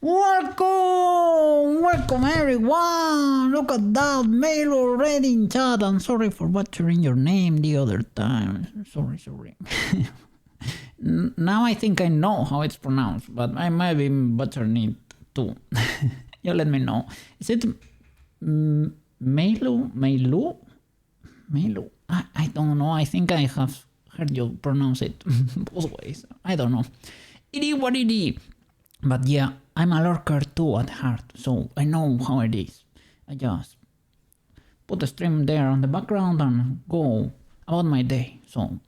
Welcome! Welcome everyone! Look at that mail already in chat. I'm sorry for butchering your name the other time. Sorry. Now I think I know how it's pronounced, but I might be butchering it too. You let me know. Is it Meilu? I don't know. I think I have heard you pronounce it both ways. I don't know. It is what it is. But yeah, I'm a lurker too at heart, so I know how it is. I just put the stream there on the background and go about my day. So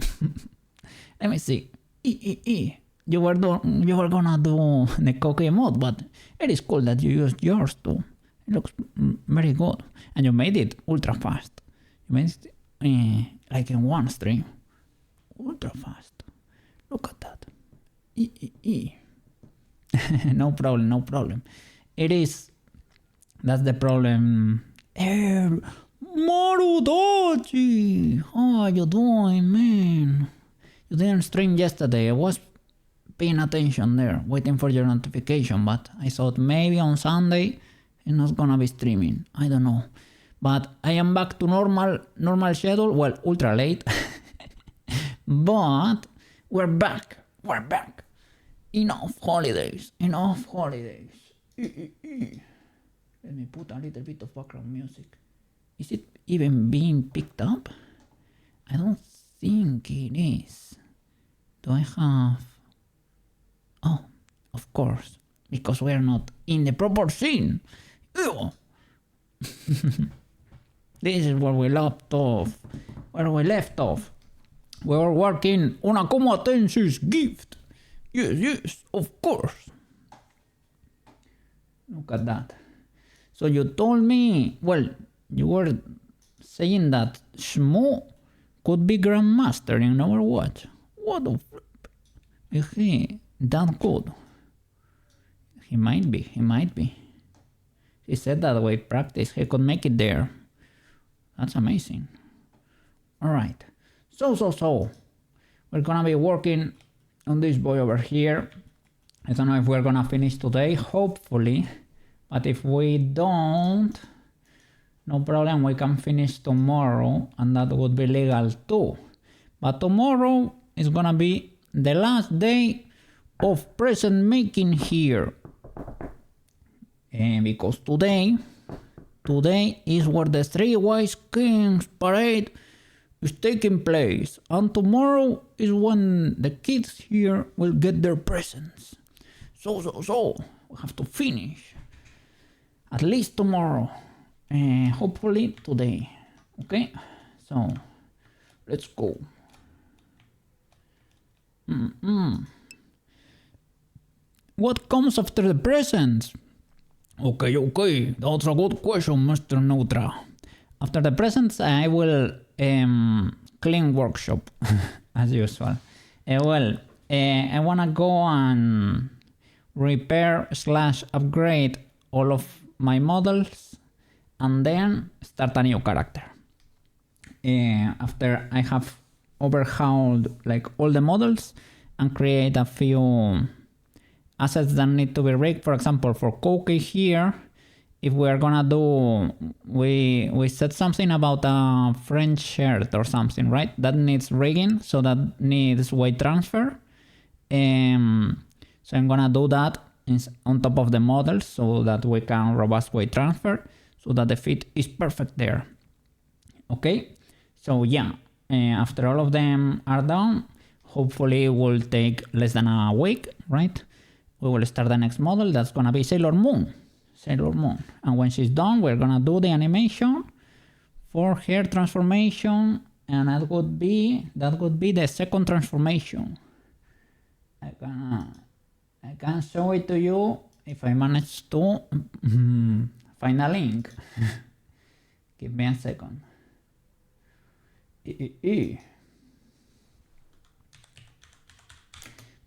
let me see. You were gonna do the cocky mode, but it is cool that you used yours too. It looks very good, and you made it ultra fast. You made it like in one stream, ultra fast. Look at that. No problem. It is. That's the problem. Marudachi! How are you doing, man? You didn't stream yesterday. I was paying attention there, waiting for your notification, but I thought maybe on Sunday it's not gonna be streaming. I don't know. But I am back to normal schedule. Well, ultra late. But we're back. Enough holidays. Let me put a little bit of background music. Is it even being picked up? I don't think it is. Do I have... Oh, of course. Because we are not in the proper scene. Ew. This is where we left off. We were working on AkumaTenshi's gift. Yes, of course. Look at that. So you told me, well, you were saying that Shmo could be Grandmaster in Overwatch. What the flip? Is he that good? He might be. He said that with practice he could make it there. That's amazing. Alright. So. We're gonna be working on this boy over here. I don't know if we're gonna finish today, hopefully, but if we don't, no problem, we can finish tomorrow, and that would be legal too. But tomorrow is gonna be the last day of present making here, and because today is where the Three Wise Kings parade is taking place, and tomorrow is when the kids here will get their presents. So we have to finish at least tomorrow, and hopefully today. Okay, so let's go. What comes after the presents? Okay, that's a good question, Mr. Neutra. After the presents, I will clean workshop as usual. I wanna go and repair / upgrade all of my models, and then start a new character. After I have overhauled like all the models and create a few assets that need to be rigged. For example, for Koki here, if we are gonna do, we said something about a French shirt or something, right? That needs rigging, so that needs weight transfer. So I'm gonna do that on top of the models so that we can robust weight transfer, so that the fit is perfect there. Okay, so yeah, after all of them are done, hopefully it will take less than a week, right? We will start the next model. That's gonna be Sailor Moon. And when she's done, we're gonna do the animation for her transformation, and that would be the second transformation. I can show it to you if I manage to find a link. Give me a second.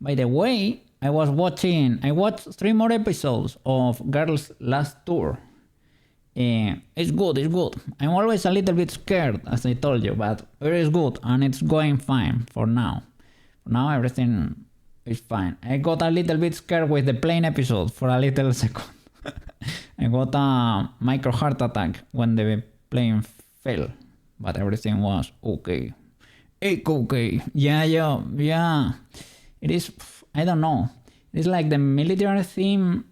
By the way, I watched 3 more episodes of Girls' Last Tour. It's good. I'm always a little bit scared, as I told you, but it is good, and it's going fine for now. For now, everything It's fine. I got a little bit scared with the plane episode for a little second. I got a micro heart attack when the plane fell, but everything was okay. Okay. Yeah. It is, I don't know. It's like the military theme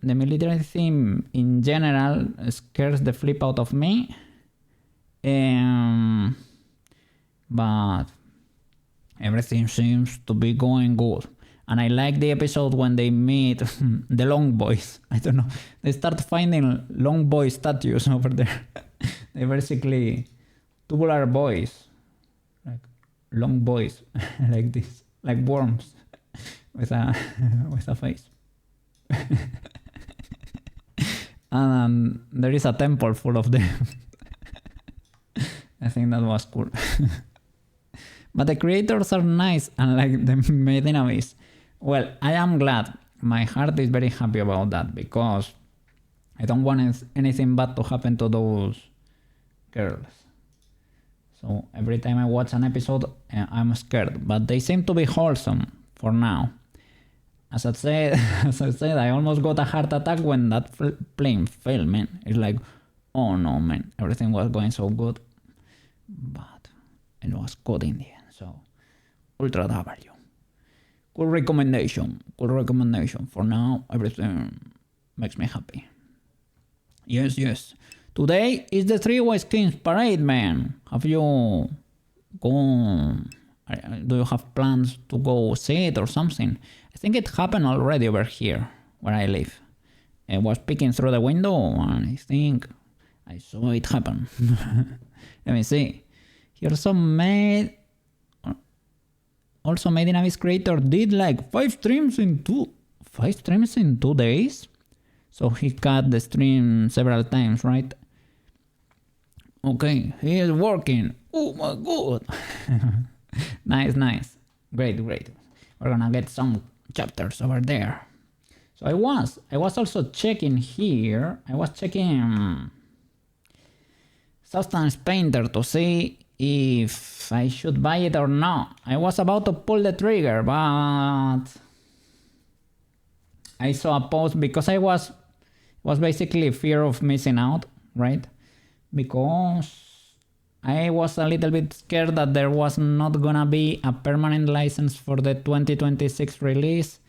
in general scares the flip out of me. But everything seems to be going good. And I like the episode when they meet the long boys. I don't know. They start finding long boy statues over there. They're basically tubular boys. Like long boys. Like this. Like worms. With a face. And there is a temple full of them. I think that was cool. But the creators are nice, unlike the made in abyss. Well, I am glad. My heart is very happy about that, because I don't want anything bad to happen to those girls. So every time I watch an episode, I'm scared. But they seem to be wholesome for now. As I said, I almost got a heart attack when that plane fell, man. It's like, oh no, man. Everything was going so good. But it was good in the end. So, Ultra W. Good recommendation. For now, everything makes me happy. Yes. Today is the Three Wise Kings Parade, man. Have you gone? Do you have plans to go see it or something? I think it happened already over here, where I live. I was peeking through the window and I think I saw it happen. Let me see. Here's some made... Also, Made in Abyss creator did like 5 streams in 2 days? So he cut the stream several times, right? Okay, he is working. Oh my god. Nice. Great. We're gonna get some chapters over there. So I was also checking here. I was checking Substance Painter to see if I should buy it or not. I was about to pull the trigger, but I saw a post because I was basically fear of missing out, right? Because I was a little bit scared that there was not gonna be a permanent license for the 2026 release.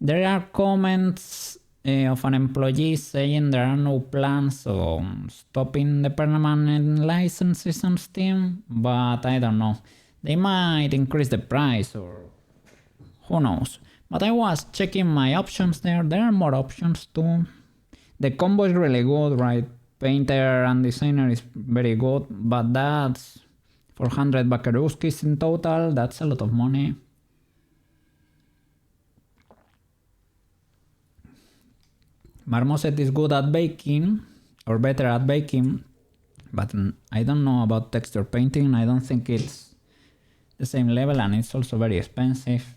There are comments of an employee saying there are no plans on stopping the permanent licenses on Steam, but I don't know. They might increase the price or who knows. But I was checking my options there. There are more options too. The combo is really good, right? Painter and designer is very good, but that's 400 Bakaruskis in total. That's a lot of money. Marmoset is good at baking, or better at baking, but I don't know about texture painting. I don't think it's the same level, and it's also very expensive.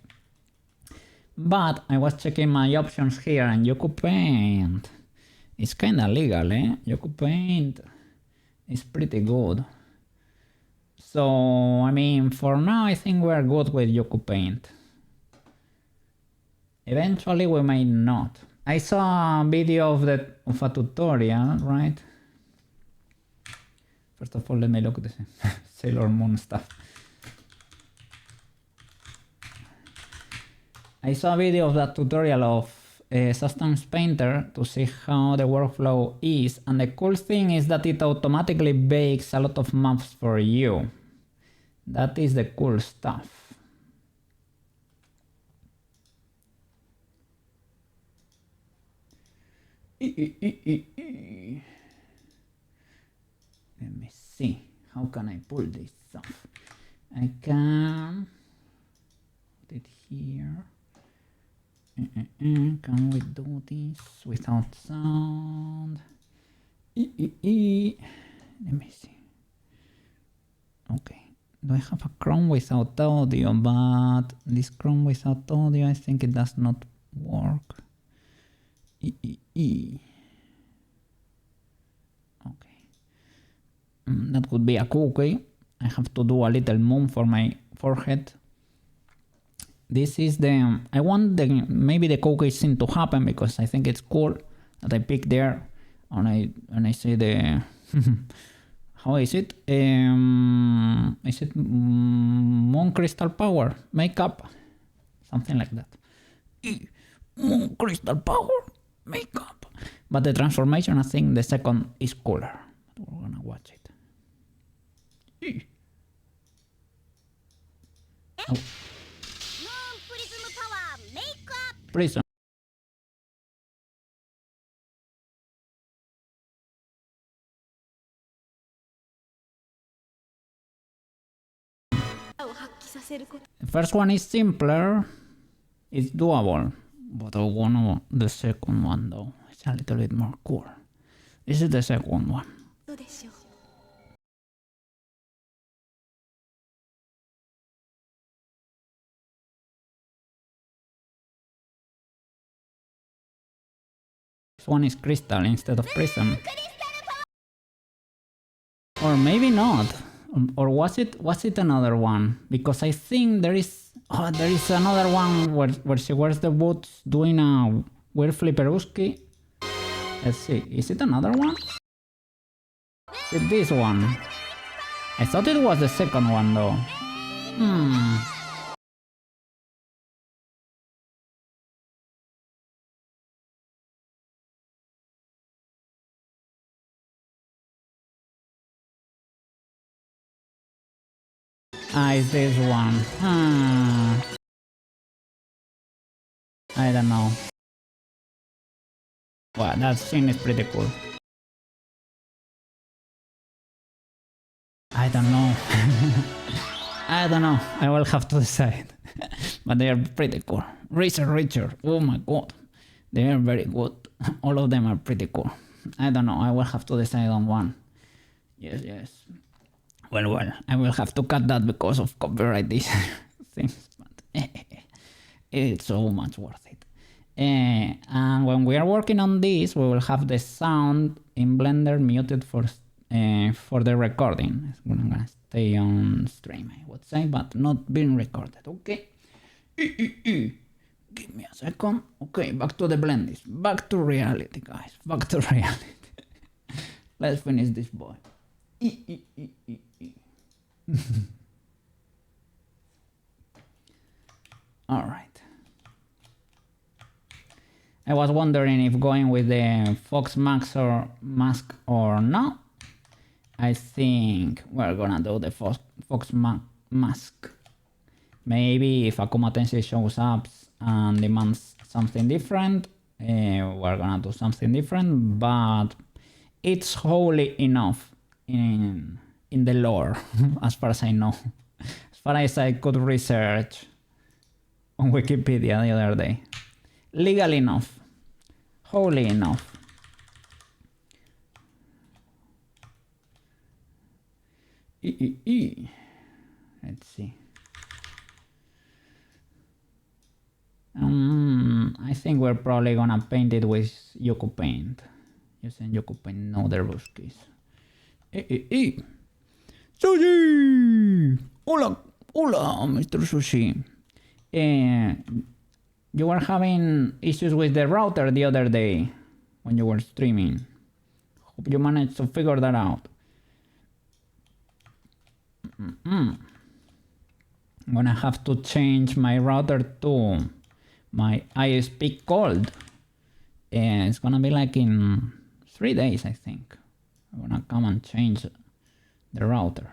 But I was checking my options here, and AkuPaint is kinda legal, eh? AkuPaint is pretty good. So, I mean, for now I think we're good with AkuPaint. Eventually we might not. I saw a video of a tutorial, right? First of all, let me look at the Sailor Moon stuff. I saw a video of that tutorial of Substance Painter to see how the workflow is, and the cool thing is that it automatically bakes a lot of maps for you. That is the cool stuff. Let me see. How can I pull this off? I can put it here. Can we do this without sound? Let me see. Okay. Do I have a Chrome without audio? But this Chrome without audio, I think it does not work. Okay. That would be a cookie. I have to do a little moon for my forehead. this is the, I want the, maybe the cookie scene to happen because I think it's cool that I pick there, and I say the, how is it? Is it Moon Crystal Power Makeup? Something like that. Moon Crystal Power Makeup. But the transformation, I think the second is cooler. We're gonna watch it. Oh. Prism. The first one is simpler, it's doable, but I want the second one though. It's a little bit more cool. This is the second one. This one is crystal instead of prism. Or maybe not. Or was it another one? Because I think there is another one where she wears the boots doing a weird flipperuski. Let's see, is it another one? Is it this one? I thought it was the second one though. Ah, it's this one. I don't know. Well, that scene is pretty cool. I don't know. I don't know. I will have to decide. But they are pretty cool. Richard. Oh my god. They are very good. All of them are pretty cool. I don't know. I will have to decide on one. Yes. Well, I will have to cut that because of copyright these things, but it's so much worth it. And when we are working on this, we will have the sound in Blender muted for the recording. It's gonna stay on stream, I would say, but not being recorded. Okay. Give me a second. Okay, back to the blenders. Back to reality, guys. Back to reality. Let's finish this boy. All right. I was wondering if going with the Fox mask or not. I think we're gonna do the Fox mask. Maybe if AkumaTenshi's shows up and demands something different, we're gonna do something different, but it's wholly enough in the lore, as far as I know. As far as I could research on Wikipedia the other day. Legal enough. Wholly enough. Let's see. I think we're probably gonna paint it with Yoku Paint. Using Yoku Paint, no the Ruskis. Sushi! Hola, Mr. Sushi. You were having issues with the router the other day when you were streaming. Hope you managed to figure that out. I'm gonna have to change my router to my ISP cold. It's gonna be like in 3 days, I think. I'm gonna come and change the router.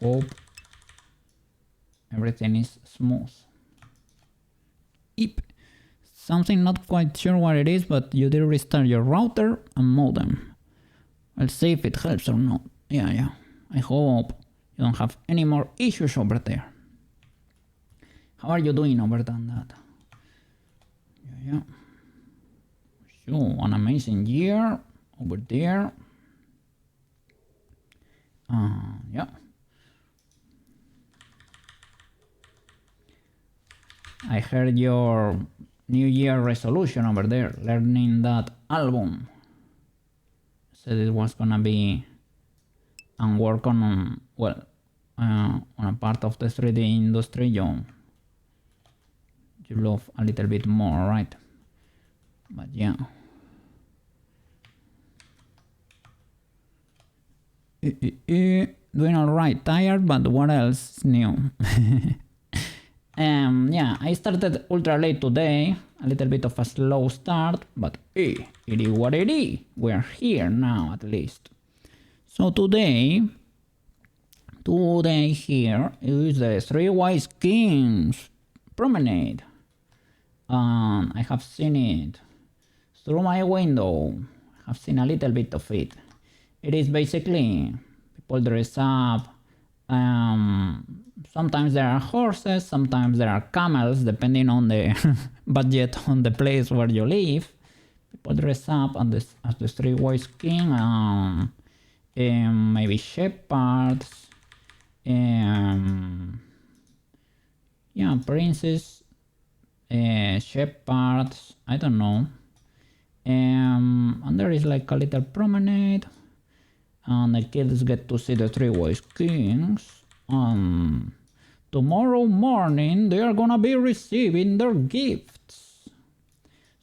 Hope everything is smooth. Yep. Something not quite sure what it is, but you did restart your router and modem. I'll see if it helps or not. Yeah. I hope you don't have any more issues over there. How are you doing over that? Yeah. So, an amazing year over there. Yeah. I heard your New Year resolution over there, learning that album. Said it was gonna be and work on a part of the 3D industry. you love a little bit more, right? But yeah. Doing alright, tired, but what else is new? Yeah, I started ultra late today, a little bit of a slow start, but it is what it is. We're here now at least. So today here is the Three Wise Kings promenade. I have seen it through my window. I have seen a little bit of it. It is basically people dress up. Sometimes there are horses, sometimes there are camels, depending on the budget on the place where you live. People dress up as the Three Wise King. Maybe shepherds. Yeah, princes, shepherds, I don't know. And there is like a little promenade, and the kids get to see the Three Wise Kings. Tomorrow morning they are gonna be receiving their gifts.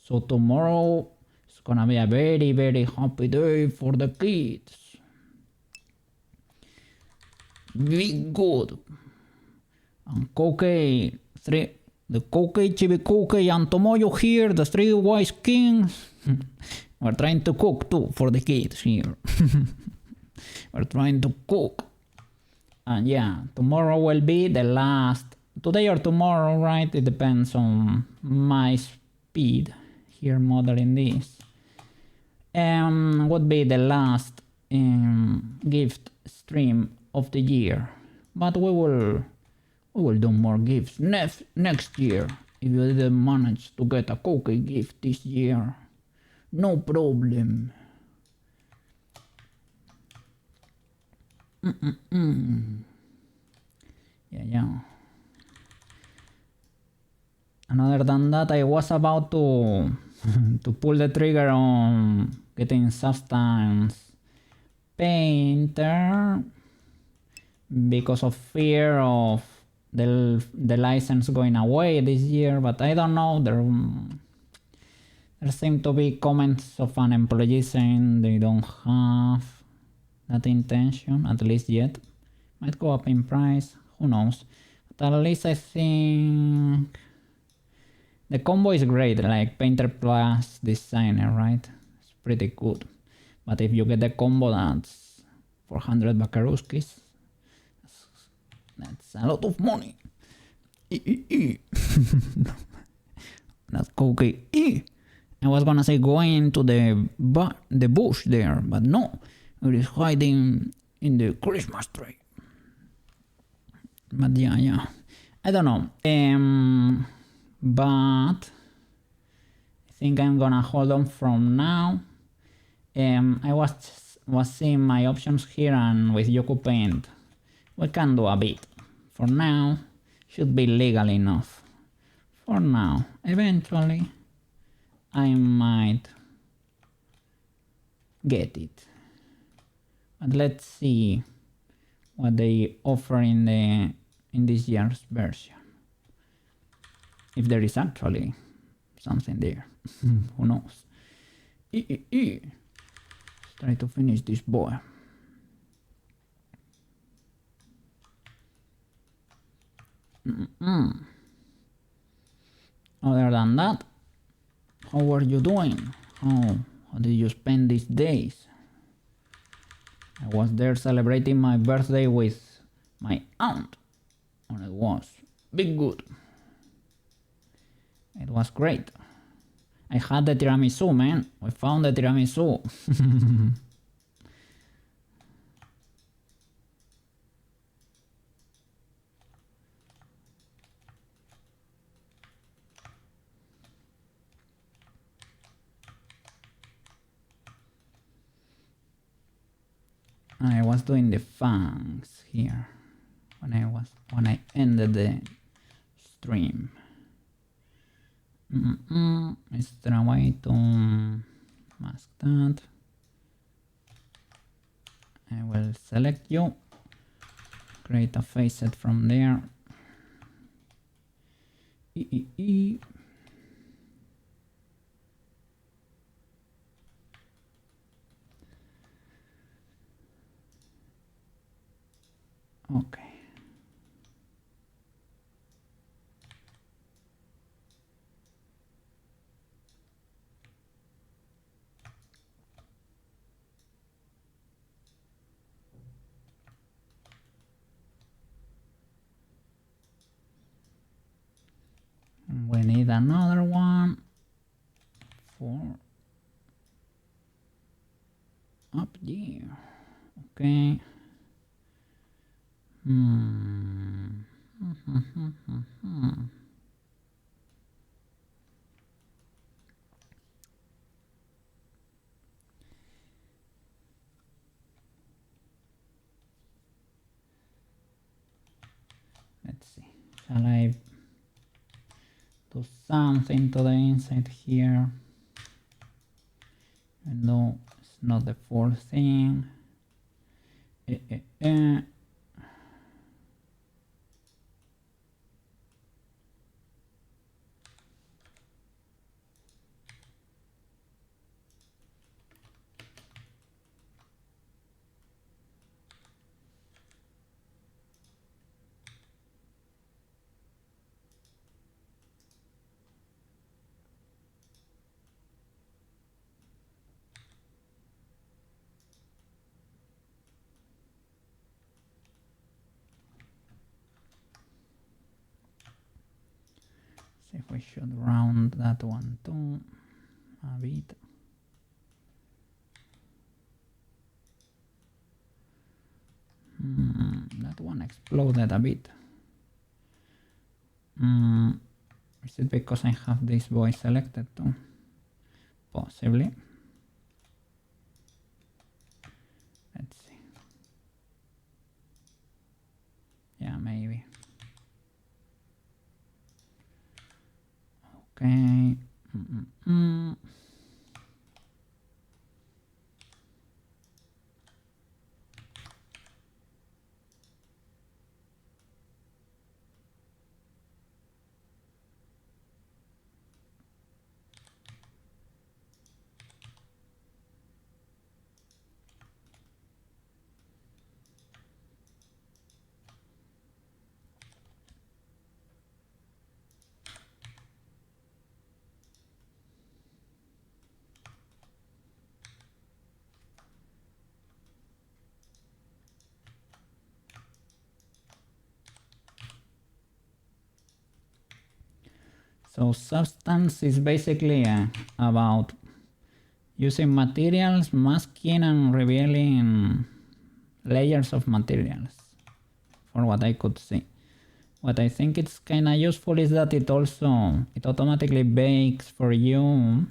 So tomorrow is gonna be a very, very happy day for the kids. Be good. And Koke, the Koke, Chibi Koke, and Tomoyo here, the Three Wise Kings. We're trying to cook too for the kids here. We're trying to cook. And yeah, tomorrow will be the last. Today or tomorrow, right? It depends on my speed here modeling this. Would be the last gift stream of the year, but we will do more gifts next year. If you didn't manage to get a cookie gift this year, no problem. Yeah. And other than that, I was about to to pull the trigger on getting Substance Painter because of fear of the license going away this year, but I don't know. There seem to be comments of an employee saying they don't have that intention, at least yet. Might go up in price, who knows. But at least I think the combo is great, like Painter plus Designer, right? It's pretty good. But if you get the combo that's 400 Bakaruskis, that's a lot of money. That's okay. I was gonna say going into the bush there, but no, it is hiding in the Christmas tree. But yeah, I don't know. But I think I'm gonna hold on from now. I was seeing my options here, and with Yoku Paint we can do a bit. For now, should be legal enough. For now, eventually I might get it. But let's see what they offer in this year's version. If there is actually something there. Who knows? Let's try to finish this boy. Other than that, how are you doing? How did you spend these days? I was there celebrating my birthday with my aunt, and it was big good. It was great. I had the tiramisu, man. We found the tiramisu. I was doing the fangs here when I ended the stream. Extra way to mask that. I will select you, create a facet from there. Okay. We need another one for up there. Okay. Let's see. Shall I do something to the inside here? No, it's not the full thing. See if we should round that one too a bit. That one exploded a bit. Is it because I have this boy selected too? Possibly. Let's see. Yeah, maybe. Okay. So substance is basically about using materials, masking and revealing layers of materials, for what I could see. What I think it's kinda useful is that it automatically bakes for you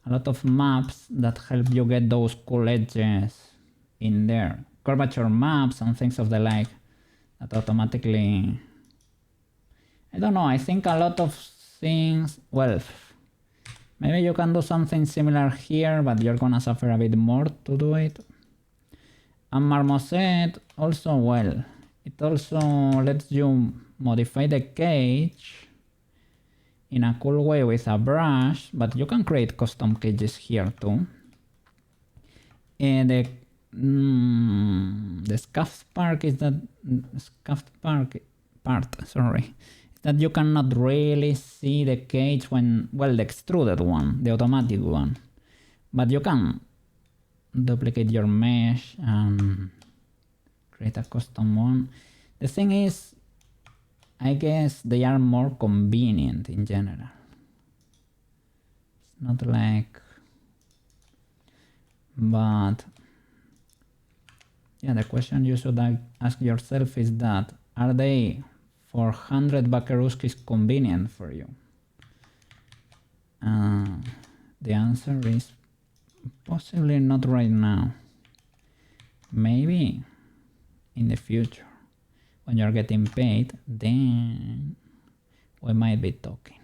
a lot of maps that help you get those cool edges in there. Curvature maps and things of the like that automatically... I don't know, I think a lot of things... Well, maybe you can do something similar here, but you're gonna suffer a bit more to do it. And Marmoset also, well, it also lets you modify the cage in a cool way with a brush, but you can create custom cages here too. And the scuffed part is that sorry, that you cannot really see the cage when, well, the extruded one, the automatic one, but you can duplicate your mesh and create a custom one. The thing is, I guess they are more convenient in general. It's not like... But yeah, the question you should ask yourself is that, are they for 100 Buckarooskis convenient for you? The answer is possibly not right now. Maybe in the future, when you're getting paid, then we might be talking.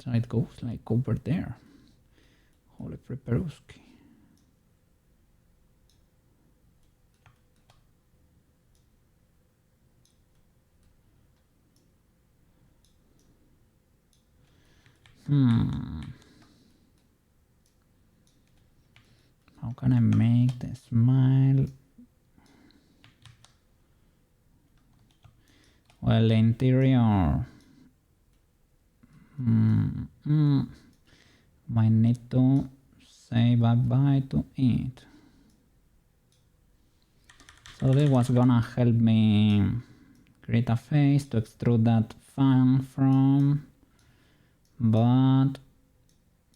So it goes like over there. Holy Freepik. How can I make the smile? Well, the interior. Might need to say bye-bye to it. So this was gonna help me create a face to extrude that fan from, but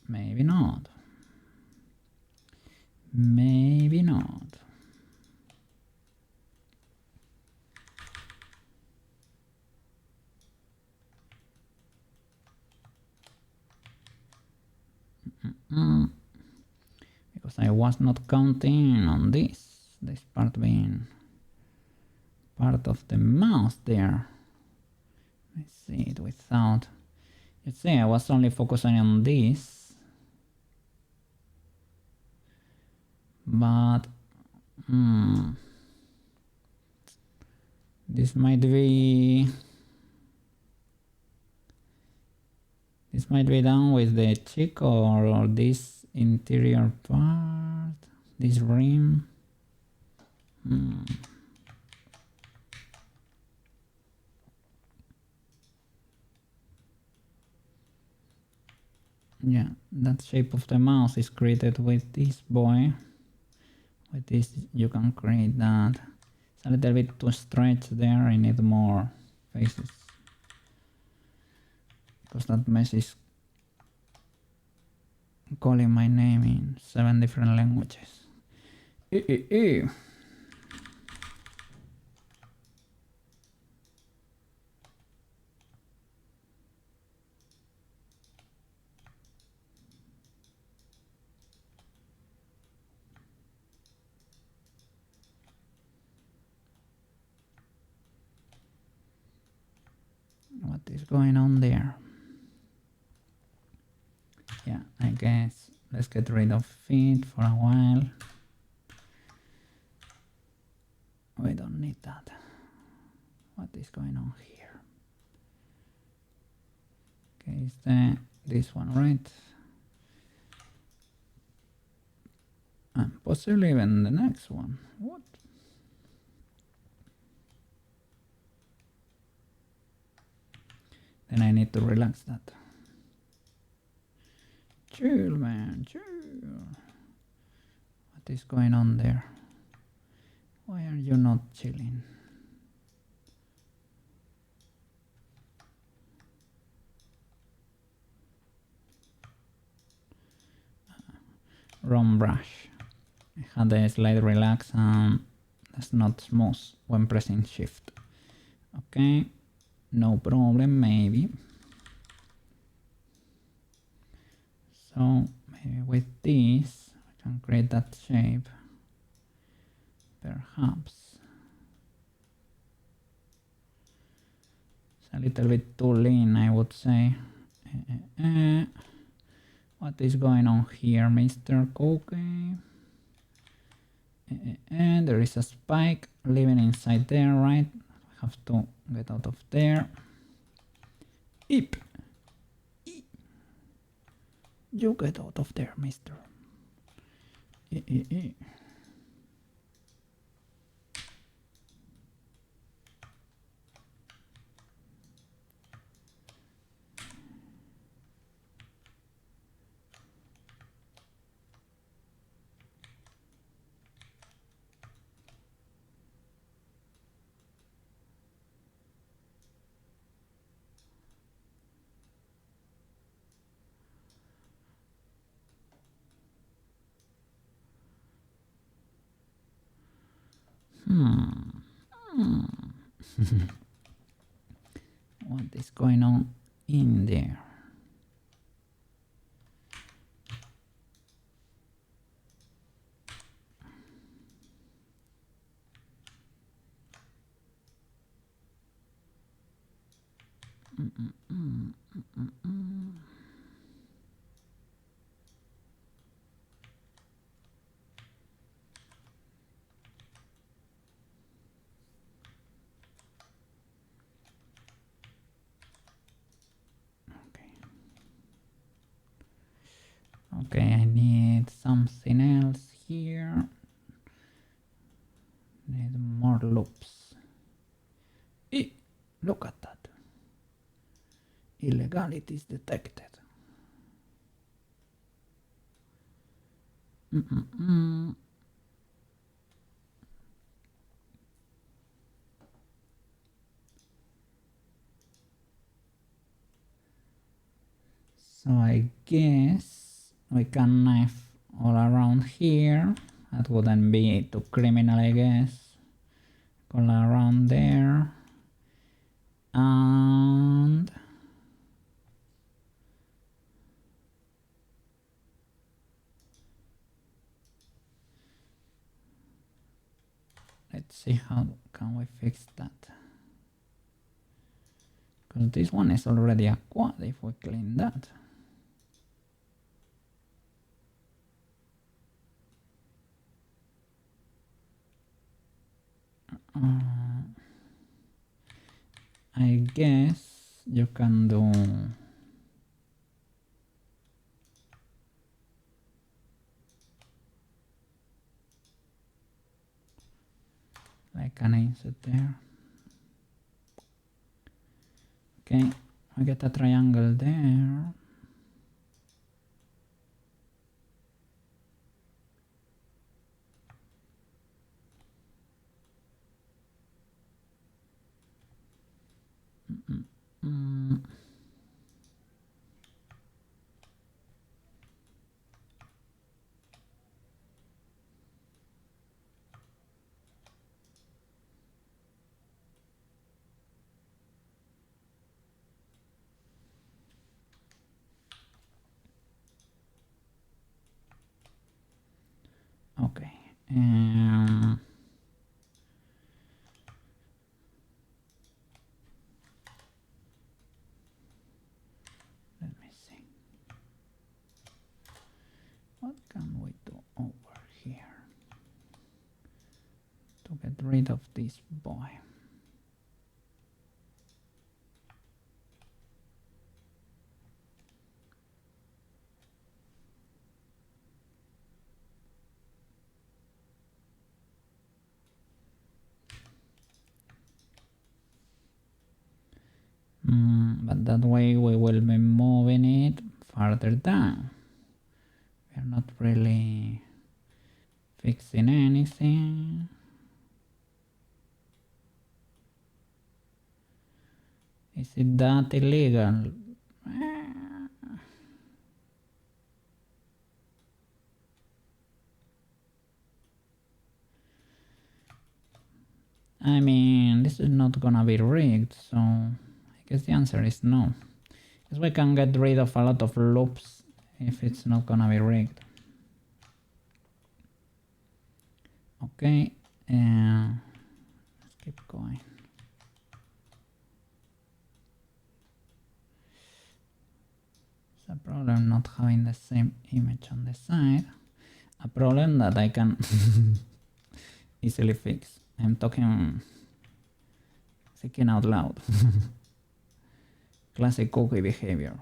maybe not. Maybe not. Because I was not counting on this part being part of the mouse there. Let's see it without. You see, I was only focusing on this, but this might be done with the cheek or this interior part, this rim. Yeah, that shape of the mouse is created with this boy. With this you can create that. It's a little bit too stretched there, I need more faces. Because that mess is calling my name in 7 different languages. What is going on there? Yeah, I guess let's get rid of it for a while. We don't need that. What is going on here? Okay, is this one right? And possibly even the next one. What? Then I need to relax that. Chill, man, chill. What is going on there? Why are you not chilling? Wrong brush. I had the slide relax and that's not smooth when pressing shift. Okay, no problem, maybe. So maybe with this I can create that shape. Perhaps. It's a little bit too lean, I would say. What is going on here, Mr. Cookie? And there is a spike living inside there, right? I have to get out of there. Eep! You get out of there, mister. What is going on in there? Okay. Okay, I need something else here. Need more loops. Look at that. Illegality is detected. So I guess we can knife all around here. That wouldn't be too criminal, I guess. Go around there. And let's see how can we fix that. Because this one is already a quad if we clean that. I guess you can do like an insert there. Okay, I get a triangle there. Okay. Let me see. What can we do over here to get rid of this boy? But that way we will be moving it farther down. We're not really fixing anything. Is it that illegal? I mean, this is not gonna be rigged, so I guess the answer is no. Because we can get rid of a lot of loops if it's not gonna be rigged. Okay, let's keep going. It's a problem not having the same image on the side. A problem that I can easily fix. I'm thinking out loud. Classic cookie behavior.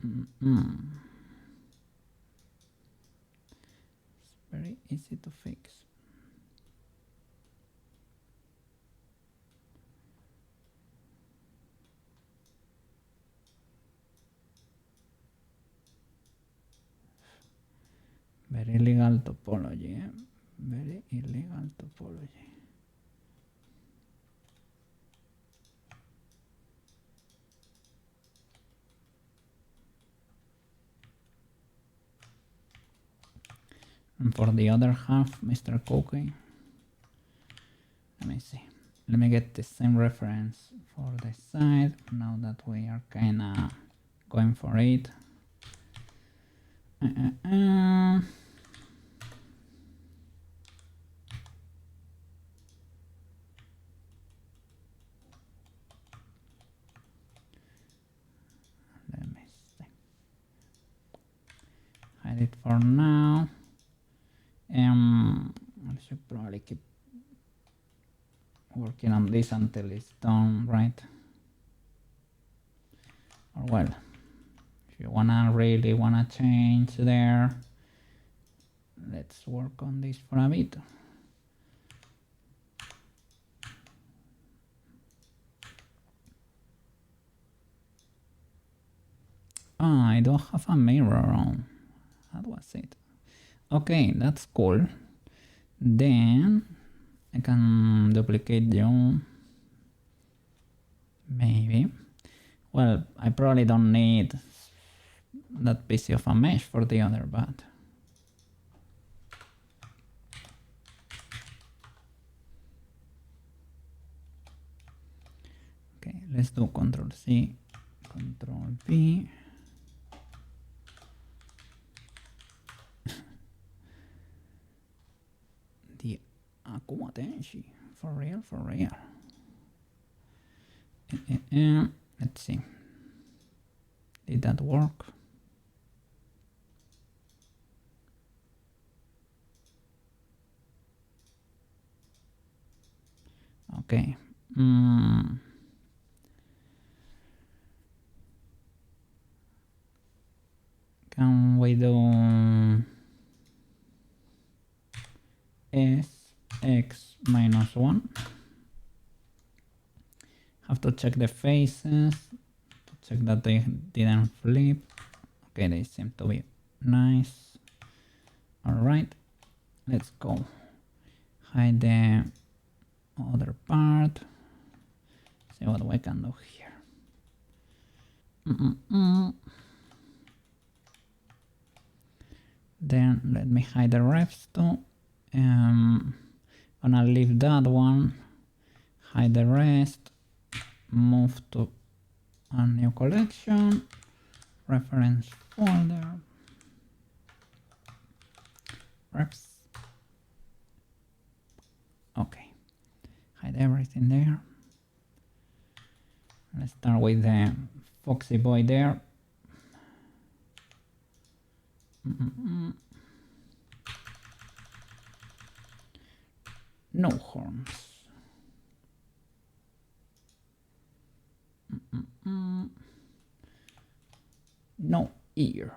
It's very easy to fix. Very illegal topology, eh? Very illegal topology. And for the other half, Mr. Cookie, let me see. Let me get the same reference for the side now that we are kinda going for it. Let me see. Hide it for now. I should probably keep working on this until it's done, right? Or well, If you really wanna change there, let's work on this for a bit. Ah, I don't have a mirror on. That was it. Okay, that's cool. Then I can duplicate you. Maybe. Well, I probably don't need that piece of a mesh for the other, but okay, let's do Control C, Control V. The AkumaTenshi's, for real, for real. Let's see. Did that work? Okay. Can we do X minus 1? Have to check the faces to check that they didn't flip. Okay, they seem to be nice. Alright, let's go. Hide the other part. See what we can do here. Then let me hide the refs too. Gonna leave that one, hide the rest, move to a new collection, reference folder, refs. Okay, hide everything there. Let's start with the foxy boy there. No horns. No ear.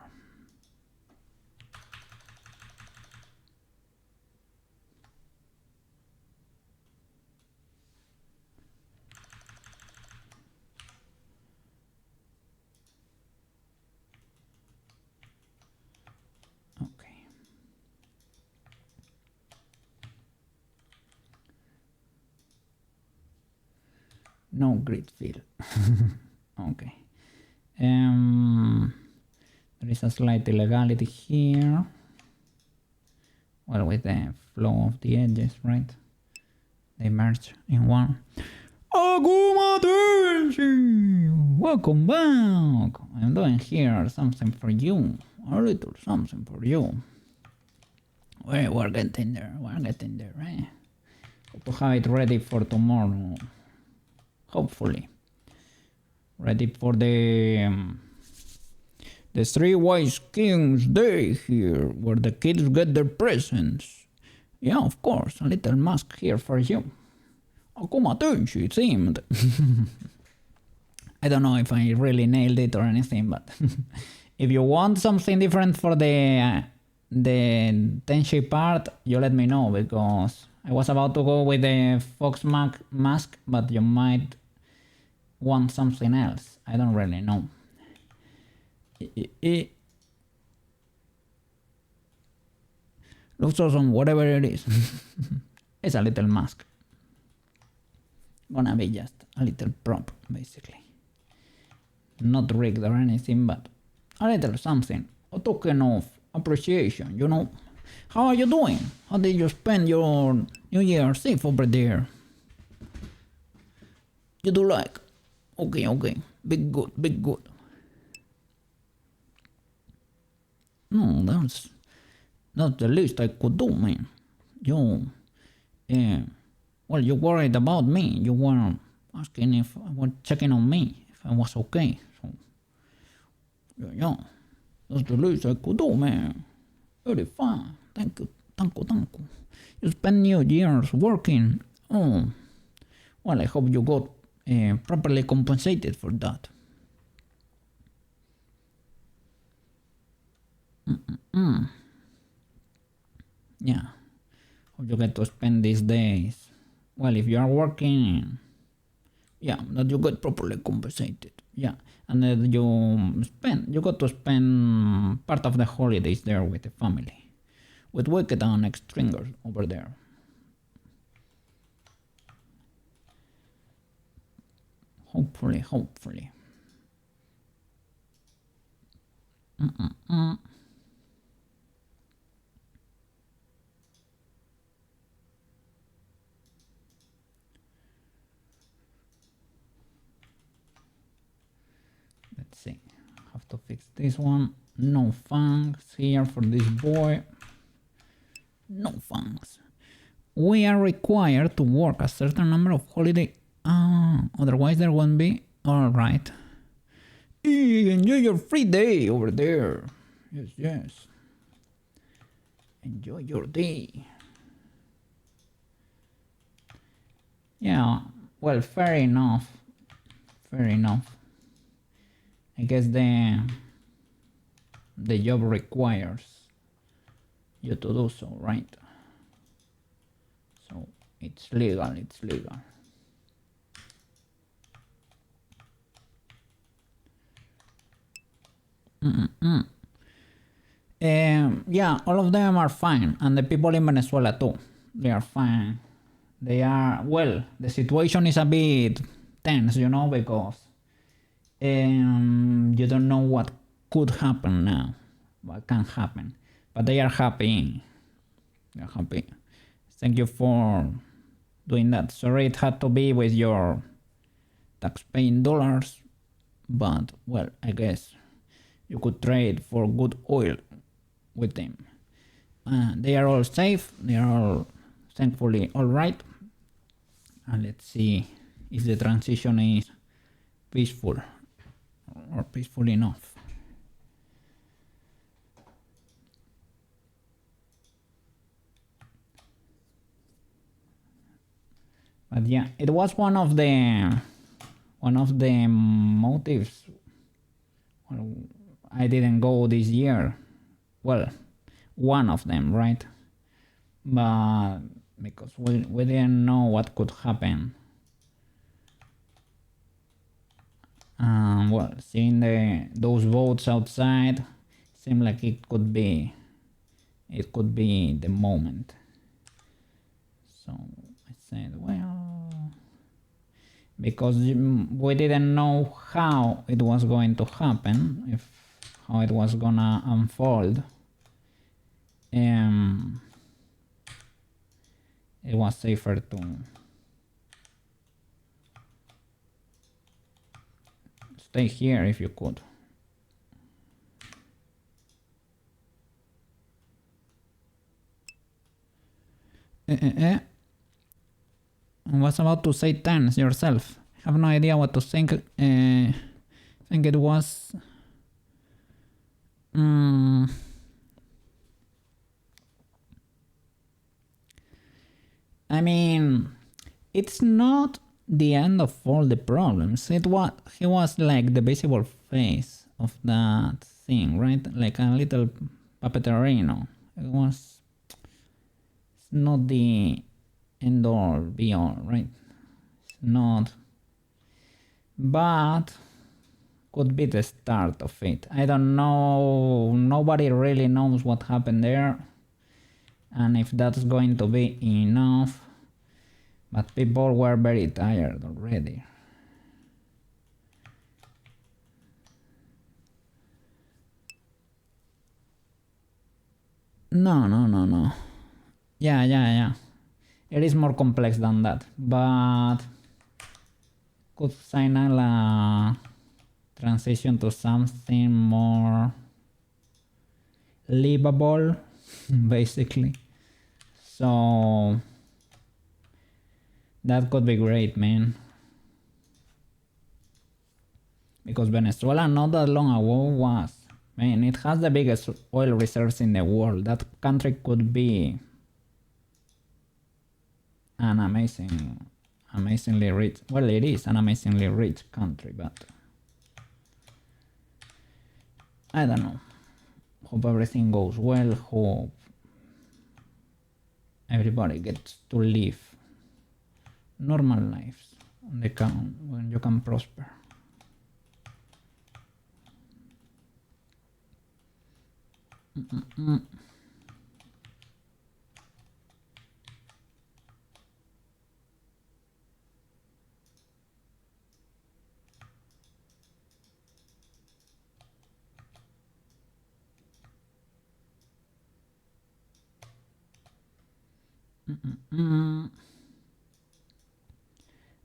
Okay. No grid fill. Okay. There is a slight illegality here. Well, with the flow of the edges, right? They merge in one. AkumaTenshi's! Welcome back! I'm doing here something for you. A little something for you. We're getting there, eh? Hope to have it ready for tomorrow. Hopefully. Ready for the Three Wise Kings Day here, where the kids get their presents. Yeah, of course, a little mask here for you. AkumaTenshi's themed. I don't know if I really nailed it or anything, but if you want something different for the Tenshi part, you let me know, because I was about to go with the fox mask, but you might want something else. I don't really know. Looks awesome, whatever it is. It's a little mask. Gonna be just a little prop, basically. Not rigged or anything, but a little something. A token of appreciation, you know. How are you doing? How did you spend your New Year's Eve over there? You do like? Okay, okay. Big good, big good. No, that's the least I could do, man. You, well, you worried about me. You were asking if I was checking on me, if I was okay. So, yeah, that's the least I could do, man. Very fun. Thank you, thank you. You spent New Year's working. Oh, well, I hope you got properly compensated for that. Yeah, how you get to spend these days? Well, if you are working, yeah, that you get properly compensated. Yeah, and then you got to spend part of the holidays there with the family, with Wicked and Stringers over there. Hopefully. Let's see. Have to fix this one. No thanks here for this boy. No thanks. We are required to work a certain number of holiday. Otherwise there won't be. Alright. Enjoy your free day over there. Yes. Enjoy your day. Yeah, well, fair enough. I guess the job requires you to do so, right? So it's legal. Yeah, all of them are fine, and the people in Venezuela too. They are fine. They are, well, the situation is a bit tense, because you don't know what could happen now, what can happen, but they are happy. Thank you for doing that. Sorry it had to be with your tax-paying dollars, but well, I guess you could trade for good oil with them. They are all safe. They are all thankfully all right. And let's see if the transition is peaceful or peaceful enough. But yeah, it was one of the motives. Well, I didn't go this year. Well, one of them, right? But because we didn't know what could happen. Well, seeing those boats outside seemed like it could be the moment. So I said, well, because we didn't know how it was going to happen, how it was gonna unfold. It was safer to stay here if you could. I was about to say tense yourself. I have no idea what to think. I think it was. I mean, it's not the end of all the problems. He was like the visible face of that thing, right? Like a little puppeterino. It's not the end all be all, right? It's not, but could be the start of it. I don't know. Nobody really knows what happened there, and if that's going to be enough. But people were very tired already. No. Yeah. It is more complex than that, but could signal a transition to something more livable, basically. So that could be great, man. Because Venezuela not that long ago was, man, it has the biggest oil reserves in the world. That country could be an amazingly rich, well, it is an amazingly rich country, but I don't know. hope everything goes well, hope everybody gets to live normal lives when you can prosper.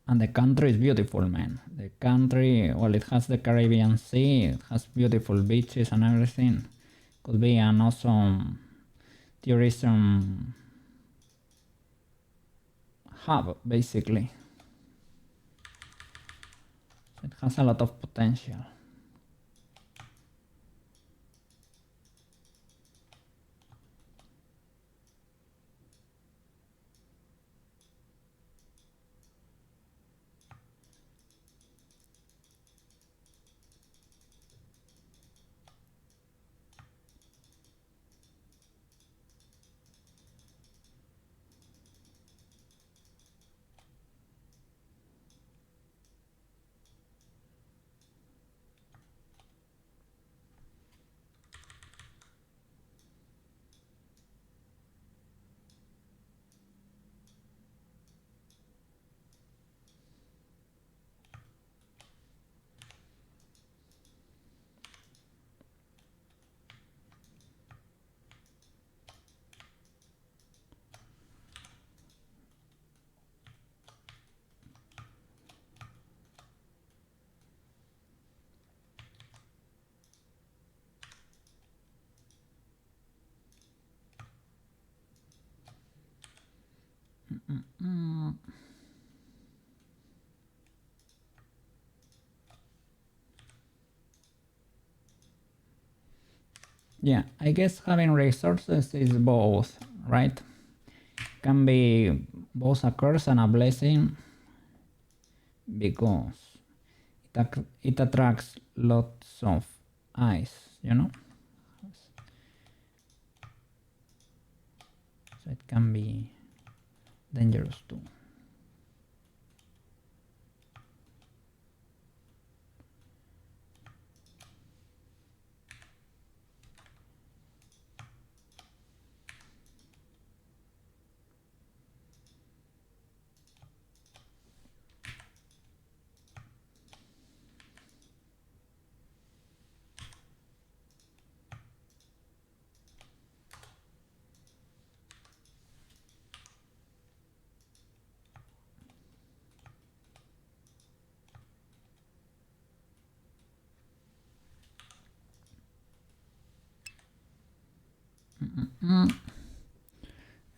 And the country is beautiful, man. The country, well, it has the Caribbean Sea, it has beautiful beaches and everything. Could be an awesome tourism hub, basically. It has a lot of potential. Yeah, I guess having resources is both, right? Can be both a curse and a blessing because it attracts lots of eyes, you know? So it can be dangerous too.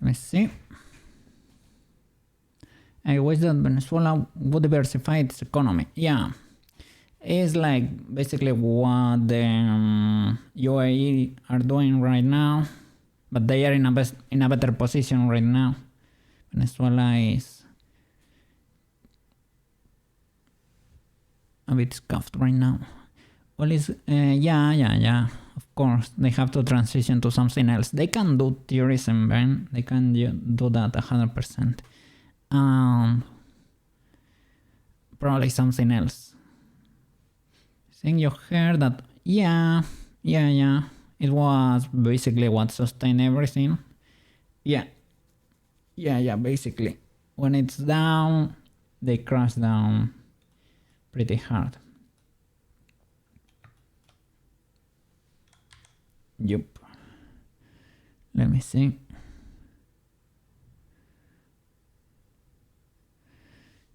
Let me see. I wish that Venezuela would diversify its economy. Yeah, it's like basically what the UAE are doing right now, but they are in a better position right now. Venezuela is a bit scuffed right now. Well, it's yeah. Of course, they have to transition to something else. They can do tourism, man. They can do that 100%. Probably something else. I think you heard that. Yeah. It was basically what sustained everything. Yeah. Basically, when it's down, they crash down pretty hard. Yup. Let me see.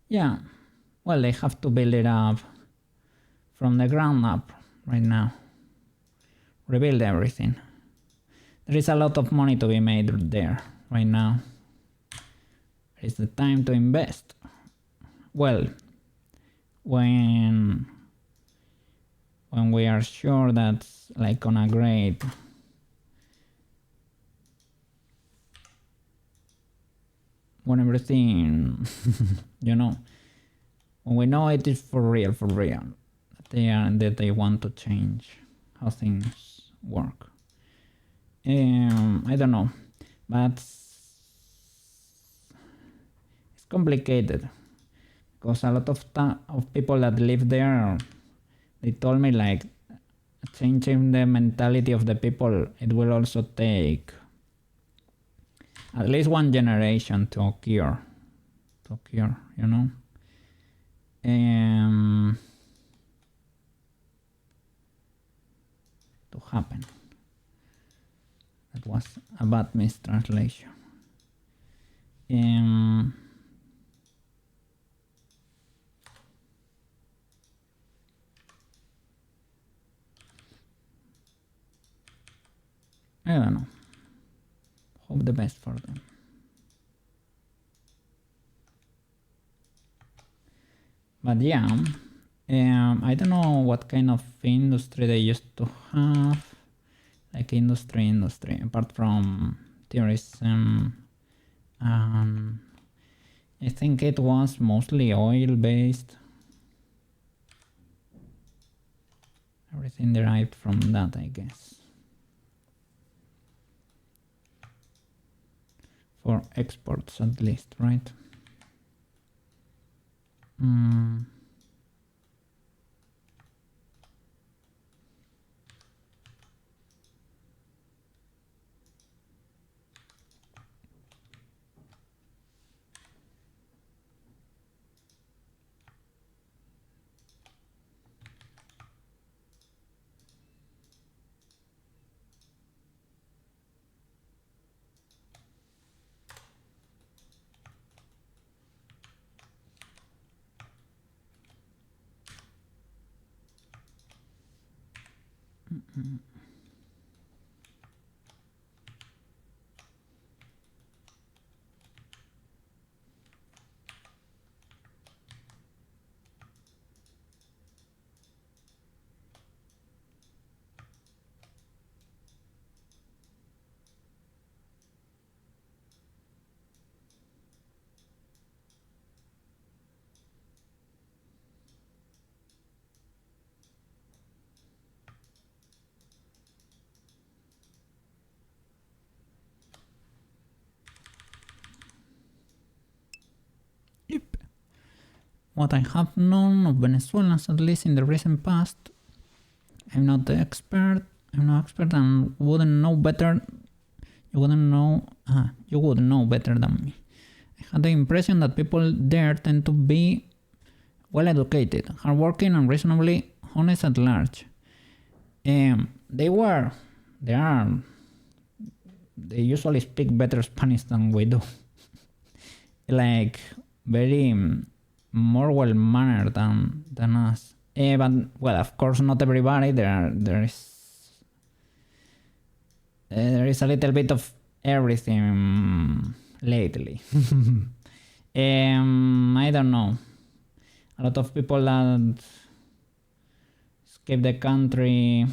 Yeah. Well, they have to build it up from the ground up right now. Rebuild everything. There is a lot of money to be made there right now. It's the time to invest. Well, when we are sure that's like on a great when everything you know, when we know it is for real that they want to change how things work. I don't know, but it's complicated because a lot of people that live there, they told me like changing the mentality of the people, it will also take at least one generation to occur, you know. To happen. That was a bad mistranslation. I don't know. Hope the best for them. But yeah, I don't know what kind of industry they used to have, like industry, apart from tourism. I think it was mostly oil based. Everything derived from that, I guess. For exports at least, right? Yep. What I have known of Venezuelans, at least in the recent past, I'm not the expert. I'm no expert and wouldn't know better. You would know better than me. I had the impression that people there tend to be well educated, hardworking, and reasonably honest at large. They usually speak better Spanish than we do. Like very more well mannered than us. But well, of course, not everybody. There is a little bit of everything lately. I don't know. A lot of people that escape the country.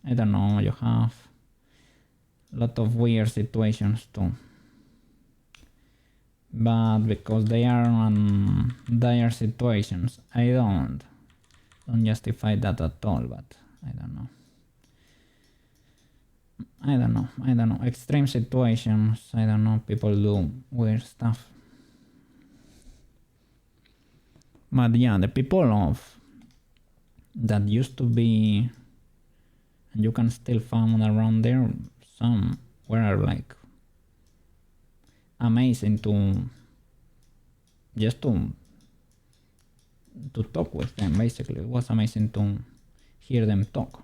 I don't know. You have a lot of weird situations too. But because they are in dire situations, I don't justify that at all. But I don't know. Extreme situations. I don't know. People do weird stuff. But yeah, the people of that used to be, and you can still find around there, some were like amazing to just to talk with them. Basically, it was amazing to hear them talk.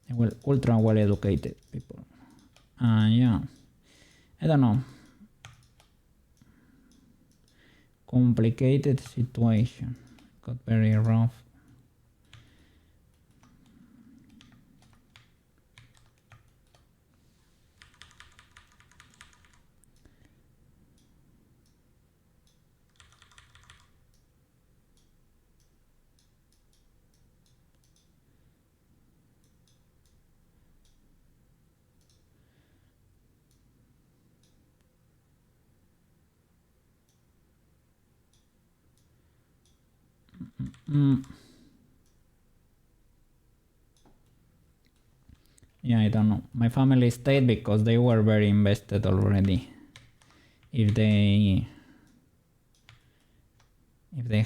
They were ultra well educated people. Yeah, I don't know. Complicated situation. Got very rough. Yeah, I don't know. My family stayed because they were very invested already. If they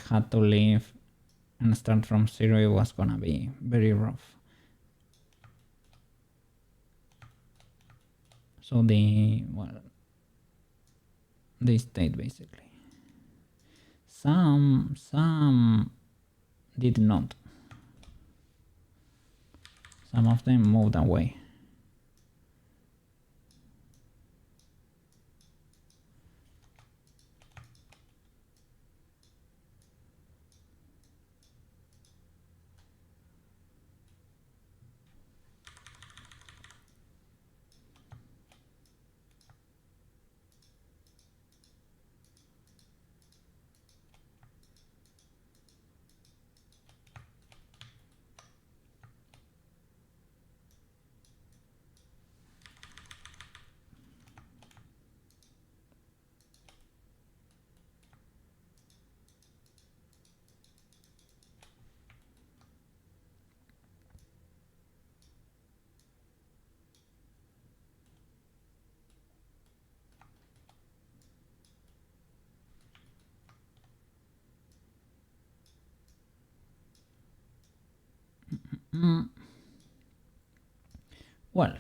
had to leave and start from zero, it was gonna be very rough. So they stayed basically. Some did not. Some of them moved away. Well,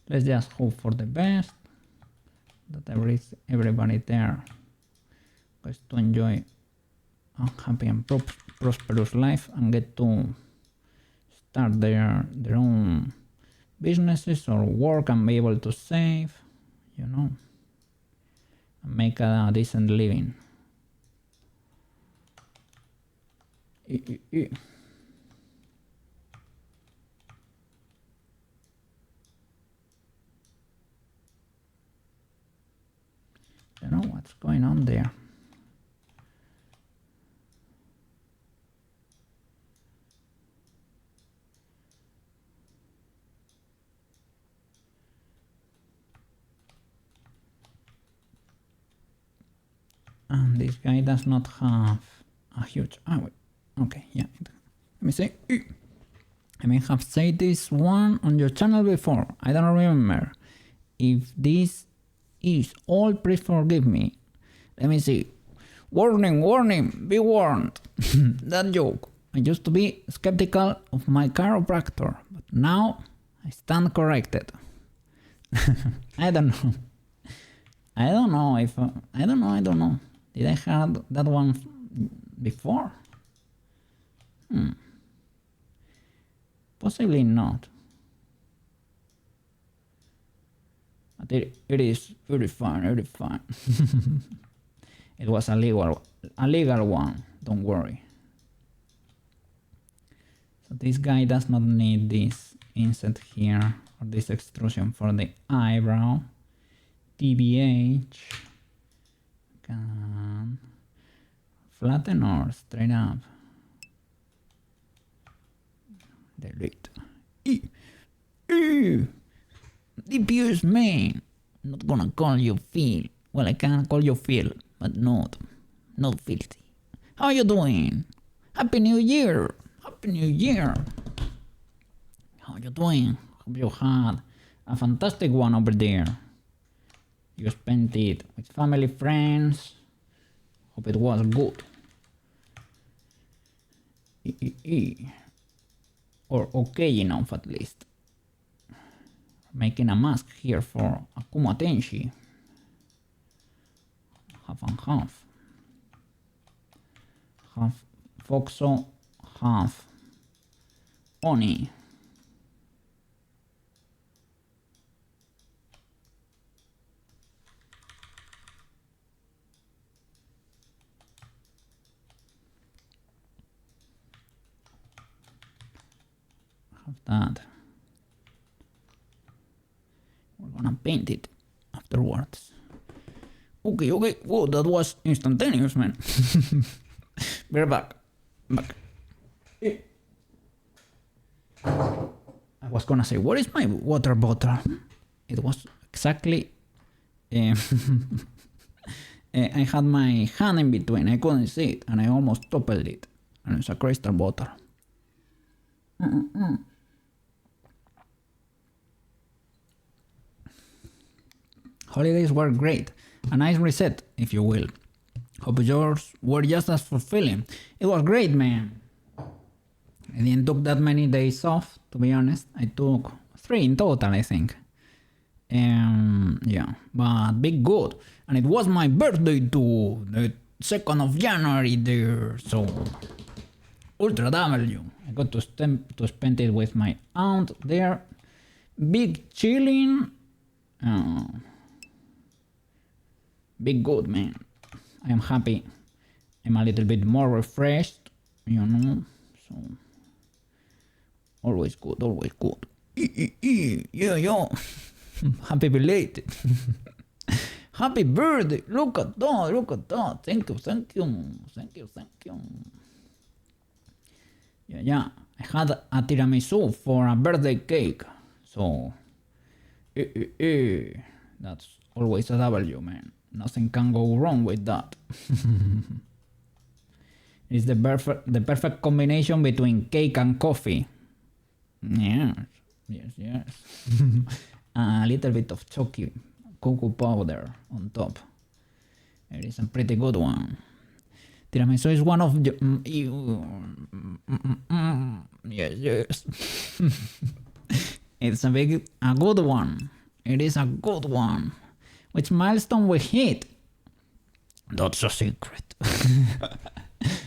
let's just hope for the best, that everybody there gets to enjoy a happy and prosperous life and get to start their own businesses or work and be able to save, you know, and make a decent living. I don't know what's going on there. And this guy does not have a huge... Oh, wait. Okay, yeah. Let me see. I may have said this one on your channel before. I don't remember. If this is all, please forgive me. Let me see. Warning, warning, be warned. That joke. I used to be skeptical of my chiropractor, but now I stand corrected. I don't know. I don't know if... I don't know. Did I have that one before? Possibly not. But it is very fine, very fine. It was a legal one, don't worry. So this guy does not need this inset here, or this extrusion for the eyebrow. TBH can flatten or straight up. Delete. DPS main. Not gonna call you Phil. Well, I can call you Phil, but not filthy. How you doing? Happy New Year! Happy New Year! How you doing? Hope you had a fantastic one over there. You spent it with family, friends. Hope it was good. Or okay enough at least. Making a mask here for AkumaTenshi's. Half and half. Half Foxo, half Oni. That. We're gonna paint it afterwards. Okay. Whoa, that was instantaneous, man. We're back. I was gonna say, where is my water bottle? It was exactly... I had my hand in between, I couldn't see it, and I almost toppled it. And it's a crystal bottle. Holidays were great. A nice reset, if you will. Hope yours were just as fulfilling. It was great, man. I didn't took that many days off, to be honest. I took 3 in total, I think. Yeah, but big good. And it was my birthday too, the 2nd of January there, so Ultra W. I got to spend it with my aunt there. Big chilling. Big good, man. I am happy. I'm a little bit more refreshed, you know, so always good, always good. Yeah. Happy belated. Happy birthday. Look at that. Thank you. Yeah. I had a tiramisu for a birthday cake. So, that's always a W, man. Nothing can go wrong with that. It's the perfect combination between cake and coffee. Yes. A little bit of cocoa powder on top. It is a pretty good one. Tiramisu is one of the... Yes. It's a good one. It is a good one. Which milestone we hit? That's a secret.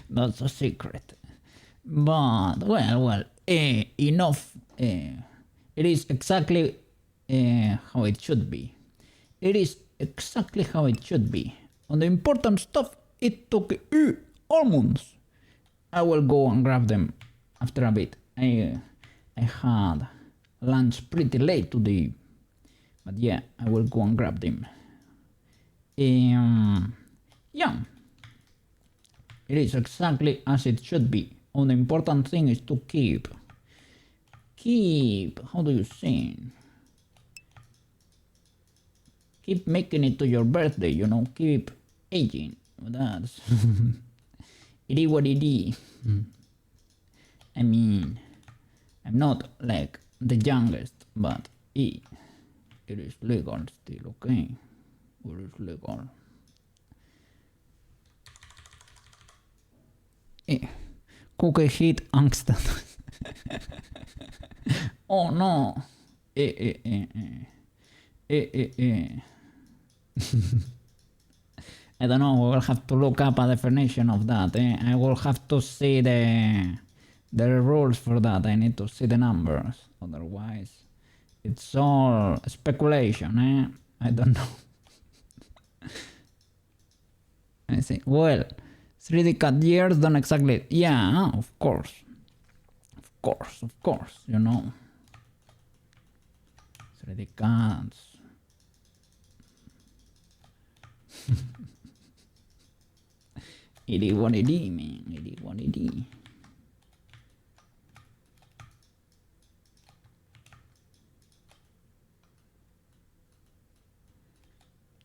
That's a secret. But, well, enough. It is exactly how it should be. It is exactly how it should be. On the important stuff, it took almonds. I will go and grab them after a bit. I had lunch pretty late today. But yeah, I will go and grab them. Yeah. It is exactly as it should be. On the important thing is to keep, how do you say? Keep making it to your birthday, you know, keep aging. That's it is what it is. I mean, I'm not like the youngest, but it is legal still, okay? It is legal. Cookie hit angst. Oh no. I don't know, we will have to look up a definition of that. I will have to see the rules for that. I need to see the numbers. Otherwise, it's all speculation. I don't know. I see. Well, 3D cut years don't exactly... Yeah, of course. You know. 3D cuts. It is what it is, man. It is what it is.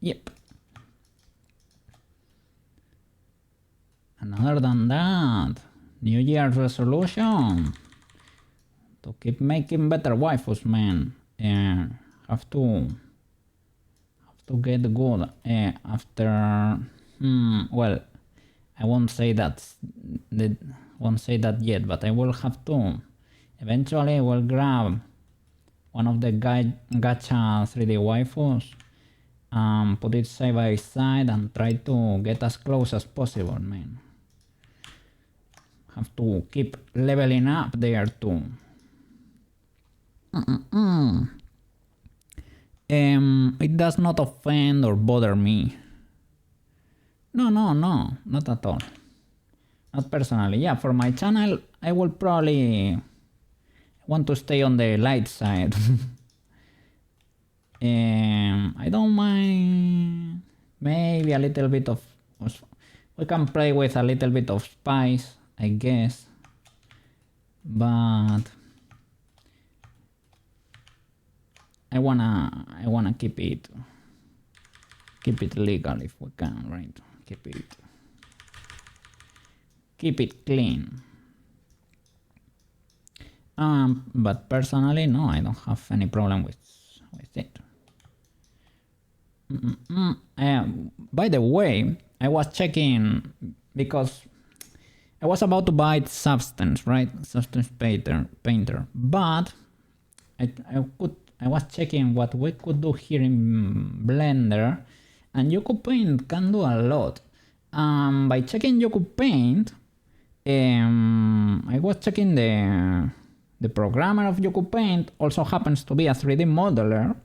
Yep. And other than that, New Year's resolution to keep making better waifus, man. Have to get good after. Well, I won't say that yet, but I will have to. Eventually, I will grab one of the gacha 3D waifus, put it side by side, and try to get as close as possible, man. Have to keep leveling up there too. It does not offend or bother me. No, not at all. Not personally. Yeah, for my channel, I will probably want to stay on the light side. I don't mind maybe a little bit of... We can play with a little bit of spice, I guess. But I wanna keep it legal if we can, right? Keep it clean. But personally, no, I don't have any problem with it. By the way, I was checking because I was about to buy Substance, right? Substance Painter, but I was checking what we could do here in Blender, and YokuPaint can do a lot. By checking YokuPaint, I was checking the programmer of YokuPaint also happens to be a 3D modeler,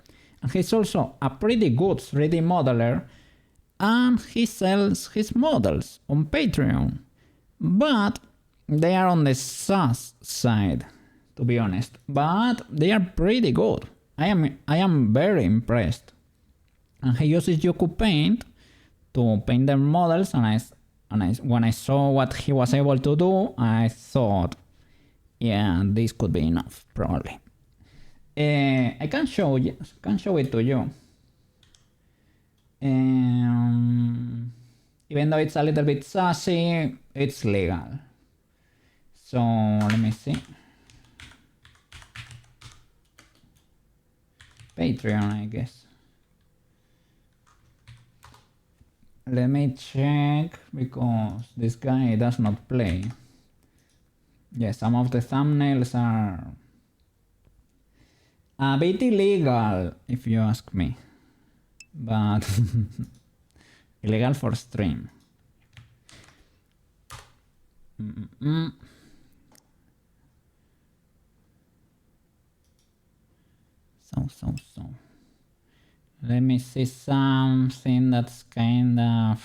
and he's also a pretty good 3D modeler, and he sells his models on Patreon, but they are on the SaaS side, to be honest, but they are pretty good. I am very impressed. And he uses YokuPaint to paint their models, and when I saw what he was able to do, I thought, yeah, this could be enough, probably. I can show it to you. Even though it's a little bit sassy, it's legal. So let me see. Patreon, I guess. Let me check, because this guy does not play. Yeah, some of the thumbnails are a bit illegal, if you ask me. But illegal for stream. So. Let me see something that's kind of...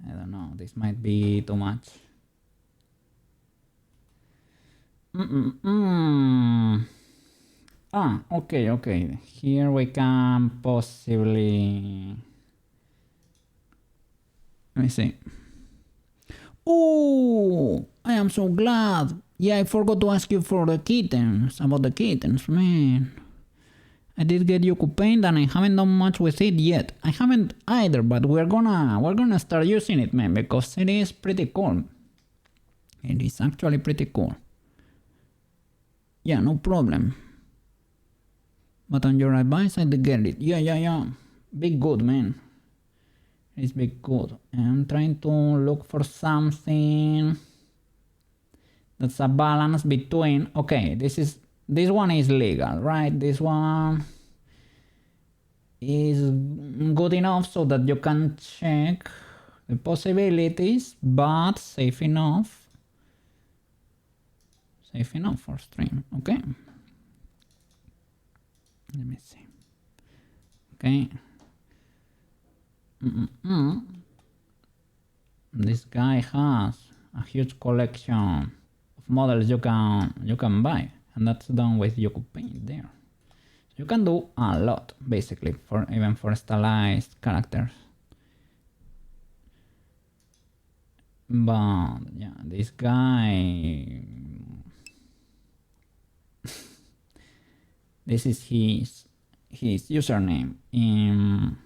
I don't know, this might be too much. Okay. Here we can possibly... Let me see. Oh, I am so glad. Yeah, I forgot to ask you for the kittens, about the kittens, man. I did get YokuPaint and I haven't done much with it yet. I haven't either, but we're gonna start using it, man, because it is pretty cool. It is actually pretty cool. Yeah, no problem. But on your advice, I did get it. Yeah. Big good, man. It's big good. I'm trying to look for something that's a balance between... Okay, this one is legal, right? This one is good enough so that you can check the possibilities, but safe enough for stream. Okay, let me see. Okay. This guy has a huge collection of models you can buy, and that's done with YokuPaint there. So you can do a lot, basically, even for stylized characters. But yeah, this guy, this is his username in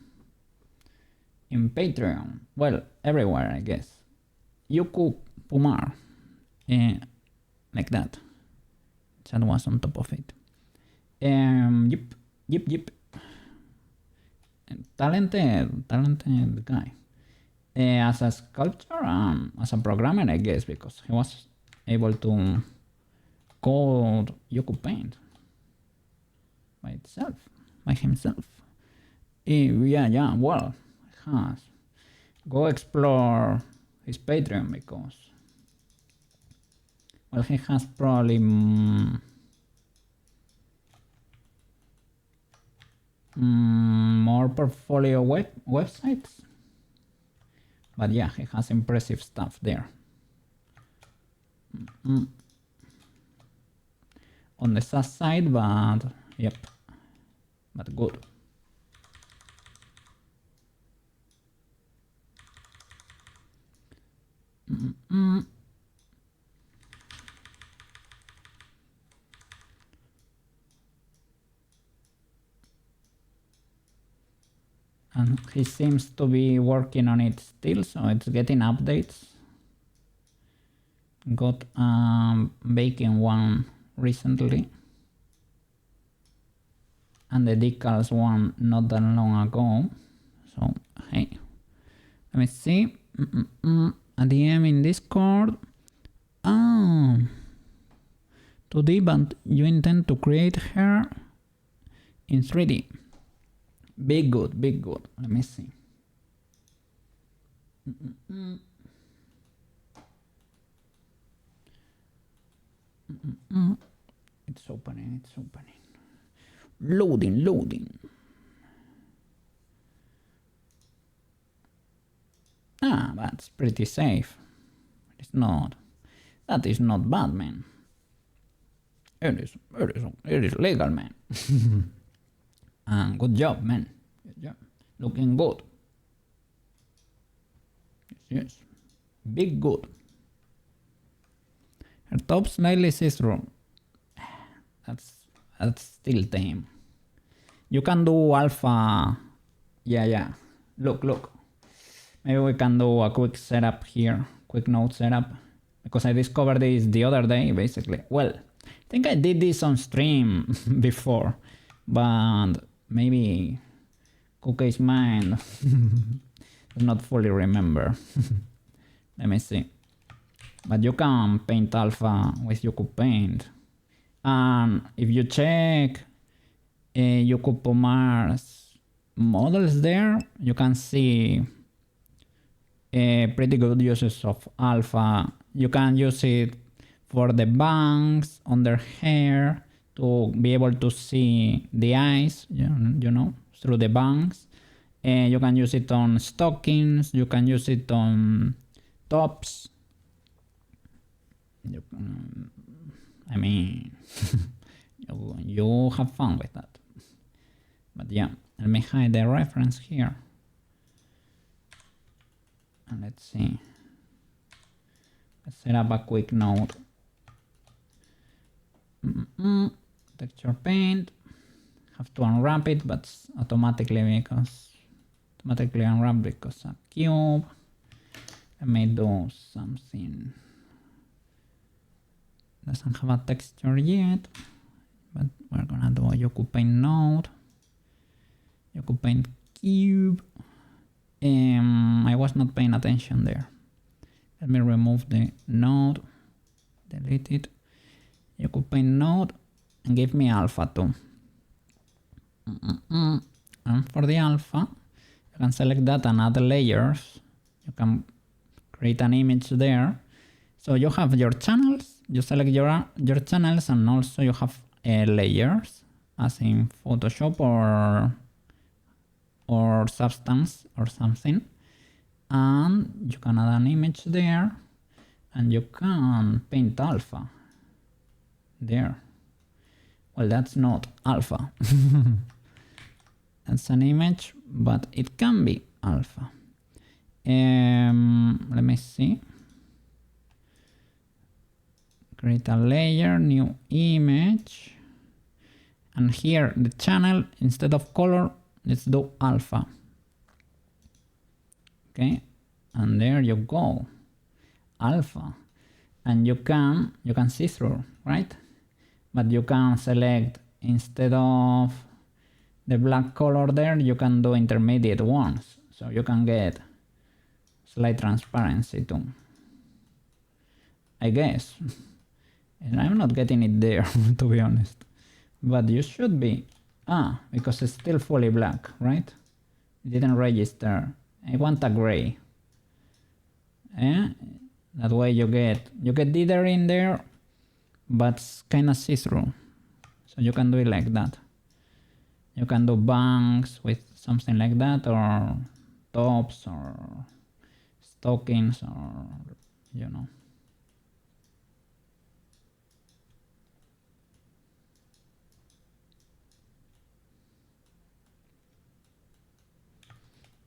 Patreon. Well, everywhere, I guess. YokuPumar, like that. That was on top of it. Yep. Talented guy. As a sculptor, as a programmer, I guess, because he was able to code YokuPaint by himself. Yeah, well, he has. Go explore his Patreon, because, well, he has probably more portfolio websites, but yeah, he has impressive stuff there. On the SaaS side, but yep, but good. And he seems to be working on it still, so it's getting updates. Got baking one recently. and the decals one not that long ago. So hey, let me see. A DM in Discord. Oh, 2D, but you intend to create her in 3D. Big good, big good. Let me see. It's opening, it's opening. Loading, loading. Ah, that's pretty safe. It's not. That is not bad, man. It is legal, man. And good job, man. Good job. Looking good. Yes. Big good. Her top slightly see-through. That's still tame. You can do alpha. Yeah. Look. Maybe we can do a quick setup here. Quick node setup. Because I discovered this the other day, basically. Well, I think I did this on stream before. But maybe Cookie's mind does not fully remember. Let me see. But you can paint alpha with Paint. And if you check AkumaTenshi's models there, you can see pretty good uses of alpha. You can use it for the bangs on their hair to be able to see the eyes, you know, through the bangs. You can use it on stockings. You can use it on tops. I mean, you have fun with that. But yeah, let me hide the reference here. And let's see. Let's set up a quick node. Texture paint. Have to unwrap it, but automatically unwrap because a cube. Let me do something. Doesn't have a texture yet, but we're gonna do a Paint node. Paint cube. I was not paying attention there. Let me remove the node, delete it. Paint node, and give me alpha too. And for the alpha, you can select that and add layers. You can create an image there. So you have your channels. You select your channels, and also you have layers, as in Photoshop or Substance or something. And you can add an image there, and you can paint alpha there. Well, that's not alpha. That's an image, but it can be alpha. Let me see. Create a layer, new image. And here the channel, instead of color, let's do alpha. Okay, and there you go. Alpha. And you can see through, right? But you can select, instead of the black color there, you can do intermediate ones. So you can get slight transparency too, I guess. And I'm not getting it there, to be honest. But you should be. Because it's still fully black, right? It didn't register. I want a gray. That way you get either in there, but kinda see-through. So you can do it like that. You can do bangs with something like that, or tops, or stockings, or you know.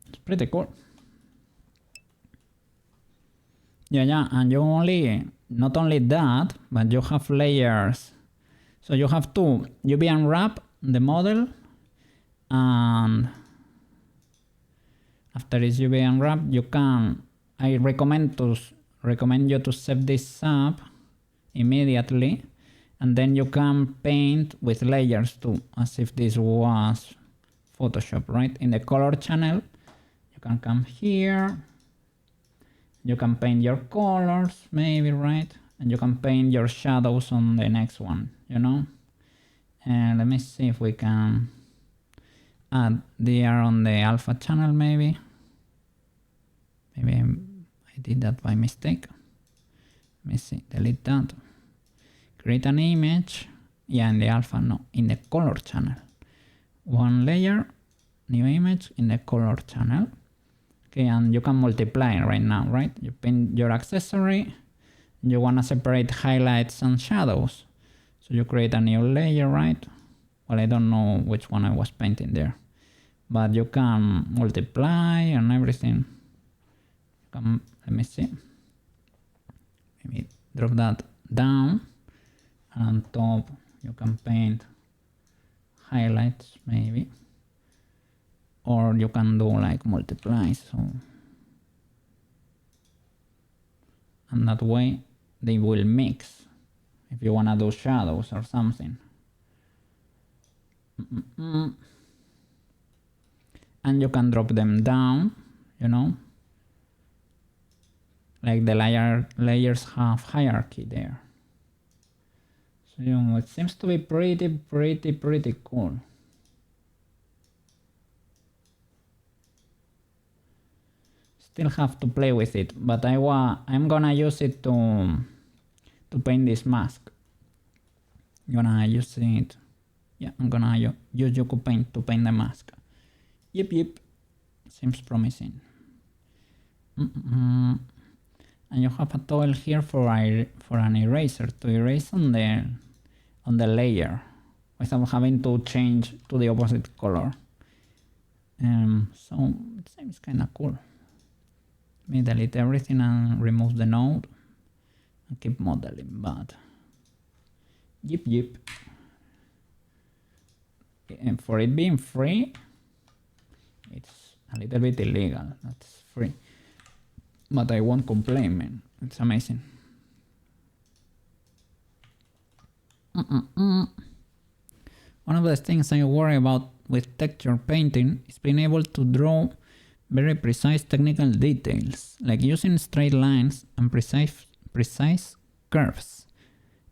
It's pretty cool. Yeah, and you not only that, but you have layers. So you have to UV unwrap the model, and after it's UV unwrapped, you can. I recommend you to set this up immediately, And then you can paint with layers too, as if this was Photoshop, right? In the color channel, you can come here. You can paint your colors, maybe, right? And you can paint your shadows on the next one, you know? And let me see if we can add there on the alpha channel, maybe. Maybe I did that by mistake. Let me see, delete that. Create an image. Yeah, in the alpha, no, in the color channel. One layer, new image in the color channel. Okay, and you can multiply right now, right? You paint your accessory. You want to separate highlights and shadows. So you create a new layer, right? Well, I don't know which one I was painting there. But you can multiply and everything. Let me see. Maybe drop that down. And on top, you can paint highlights, maybe. Or you can do like multiply, so. And that way, they will mix. If you wanna do shadows or something. And you can drop them down, you know. Like the layers have hierarchy there. So, you know, it seems to be pretty cool. Still have to play with it, but I'm gonna use it to paint this mask. I'm gonna use it. Yeah, I'm gonna use Yoku Paint to paint the mask. Yep. Seems promising. And you have a toggle here for an eraser to erase on the layer without having to change to the opposite color. So it seems kind of cool. Let me delete everything and remove the node and keep modeling, but yep. And for it being free, it's a little bit illegal. That's free. But I won't complain, man. It's amazing. One of the things I worry about with texture painting is being able to draw very precise technical details, like using straight lines and precise curves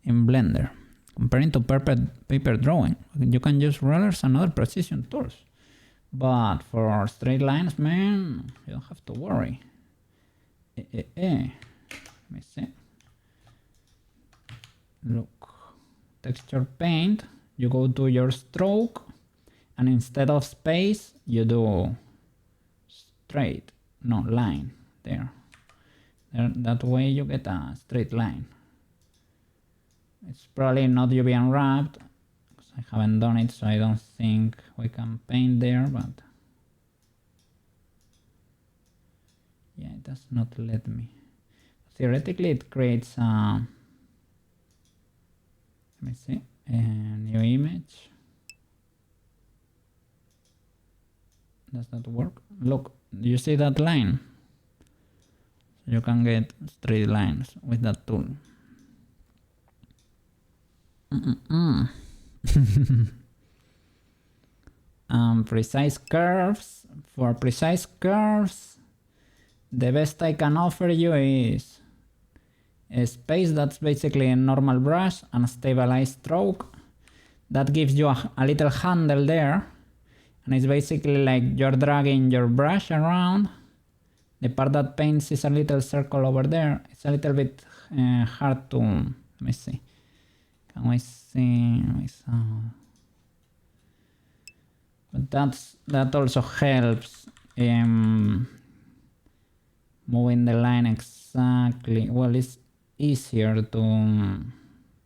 in Blender. Comparing to paper drawing, you can use rollers and other precision tools. But for straight lines, man, you don't have to worry. Let me see. Look, texture paint, you go to your stroke, and instead of space, you do line there. That way you get a straight line. It's probably not UV unwrapped, because I haven't done it, so I don't think we can paint there, but yeah, it does not let me. Theoretically, it creates a, let me see, a new image. Does that work? Look, do you see that line? You can get straight lines with that tool. Precise curves. For precise curves, the best I can offer you is a space that's basically a normal brush and a stabilized stroke. That gives you a little handle there, and it's basically like you're dragging your brush around. The part that paints is a little circle over there. It's a little bit hard to, let me see. Can we see? But that also helps moving the line exactly. Well, it's easier to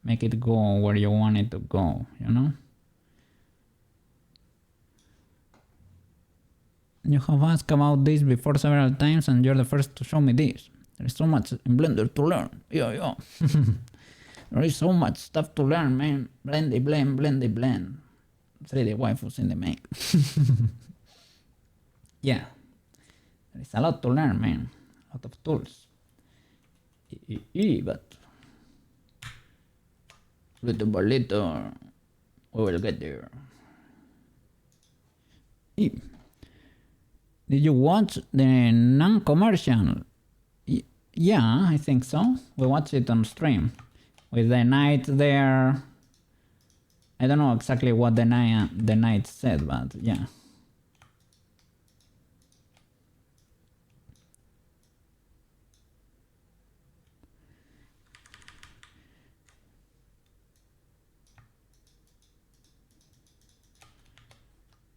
make it go where you want it to go, you know? You have asked about this before several times and you're the first to show me this. There is so much in Blender to learn. Yeah. There is so much stuff to learn, man. Blendy blend. 3D waifus in the make. Yeah. There is a lot to learn, man. A lot of tools. But Little by little, we will get there. Did you watch the non-commercial? Yeah, I think so. We watched it on stream with the knight there. I don't know exactly what the knight said, but yeah.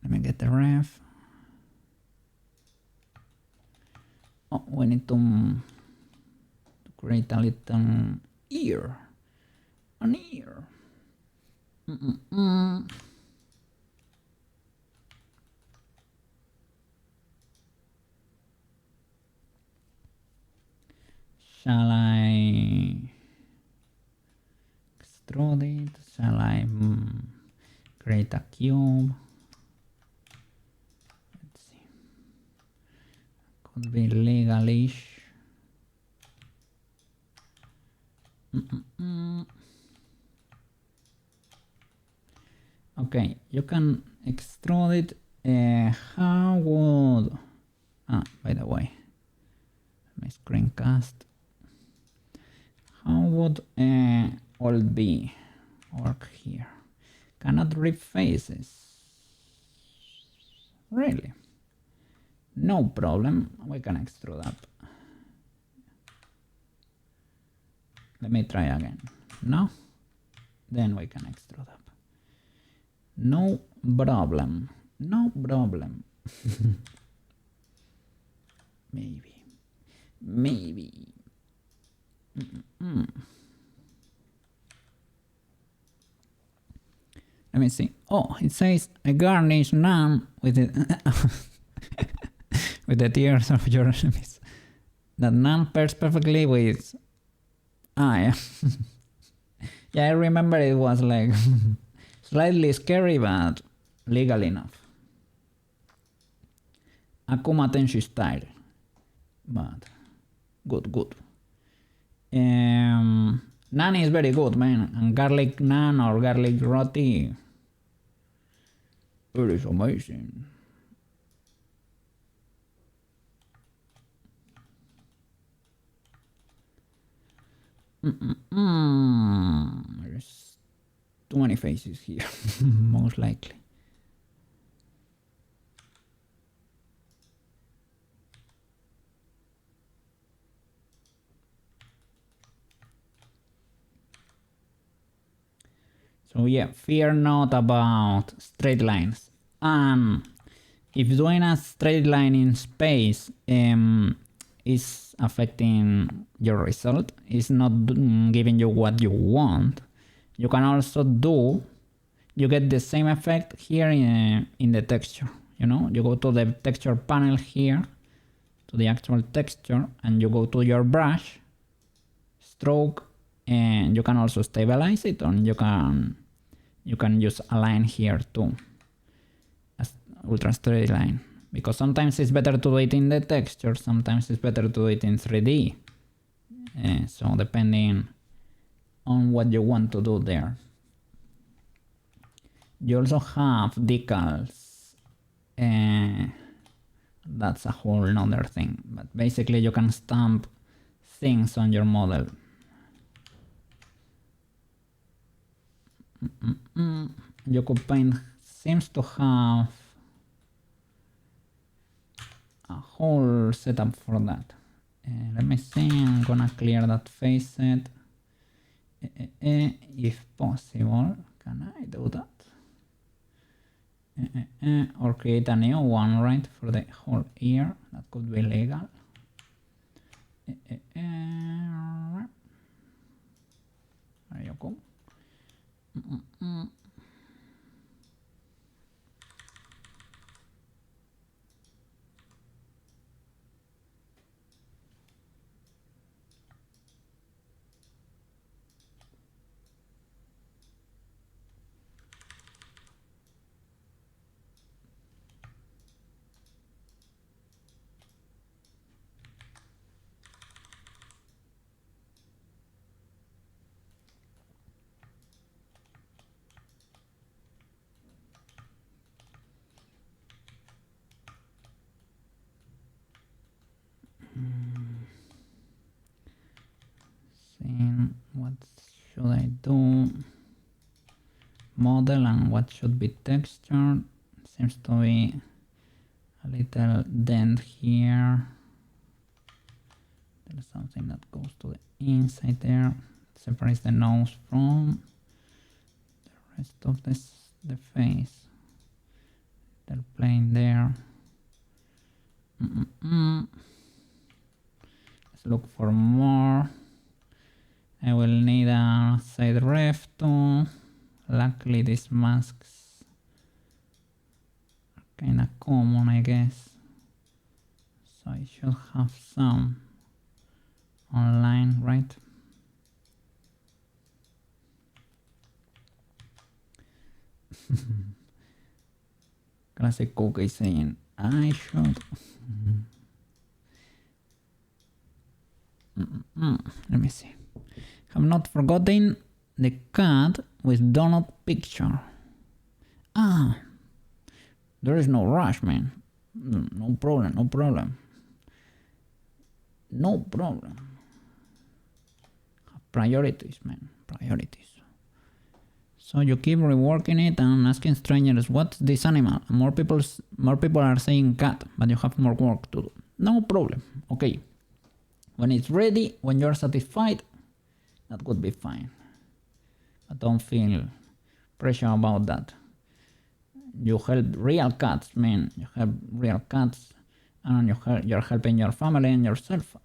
Let me get the ref. Oh, we need to create a little ear. An ear. Shall I extrude it? Shall I create a cube? Let's see. Could be legalish. Okay, you can extrude it. How would... by the way, my screencast. How would Alt B work here? Cannot rip faces. Really? No problem. We can extrude up. Let me try again. No? Then we can extrude up. No problem. No problem. Maybe. Maybe. Let me see. Oh, it says a garnish none with it with the tears of your enemies. That none pairs perfectly with... yeah. Yeah, I remember it was like slightly scary, but legal enough. AkumaTenshi's style. But good. Naan is very good, man. And garlic naan or garlic roti, it is amazing. There's too many faces here, most likely. So yeah, fear not about straight lines. If doing a straight line in space is affecting your result, is not giving you what you want, you can also you get the same effect here in the texture. You know, you go to the texture panel here, to the actual texture, and you go to your brush, stroke, and you can also stabilize it, and you can use a line here too, as ultra straight line, because sometimes it's better to do it in the texture, sometimes it's better to do it in 3D. So depending on what you want to do there. You also have decals. That's a whole nother thing, but basically you can stamp things on your model. Paint seems to have a whole setup for that. Let me see, I'm gonna clear that face set. If possible, can I do that? Or create a new one, right, for the whole ear. That could be legal. There you go. model and what should be textured. Seems to be a little dent here. There's something that goes to the inside there, separates the nose from the rest of the face. They're plain there. Let's look for more. I will need a side ref too. Luckily these masks are kinda common, I guess. So I should have some online, right? Classic cookie saying, I should. Let me see. Have not forgotten the cat with donut picture. Ah, there is no rush, man. No problem, no problem. No problem. Priorities, man, priorities. So you keep reworking it and asking strangers, what's this animal? More people are saying cat, but you have more work to do. No problem. Okay. When it's ready, when you're satisfied, that would be fine. But don't feel pressure about that. You help real cats, man. You help real cats, and you're helping your family and yourself.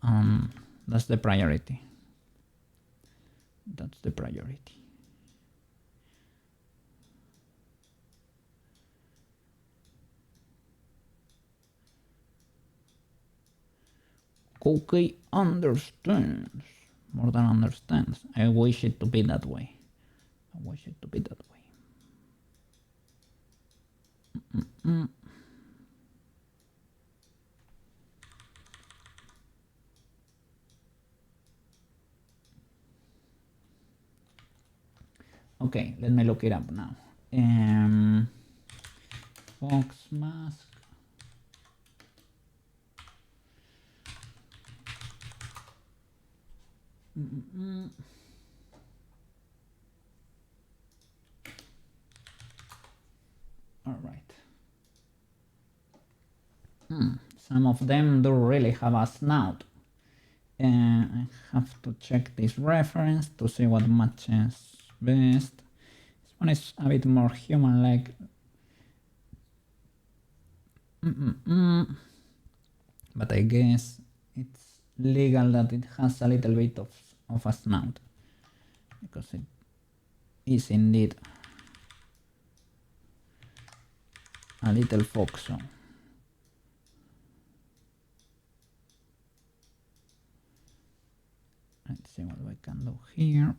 That's the priority. That's the priority. Cookie understands more than understands. I wish it to be that way. I wish it to be that way. Okay, let me look it up now. Fox mask. All right. Some of them do really have a snout. I have to check this reference to see what matches best. This one is a bit more human-like. But I guess it's legal that it has a little bit of a snout, because it is indeed a little fox. So let's see what we can do here.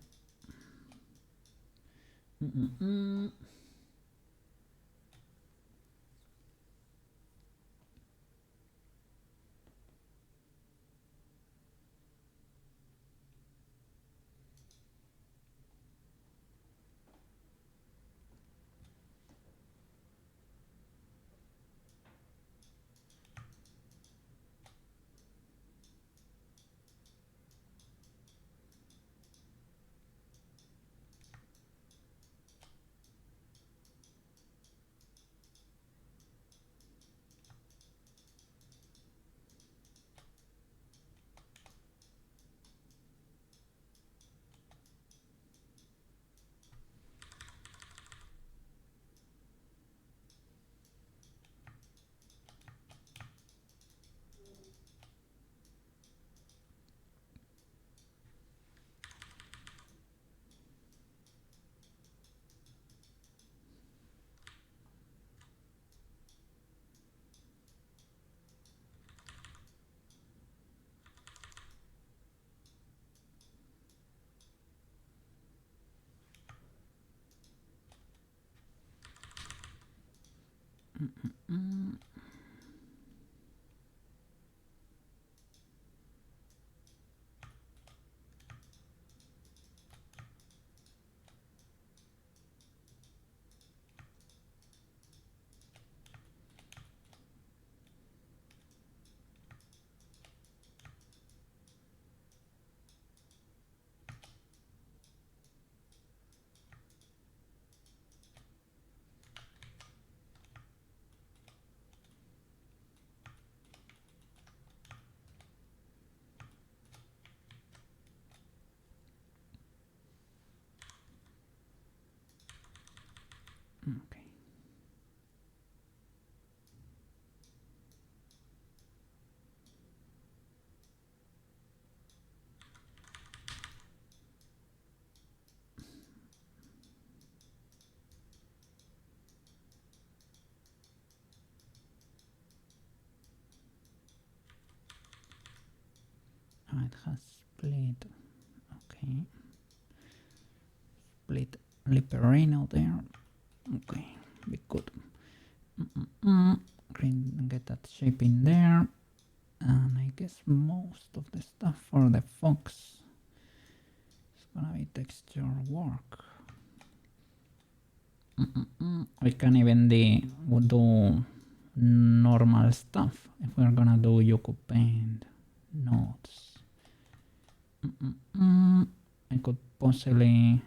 Okay. It has split. Okay. Split Liperino there. Okay, be good. Get that shape in there. And I guess most of the stuff for the fox is gonna be texture work. We can even do normal stuff if we're gonna do Yoku Paint nodes. I could possibly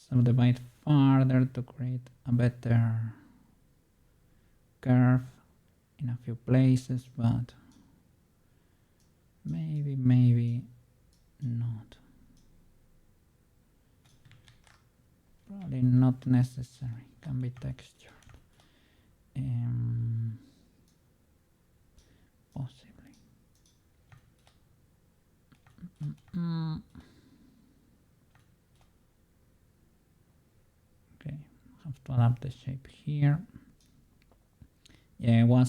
subdivide farther to create a better curve in a few places, but maybe not. Probably not necessary. Can be textured. Possibly. Okay, have to adapt the shape here. Yeah,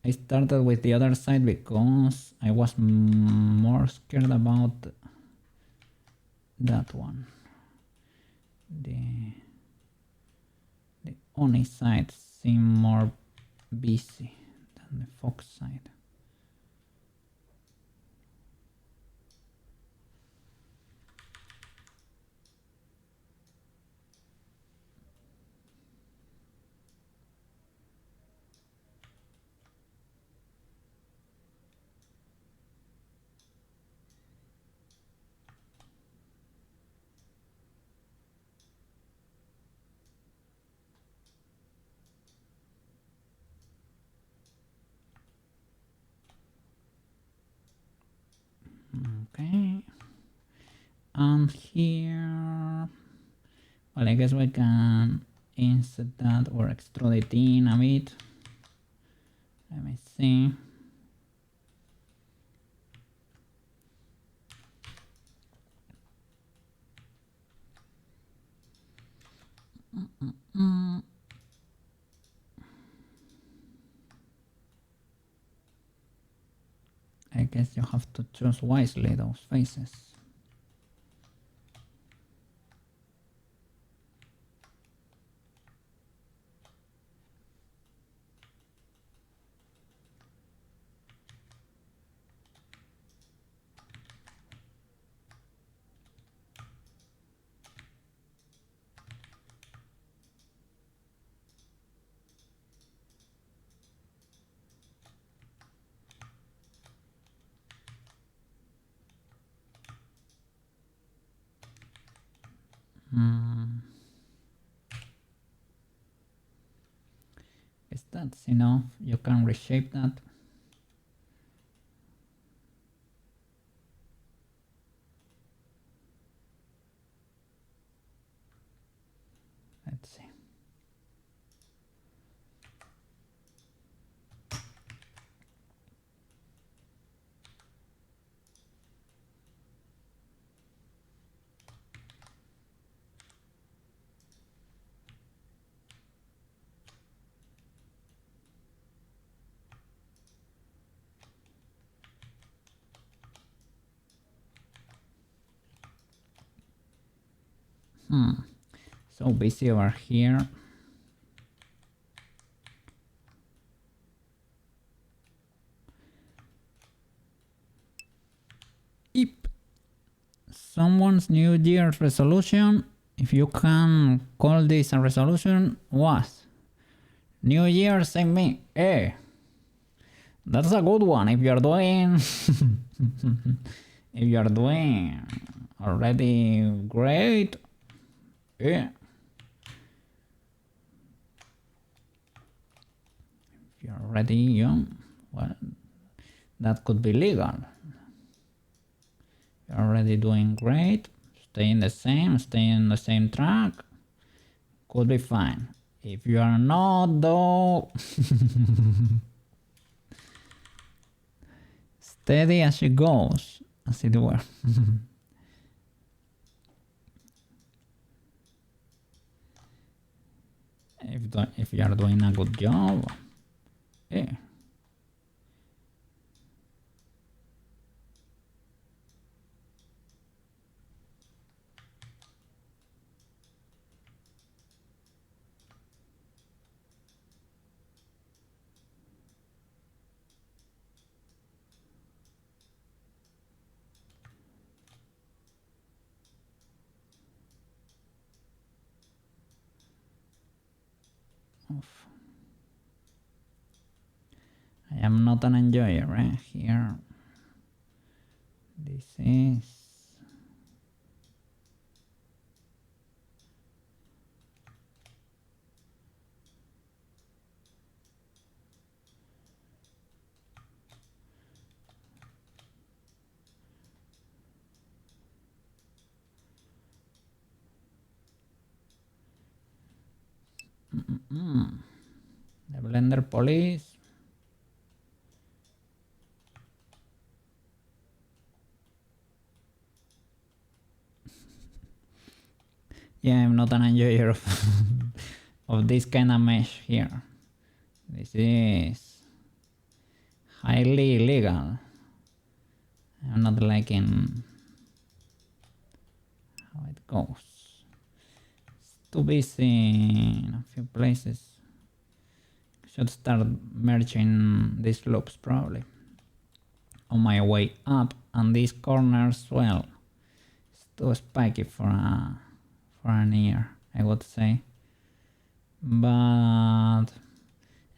I started with the other side because I was more scared about that one. The Oni side seemed more busy than the fox side. Okay, and here, well, I guess we can insert that or extrude it in a bit. Let me see. I guess you have to choose wisely those faces. If that's enough, you can reshape that. Let's see. So busy over here. Yep. Someone's New Year's resolution, if you can call this a resolution, was New Year send me. Hey, that's a good one. If you're doing if you're doing already great, yeah. If you're already young, well, that could be legal. You're already doing great. Stay in the same track. Could be fine. If you are not, though, steady as she goes, as it were. If you are doing a good job, yeah. Oof. I am not an enjoyer, right? Here. This is... The Blender police. Yeah, I'm not an enjoyer of, of this kind of mesh here. This is highly illegal. I'm not liking how it goes. It's too busy in a few places. Should start merging these loops probably. On my way up, and these corners, well, it's too spiky for an ear, I would say. But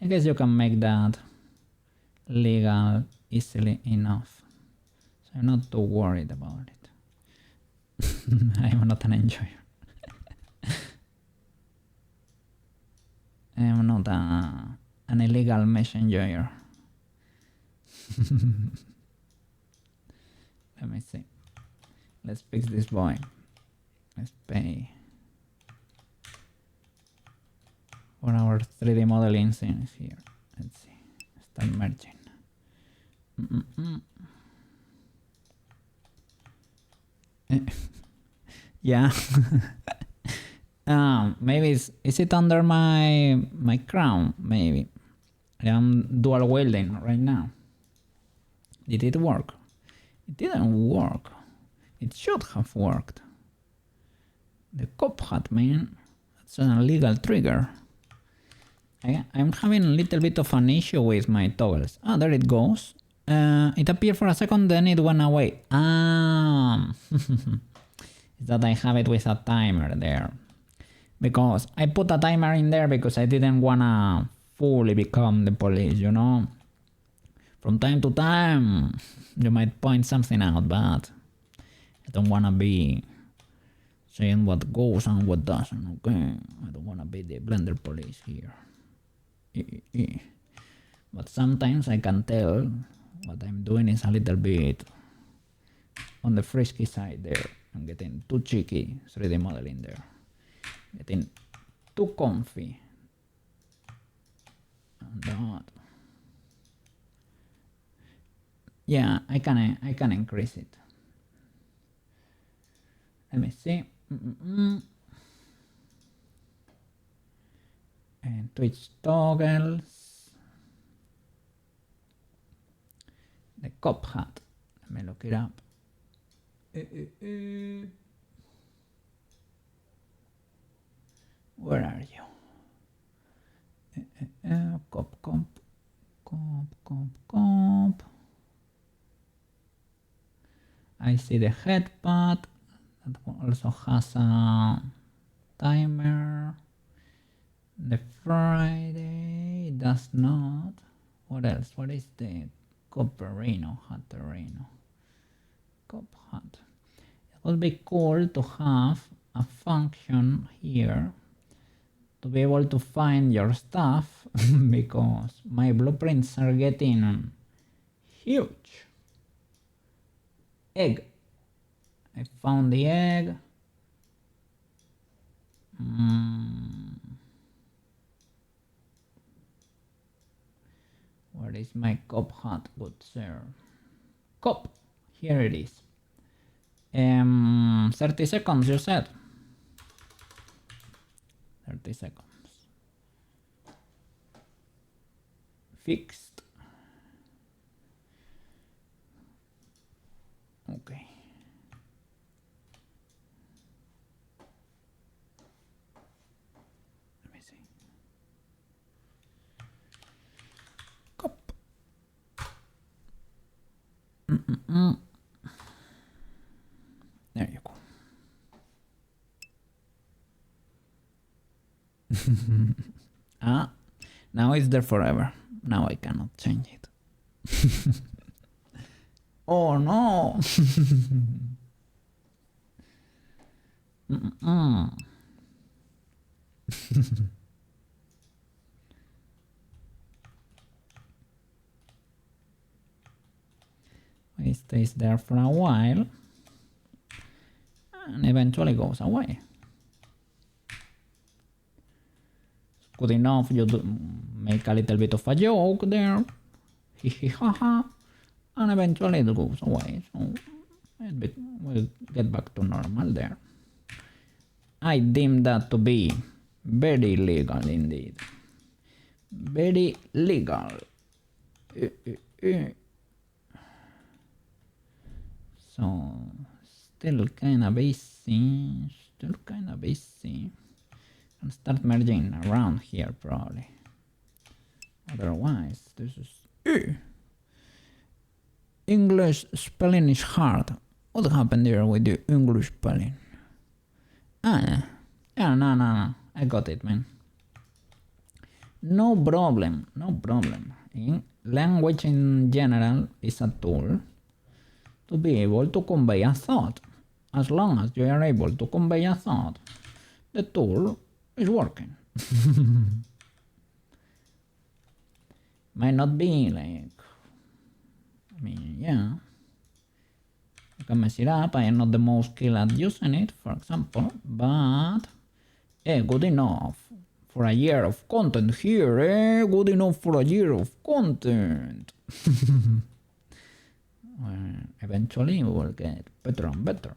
I guess you can make that legal easily enough. So I'm not too worried about it. I'm not an enjoyer. I'm not an illegal mesh enjoyer. Let me see. Let's fix this boy. Let's pay for our 3D modeling scenes here. Let's see. Start merging. Yeah. Maybe is it under my crown? Maybe. I am dual wielding right now. Did it work? It didn't work. It should have worked. The cop hat, man. That's an illegal trigger. I'm having a little bit of an issue with my toggles. Ah, there it goes. It appeared for a second, then it went away. It's that I have it with a timer there. Because I put a timer in there because I didn't wanna fully become the police, you know? From time to time, you might point something out, but I don't wanna be saying what goes and what doesn't, okay? I don't wanna be the Blender police here. But sometimes I can tell what I'm doing is a little bit on the frisky side there. I'm getting too cheeky 3D modeling there. Getting too comfy. And that. Yeah, I can increase it. Let me see. And Twitch toggles. The cop hat. Let me look it up. Where are you? Comp. I see the head part that also has a timer. The Friday does not. What else? What is the Copperino Hatterino? Cop hat. It would be cool to have a function here to be able to find your stuff because my blueprints are getting huge. Egg. I found the egg. Where is my cop hat, good sir? Cop, here it is. 30 seconds, you said. 30 seconds. Fixed. Okay. Let me see. Cop. There you go. Now it's there forever. Now I cannot change it. Oh no! It stays there for a while and eventually goes away. Good enough, you make a little bit of a joke there, and eventually it goes away, so we'll get back to normal there. I deem that to be very legal indeed. Very legal. So, still kinda busy, and start merging around here probably. Otherwise, this is English spelling is hard. What happened there with the English spelling? Yeah, no, I got it, man. No problem. Language in general is a tool to be able to convey a thought. As long as you are able to convey a thought, the tool is working. Might not be like, yeah, I can mess it up. I am not the most skilled at using it, for example, but good enough for a year of content here, good enough for a year of content. Eventually we will get better and better.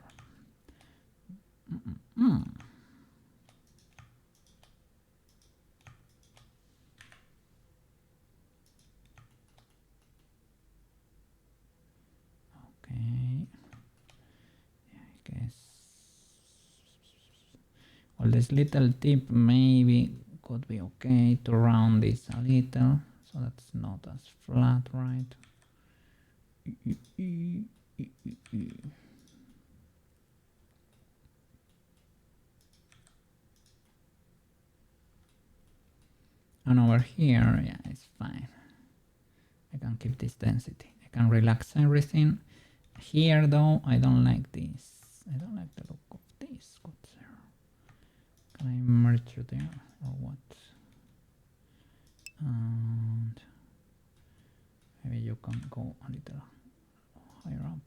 Okay, I guess. Well, this little tip maybe could be okay to round this a little, so that's not as flat, right? And over here, yeah, it's fine. I can keep this density. I can relax everything. Here though, I don't like this. I don't like the look of this. Can I merge you there or what? And maybe you can go a little higher up.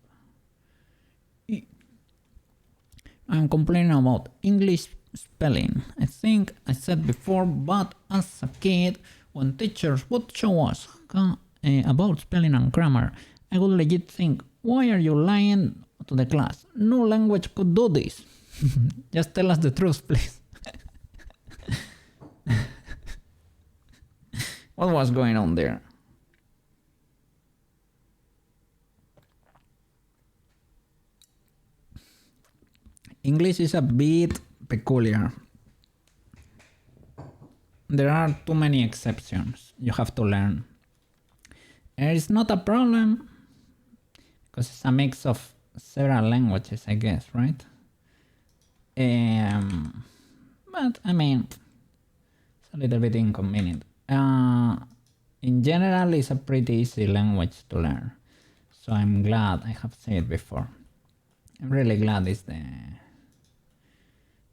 I'm complaining about English spelling. I think I said before, but as a kid, when teachers would show us about spelling and grammar, I would legit think, why are you lying to the class? No language could do this. Just tell us the truth, please. What was going on there? English is a bit peculiar. There are too many exceptions you have to learn. It's not a problem because it's a mix of several languages, I guess, right? But I mean, it's a little bit inconvenient. In general, it's a pretty easy language to learn. So I'm glad I have said it before. I'm really glad it's the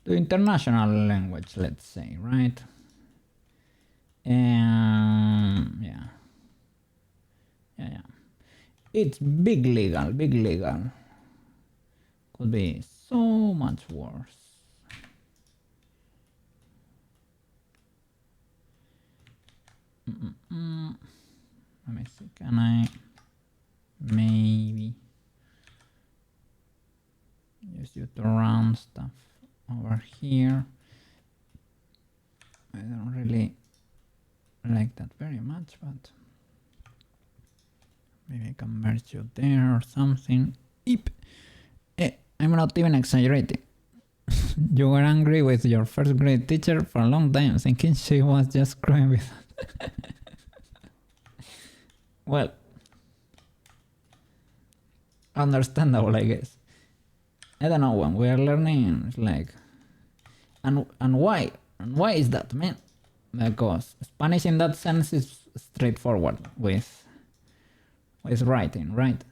international language, let's say, right? Yeah. It's big legal. Could be so much worse. Let me see, can I maybe use you to round stuff over here? I don't really like that very much, but maybe I can merge you there or something. Eep. I'm not even exaggerating. You were angry with your first grade teacher for a long time, thinking she was just screwing with us. Well, understandable, I guess. I don't know, when we are learning, it's like, and why? And why is that, man? Because Spanish in that sense is straightforward with writing, right?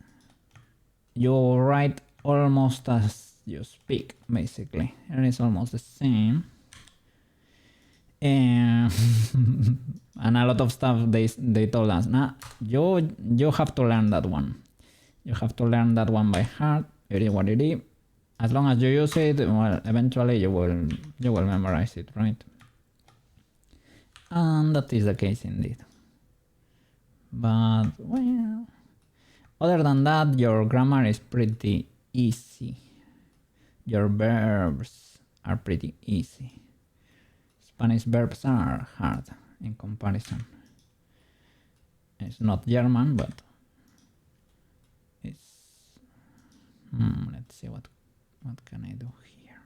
You write almost as you speak, basically. It is almost the same. And a lot of stuff they told us, nah, you have to learn that one. You have to learn that one by heart. It is what it is. As long as you use it, well, eventually you will memorize it, right? And that is the case indeed. But well, other than that, your grammar is pretty easy. Your verbs are pretty easy. Spanish verbs are hard in comparison. It's not German, but it's... let's see what can I do here.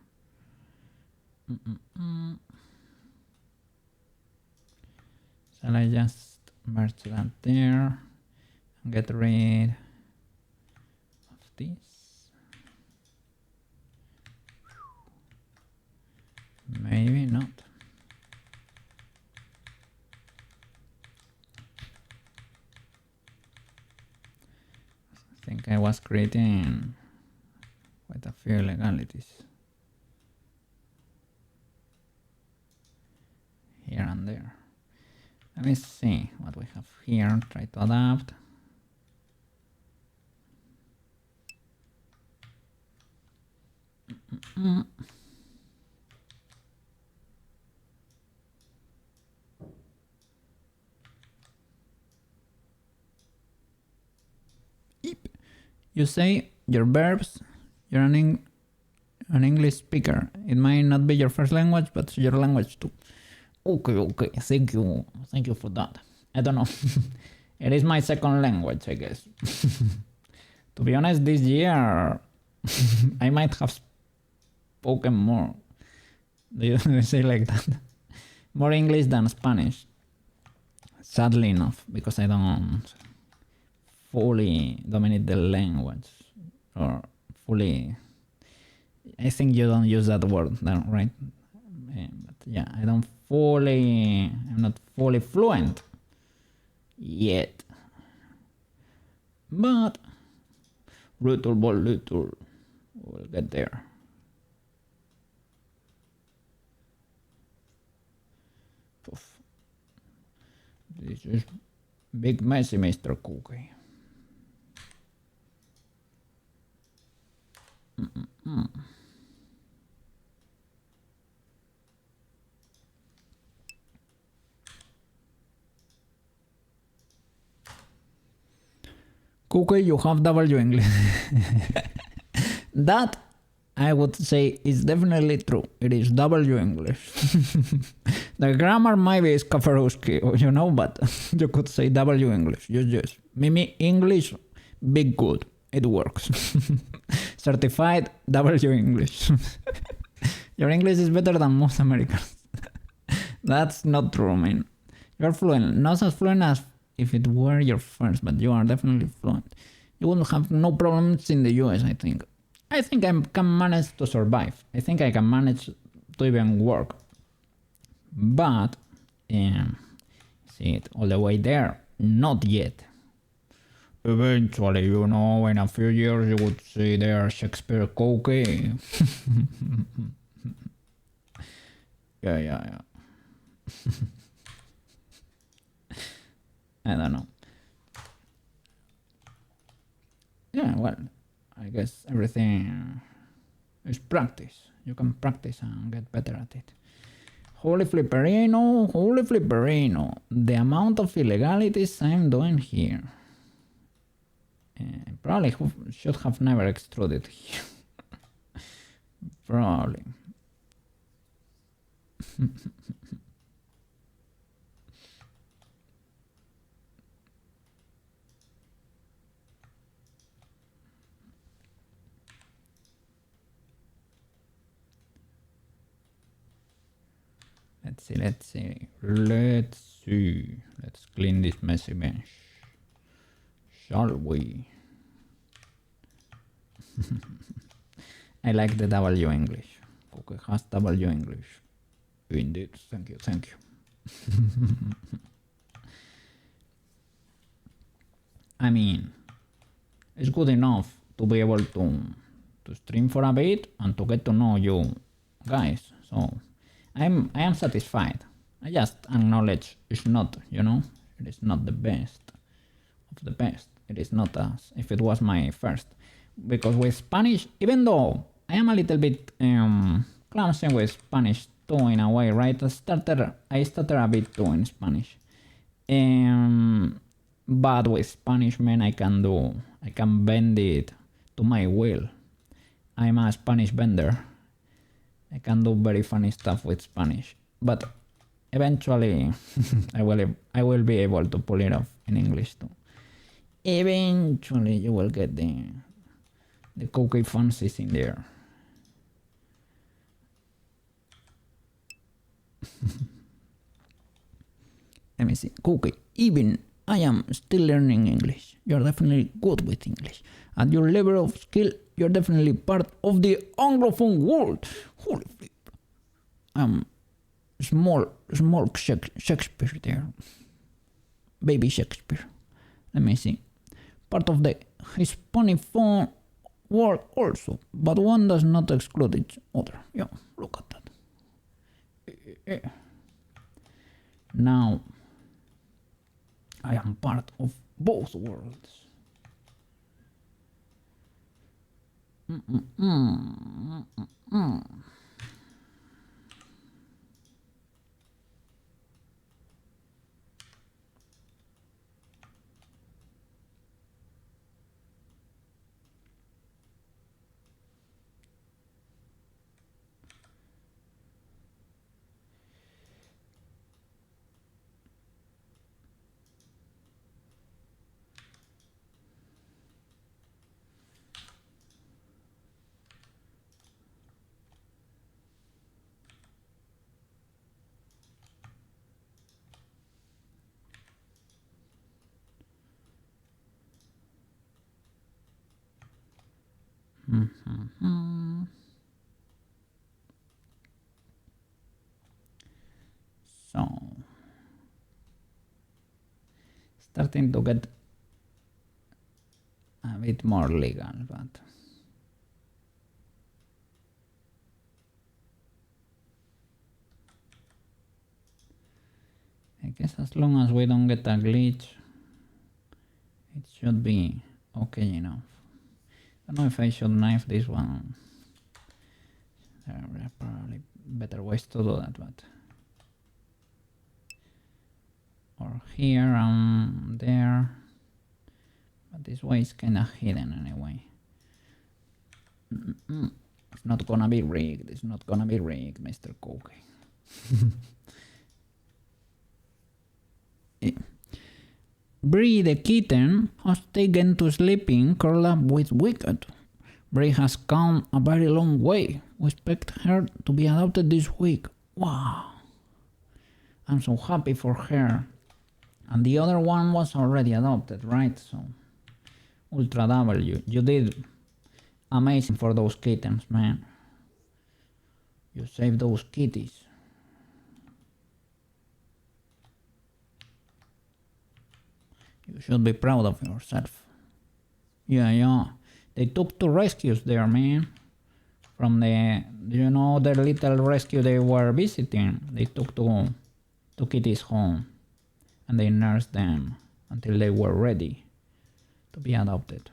Shall I just merge that there and get rid of this? Maybe not. I think I was creating quite a few legalities here and there. Let me see what we have here. Try to adapt. You say your verbs, you're an English speaker. It might not be your first language, but it's your language too. Okay, thank you for that. I don't know. It is my second language, I guess. To be honest, this year I might have spoken more. Do you say like that? More English than Spanish. Sadly enough, because I don't fully dominate the language, or fully, I think you don't use that word, right? But yeah, I'm not fully fluent yet, but little by little we'll get there. Poof. This is big messy, Mr. Cookie. Cookie, you have W English. That, I would say, is definitely true. It is W English. The grammar maybe is Kafarowski, but you could say W English. Yes. Mimi English, big good. It works. Certified W English. Your English is better than most Americans. That's not true, man. You're fluent. Not as fluent as if it were your first, but you are definitely fluent. You wouldn't have no problems in the US, I think. I think I can manage to survive. I think I can manage to even work. But, see it all the way there? Not yet. Eventually, in a few years you would see there Shakespeare Cookie. Yeah. I don't know. Yeah, well, I guess everything is practice. You can practice and get better at it. Holy flipperino, holy flipperino. The amount of illegalities I'm doing here. Probably should have never extruded here. Probably. Let's see. Let's clean this messy bench. Shall we? I like the W English. Okay, has W English. Indeed, thank you, thank you. I mean, it's good enough to be able to stream for a bit and to get to know you guys. So I am satisfied. I just acknowledge it's not, it is not the best of the best. It is not as if it was my first. Because with Spanish, even though I am a little bit clumsy with Spanish too in a way, right? I started a bit too in Spanish. But with Spanish, man, I can bend it to my will. I'm a Spanish bender. I can do very funny stuff with Spanish. But eventually, I will be able to pull it off in English too. Eventually, you will get the cookie fancies in there. Let me see. Cookie, even I am still learning English. You're definitely good with English. At your level of skill, you're definitely part of the Anglophone world. Holy flip. Small Shakespeare there. Baby Shakespeare. Let me see. Part of the Hispanophone world also, but one does not exclude each other. Yeah, look at that. Now, I am part of both worlds. So, starting to get a bit more legal, but I guess as long as we don't get a glitch, it should be okay enough. I don't know if I should knife this one. There are probably better ways to do that, but or here and there, but this way is kinda hidden anyway. It's not gonna be rigged. It's not gonna be rigged, Mr. Cookie. Bree the kitten has taken to sleeping curled up with Wicked. Bree has come a very long way. We expect her to be adopted this week. Wow. I'm so happy for her. And the other one was already adopted, right? So, Ultra W, you did amazing for those kittens, man. You saved those kitties. You should be proud of yourself. Yeah. They took 2 rescues there, man. From the little rescue they were visiting. They took 2 kitties home. And they nursed them until they were ready to be adopted.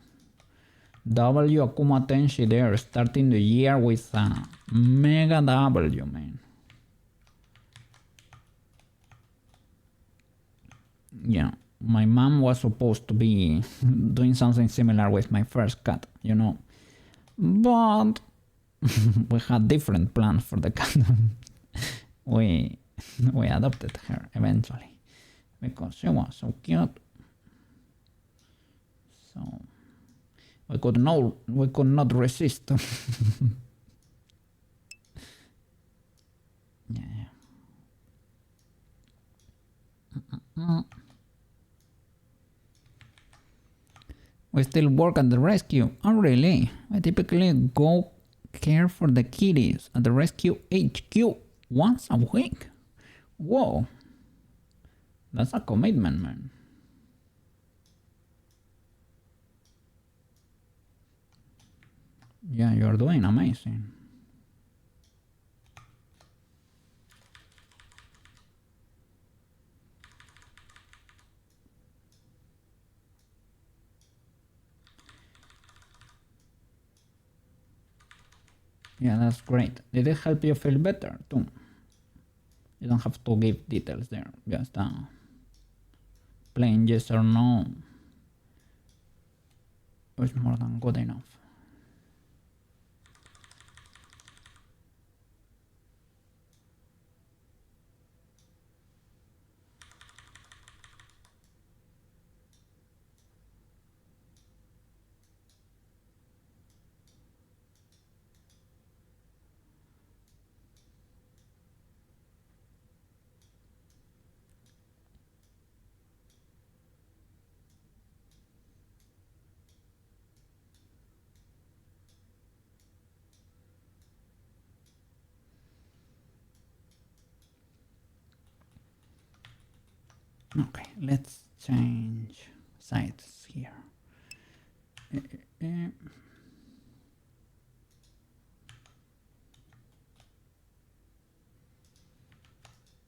W AkumaTenshi's there, starting the year with a mega W, man. yeah, my mom was supposed to be doing something similar with my first cat, you know, but we had different plans for the cat. we we adopted her eventually because she was so cute. So we could not resist. Yeah. We still work at the rescue. Oh really? I typically go care for the kitties at the rescue HQ once a week. Whoa. That's a commitment, man. Yeah, you're doing amazing. Yeah, that's great. Did it help you feel better too? You don't have to give details there. Just plain yes or no is more than good enough. Okay, let's change sides here.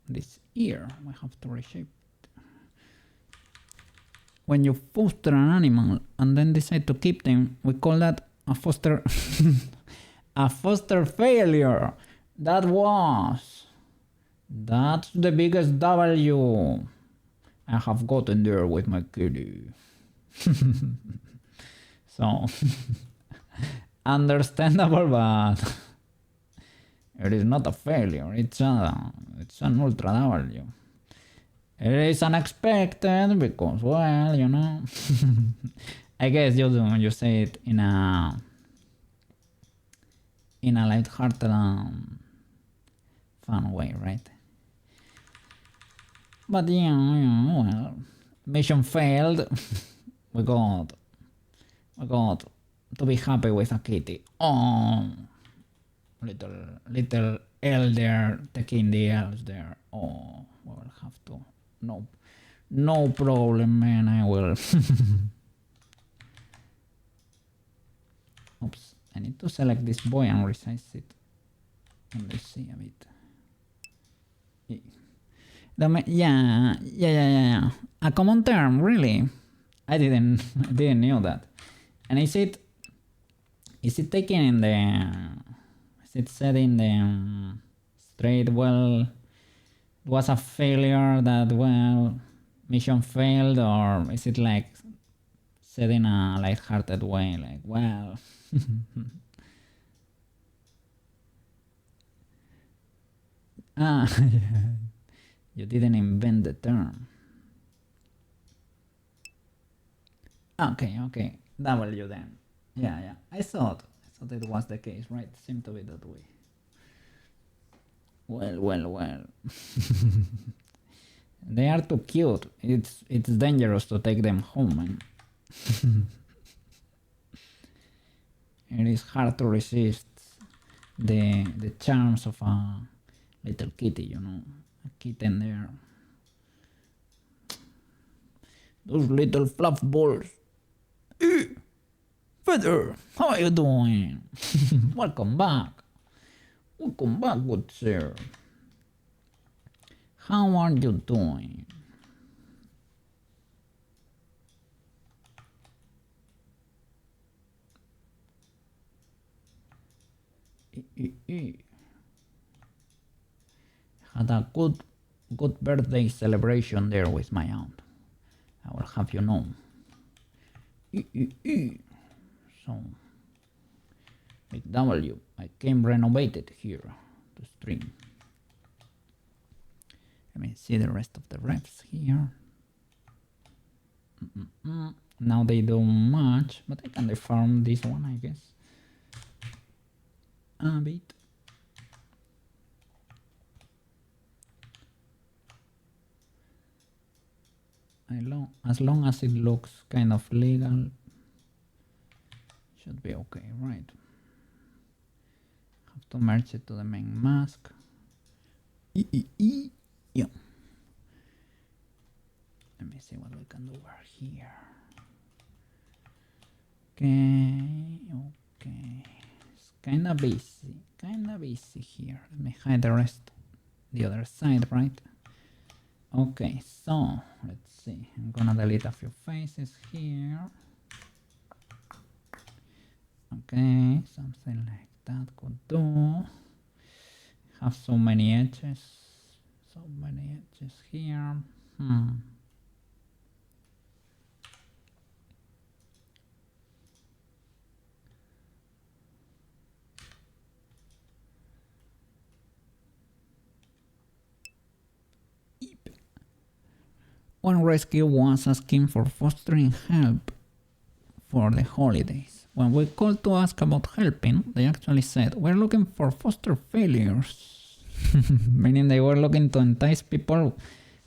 This ear, we have to reshape. When you foster an animal and then decide to keep them, we call that a foster a foster failure. That's the biggest W I have gotten there with my kitty. So understandable, but it is not a failure. It's an ultra W. It is unexpected because, well, you know. I guess you say it in a light-hearted, fun way, right? But yeah, well, mission failed. we got to be happy with a kitty. Oh, little elder taking the elves there. Oh, we will have to. No problem, man. I will. Oops, I need to select this boy and resize it. And let's see a bit. Yeah. A common term, really. I didn't know that. And is it taken in the? Is it said in the straight? Well, it was a failure. That well, mission failed, or is it like said in a light-hearted way? Like, well. You didn't invent the term. Okay. W then. Yeah. I thought it was the case, right? Seemed to be that way. Well. They are too cute. It's dangerous to take them home, man. It is hard to resist the charms of a little kitty, you know. A kitten there. Those little fluff balls. Feather, how are you doing? Welcome back. Welcome back, good sir. How are you doing? Had a good birthday celebration there with my aunt. I will have you know. So, big W, I came renovated here to stream. Let me see the rest of the refs here. Now they don't match, but I can deform this one, I guess. A bit. As long as it looks kind of legal, should be okay, right? Have to merge it to the main mask. Yeah. Let me see what we can do over here. Okay. It's kinda busy here. Let me hide the rest, the other side, right? Okay, so let's see. I'm gonna delete a few faces here. Okay, something like that could do. Have so many edges here. One rescue was asking for fostering help for the holidays. When we called to ask about helping, they actually said, "We're looking for foster failures." Meaning they were looking to entice people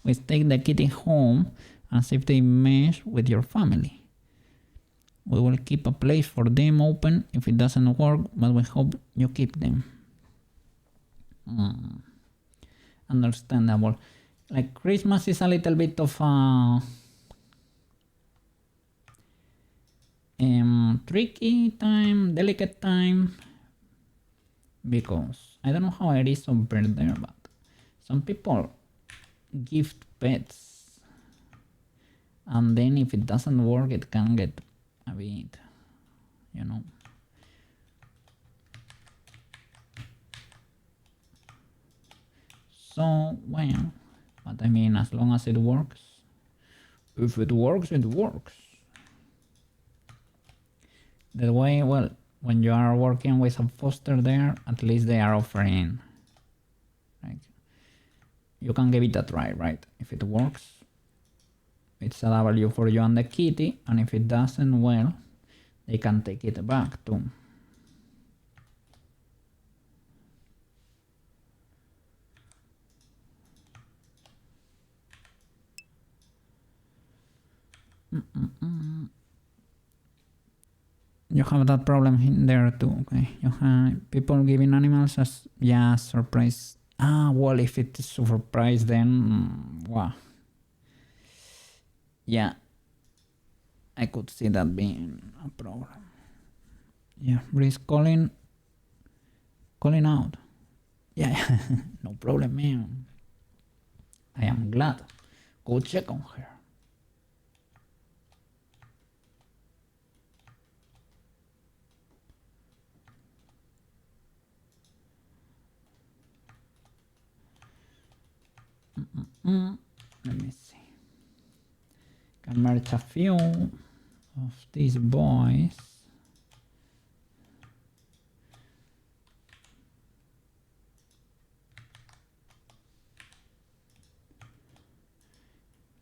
with take the kitty home and see if they mesh with your family. We will keep a place for them open if it doesn't work, but we hope you keep them. Understandable. Like Christmas is a little bit of a tricky time, delicate time, because I don't know how it is over there, but some people gift pets, and then if it doesn't work, it can get a bit, you know. So, well, but I mean, as long as it works, if it works, it works. That way, well, when you are working with a foster there, at least they are offering, like, you can give it a try, right? If it works, it's a W for you and the kitty, and if it doesn't, well, they can take it back too. You have that problem in there too, okay? You have people giving animals as, yeah, surprise. Well, if it's a surprise, then, wow. Yeah, I could see that being a problem. Yeah, risk calling out. Yeah, no problem, man. I am glad. Go check on her. Let me see. Can merge a few of these boys.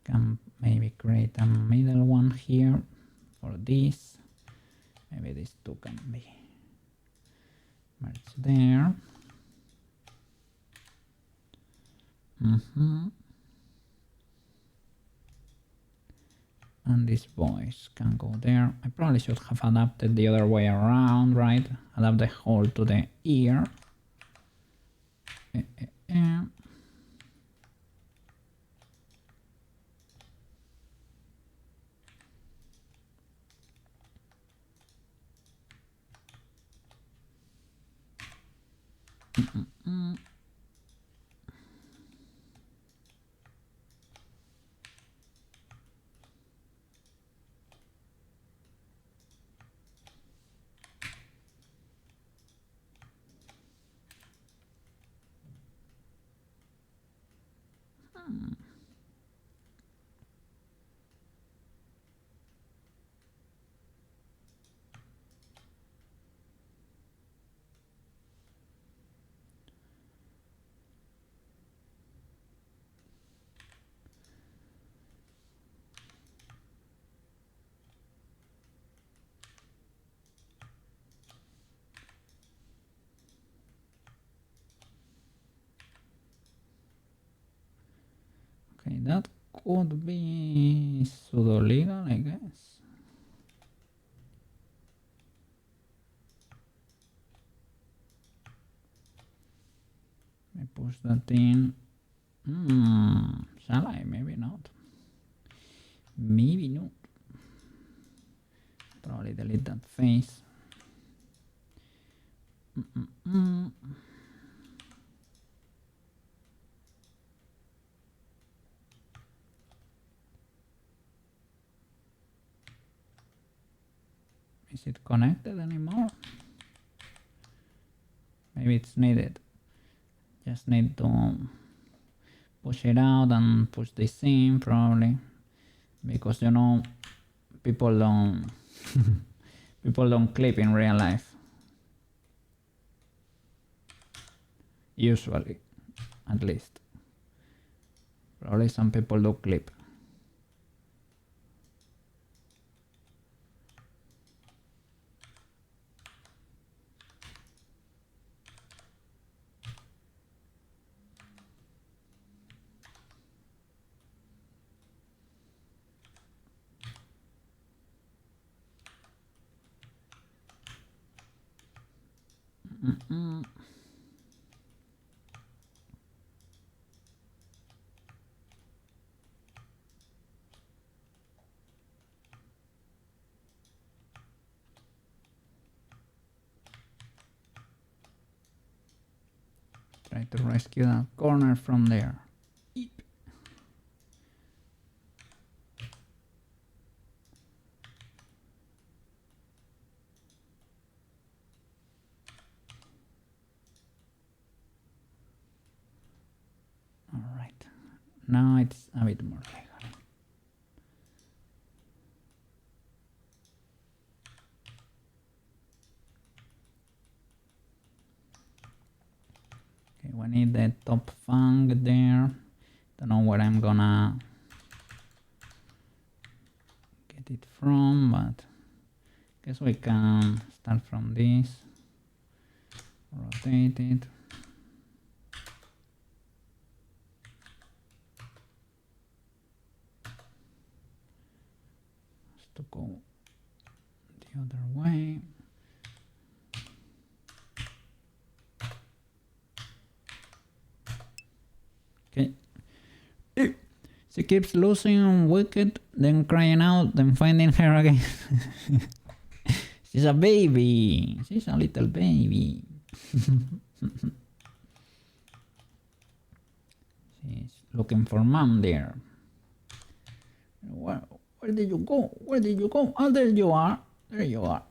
Can maybe create a middle one here for this. Maybe these two can be merged there. And these boys can go there. I probably should have adapted the other way around, right? Adapt the hole to the ear. that could be pseudo-legal, I guess. I push that in. Shall I? Maybe not. Maybe not. Probably delete that face. Is it connected anymore? Maybe it's needed. Just need to push it out and push this in probably, because you know people don't people don't clip in real life. Usually, at least. Probably some people do clip. Try to rescue that corner from there. Alright, now it's a bit more legal. Okay, we need the top fang there. Don't know where I'm gonna get it from, but guess we can start from this. Rotate it. To go the other way. Okay. She keeps losing Wicked, then crying out, then finding her again. She's a baby. She's a little baby. She's looking for mom there. Where did you go? Where did you go? Oh, there you are. There you are.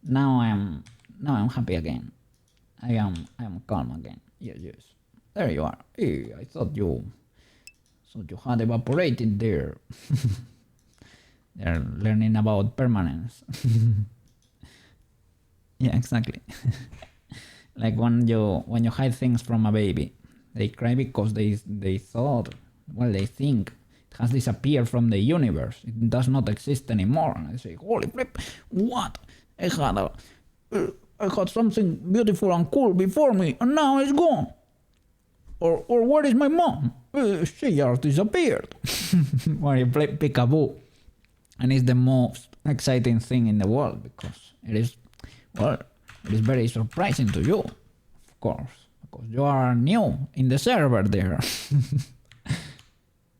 Now I'm happy again. I am calm again. Yes. There you are. Hey, I thought you had evaporated there. They're learning about permanence. Yeah, exactly. Like when you hide things from a baby. They cry because they thought, well, they think it has disappeared from the universe. It does not exist anymore. And I say, holy flip, what? I had something beautiful and cool before me, and now it's gone. Or where is my mom? She just disappeared. When you play peekaboo, and it's the most exciting thing in the world because it is very surprising to you, of course. Because you are new in the server there.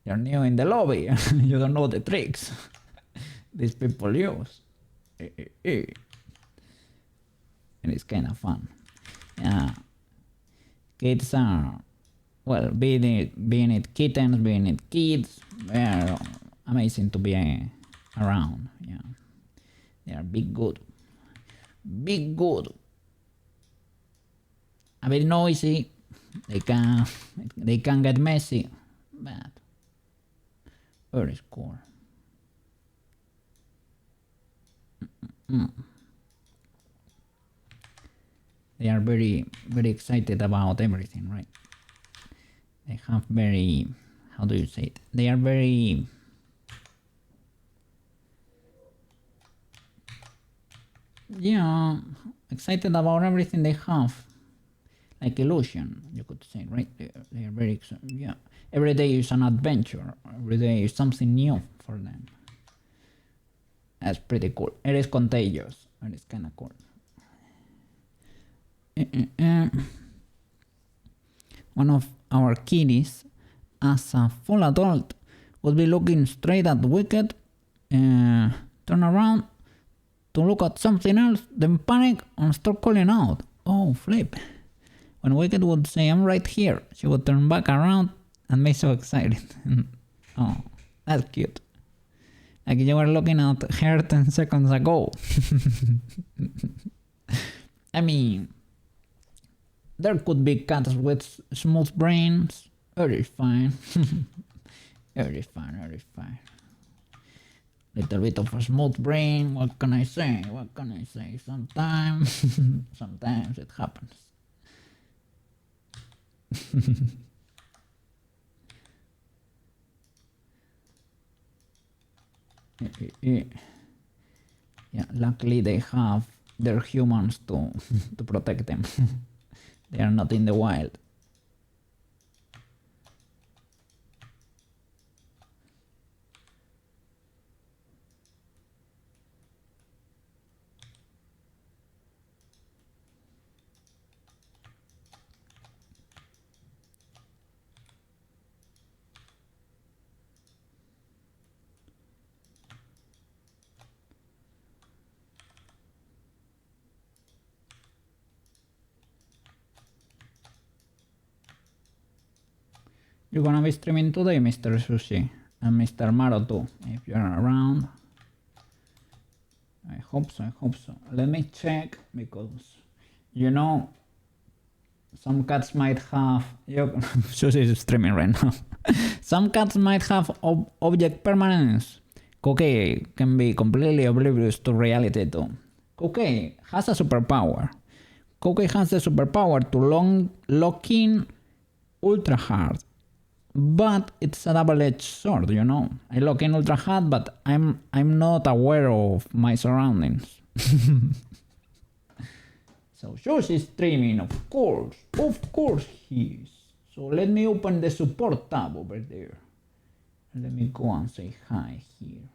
You're new in the lobby. You don't know the tricks these people use. And it's kind of fun. Yeah. Kids are, well, being it kittens, being it kids, they're amazing to be around. Yeah. They are big good. Big good. A bit noisy, they can get messy, but very cool. They are very excited about everything, right? They have very, how do you say it? They are very excited about everything they have. like illusion, you could say, right? They're very, yeah. Every day is an adventure. Every day is something new for them. That's pretty cool. It is contagious. It is kind of cool. One of our kiddies, as a full adult, would be looking straight at Wicked, turn around to look at something else, then panic and start calling out, "Oh, flip." When Wicked would say, "I'm right here," she would turn back around and be so excited. Oh, that's cute. Like you were looking at her 10 seconds ago. I mean, there could be cats with smooth brains. Very fine. Very fine, very fine. Little bit of a smooth brain. What can I say? What can I say? Sometimes, sometimes it happens. Yeah, luckily they have their humans to protect them. They are not in the wild. You're gonna be streaming today, Mr. Sushi, and Mr. Maro too, if you're around. I hope so, I hope so. Let me check, because, you know, some cats might have... Sushi is streaming right now. Some cats might have object permanence. Cookie can be completely oblivious to reality too. Cookie has a superpower. Cookie has the superpower to lock in ultra hard. But it's a double-edged sword, you know. I lock in ultra hard, but I'm not aware of my surroundings. So Sushi's streaming, of course he is. So let me open the support tab over there. Let me go and say hi here.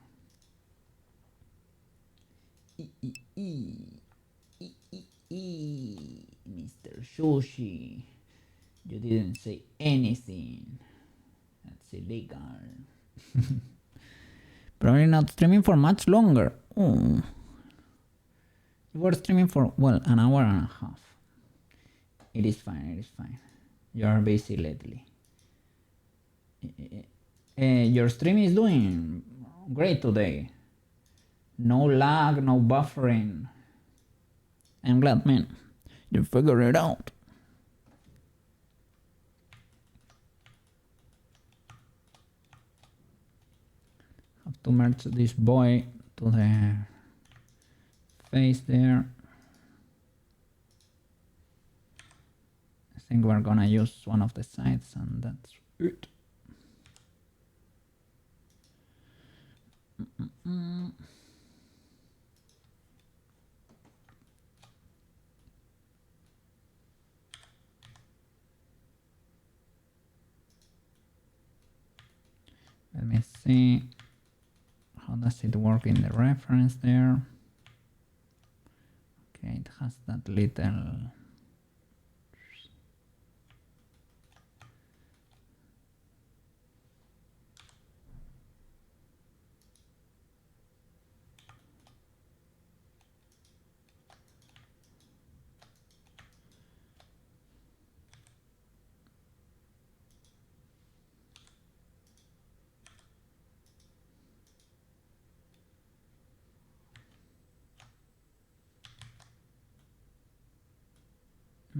Mr. Sushi, you didn't say anything. That's illegal. Probably not streaming for much longer. Oh. You were streaming for, well, an hour and a half. It is fine, it is fine. You are busy lately. Your stream is doing great today. No lag, no buffering. I'm glad, man. You figured it out. Have to merge this boy to the face there. I think we're gonna use one of the sides, and that's it. Let me see. How does it work in the reference there? Okay, it has that little...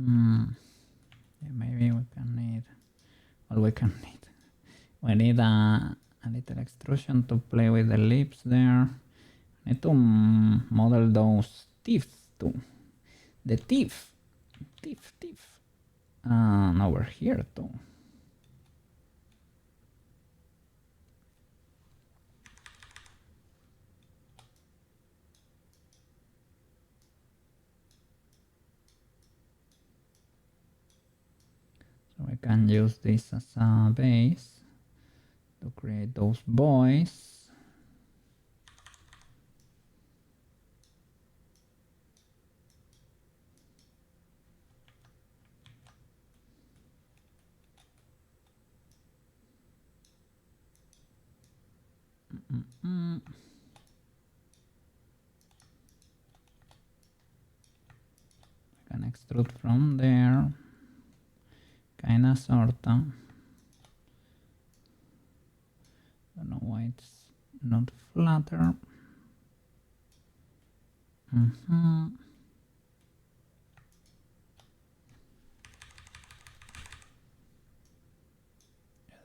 Yeah, maybe we can need... Well, we need a little extrusion to play with the lips there. I need to model those teeth too. The teeth. And over here too. can use this as a base to create those boys. I can extrude from there, kinda sorta. Don't know why it's not flatter.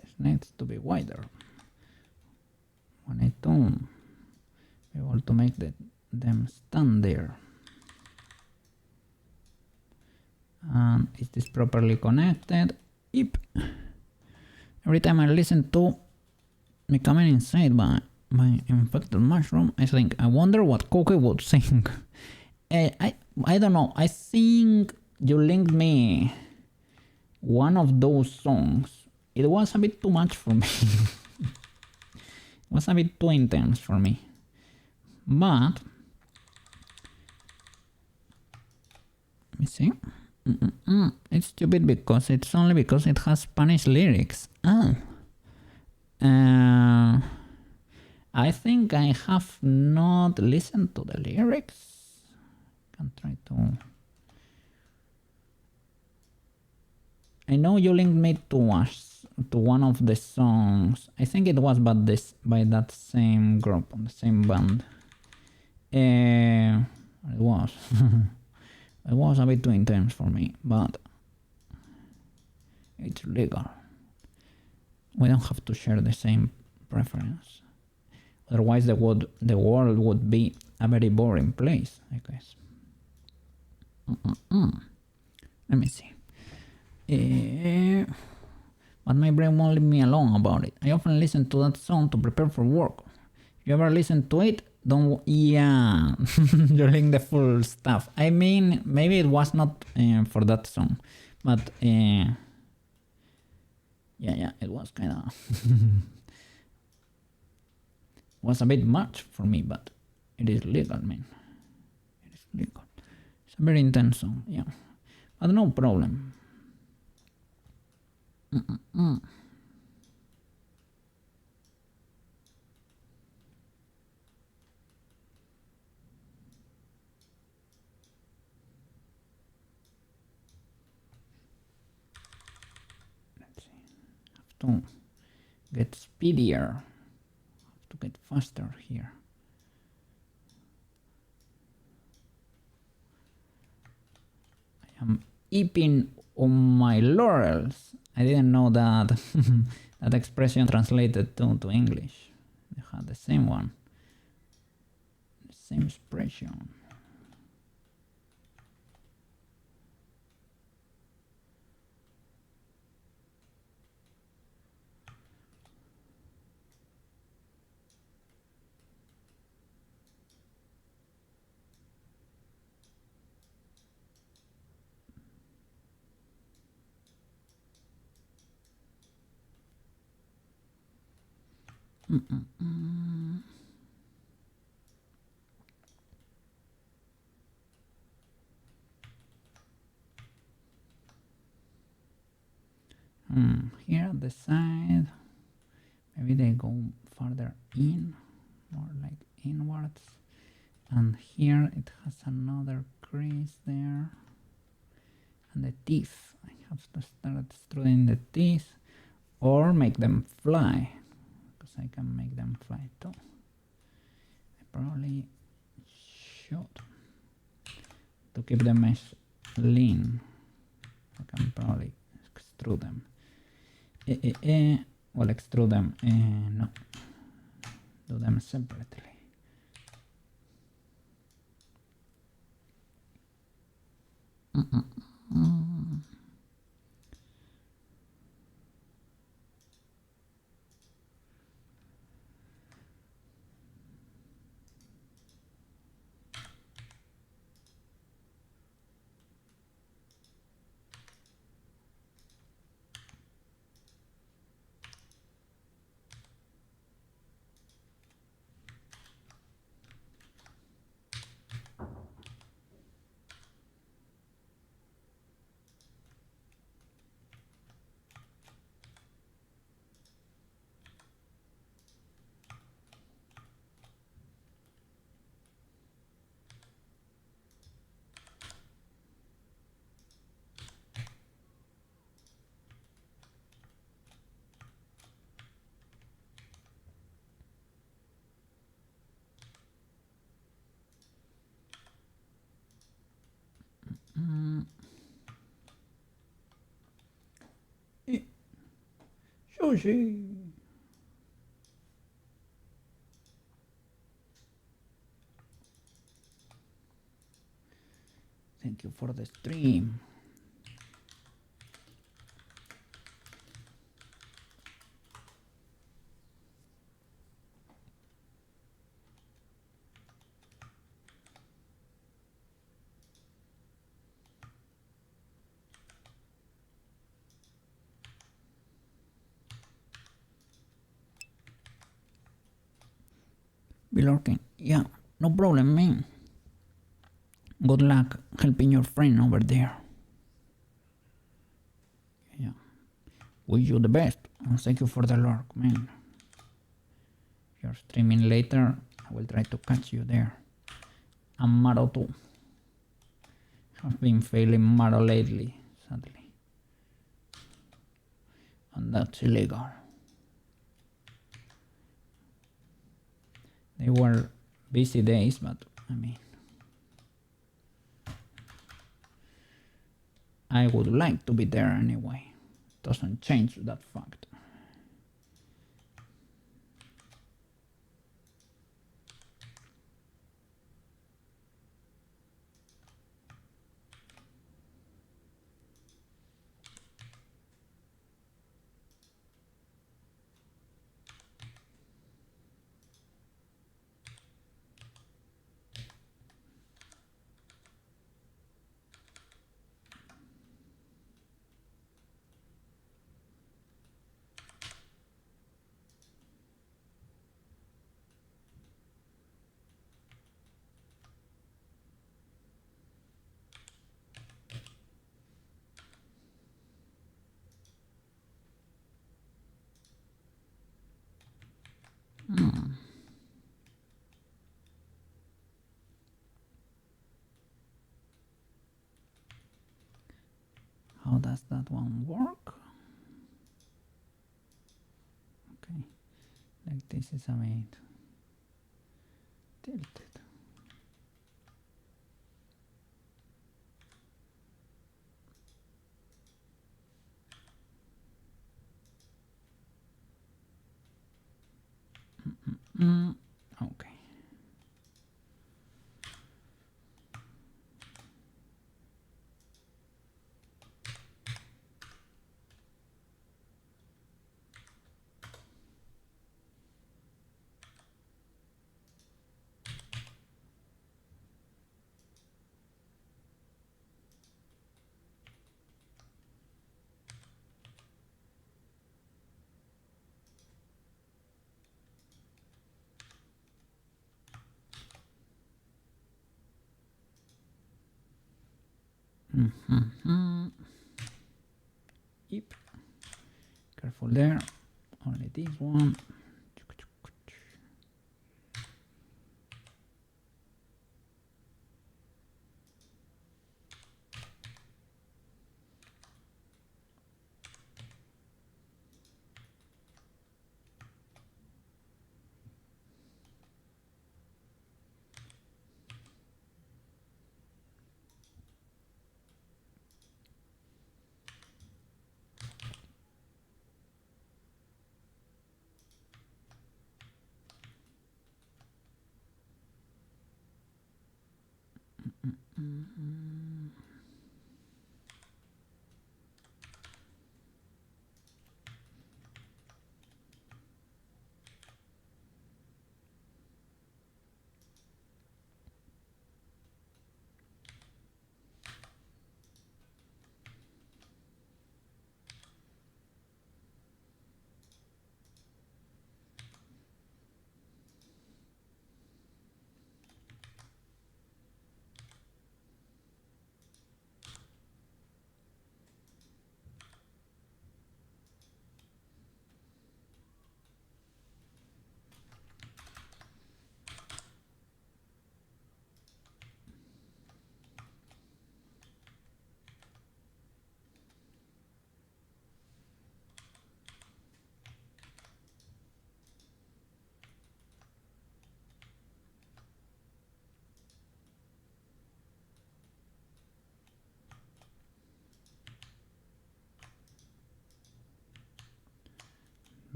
This needs to be wider. We need to be able to make them stand there. And is this properly connected? Yep. Every time I listen to Becoming Inside by Infected Mushroom, I think, I wonder what Cookie would sing. I don't know. I think you linked me one of those songs. It was a bit too much for me. It was a bit too intense for me. But let me see. It's stupid because it's only because it has Spanish lyrics. I think I have not listened to the lyrics. Can try to. I know you linked me to one of the songs. I think it was by that same group, the same band. It was. It was a bit too intense for me, but it's legal. We don't have to share the same preference. Otherwise the world would be a very boring place, I guess. Let me see. But my brain won't leave me alone about it. I often listen to that song to prepare for work. If you ever listen to it, don't... Yeah, you link the full stuff. I mean, maybe it was not for that song, but yeah, it was kind of... was a bit much for me, but it is legal, man. It is legal. It's a very intense song, yeah. But no problem. Let's see. Have to get speedier. Have to get faster here. I am eeping on my laurels. I didn't know that that expression translated to English. They had the same one. The same expression. Here at the side, maybe they go farther in, more like inwards. And here it has another crease there. And the teeth, I have to start extruding the teeth or make them fly, because I can make them fly too. I probably should, to keep the mesh lean. I can probably extrude them. Well, extrude them, no, do them separately. Sushi. Thank you for the stream. Bilorkin, yeah, no problem, man. Good luck helping your friend over there. Yeah. Wish you the best. And thank you for the lurk, man. If you're streaming later, I will try to catch you there. And Maro too. Have been failing Maro lately, sadly. And that's illegal. They were busy days, but I mean, I would like to be there anyway. Doesn't change that fact. How does that one work? Okay, like this is a bit tilted. Okay. Yep. Careful there. Only this one.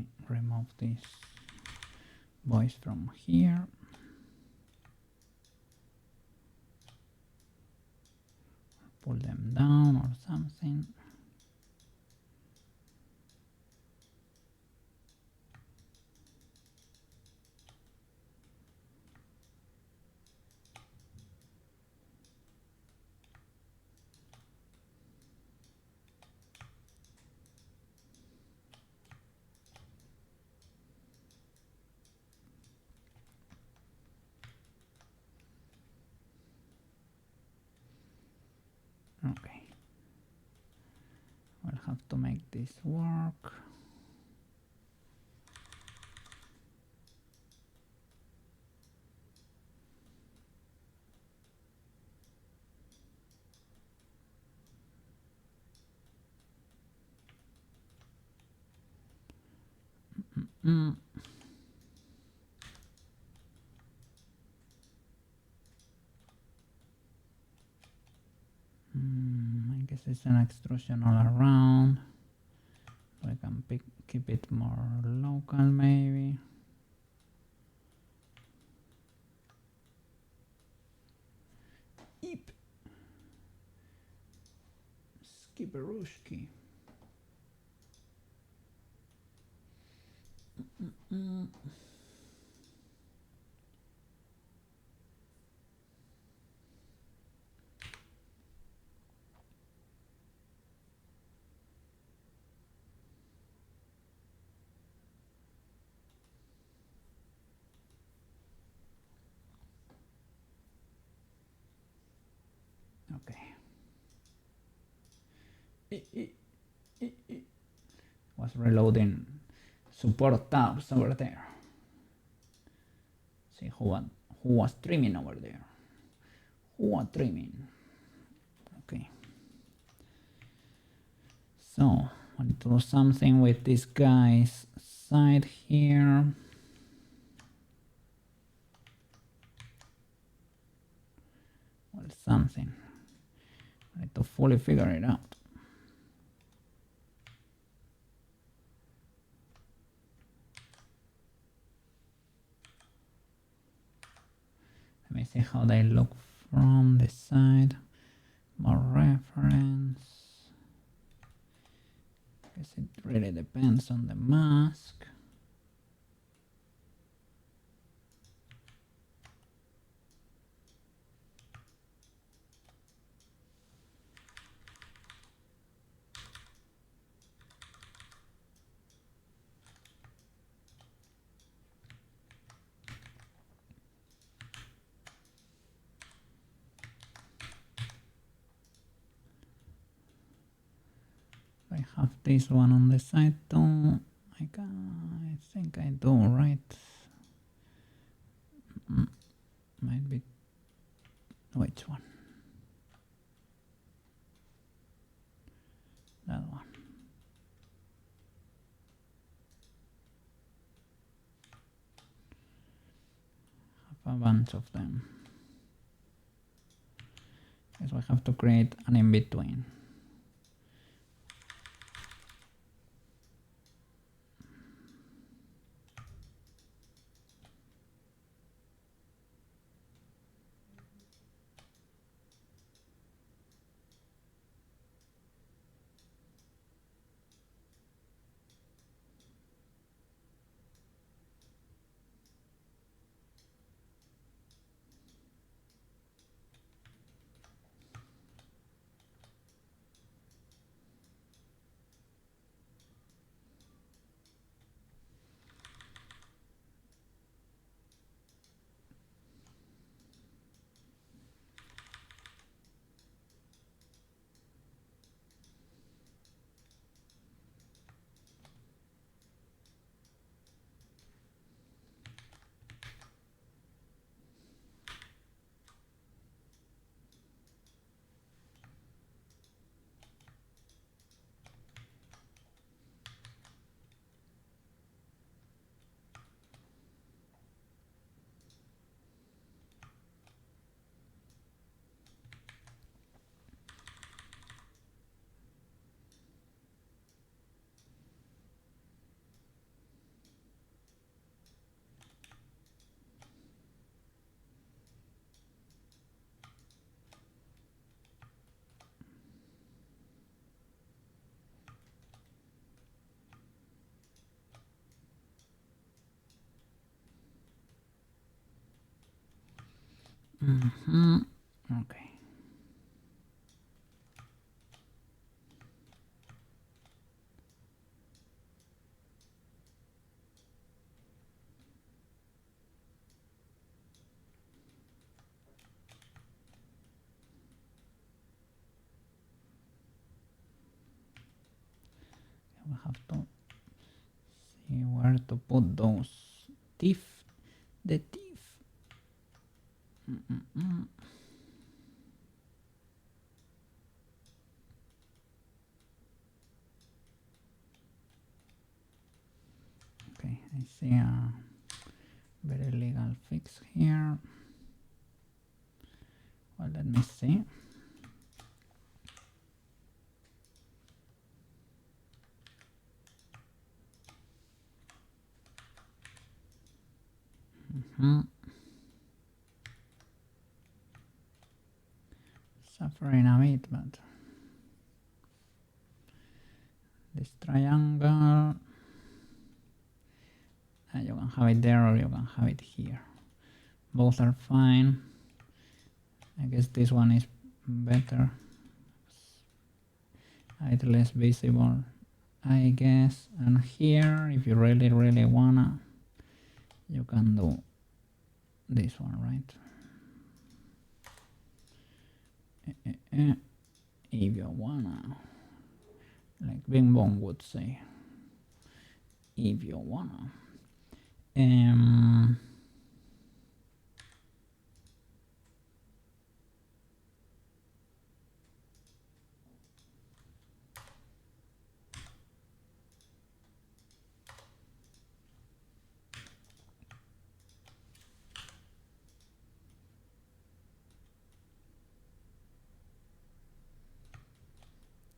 me remove this voice from here. Pull them down or something. Okay, we'll have to make this work. I guess it's an extrusion all around. I can keep it more local maybe. Eep. Skipperushki. Okay. Was reloading support tabs over there. See who was trimming over there. Who was trimming? Okay. So I need to do something with this guy's side here. Well, something. I need to fully figure it out. Let me see how they look from the side. More reference. Guess it really depends on the mask. I have this one on the side too. I think I do, right? Might be. Which one? That one. Have a bunch of them. Guess we have to create an in-between. Okay. We have to see where to put those teeth. The teeth. Okay, I see a very legal fix here. Well, let me see. Suffering a bit, but this triangle, you can have it there or you can have it here. Both are fine. I guess this one is better. It's less visible, I guess. And here, if you really wanna, you can do this one, right? If you wanna, like Bing Bong would say, if you wanna.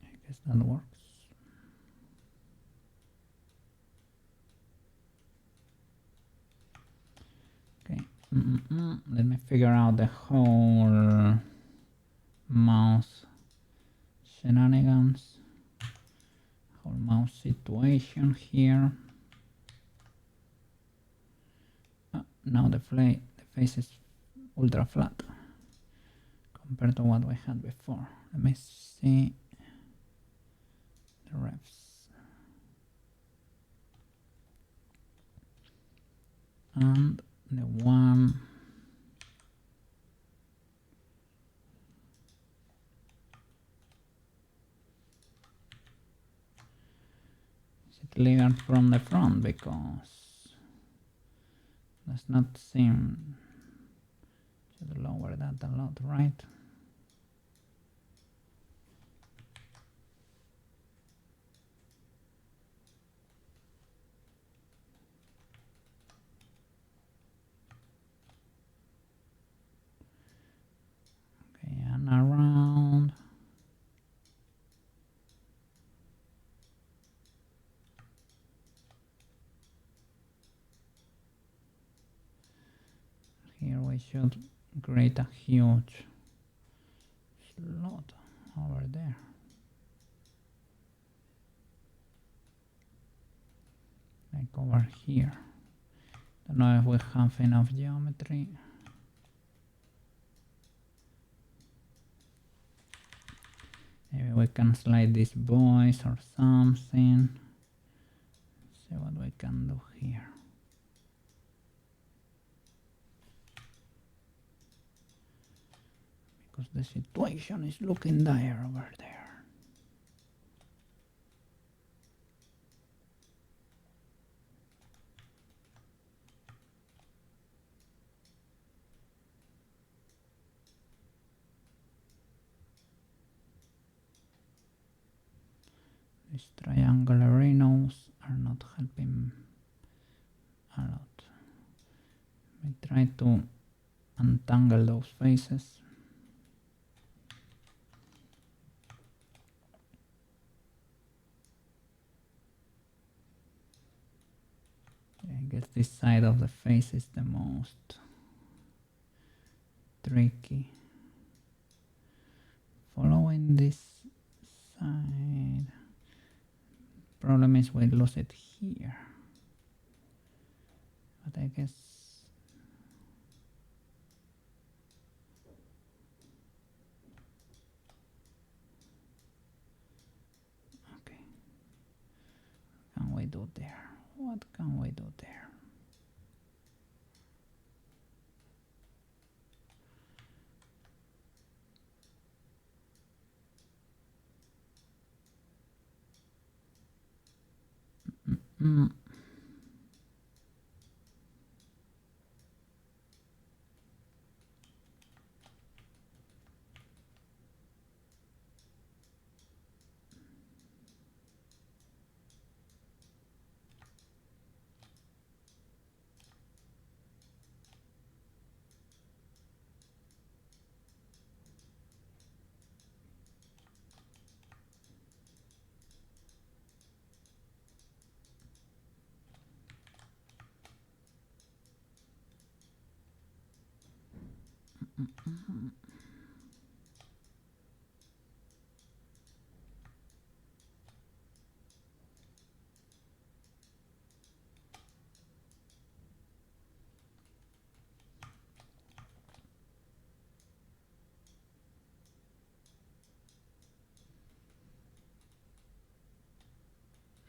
I guess that works. Okay, let me figure out the whole mouse shenanigans, whole mouse situation here. Now the face is ultra flat compared to what we had before. Let me see the refs. And the one is it legal from the front, because does not seem to lower that a lot, right? Okay, and around. Here we should create a huge slot over there. Like over here. Don't know if we have enough geometry. Maybe we can slide these boys or something. See what we can do here. Because the situation is looking dire over there. These triangular nose are not helping a lot. We try to untangle those faces. I guess this side of the face is the most tricky. Following this side. Problem is we lose it here. But I guess there? What can we do there?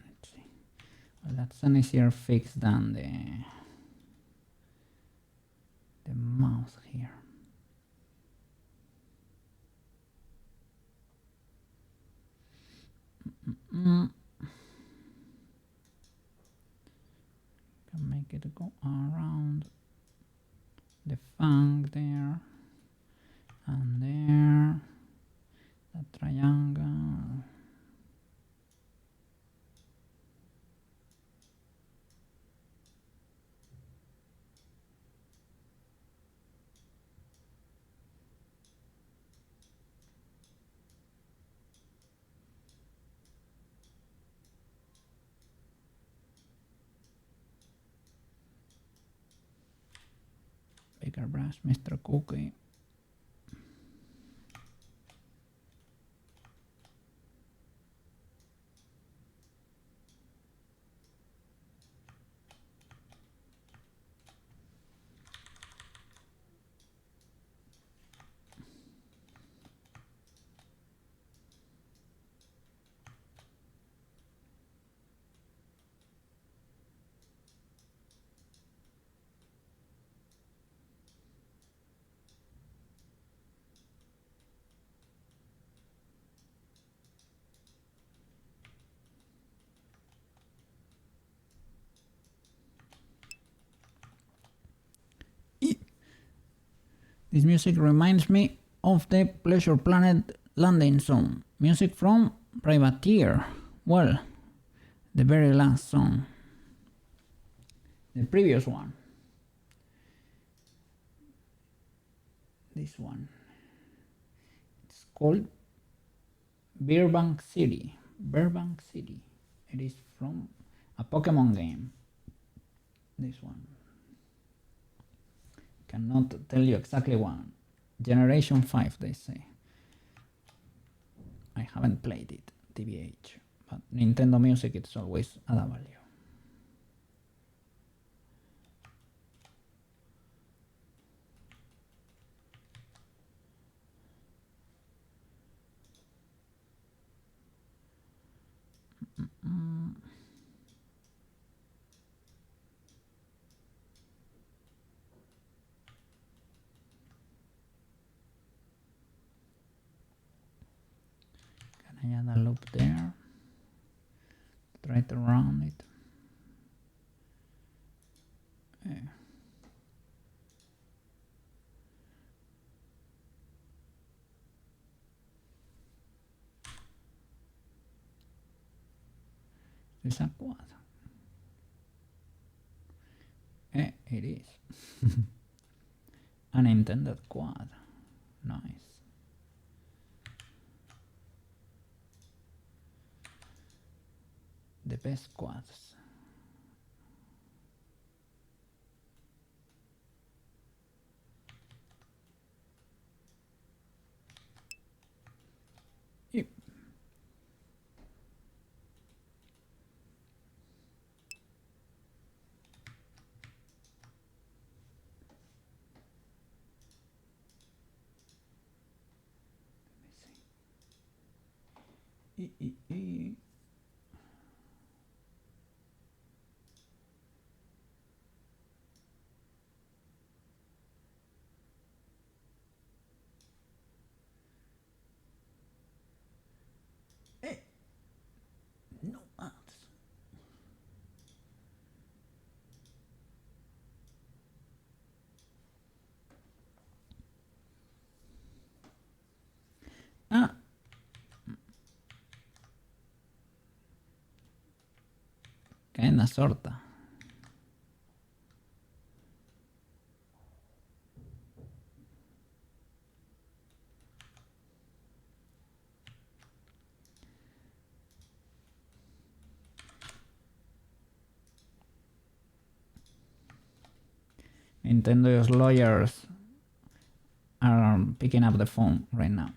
Let's see. Well, that's an easier fix than the mouse here. Can make it go around the fang there and there, that triangle. Bigger brush, Mr. Cookie. This music reminds me of the Pleasure Planet landing zone. Music from Privateer. Well, the very last song. The previous one. This one. It's called Burbank City. Burbank City. It is from a Pokemon game. This one. Cannot tell you exactly one. Generation 5, they say. I haven't played it, TBH, but Nintendo Music, it's always at a value. Can I add a loop there? Try to round it. It's a quad. It is. An intended quad. Nice. The best quads. Yep. Let me see. Kinda sorta. Nintendo's lawyers are picking up the phone right now.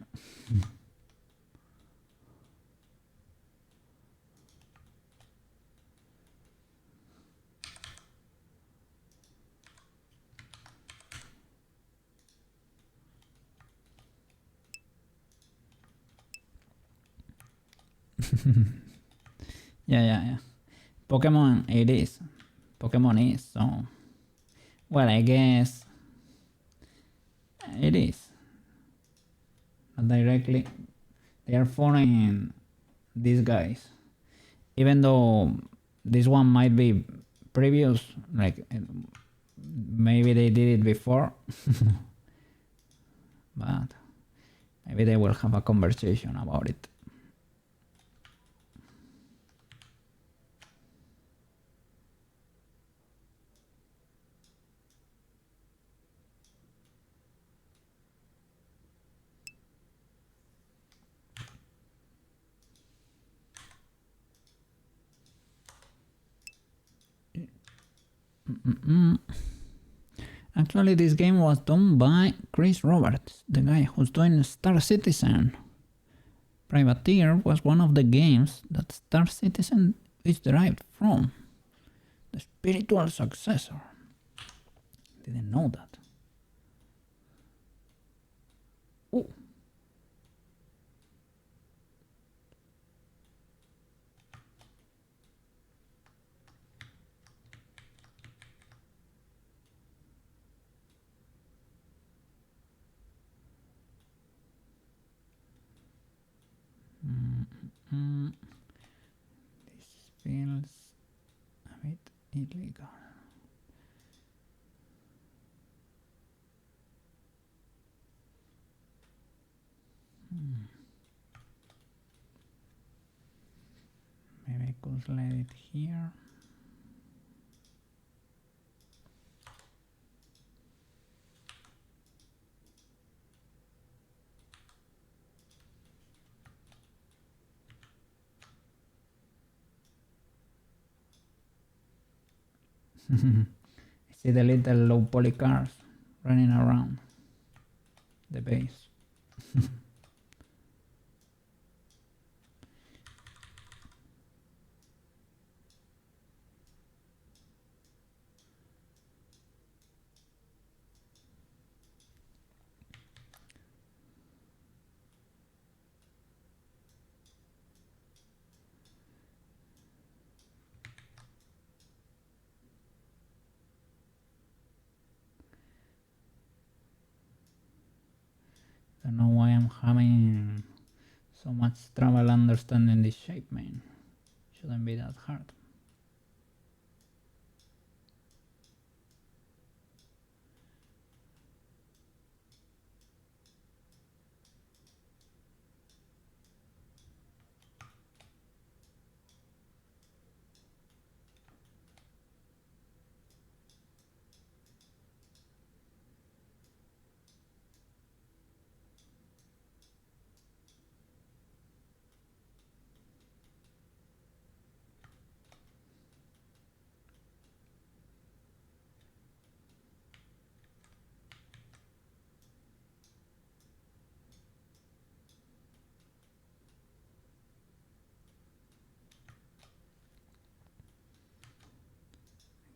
Yeah. Pokemon it is. Pokemon is, so... Well, I guess... It is. Not directly. They are following these guys. Even though this one might be previous, like... Maybe they did it before. But... Maybe they will have a conversation about it. Actually, this game was done by Chris Roberts, the guy who's doing Star Citizen. Privateer was one of the games that Star Citizen is derived from. The spiritual successor. Didn't know that. Oh. This feels a bit illegal. Maybe I could let it here. I see the little low poly cars running around the base. Don't know why I'm having so much trouble understanding this shape, man. Shouldn't be that hard.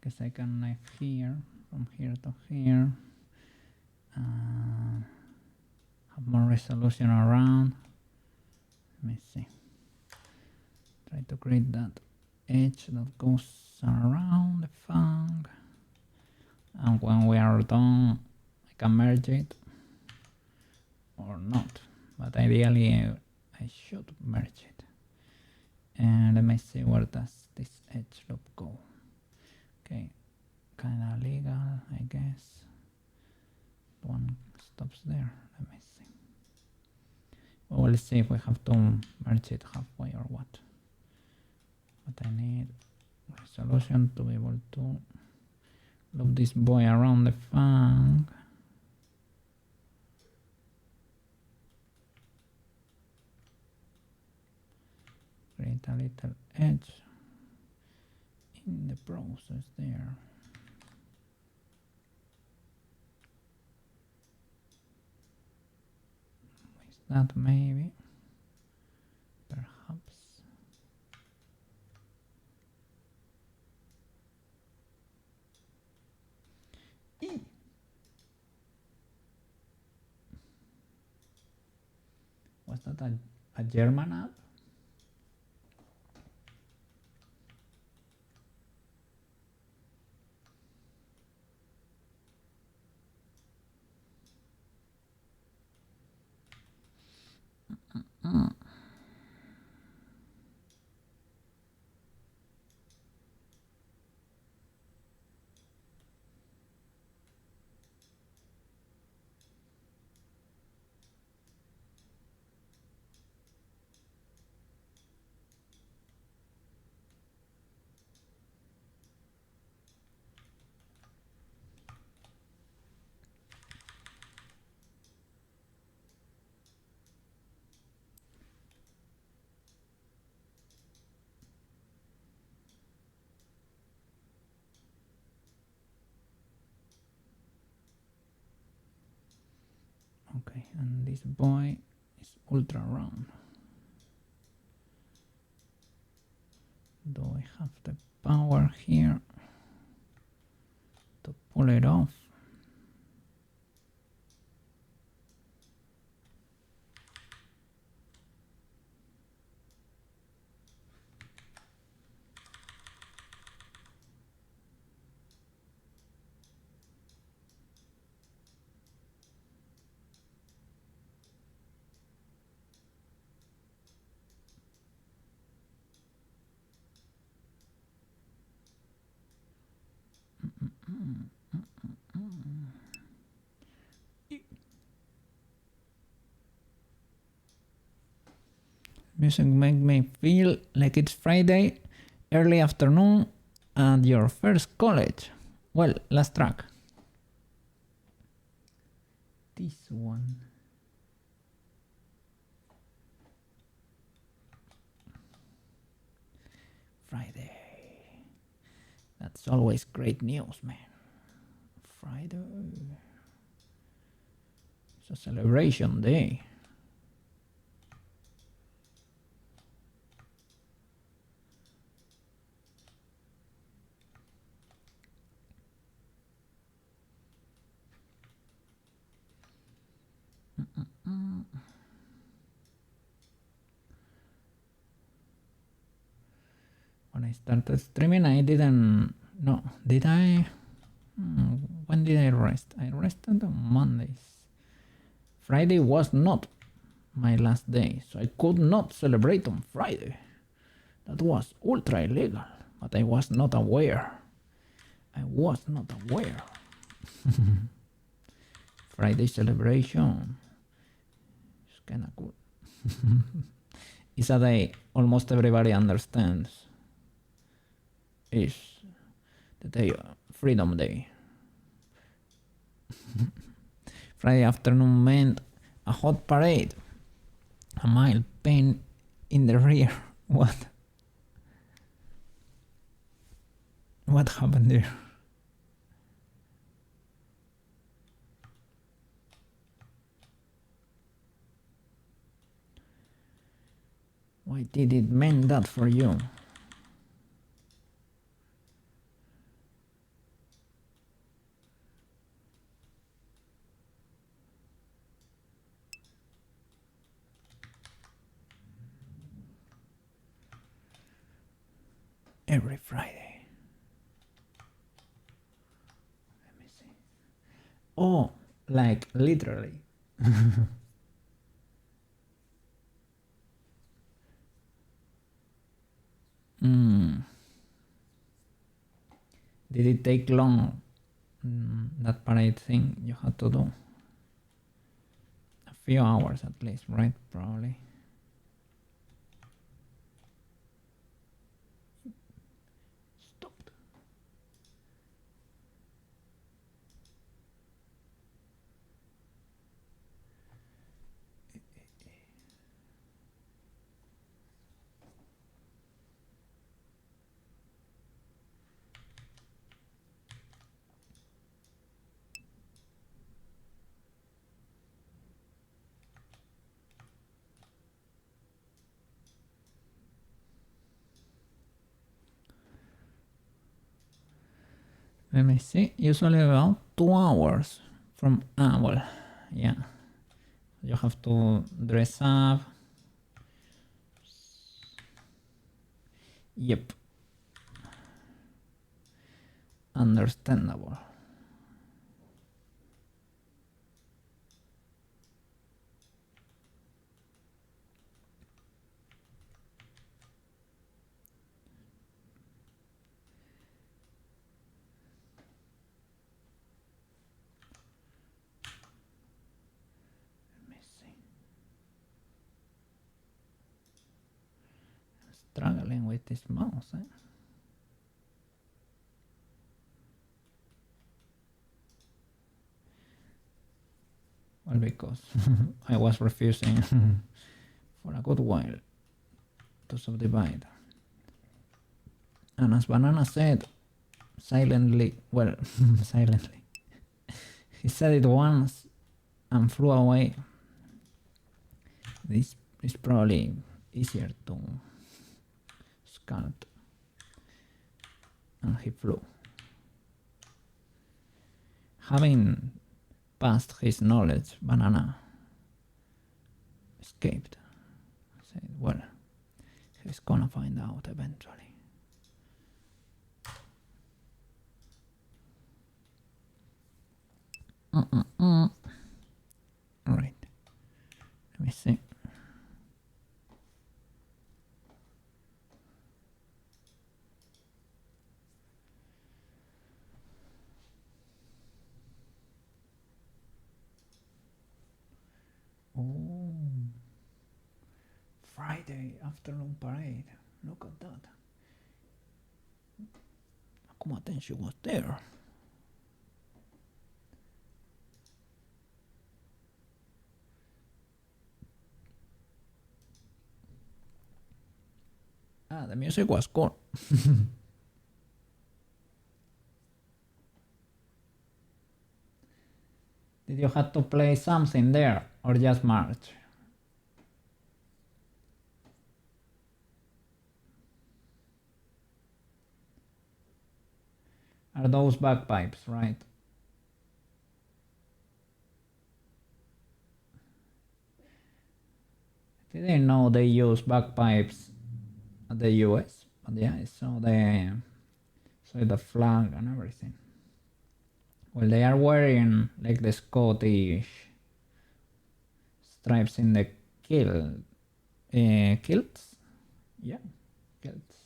Guess I can knife here, from here to here. Have more resolution around. Let me see. Try to create that edge that goes around the fang. And when we are done, I can merge it or not. But ideally, I should merge it. And let me see, where does this edge loop go? Okay, kind of legal, I guess. One stops there. Let me see. Well, let's see if we have to merge it halfway or what. But I need resolution to be able to loop this boy around the fang. Create a little edge in the process there. Is that maybe? Perhaps. Was that a German app? Okay, and this boy is ultra round. Do I have the power here to pull it off? Music make me feel like it's Friday, early afternoon, at your first college. Well, last track. This one. Friday. That's always great news, man. Friday. It's a celebration day. When I started streaming, I didn't. No, did I? When did I rest? I rested on Mondays. Friday was not my last day, so I could not celebrate on Friday. That was ultra illegal, but I was not aware. I was not aware. Friday celebration is kind of cool. It's a day almost everybody understands. Is the day Freedom Day. Friday afternoon meant a hot parade, a mild pain in the rear. What? What happened there? Why did it mean that for you? Every Friday. Let me see. Oh, like literally. Did it take long? That parade thing you had to do? A few hours at least, right? Probably. Let me see. Usually about 2 hours from well, yeah. You have to dress up. Yep. Understandable. Let me see. Struggling with this mouse, eh? Well, because I was refusing for a good while to subdivide. And as Banana said, silently, well, silently, he said it once and flew away. This is probably easier to sculpt. And he flew. Having passed his knowledge, Banana escaped. I said, well, he's gonna find out eventually. Alright, let me see. Oh, Friday afternoon parade. Look at that. AkumaTenshi's was there. Ah, the music was cool. Did you have to play something there or just march? Are those bagpipes, right? Didn't know they use bagpipes at the US, but yeah, I saw the flag and everything. Well, they are wearing like the Scottish stripes in the kilts. Yeah, kilts.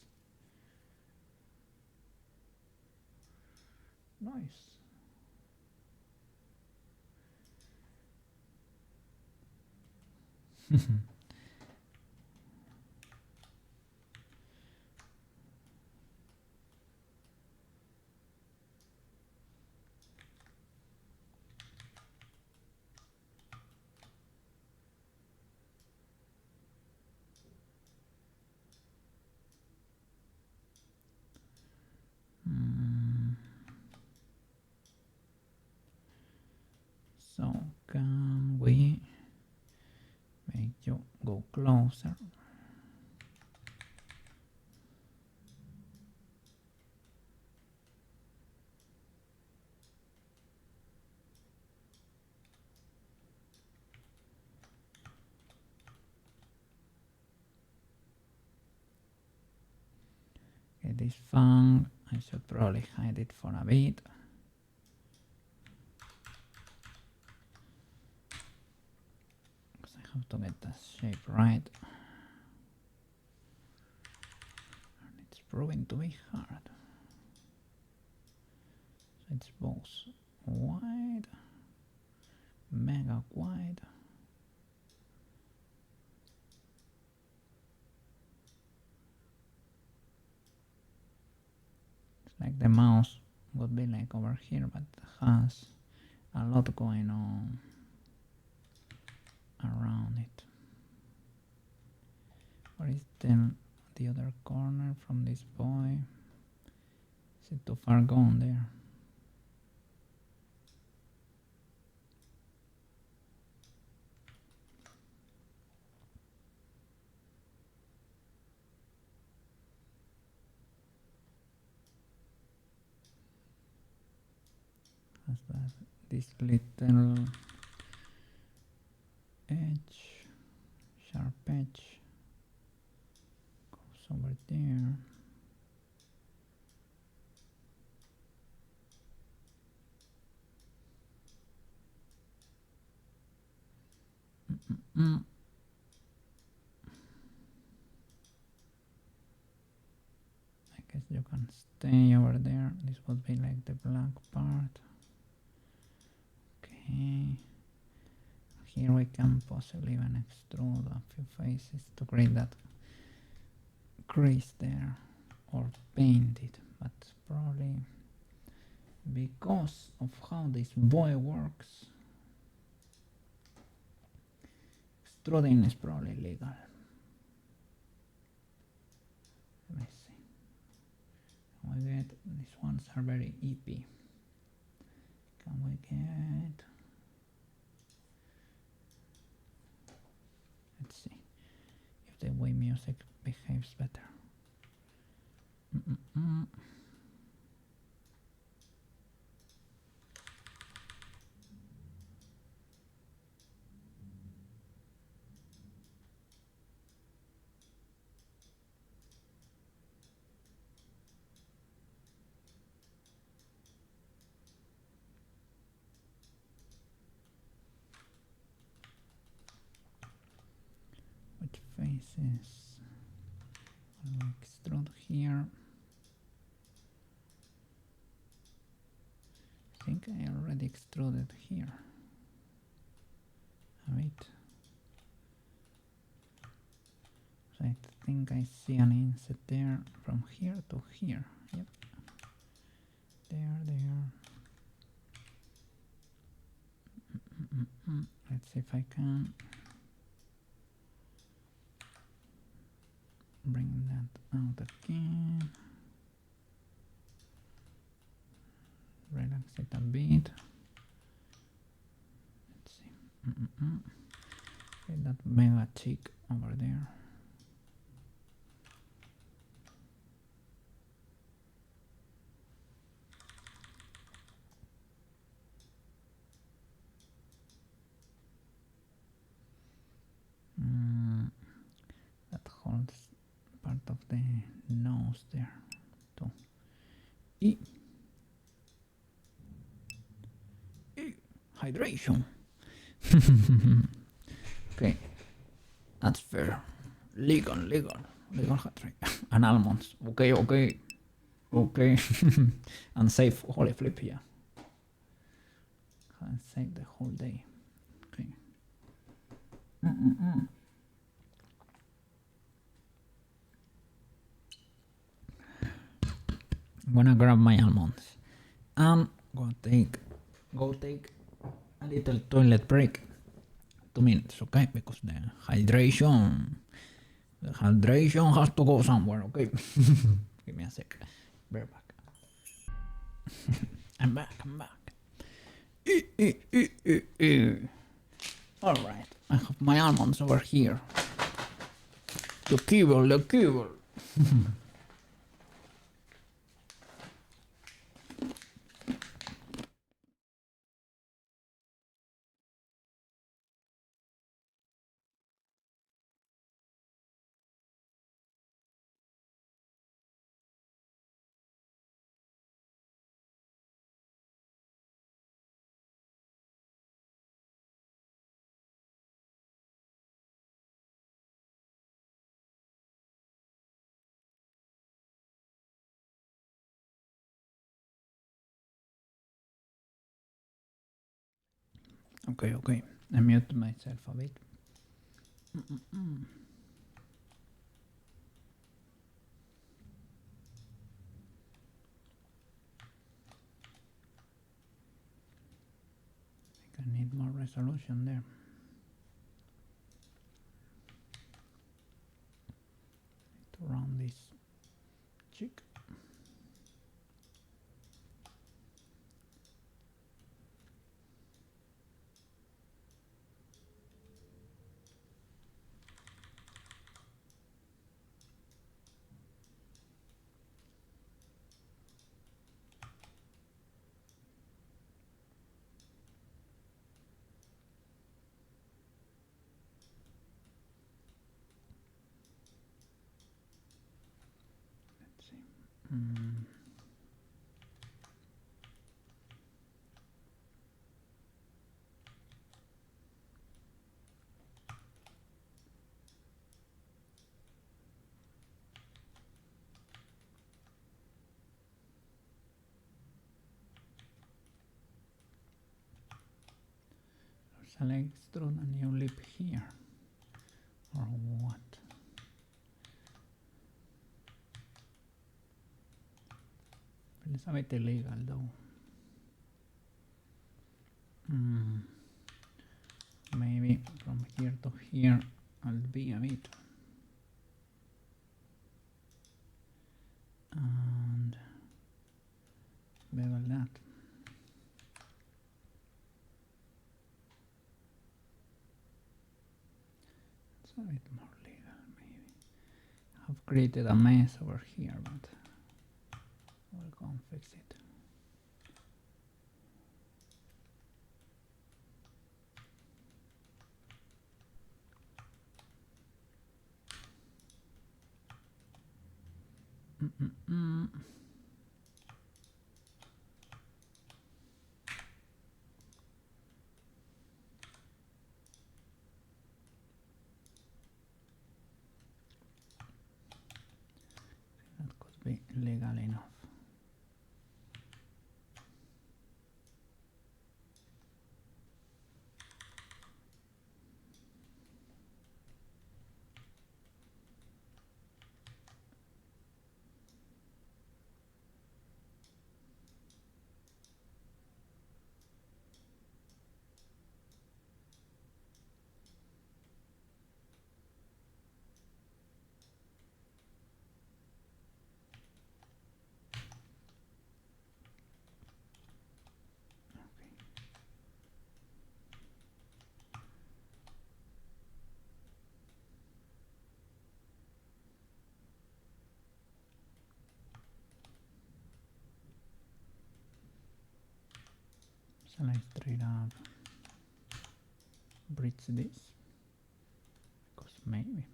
Nice. So can we make you go closer? Okay, this fang, I should probably hide it for a bit. Because I have to get the shape right. And it's proving to be hard. So it's both wide, mega wide. It's like the mouse would be like over here, but has a lot going on around it. Where is the other corner from this boy? Is it too far gone there? has that this little edge, sharp edge goes over there. I guess you can stay over there. This would be like the black part. Okay. Here we can possibly even extrude a few faces to create that crease there, or paint it, but probably because of how this boy works, extruding is probably legal. Let me see. We get these ones are very EP. Can we get? Let's see if the way music behaves better. Which faces will we extrude here? I think I already extruded here a bit. So I think I see an inset there from here to here. Yep. There. Let's see if I can bring that out again. Relax it a bit. Let's see. Get that mega cheek over there. That holds part of the nose there too. Hydration. Okay, that's fair. Legal hydration. And almonds. Okay. And save. Holy flip, yeah. And save the whole day. Okay. I'm gonna grab my almonds. Go take a little toilet break. 2 minutes, okay? Because the hydration has to go somewhere, okay? Give me a sec. Be back. I'm back. Alright, I have my almonds over here. The kibble. Okay. I mute myself a bit. I need more resolution there. To round this cheek. Shall I extrude a new lip here? Or what? Feels a bit illegal though. Maybe from here to here I'll be a bit. And bevel that. It's a bit more legal maybe. I've created a mess over here, but we'll go and fix it. That could be legal enough. Shall I straight up bridge this? Because maybe.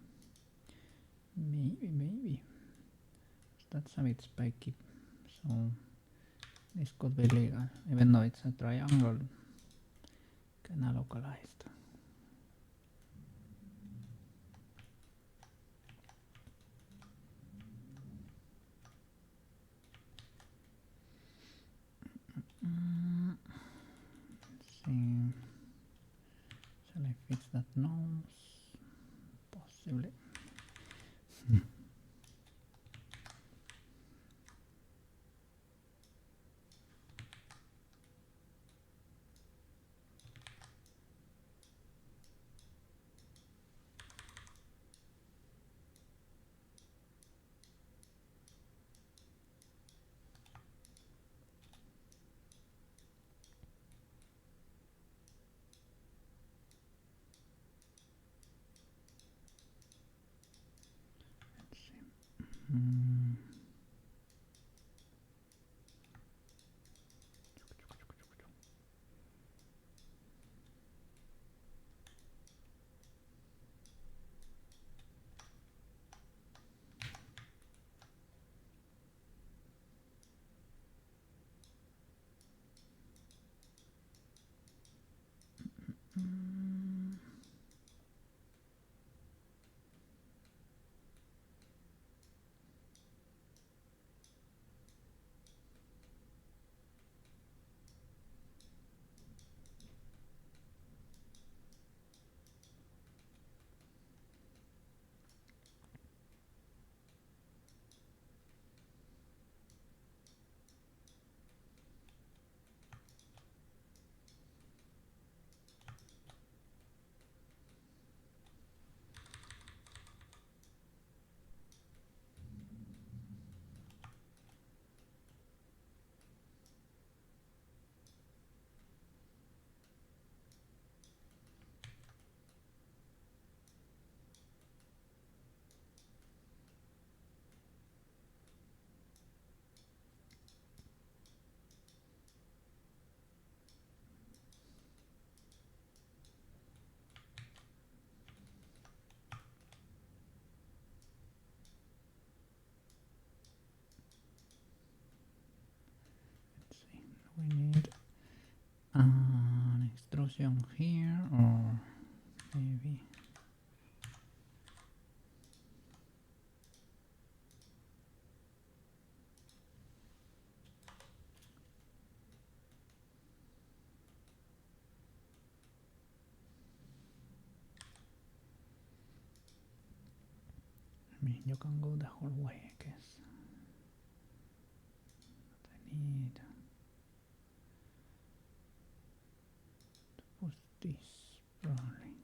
That's a bit spiky, so this could be legal, even though it's a triangle, kinda localized. Let's see. Shall I fix that nose? Possibly. extrusion here, or maybe I mean, you can go the whole way, I guess. But I need to push this, probably.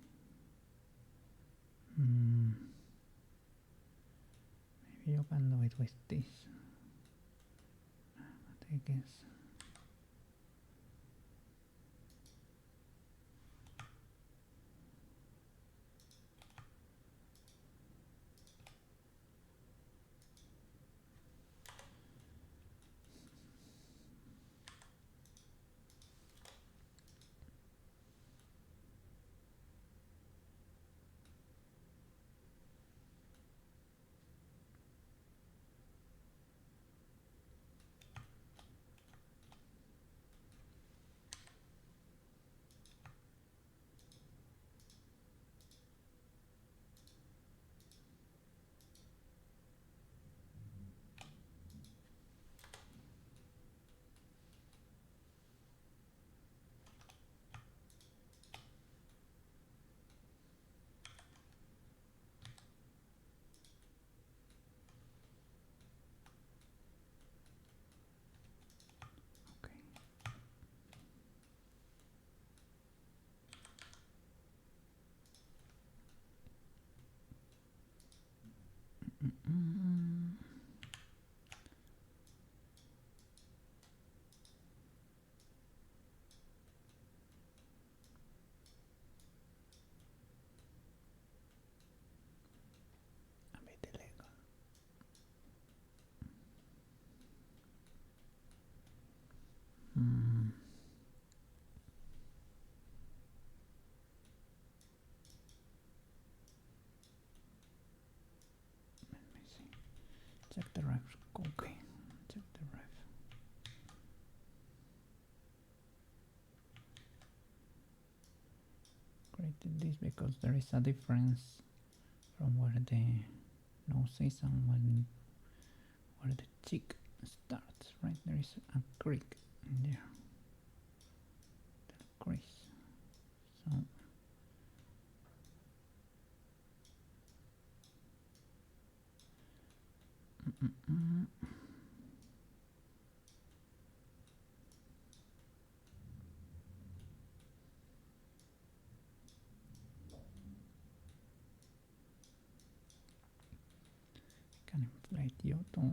Maybe you can do it with this. But I guess. A bit illegal. Let me see. Check the ref. Okay. Check the ref. Created this because there is a difference from where the nose is and where the cheek starts, right? There is a creak in there. The crease. So can inflate you too.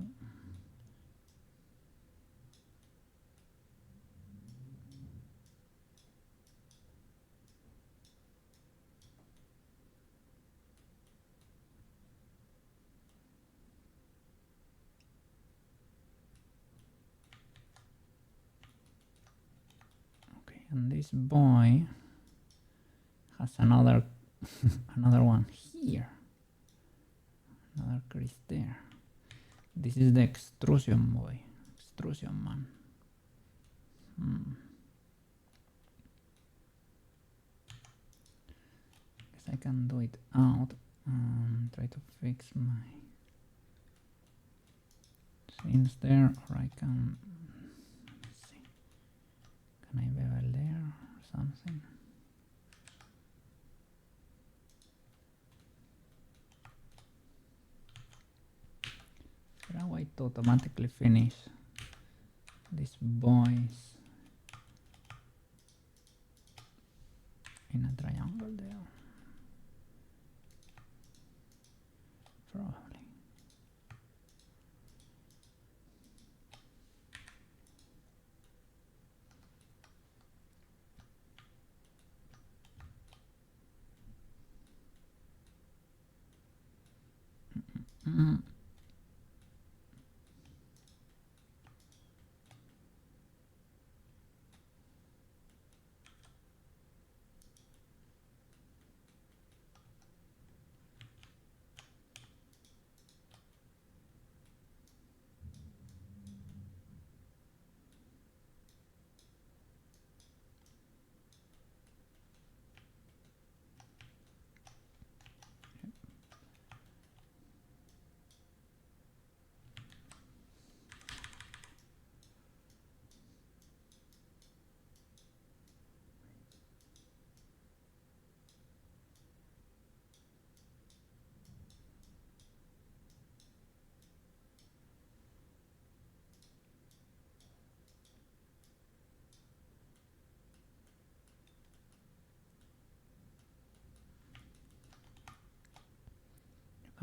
Okay, and this boy has another another one here. Another crease there. This is the extrusion boy. Extrusion man. Guess I can do it out and try to fix my scenes there, or I can, let me see, can I bevel there or something? There are way to automatically finish these boys in a triangle there. Probably.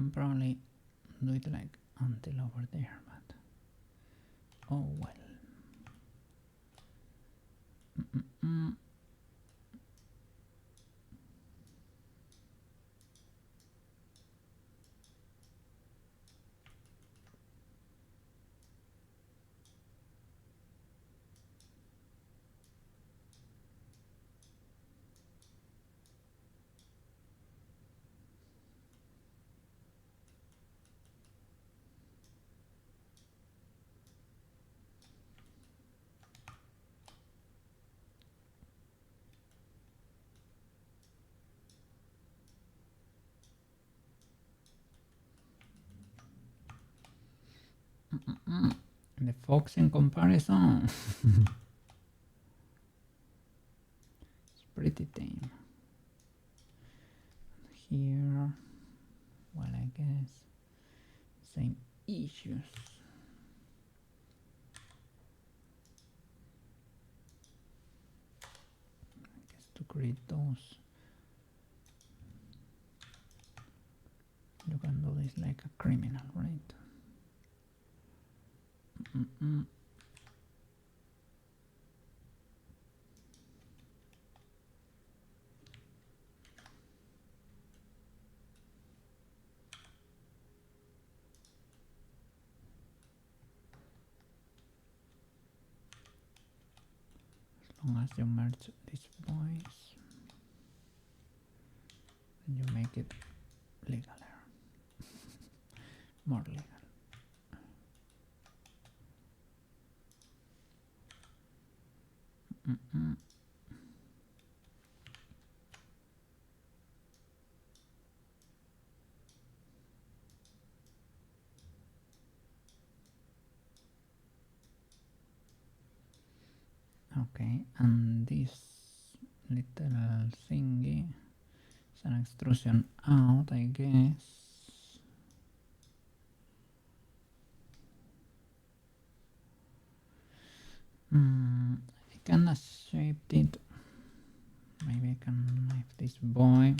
can probably do it like until over there, but oh well. The fox in comparison, it's pretty tame. Here, well, I guess same issues. I guess to create those, you can do this like a criminal, right? As long as you merge these boys, and you make it legal, more legal. Okay, and this little thingy is an extrusion out, I guess. I can shape it. Maybe I can knife this boy.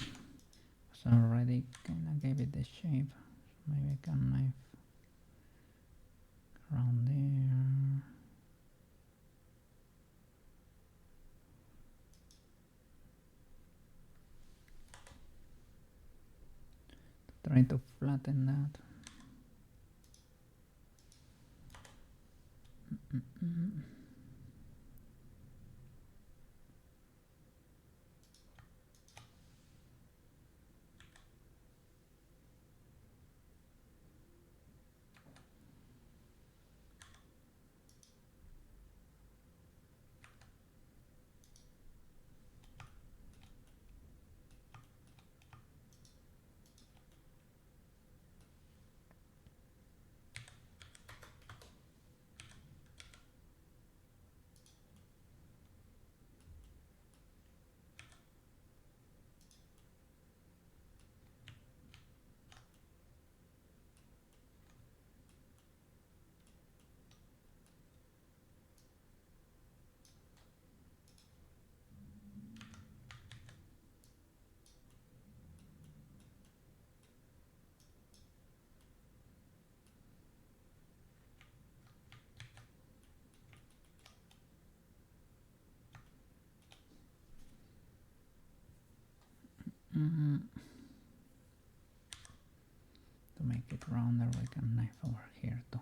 It's already kinda gave it the shape. So maybe I can knife around there. Try to flatten that. To make it rounder, we can knife over here too.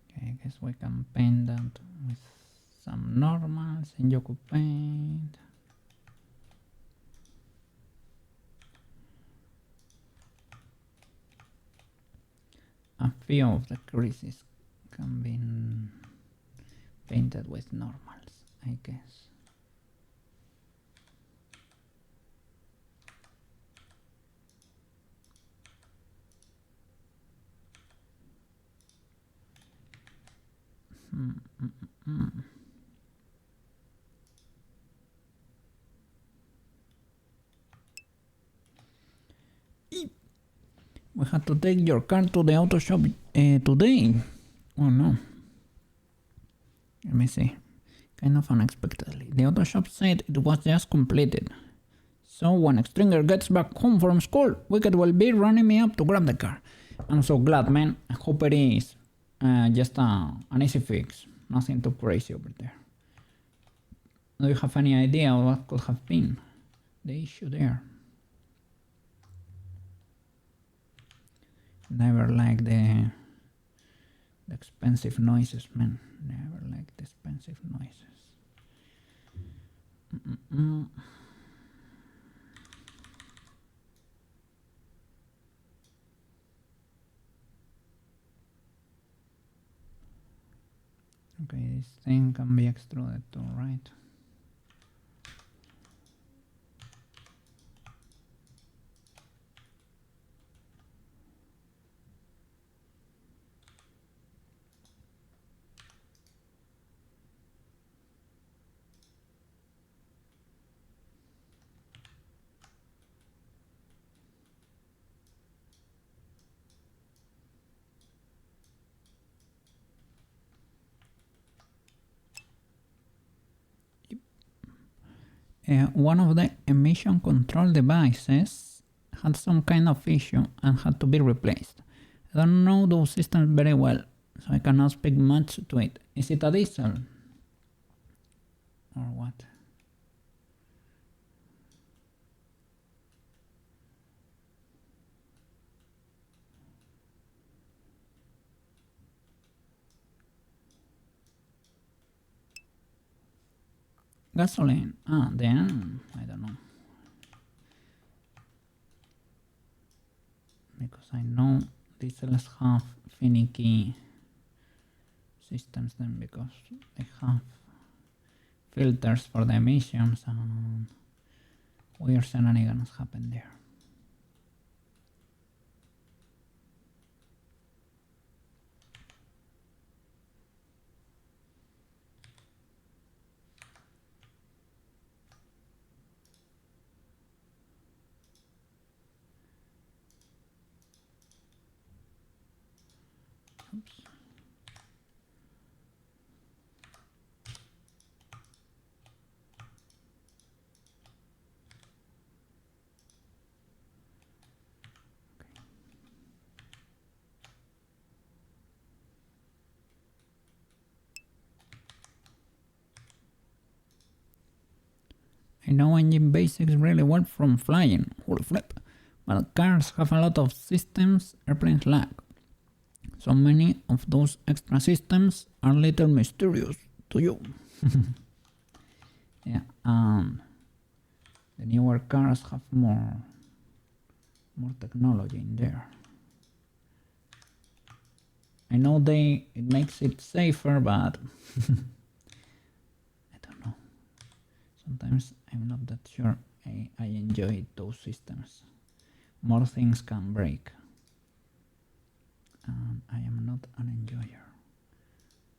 Okay, I guess we can paint that with some normals in Yoku Paint. A few of the creases can be painted with normals, I guess. We had to take your car to the auto shop today. Oh no. Let me see. Kind of unexpectedly. The auto shop said it was just completed. So when Stringer gets back home from school, Wicked will be running me up to grab the car. I'm so glad, man. I hope it is just an easy fix. Nothing too crazy over there. Do you have any idea what could have been the issue there? Never liked the expensive noises, man. Never liked the expensive noises. Okay, this thing can be extruded too, right? One of the emission control devices had some kind of issue and had to be replaced. I don't know those systems very well, so I cannot speak much to it. Is it a diesel? Or what? Gasoline. Then I don't know. Because I know diesels have finicky systems then, because they have filters for the emissions and weird shenanigans happen there. Oops. I know engine basics really well from flying, holy flip, but cars have a lot of systems airplanes lack. So many of those extra systems are little mysterious to you. Yeah, the newer cars have more technology in there. I know it makes it safer, but I don't know. Sometimes I'm not that sure I enjoy those systems. More things can break. I am not an enjoyer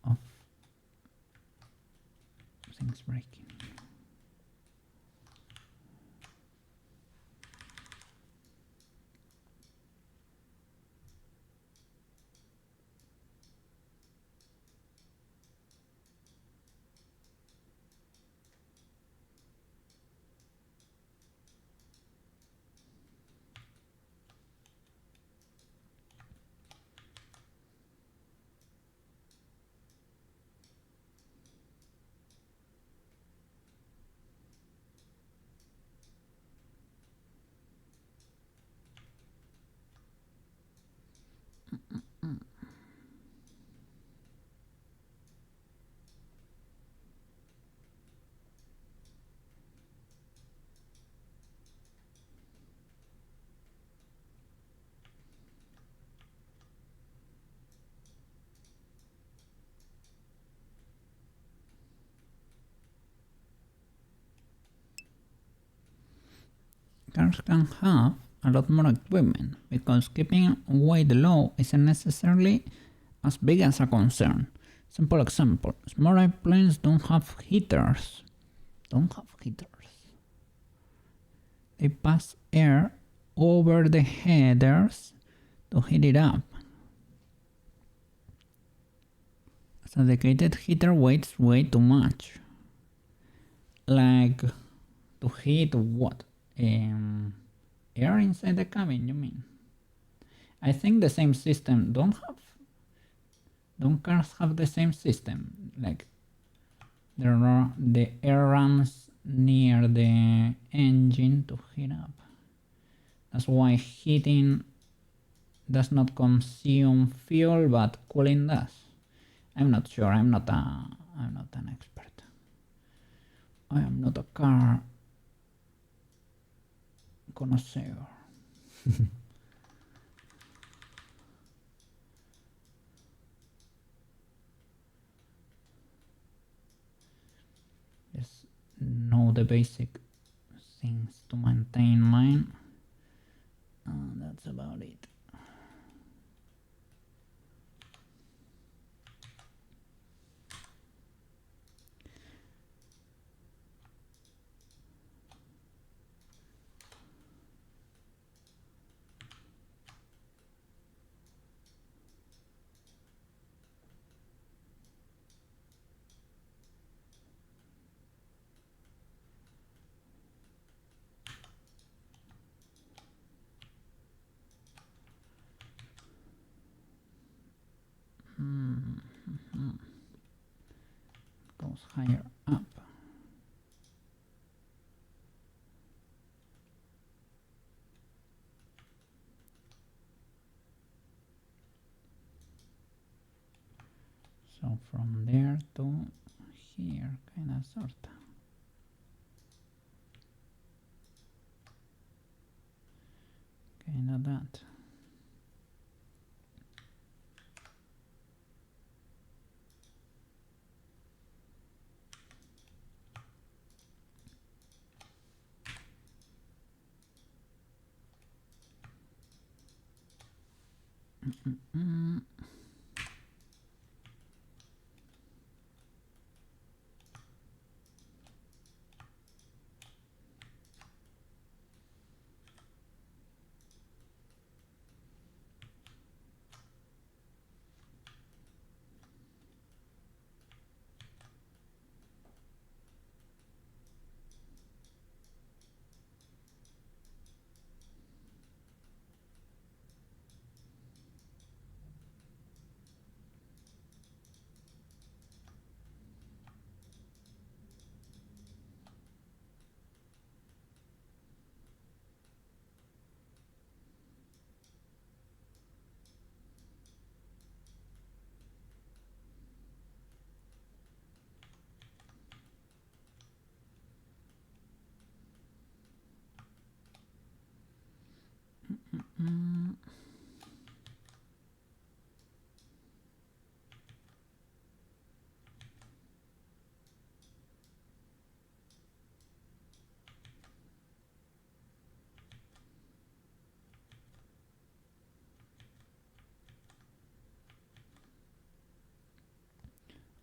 of things breaking. Cars can have a lot more equipment, because keeping weight low isn't necessarily as big as a concern. Simple example, small airplanes don't have heaters. They pass air over the headers to heat it up. So the dedicated heater weighs way too much. Like to heat what? Air inside the cabin, you mean? I think the same system don't cars have the same system? Like the air runs near the engine to heat up. That's why heating does not consume fuel, but cooling does. I'm not sure. I'm not an expert. I am not a car connoisseur. Just know the basic things to maintain mine. That's about it. Goes higher up. So from there to here, kinda sorta. Kinda that.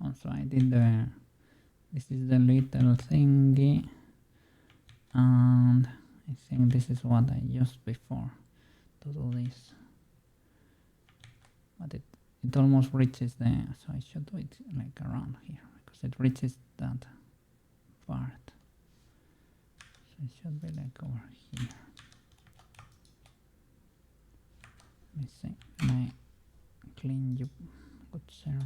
Also, I did this is the little thingy, and I think this is what I used before to do this, but it almost reaches the, so I should do it like around here because it reaches that part, so it should be like over here. Let me see, can I clean you, good sir?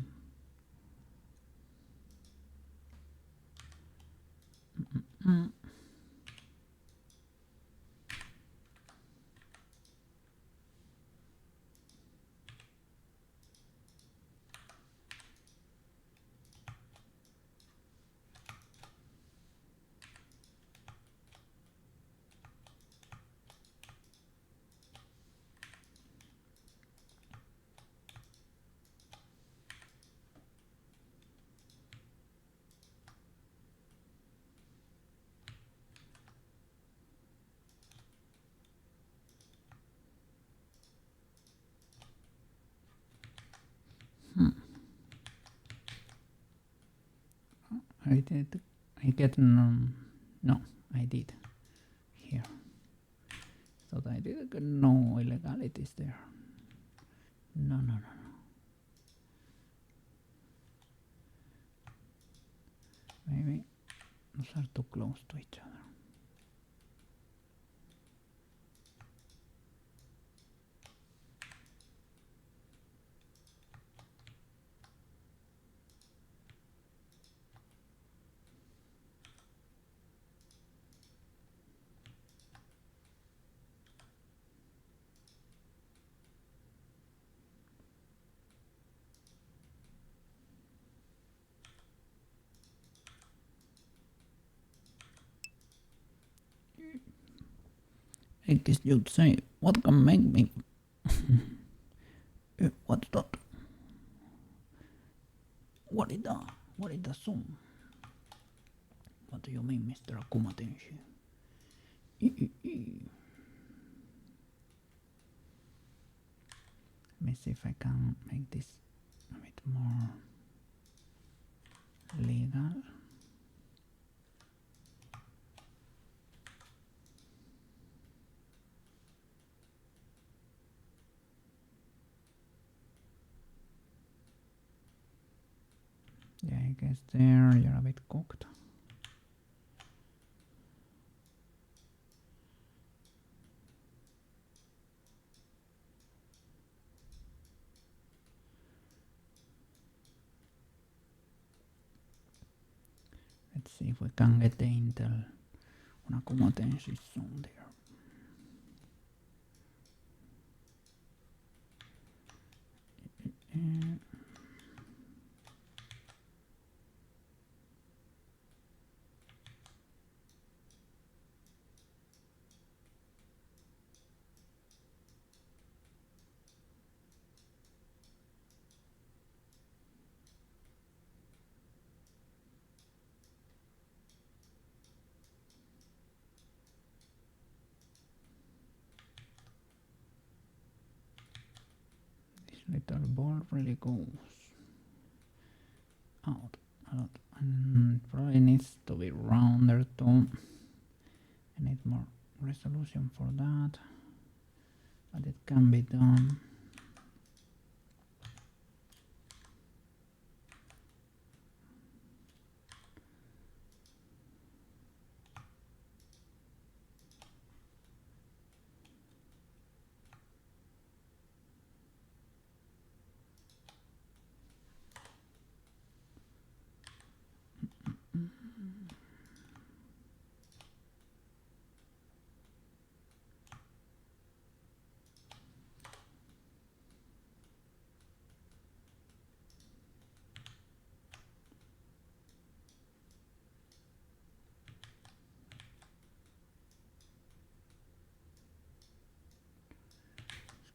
I get no, I did here. Thought I did no illegalities there. No, no, no, no. Maybe those are too close to each other. I guess you'd say, what can make me? What's that? What is that? What is the song? What do you mean, Mr. AkumaTenshi? Let me see if I can make this a bit more legal. Yeah, I guess there you're a bit cooked. Let's see if we can get the Intel on AkumaTenshi's on there. This little ball really goes out a lot, and probably needs to be rounder too. I need more resolution for that, but it can be done.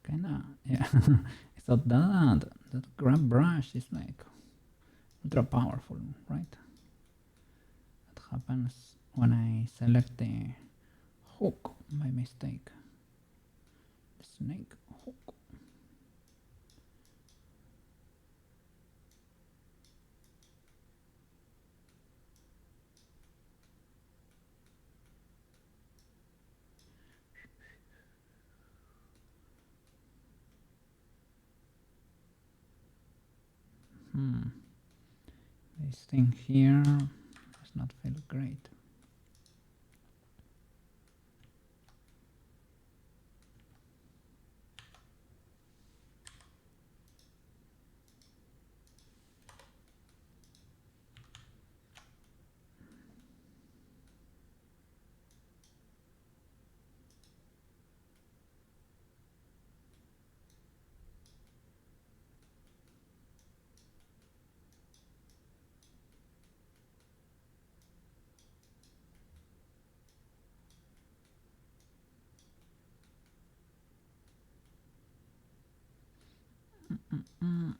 Kinda, yeah. I thought that grab brush is like ultra powerful, right? That happens when I select the hook by mistake. The snake hook. This thing here does not feel great. And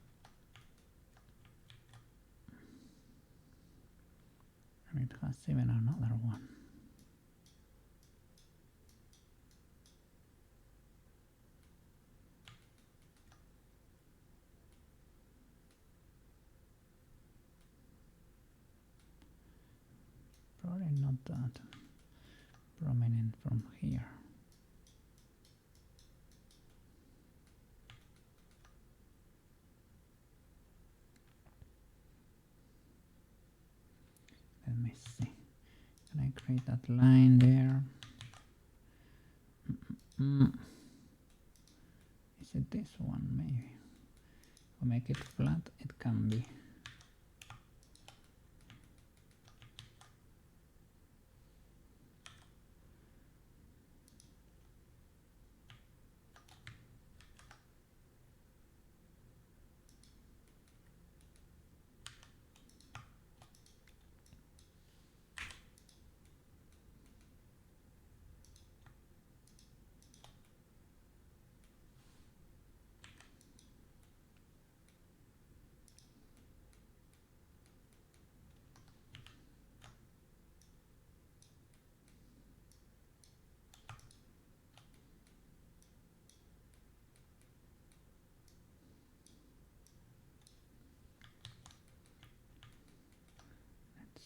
it has even another one. Probably not that prominent from here. create that line there. Is it this one maybe? Or make it flat, it can be.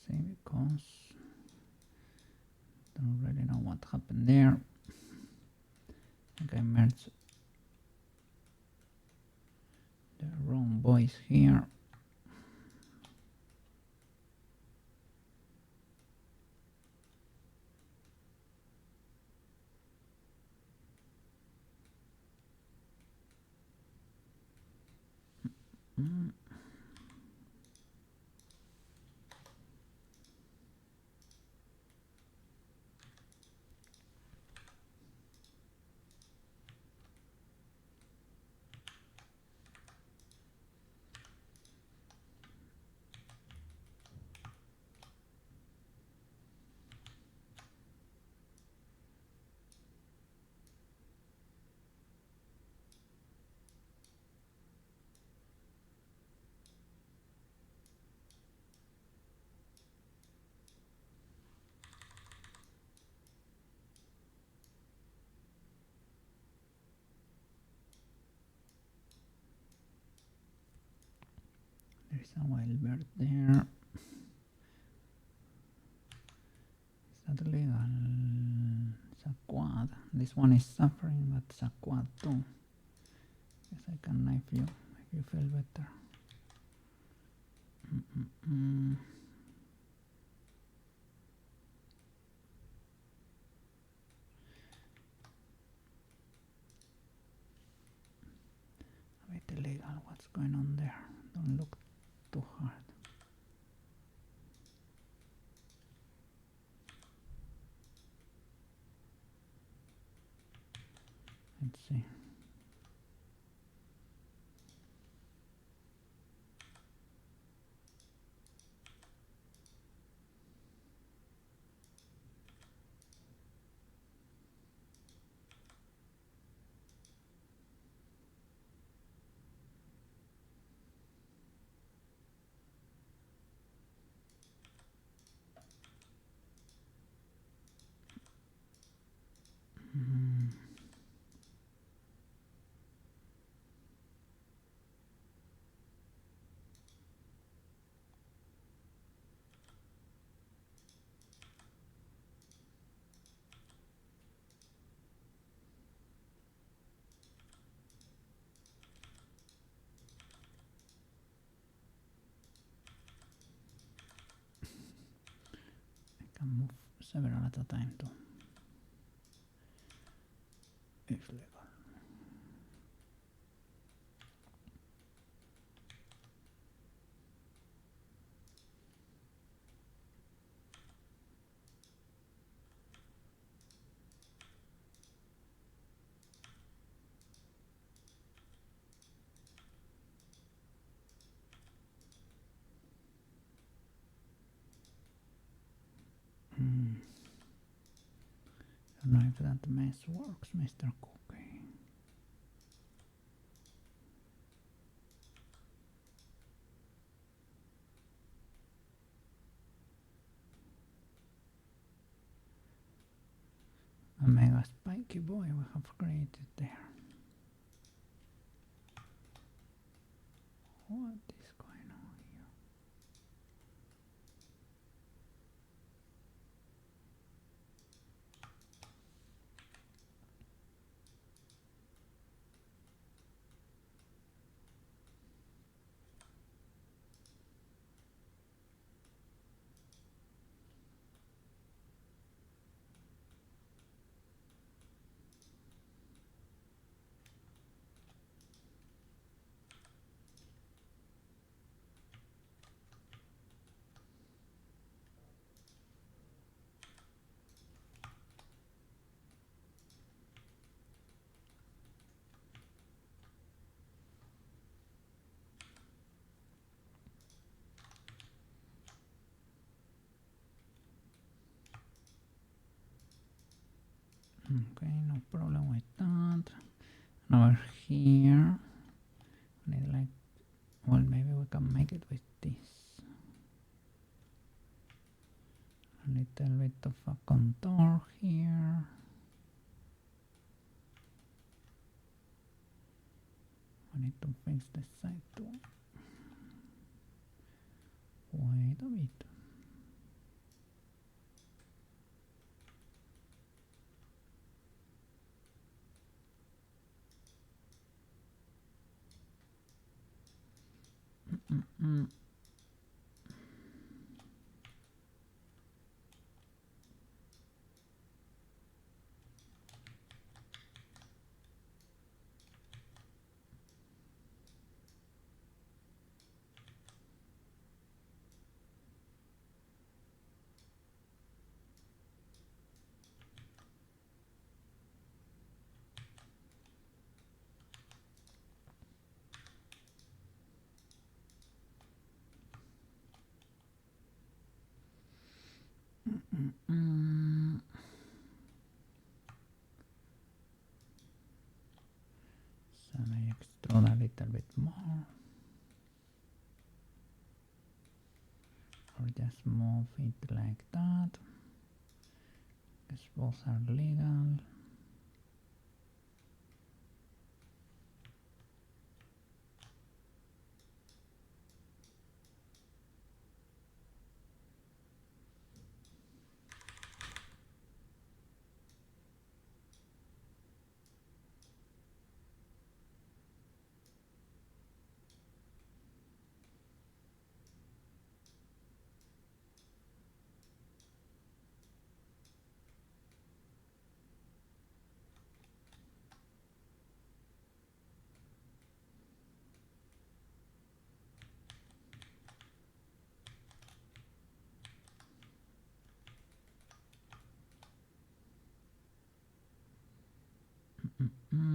See, because don't really know what happened there. I think I merged the wrong voice here. There is a wild bird there. Is that legal? It's a quad. This one is suffering, but it's a quad too. Guess I can knife you, make you feel better. A bit illegal, what's going on there? Don't look too hard. Let's see. I can move several at a time too. If legal. I don't know if that mess works, Mr. Cookie. A mega spiky boy we have created there. What is going on here? Okay, no problem with that. And over here, I need like, well, maybe we can make it with this. A little bit of a contour here. I need to fix this side too. Wait a bit. So I extrude a little bit more. Or just move it like that. Because both are legal. Okay.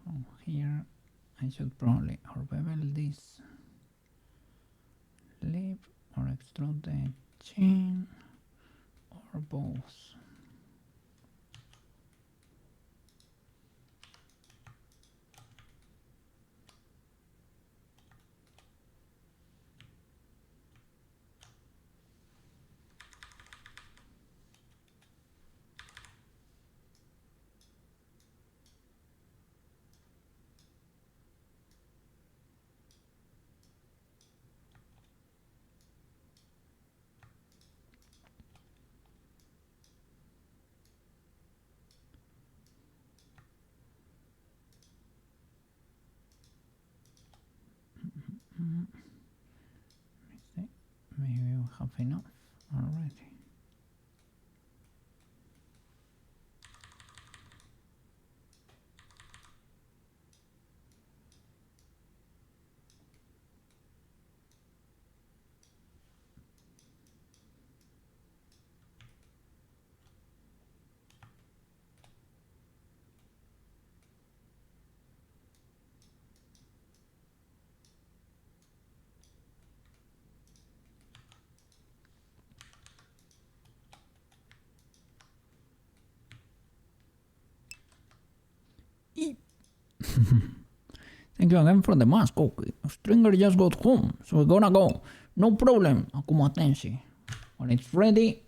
Oh, here I should probably or bevel this lip or extrude the chin or both. Maybe we have enough already. Thank you again for the mask. Okay, Stringer just got home, so we're gonna go. No problem, AkumaTenshi. When it's ready,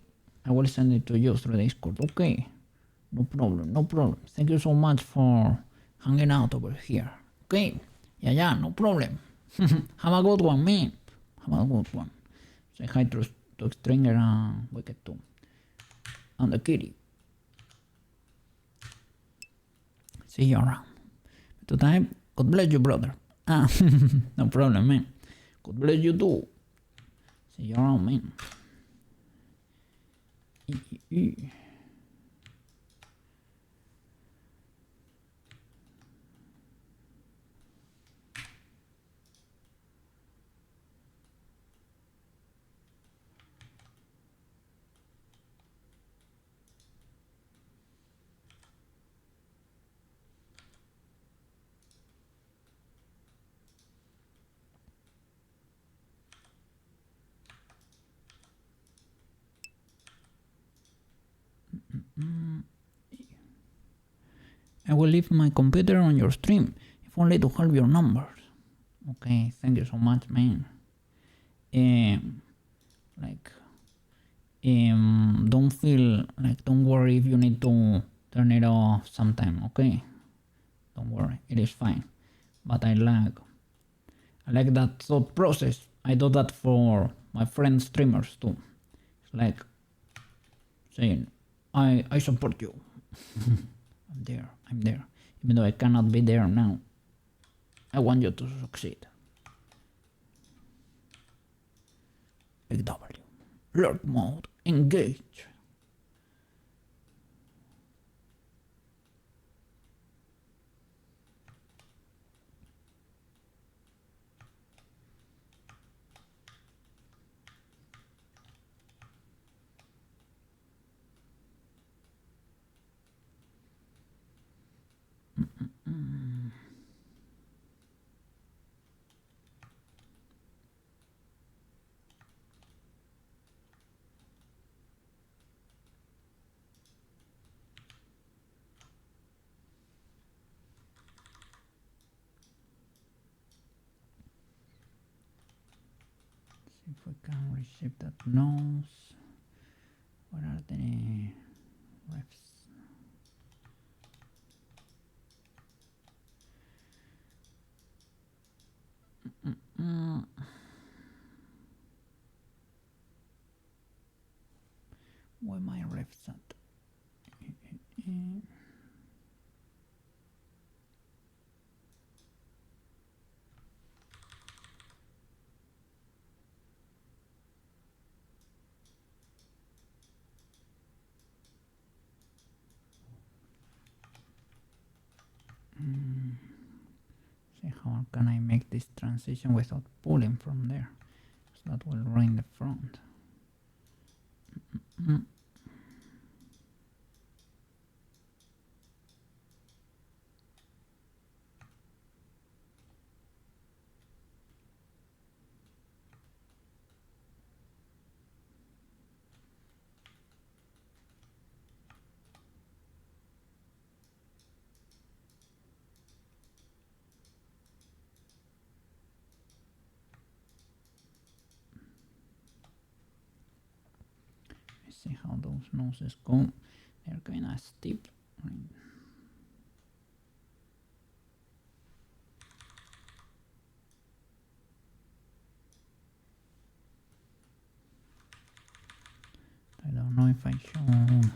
I will send it to you through the Discord. Okay, no problem, no problem. Thank you so much for hanging out over here. Okay, yeah, no problem. Have a good one, man. Have a good one. Say hi to Stringer and Wicked too. And the kitty. See you around. Today, God bless you, brother. Ah, no problem, man. God bless you too. See you around, man. I will leave my computer on your stream, if only to help your numbers. Okay, thank you so much, man. Don't worry if you need to turn it off sometime, okay? Don't worry, it is fine. But I like that thought process. I do that for my friends streamers too. It's like saying, I support you. I'm there. Even though I cannot be there now. I want you to succeed. Big W. Lurk mode. Engage. If we can reshape that nose. What are the refs? Where my refs at? See how can I make this transition without pulling from there? So that will ruin the front. See how those noses go. They're kind of steep. I don't know if I should.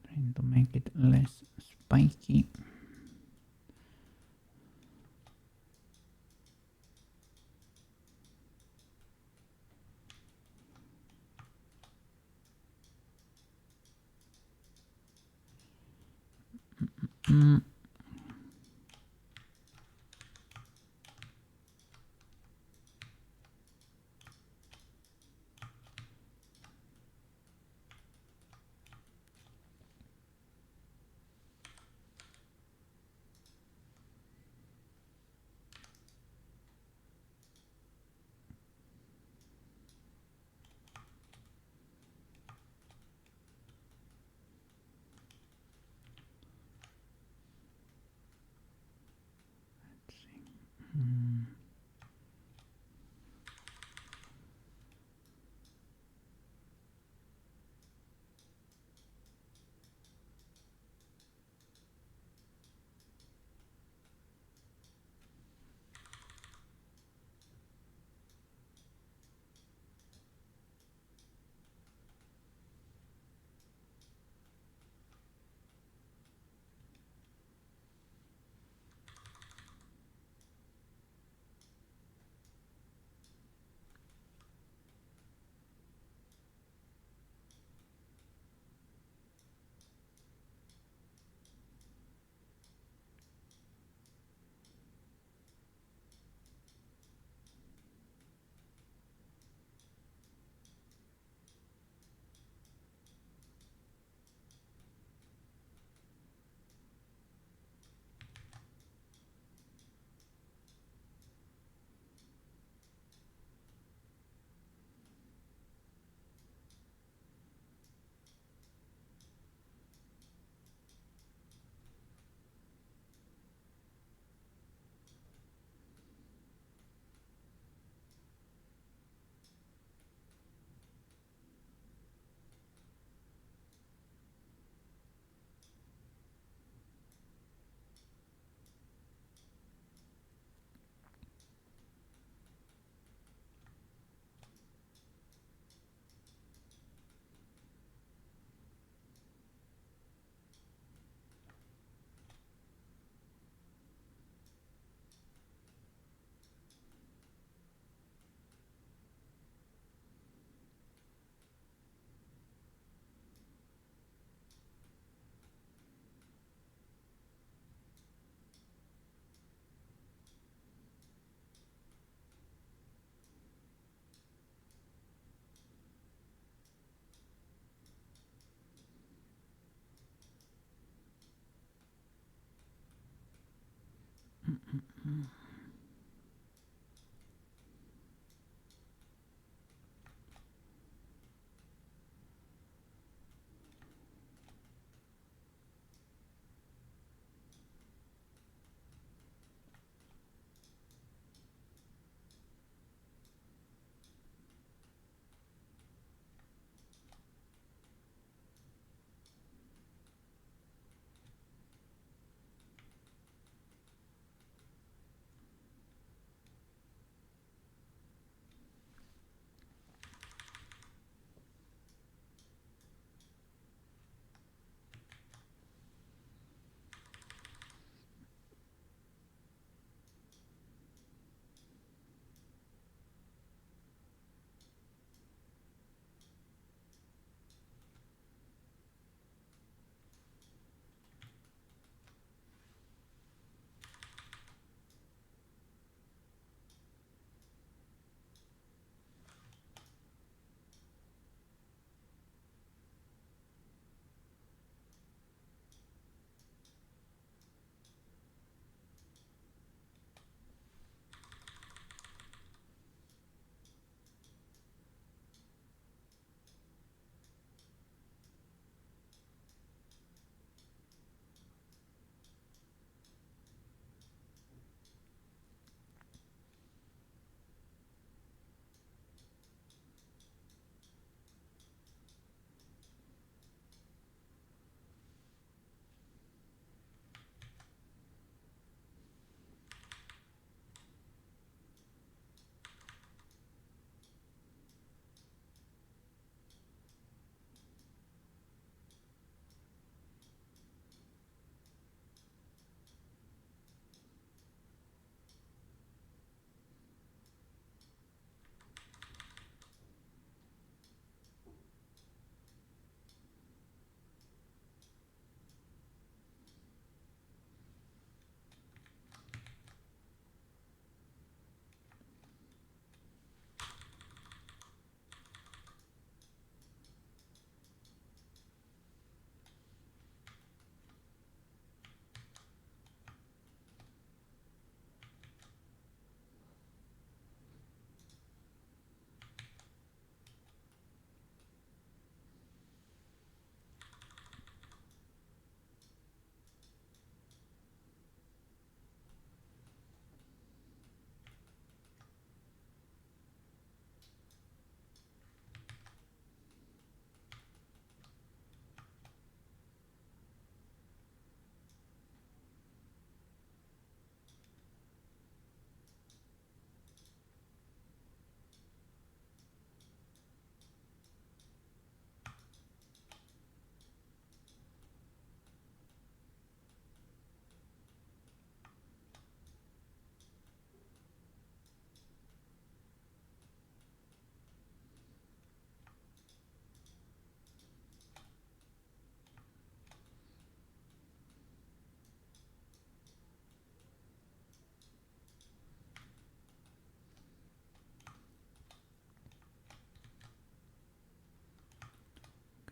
Trying to make it less spiky.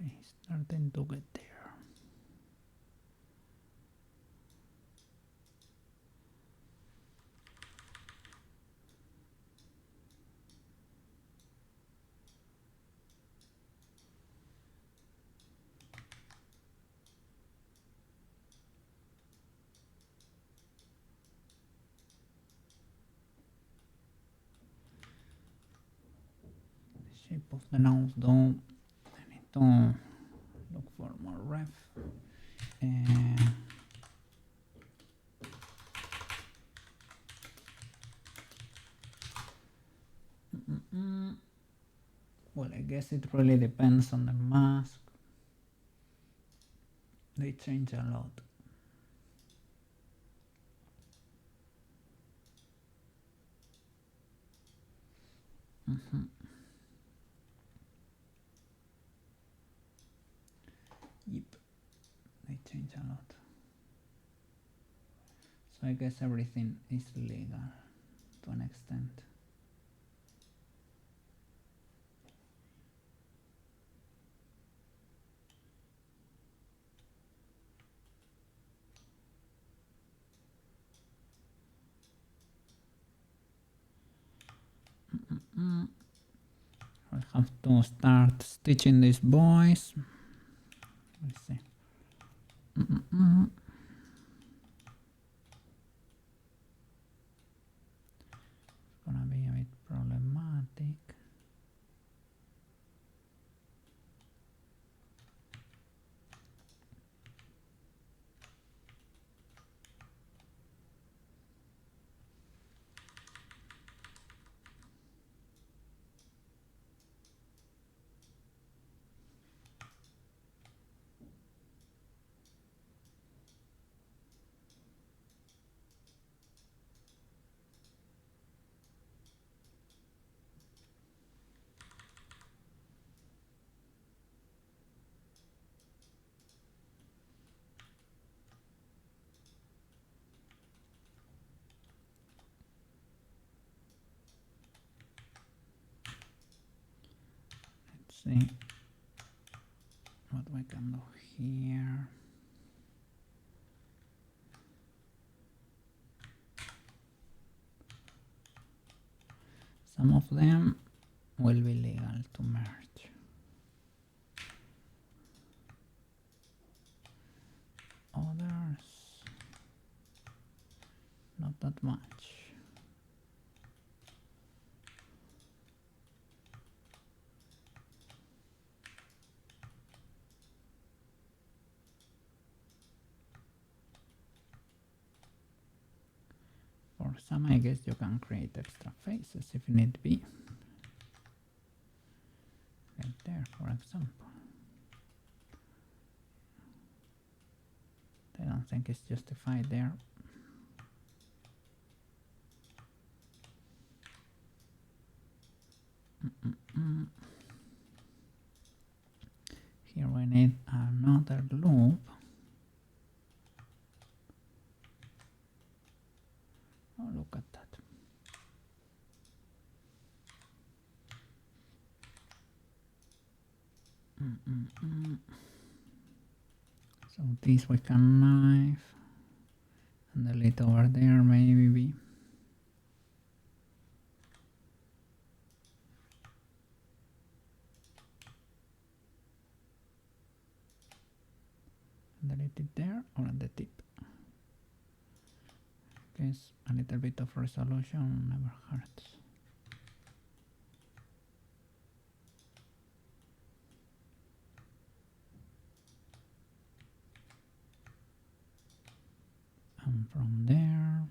Okay, starting to get there. Shape of the nose though, I need to look for more ref. Well, I guess it really depends on the mask. They change a lot. Yep, they change a lot. So I guess everything is legal to an extent. I have to start stitching these boys. Let's see. It's gonna be a bit problematic. Let's see what we can do here. Some of them will be legal to merge. Others, not that much. For some, I guess you can create extra faces if need be. Like there, for example. I don't think it's justified there. Here we need another loop. Oh, look at that. So this we can knife and delete over there maybe. Delete it there or at the tip. Guess a little bit of resolution never hurts. And from there,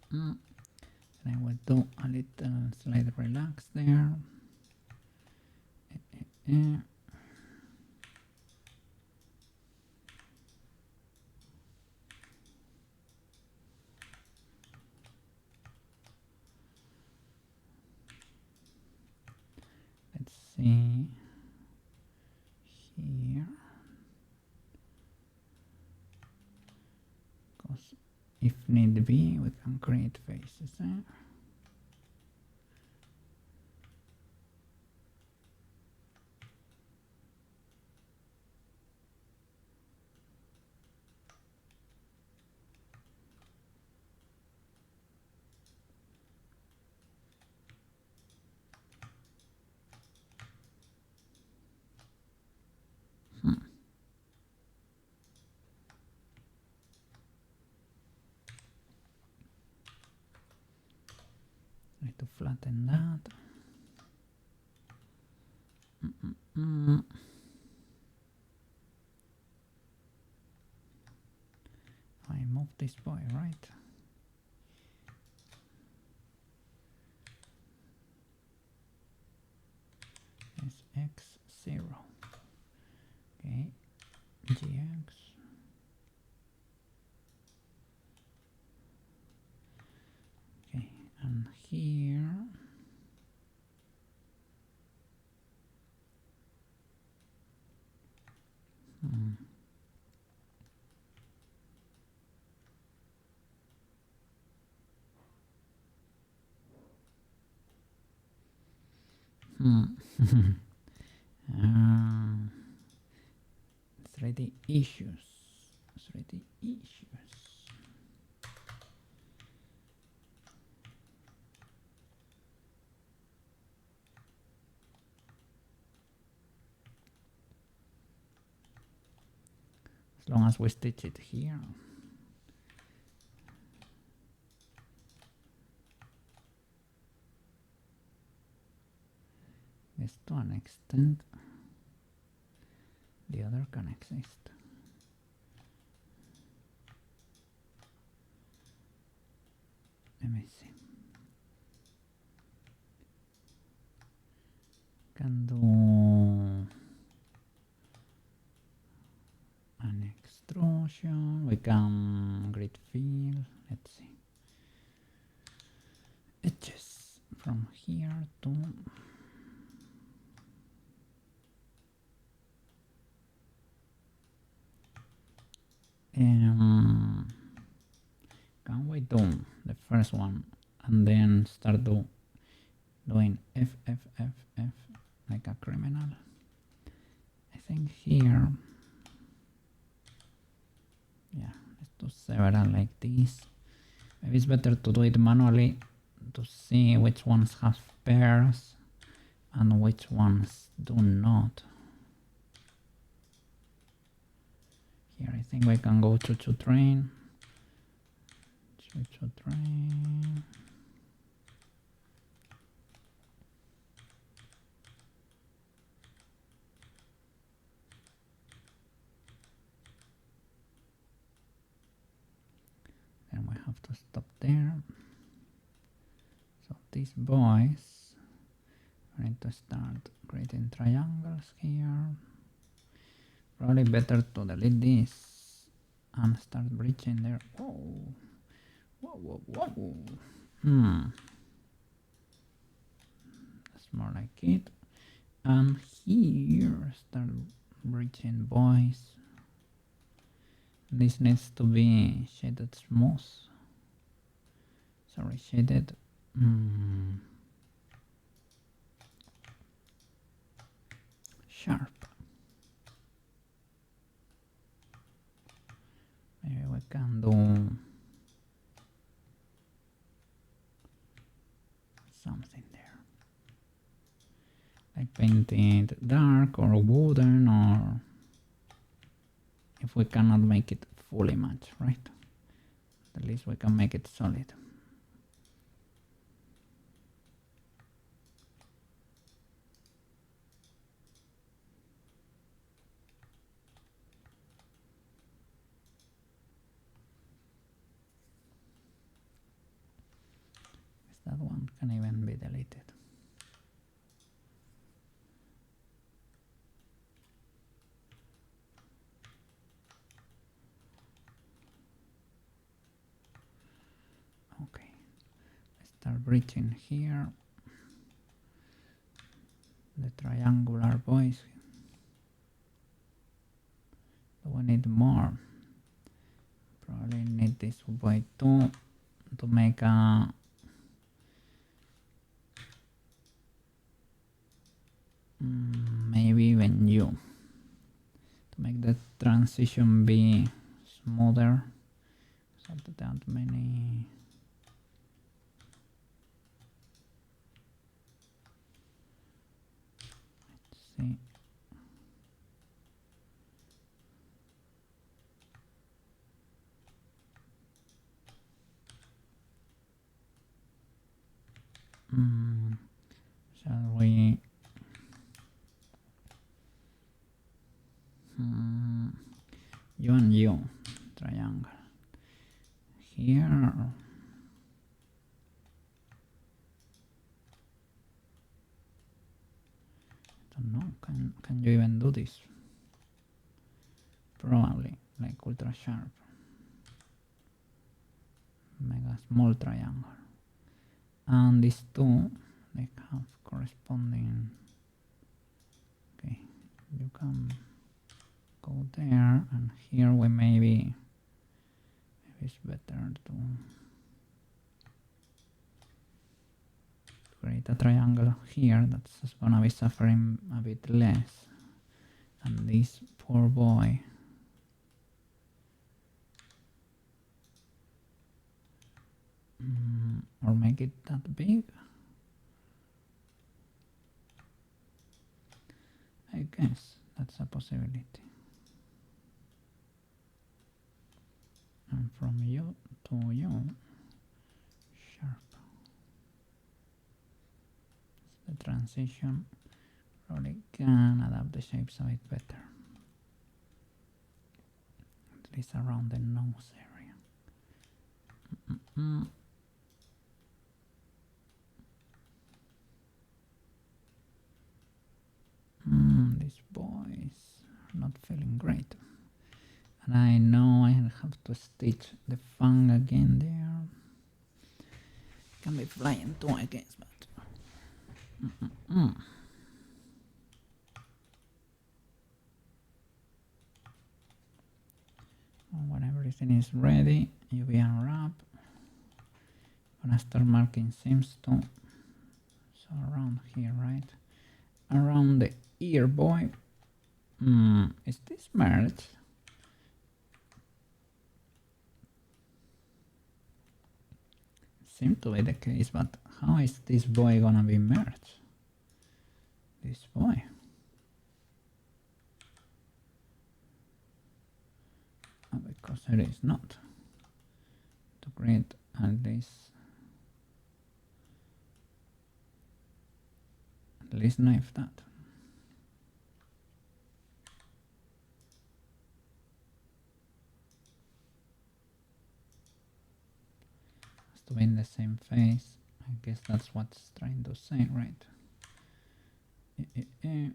and I will do a little slide relax there. Let's see here. need be, we can create faces there. Need to flatten that. I move this boy, right? It's x0. Okay, gx. Okay, and here. uh, 3D issues. 3D issues. As long as we stitch it here. This to an extent. The other can exist. Let me see. Can do an extrusion. We can grid fill. Let's see. Edges from here to can we do the first one and then start doing F like a criminal? I think here, yeah, let's do several like this. Maybe it's better to do it manually to see which ones have pairs and which ones do not. Here I think we can go to train. Train. Then we have to stop there. So these boys, we need to start creating triangles here. Probably better to delete this and start breaching there. Whoa. Whoa, whoa, whoa. That's more like it. And here, start breaching boys. This needs to be shaded smooth. Sorry, shaded. Sharp. Maybe we can do something there, like painting it dark or wooden, or if we cannot make it fully match, right? At least we can make it solid. That one can even be deleted. Okay, let's start breaching here. The triangular boys. Do we need more? Probably probably need this way too to make a maybe even you to make the transition be smoother. So that many. Let's see. Shall we? You and you triangle here. I don't know. Can you even do this? Probably like ultra sharp. Mega small triangle. And these two, they have corresponding. Okay, you can go there, and here we maybe it's better to create a triangle here that's gonna be suffering a bit less. And this poor boy. Or make it that big. I guess that's a possibility. And from you to you, sharp. The transition probably can adapt the shapes a bit better. At least around the nose area. These boys are not feeling great. And I know I have to stitch the fang again there. Can be flying too, I guess, but when everything is ready, you will unwrap. Gonna start marking seams too. So around here, right? Around the ear, boy. Is this merged? Seems to be the case, but how is this boy gonna be merged? This boy. Because it is not. To create at least knife that. Has to be in the same face. I guess that's what's trying to say, right? Is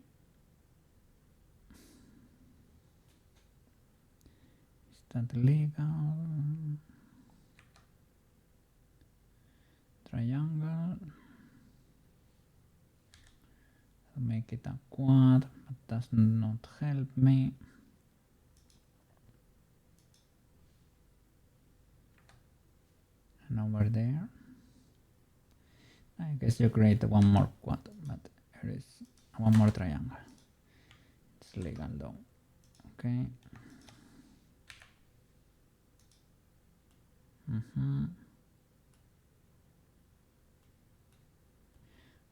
that legal? Triangle. I'll make it a quad, but does not help me. And over there, I guess you create one more quad, but here is one more triangle. It's legal though. Okay.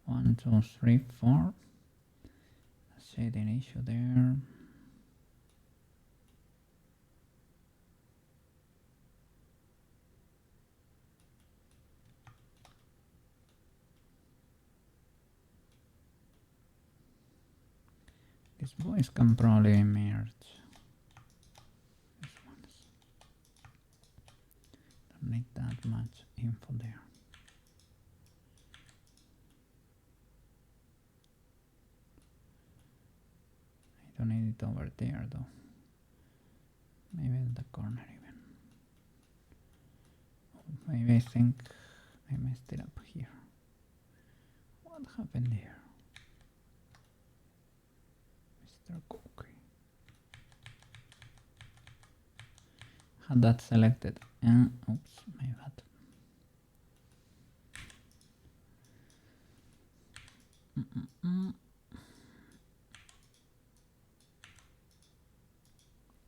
One, two, three, four. Shading issue there. These boys can probably merge. These ones. Don't need that much info there. I don't need it over there though. Maybe in the corner even. Maybe I think I messed it up here. What happened here? Mr. Cookie. had that selected. Oops, my bad.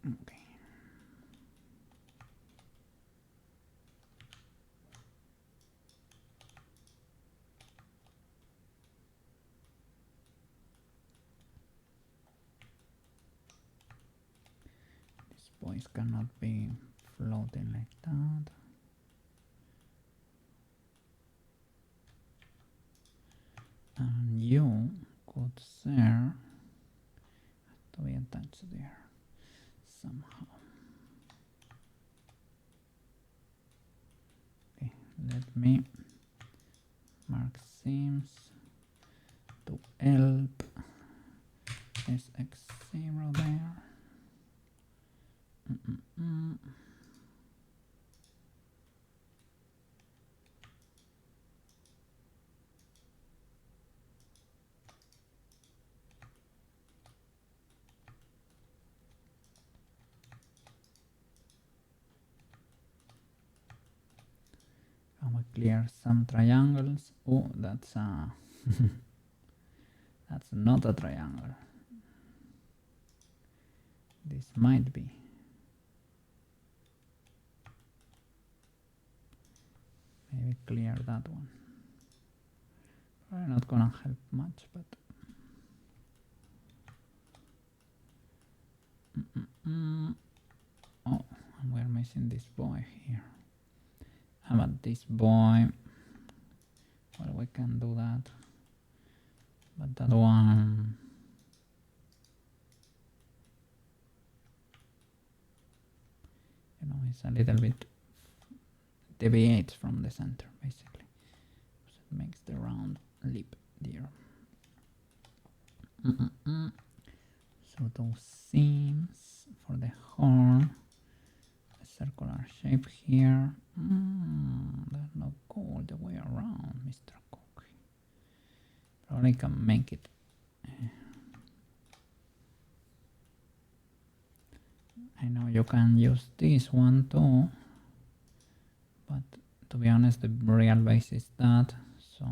Okay. This voice cannot be floating like that. And you could share to be attached there somehow. Okay, let me mark seams to help SX0 there. And we clear some triangles. Oh, that's that's not a triangle. This might be. Maybe clear that one. Probably not gonna help much, but oh, and we're missing this boy here. How about this boy? Well, we can do that, but that one, you know, it's a little bit deviates from the center, basically. So it makes the round lip there. So those seams for the horn, a circular shape here. That's not go all the way around, Mr. Cook. Probably can make it. I know you can use this one too, but to be honest, the real base is that. So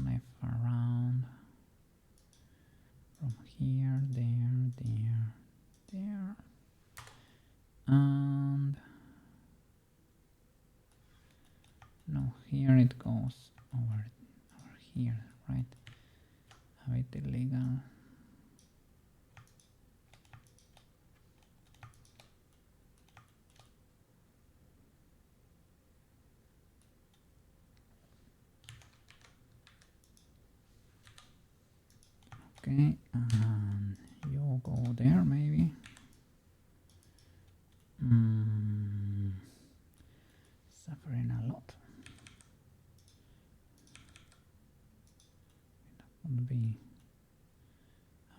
knife around from here, there, and no, here it goes over here, right? A bit illegal. Okay, and you go there maybe. Suffering a lot. That would be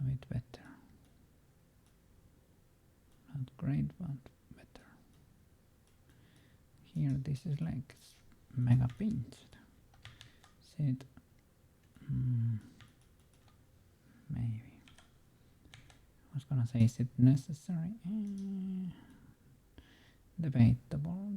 a bit better. Not great, but better. Here, this is like mega pinched. See it? Maybe. I was gonna say, is it necessary? Debatable.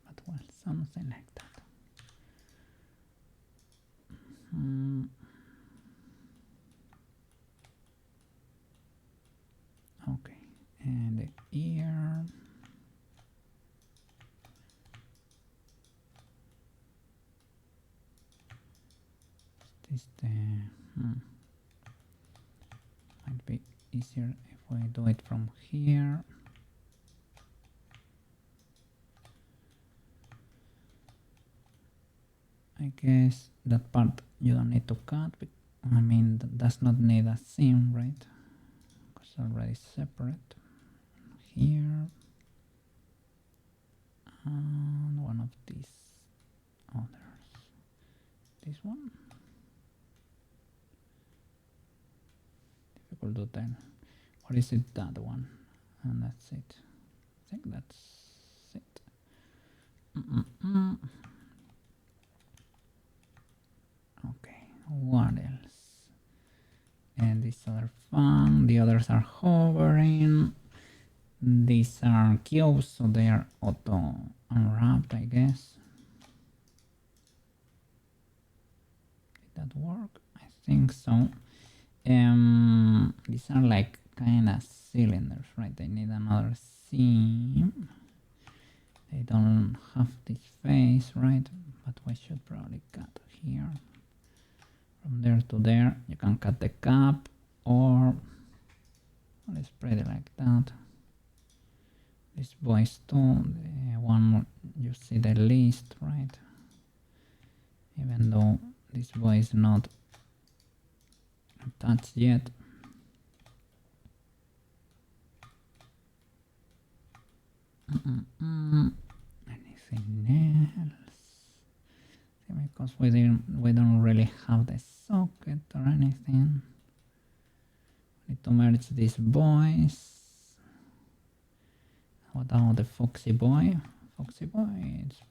But well, something like that. Okay, and the ear. Is this the might be easier if we do it from here. I guess that part you don't need to cut. I mean, that does not need a seam, right? Because it's already separate. Here. And one of these others. This one. Difficult to tell. Or is it that one? And that's it. think that's it. Okay, what else? And these are fun. The others are hovering. These are cubes, so they are auto unwrapped, I guess. Did that work? I think so. These are like kind of cylinders, right? They need another seam. They don't have this face, right? But we should probably cut here. From there to there, you can cut the cap, or let's spread it like that. This boys too, the one you see the least, right? Even though this boy is not attached yet. Anything else? Because we don't really have the socket or anything. We need to merge these boys. What about the foxy boy? Foxy boy is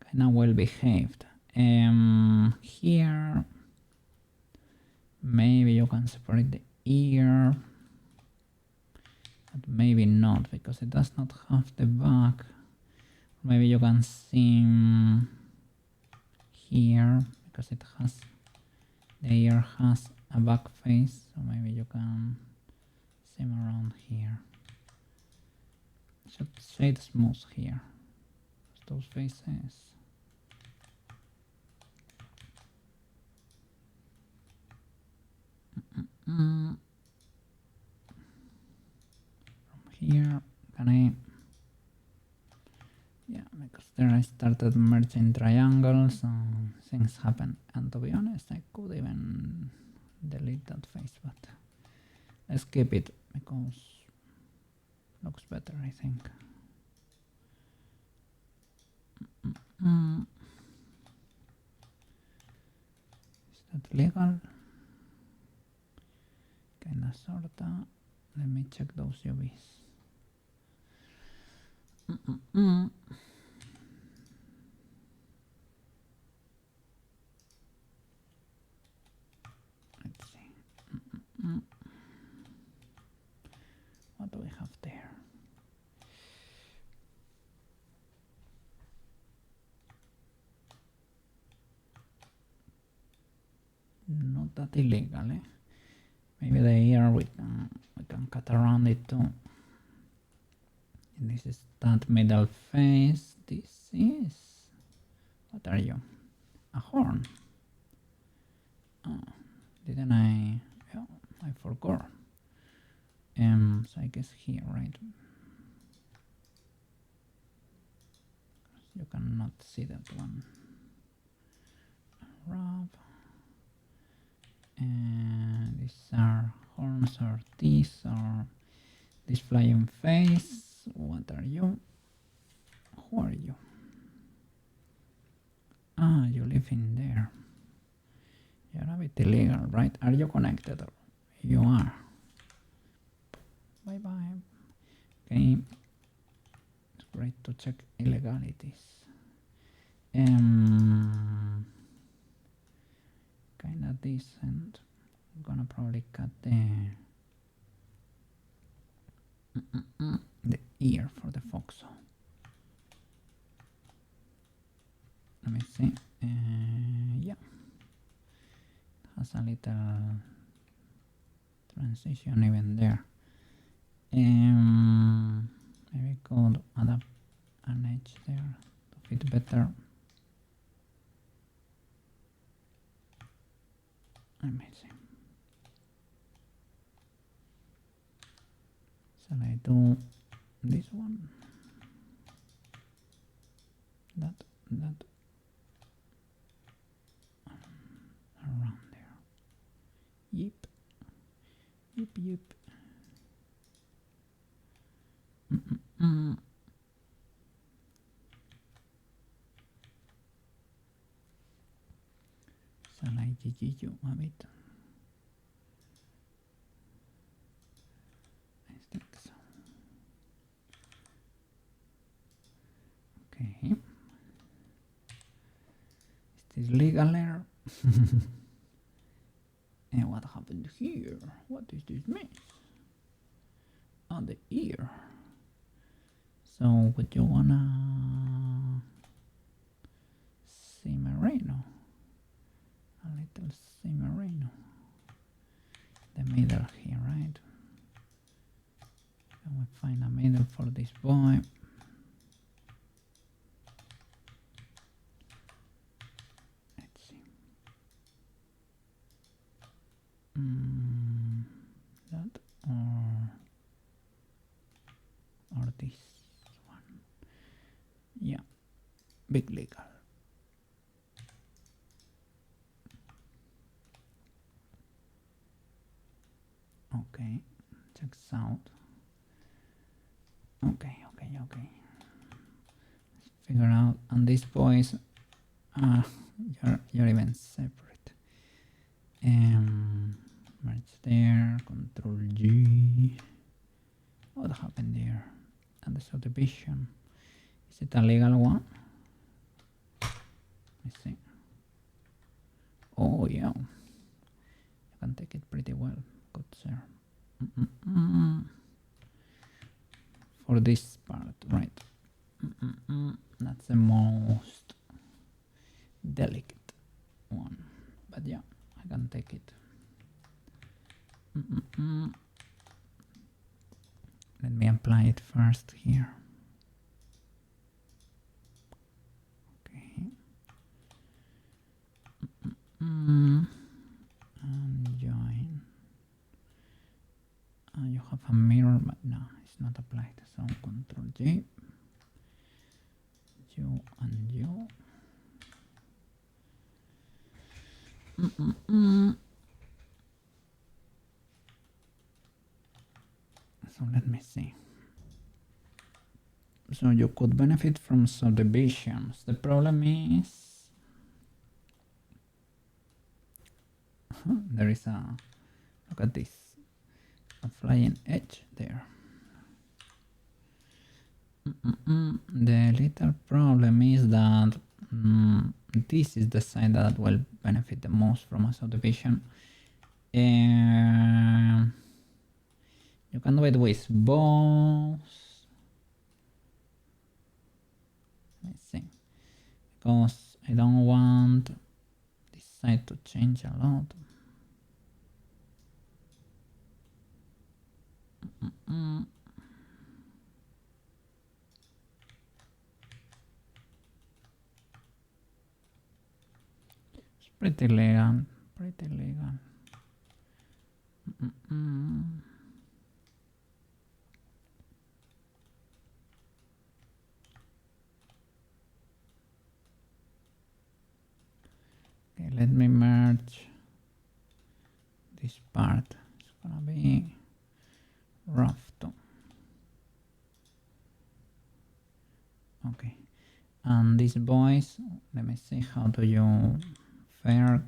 kind of well behaved. Here, maybe you can separate the ear, but maybe not because it does not have the back. Maybe you can seam here because it has, the ear has a back face, so maybe you can seam around here. Should shade smooth here. Those faces. From here, can I? Yeah, because there I started merging triangles and things happen. And to be honest, I could even delete that face, but let's keep it because it looks better, I think. Is that legal? Kinda sorta. Let me check those UVs. Let's see. What do we have there? Not that illegal, eh? Maybe the ear we can cut around it too. And this is that middle face. This is, what are you? A horn. Oh, didn't I? Oh, I forgot. So I guess here, right? You cannot see that one. Wrap. And these are horns or teeth or this flying face. What are you? Who are you? Ah, you live in there. You're a bit illegal, right? Are you connected? You are. Bye bye. Okay. It's great to check illegalities. Kinda decent. I'm gonna probably cut the ear for the fox. Let me see. Yeah, it has a little transition even there. Maybe could add an edge there to fit better. Let me see. Shall I do this one? That around there. Yep. Shall I GG you a bit? I think so. this legal error. And what happened here? What is this mess? Oh, the ear. So what you wanna see merino? A little see merino. The middle here, right? Can we find a middle for this boy? Let's see. That or this one. Yeah, big legal. Okay, checks out. Okay. Let's figure out. And these boys, you're even separate. Merge there. Control G. What happened there? And the subdivision. Is it a legal one? Let's see. Oh yeah, you can take it pretty well. Good sir. For this part, right? That's the most delicate one, but yeah, I can take it. Let me apply it first here. Okay. And join. You have a mirror, but no, it's not applied. So Control J. You and you. So let me see. So you could benefit from subdivisions. The problem is there is a, look at this, a flying edge there. The little problem is that this is the side that will benefit the most from a subdivision. You can do it with both. Let's see, because I don't want this side to change a lot. It's pretty legal, pretty legal. Okay, let me merge this part. It's gonna be rough too. Okay, and these boys, let me see, how do you fare?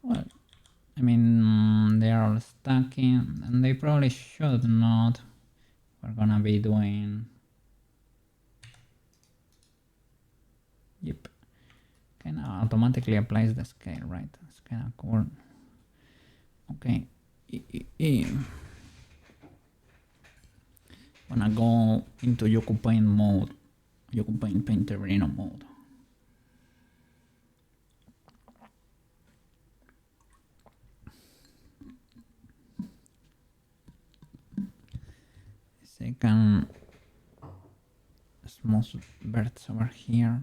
Well, I mean, they are all stacking, and they probably should not. We're gonna be doing, yep, kind of automatically applies the scale, right? It's kind of cool. Okay, wanna go into Yoku Paint mode, Yoku Paint Painterino mode. Second, small birds over here.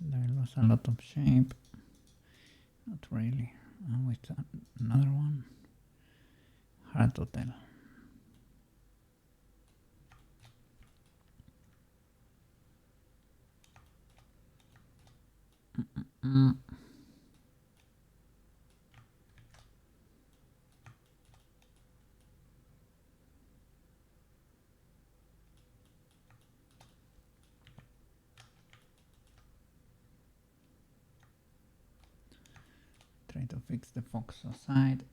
There was a lot of shape. Not really. And with another one, hard to tell. Try to fix the focus aside.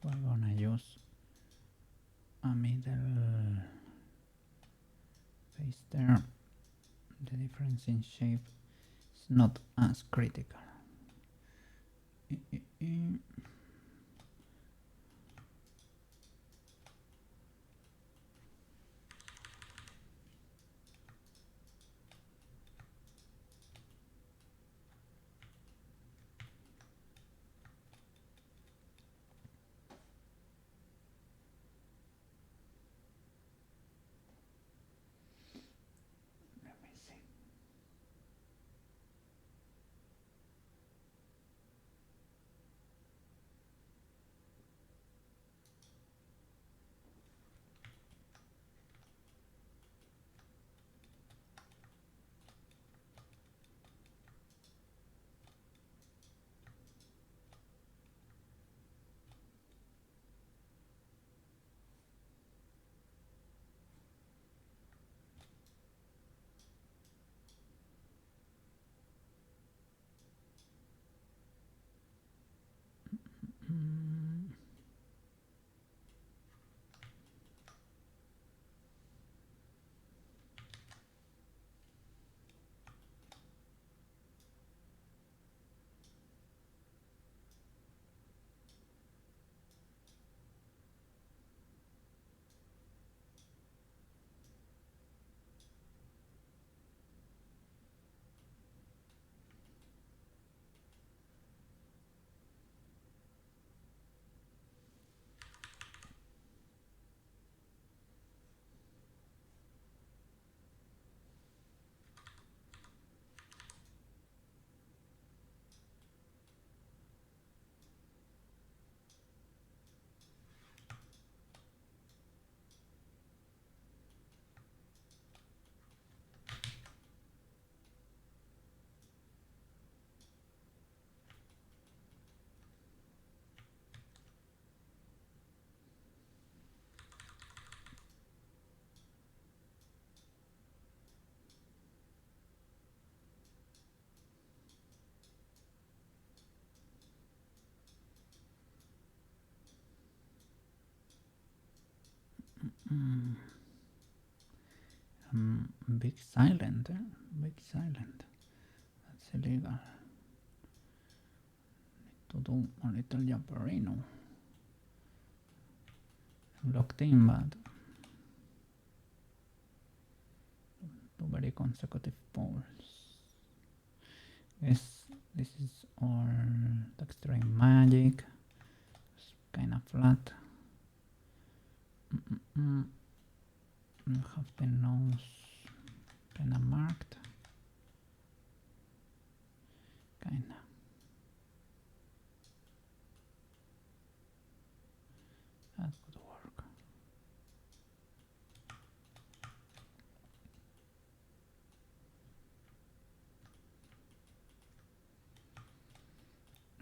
we're gonna use a middle face there. The difference in shape is not as critical. Let me see. Big silent, big silent. That's illegal. Need to do a little Japarino. Locked in, but two very consecutive poles. Yes, this is our texturing magic. It's kind of flat. We have the nose kind of marked. Kinda. That could work.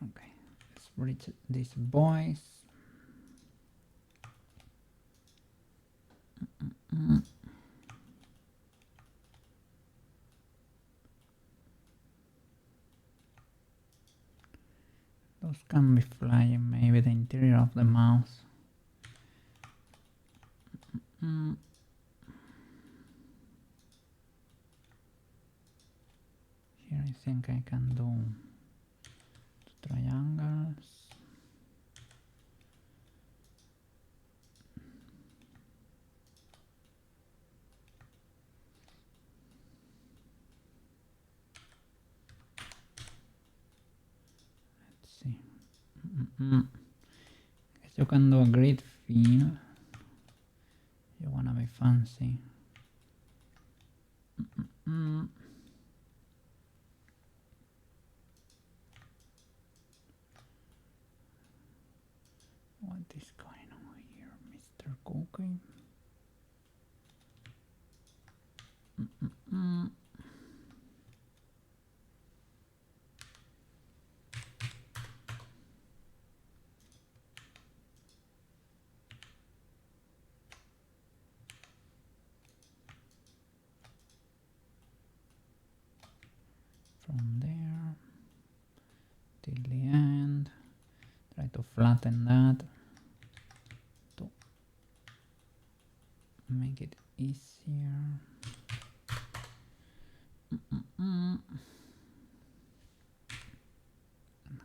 Okay, let's bridge these boys. Those can be flying, maybe the interior of the mouth. Here I think I can do two triangles. Let's see. Guess you can do a grid fill. You wanna be fancy. What is going on here, Mr. Cookie? From there till the end, try to flatten that. easier.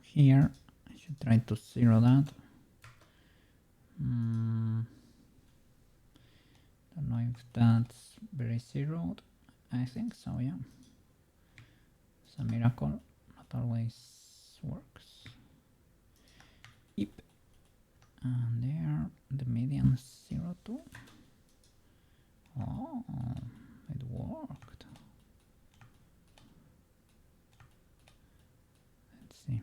Here I should try to zero that. Don't know if that's very zeroed. I think so, yeah. It's a miracle, not always works. Yep. And there, the median 0 too. Oh, it worked. Let's see.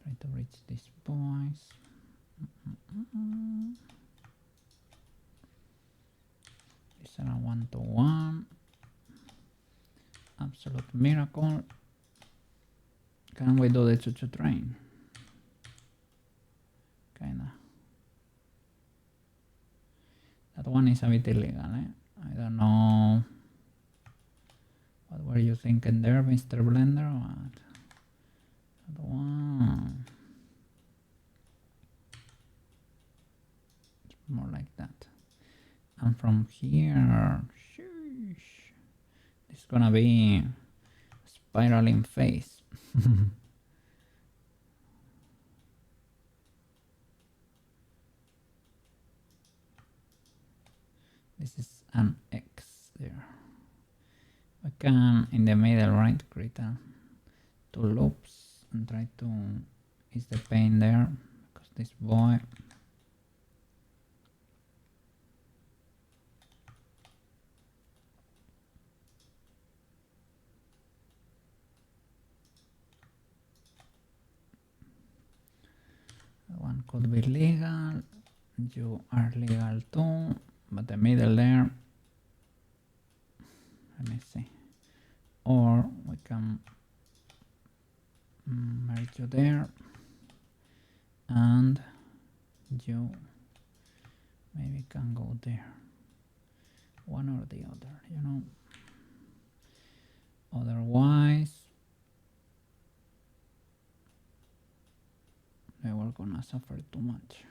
Try to reach these boys. These are a 1-to-1. Absolute miracle. Can we do the choo-choo train? Kinda. That one is a bit illegal, eh? I don't know. What were you thinking there, Mr. Blender? What? That one. It's more like that. And from here, sheesh, it's gonna be spiraling face. This is an X there. We can, in the middle, right, create two loops and try to ease the pain there, because this boy one could be legal, you are legal too, but the middle there, let me see, or we can merge you there, and you maybe can go there, one or the other, you know. Otherwise they were gonna suffer too much.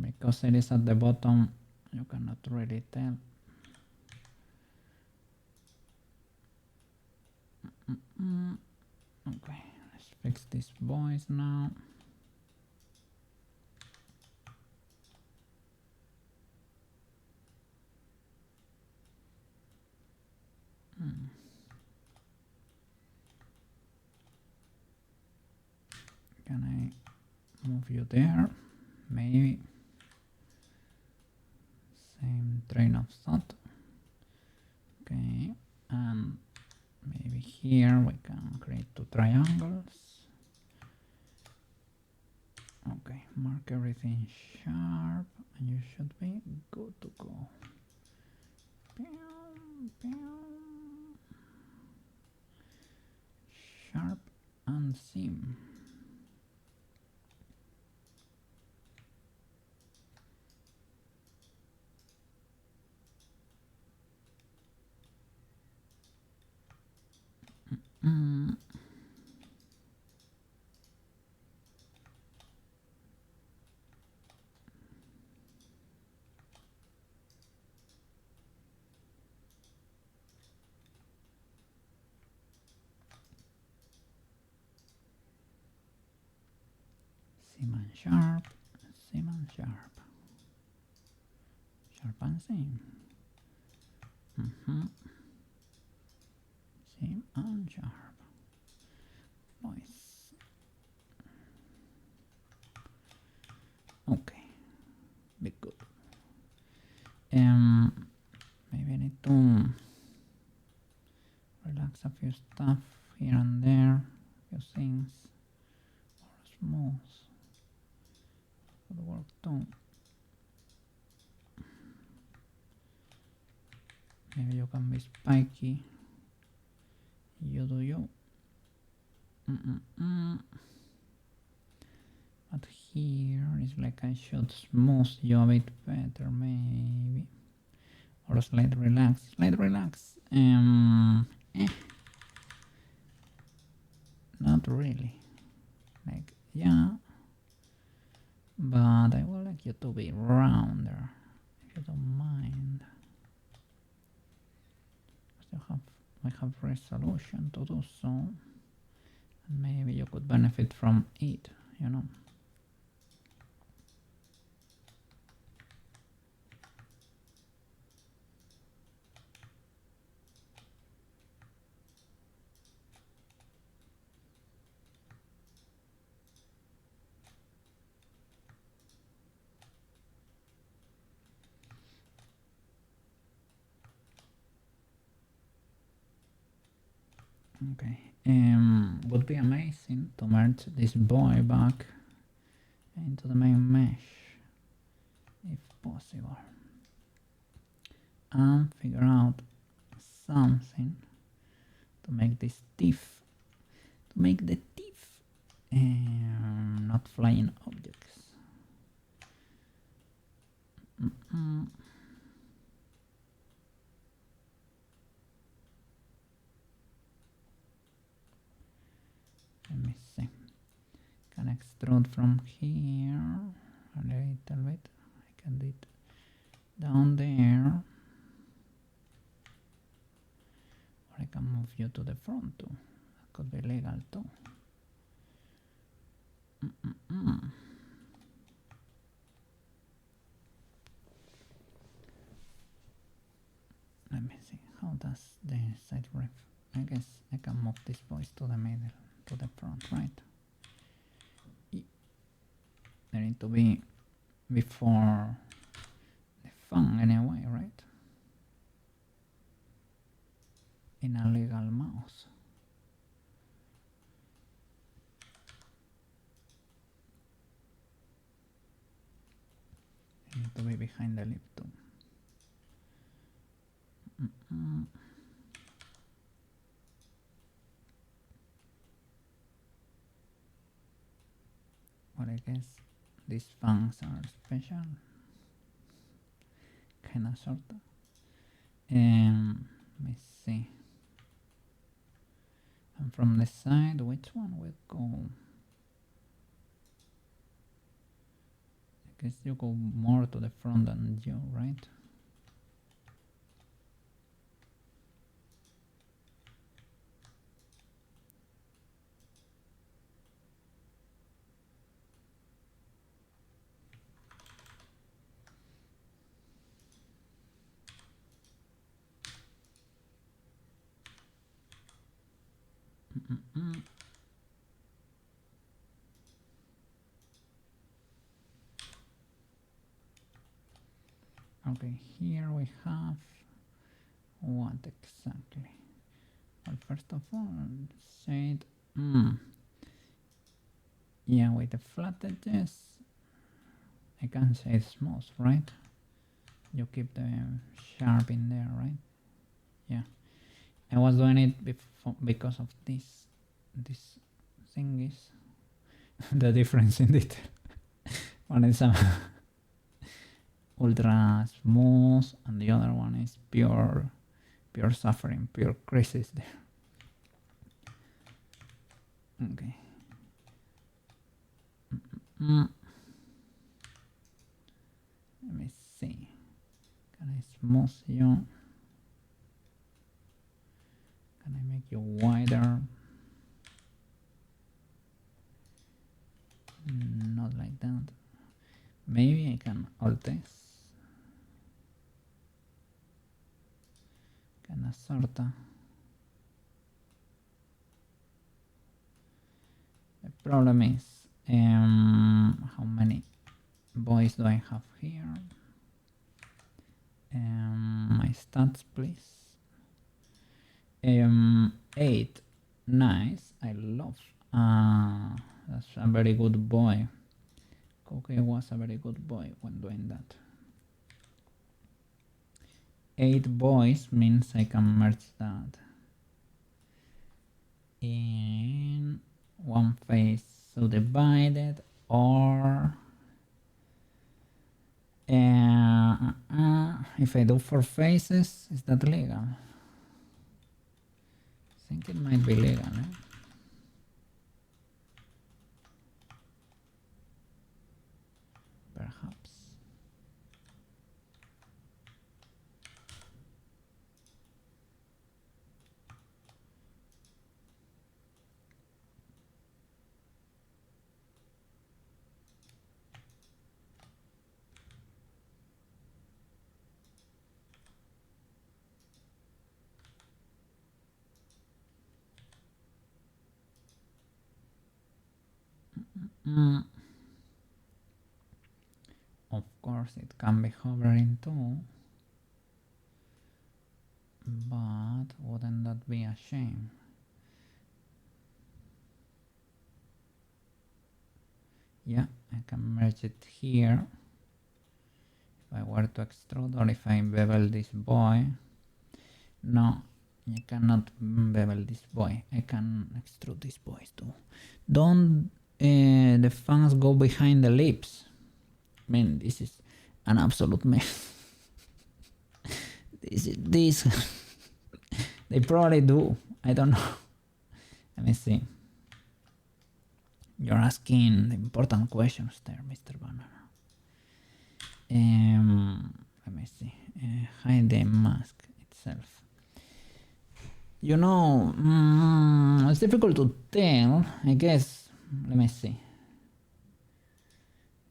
Because it is at the bottom, you cannot really tell. Okay, let's fix these boys now. Can I move you there? Maybe. Same train of thought. Okay, and maybe here we can create two triangles. Okay, mark everything sharp and you should be good to go. Sharp and seam. Seam and sharp, seam and sharp, sharp and seam. Seam and sharp. Nice. Okay, be good. Maybe I need to relax a few stuff here and there, a few things, or smooth. Could work too. Maybe you can be spiky. You do you. But here is like I should smooth you a bit better, maybe. Or slight relax. Slight relax. Not really. Like, yeah. but I would like you to be rounder, if you don't mind. I have resolution to do so, and maybe you could benefit from it, you know. Okay, would be amazing to merge this boy back into the main mesh, if possible, and figure out something to make this teeth, to make the teeth not flying objects. Let me see. Can extrude from here a little bit. I can do it down there, or I can move you to the front too. That could be legal too. Let me see. How does the side ref? I guess I can move these boys to the middle, to the front, right? They need to be before the fun anyway, right? In a legal mouse. They need to be behind the lip too. Well, I guess these fangs are special, kinda sorta. Let me see. And from the side, which one will go? I guess you go more to the front than you, right? Okay, here we have what exactly? Well, first of all, shade. Yeah, with the flat edges, I can shade smooth, right? You keep the sharp in there, right? Yeah, I was doing it before because of this thing is the difference in detail. One is ultra smooth and the other one is pure suffering, pure crisis there. Okay. Let me see. Can I smooth you? Can I make you wider? Not like that. Maybe I can alt this. Kinda sorta. The problem is how many boys do I have here? My stats, please. 8. Nice. I love. That's a very good boy. Koke was a very good boy when doing that. 8 boys means I can merge that in one face subdivided, or if I do 4 faces, is that legal? I think it might be legal, eh? Of course it can be hovering too, but wouldn't that be a shame? Yeah, I can merge it here. If I were to extrude, or if I bevel this boy. No, you cannot bevel this boy. I can extrude these boys too. Don't the fans go behind the lips? I mean, this is an absolute mess. this they probably do. I don't know. Let me see. You're asking important questions there, Mr. Banana. Let me see. Hide the mask itself. You know, it's difficult to tell. I guess. Let me see.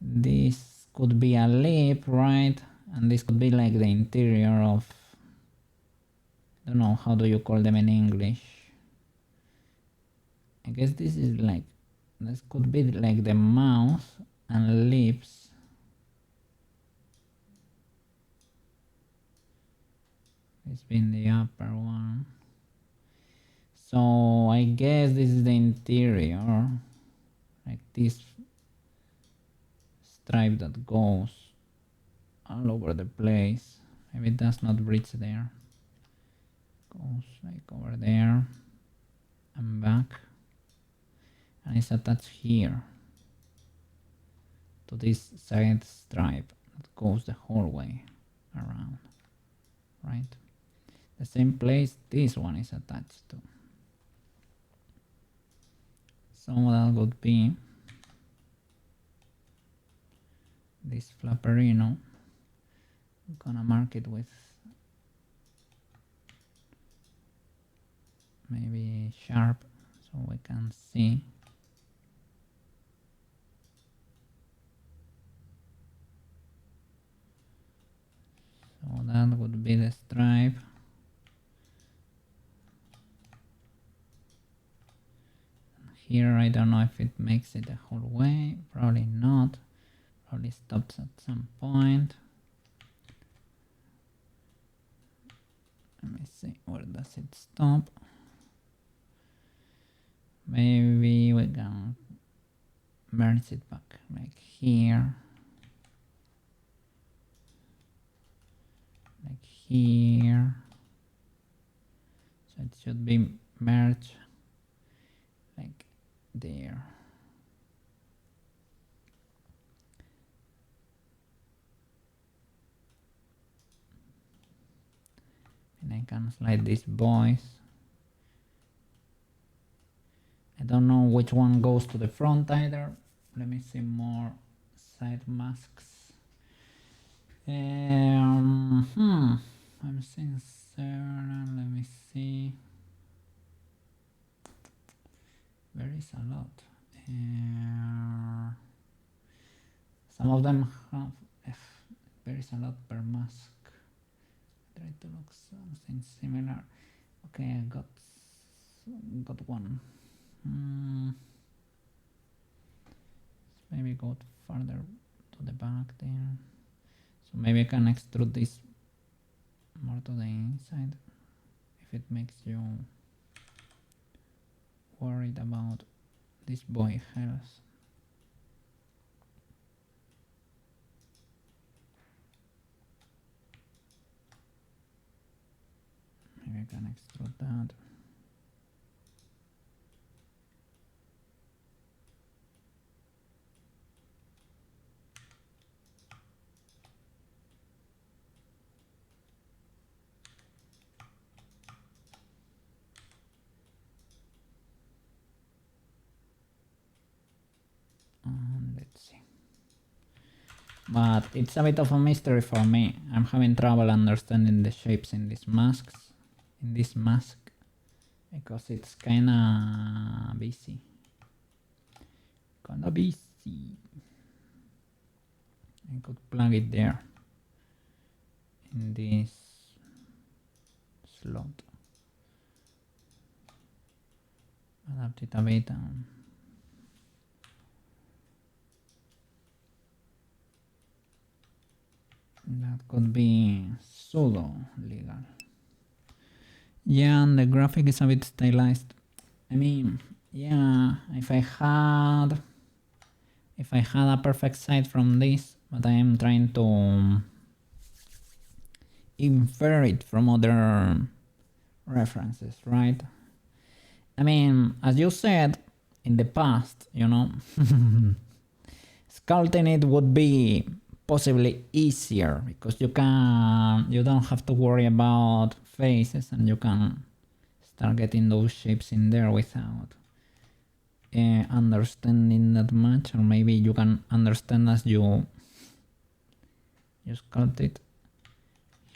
This could be a lip, right? And this could be like the interior of, I don't know, how do you call them in English? I guess this is like, this could be like the mouth and lips. This being the upper one. So I guess this is the interior, like this stripe that goes all over the place. Maybe it does not reach there. Goes like over there and back, and it's attached here to this side stripe that goes the whole way around, right? The same place this one is attached to. So that would be this flapperino. I'm gonna mark it with maybe sharp so we can see. So that would be the stripe. Here I don't know if it makes it the whole way, probably not, probably stops at some point. Let me see, where does it stop? Maybe we can merge it back like here, like here, so it should be merged like there. And I can slide these boys. I don't know which one goes to the front either. Let me see more side masks. I'm seeing several. Let me see. There is a lot. Some of them have. There is a lot per mask. Try to look something similar. Okay, I got one. Maybe go further to the back there. So maybe I can extrude this more to the inside if it makes you worried about this boy health. Maybe I can extrude that. Let's see. But it's a bit of a mystery for me. I'm having trouble understanding the shapes in these masks, in this mask, because it's kinda busy. Kinda busy. I could plug it there in this slot. Adapt it a bit. That could be pseudo legal. Yeah, and the graphic is a bit stylized. I mean, yeah, if I had a perfect site from this, but I am trying to infer it from other references, right? I mean, as you said in the past, you know, sculpting it would be possibly easier because you don't have to worry about faces and you can start getting those shapes in there without understanding that much, or maybe you can understand as you sculpt it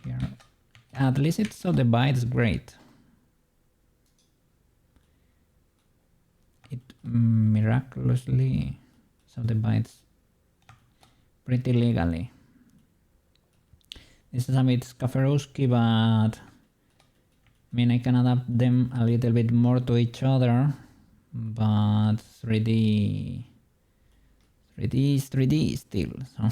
here. At least it subdivides great. It miraculously subdivides pretty legally. This is a bit Skaferowski, but I mean I can adapt them a little bit more to each other, but 3D is 3D still, so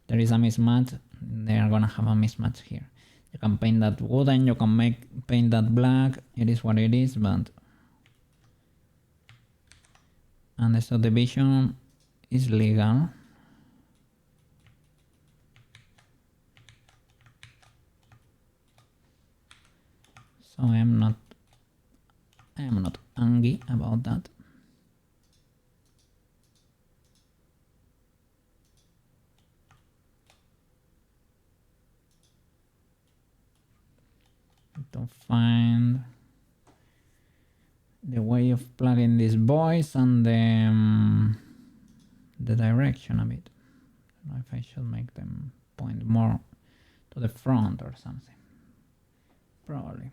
there is a mismatch. They are gonna have a mismatch here. You can paint that wooden, you can paint that black, it is what it is, but and the subdivision is legal. So I am not angry about that. To find the way of plugging these boys and the direction a bit. I don't know if I should make them point more to the front or something. Probably.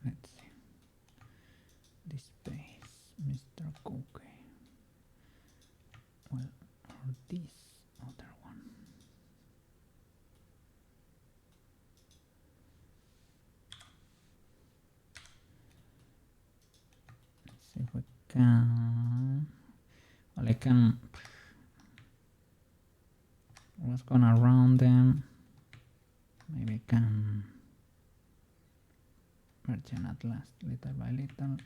Let's see. This base, Mr. Cookie. Well, or this other one. Let's see if we can. Well, I can. What's gonna round them? Maybe I can merge them at last, little by little.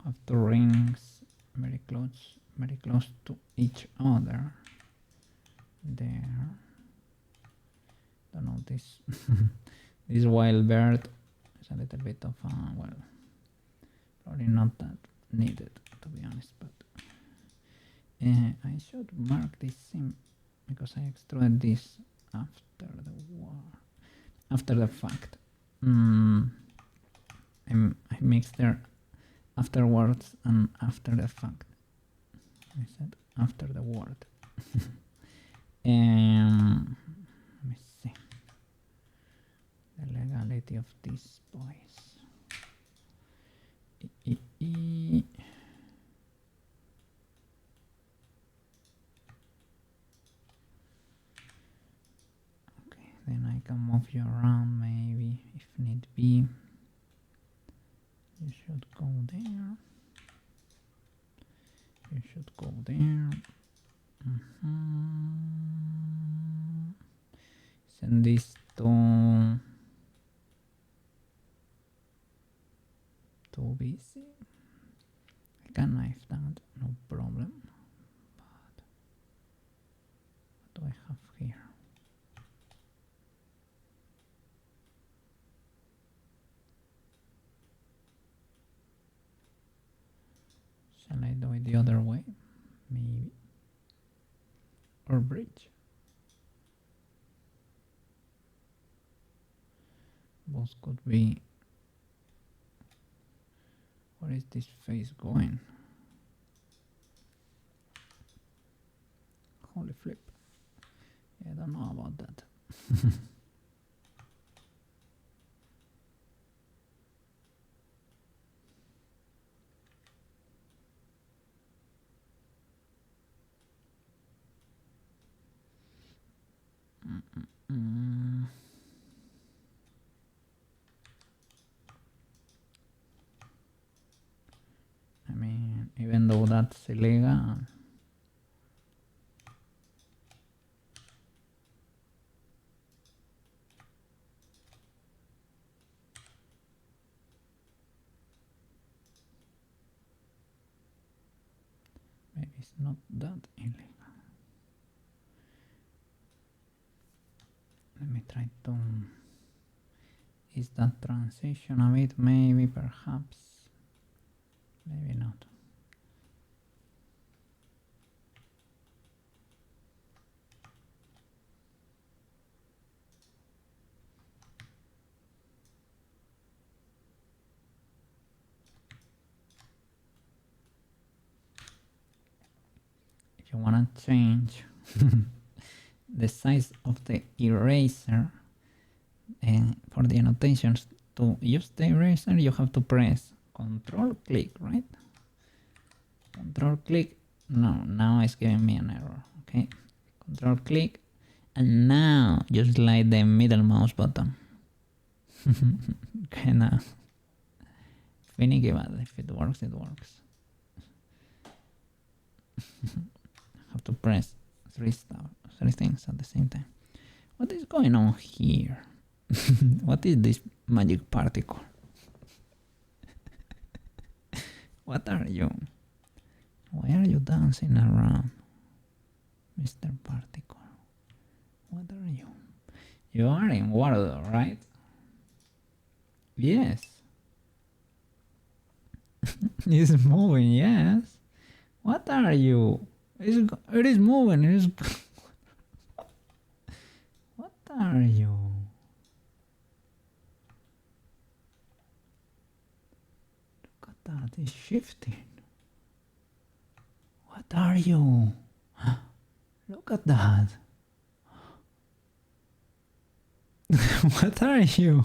Have two rings very close to each other. There. Don't know this. This wild bird is a little bit of well, probably not that needed to be honest, but I should mark this seam because I extruded this after the fact. I mixed there afterwards and after the fact. I said after the word. Let me see the legality of these boys. Okay, then I can move you around maybe if need be. You should go there. You should go there. Send this to BC. I can knife that, no problem. But what do I have here? do it the other way, maybe. Or bridge. Both could be. Where is this face going? Holy flip. Yeah, I don't know about that. I mean, even though that's illegal. Maybe it's not that illegal. Let me try to... Is that transition a bit? Maybe, perhaps. Maybe not. If you want to change the size of the eraser and for the annotations, to use the eraser you have to press control click, right? Control click. No, now it's giving me an error. Okay, control click, and now you slide the middle mouse button. Kinda finicky, but if it works, it works. Have to press three things at the same time. What is going on here? What is this magic particle? What are you? Why are you dancing around, Mr. Particle? What are you? You are in water, right? Yes. It's moving, yes. What are you? It is moving. It is. What are you? Look at that. It's shifting. What are you? Look at that. What are you?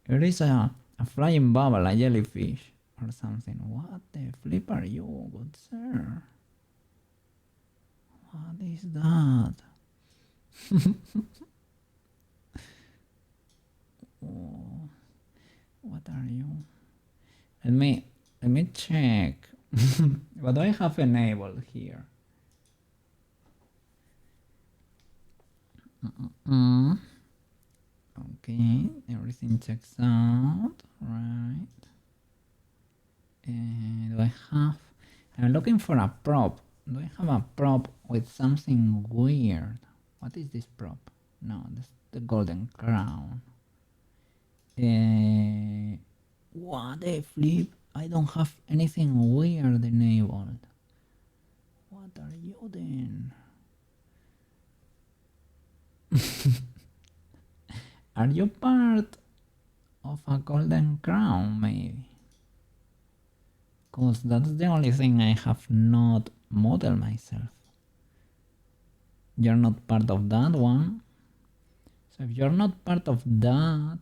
It is a flying bubble, a jellyfish or something. What the flip are you, good sir? What is that? Oh, what are you? Let me check. What do I have enabled here? Okay, everything checks out, right? Do I have... I'm looking for a prop. Do I have a prop with something weird? What is this prop? No, that's the golden crown. What the flip? I don't have anything weird enabled. What are you then? Are you part of a golden crown, maybe? Because that's the only thing I have not modeled myself. You're not part of that one. So if you're not part of that,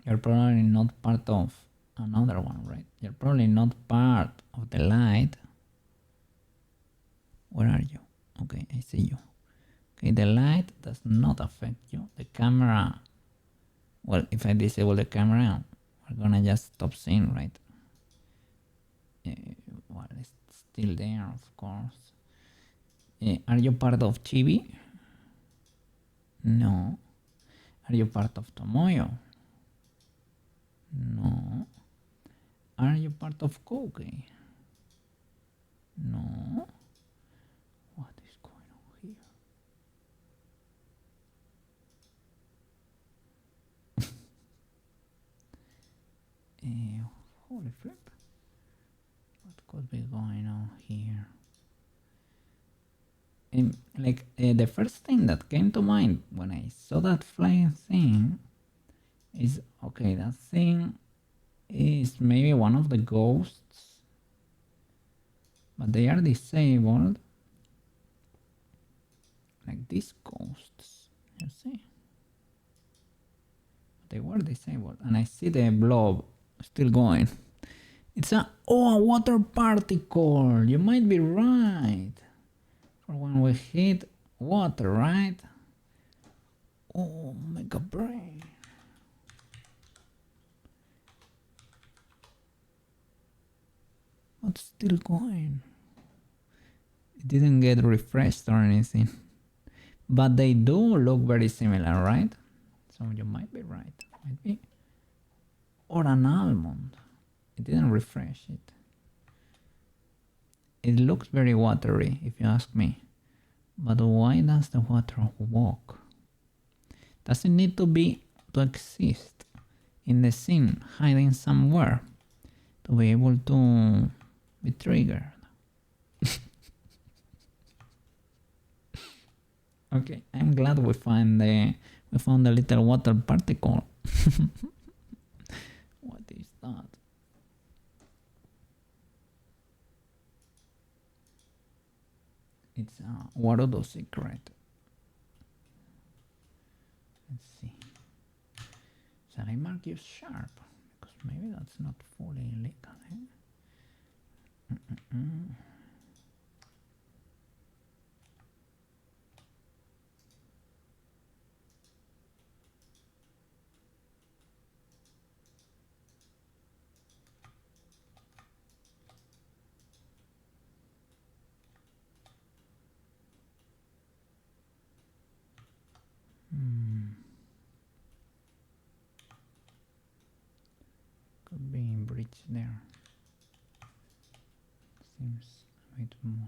you're probably not part of another one, right? You're probably not part of the light. Where are you? Okay, I see you. Okay, the light does not affect you. The camera, well, if I disable the camera, we're gonna just stop seeing, right? Well, it's still there, of course. Are you part of Chibi? No. Are you part of Tomoyo? No. Are you part of Koke? No. What is going on here? Holy flip. What could be going on here? The first thing that came to mind when I saw that flying thing is, okay, that thing is maybe one of the ghosts, but they are disabled, like these ghosts, you see? They were disabled, and I see the blob still going. It's a water particle. You might be right. For when we hit water, right? Oh, mega brain. What's still going? It didn't get refreshed or anything. But they do look very similar, right? So you might be right. Might be. Or an almond. It didn't refresh it. It looks very watery, if you ask me. But why does the water walk? Does it need to exist in the scene, hiding somewhere, to be able to be triggered? Okay, I'm glad we found the little water particle. What is that? It's a Warudo secret. Let's see. Shall I mark you sharp? Because maybe that's not fully legal, eh? Could be in bridge there. Seems a bit more.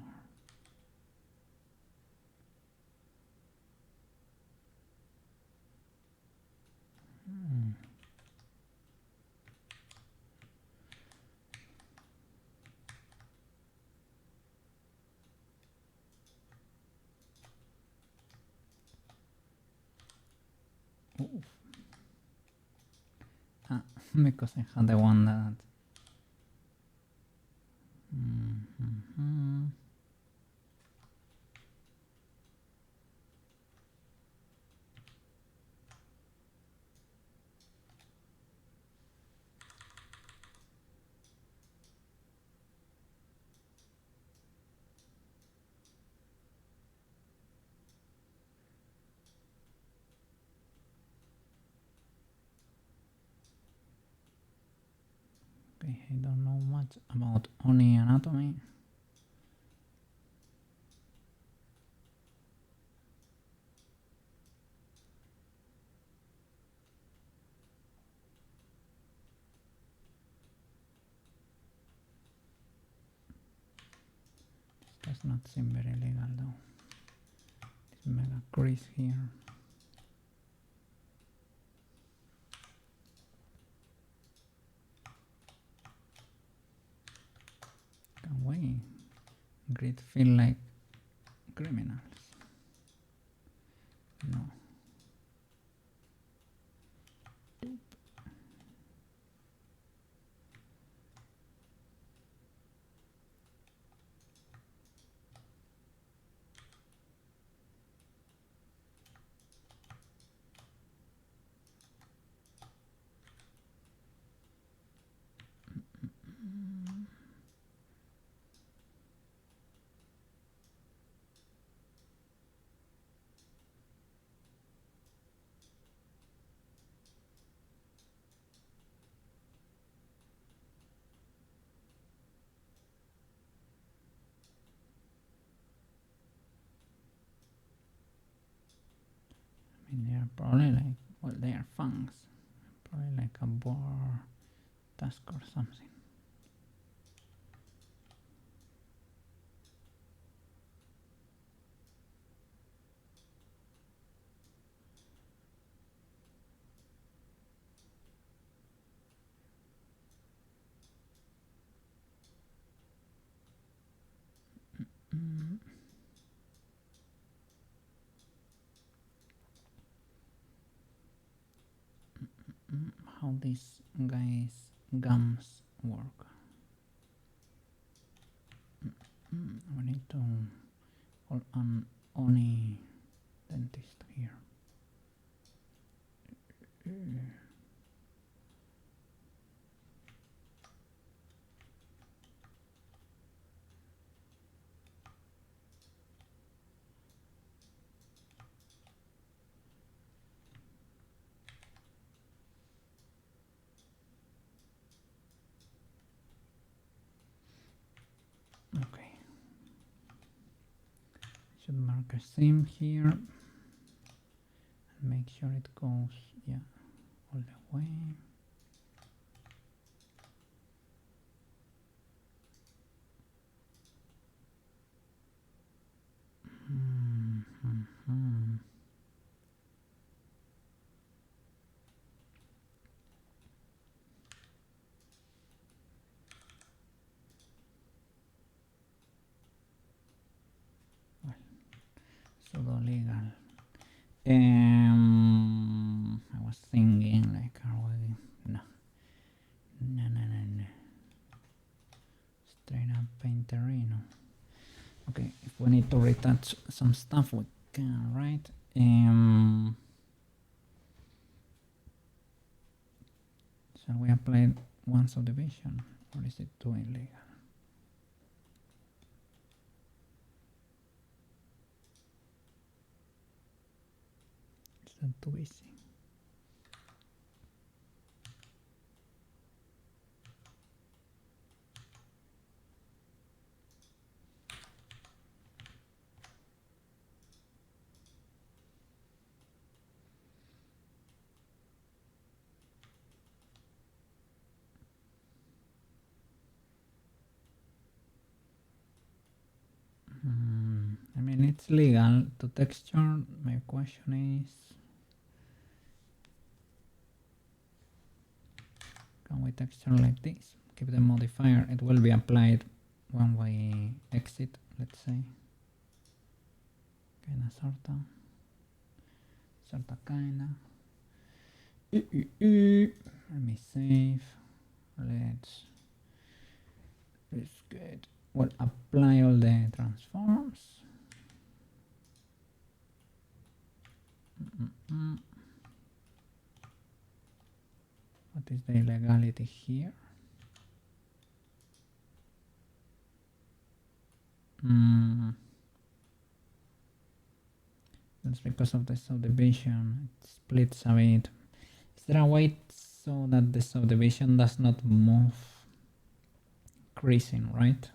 Because I had the one that. Okay, I don't know much about Oni anatomy. This does not seem very legal though. This mega crease here. Can we grid feel like criminals? No. I mean, they are probably like, well, they are fangs. Probably like a boar tusk or something. How these guys gums work. We need to call an Oni dentist here. Okay. Should mark a seam here and make sure it goes, yeah, all the way. Pseudo legal. I was thinking like, are we? No. Straight up painterino. Okay, if we need to retouch some stuff, we can, right? Shall we apply one subdivision, or is it too illegal? It's not too easy. I mean, it's legal to texture. My question is, can we texture like this? Keep the modifier. It will be applied when we exit, let's say. Kinda, sorta, kinda. Let me save. Let's get. Well, apply all the transforms. What is the illegality here? That's because of the subdivision. It splits a bit. Is there a way so that the subdivision does not move creasing, right?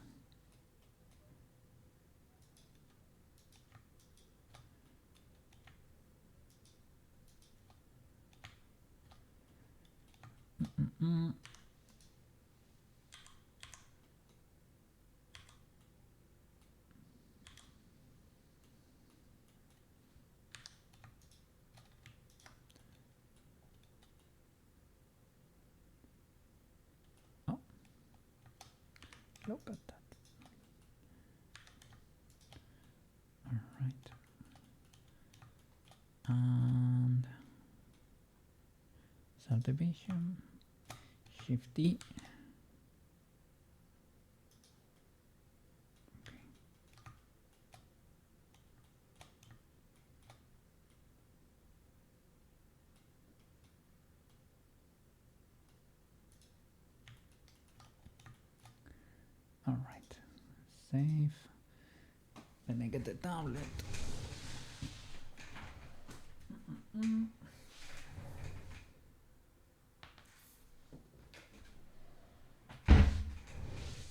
Oh, look at that. All right. And subdivision, Shift D. Okay. All right. Save. Let me get the tablet.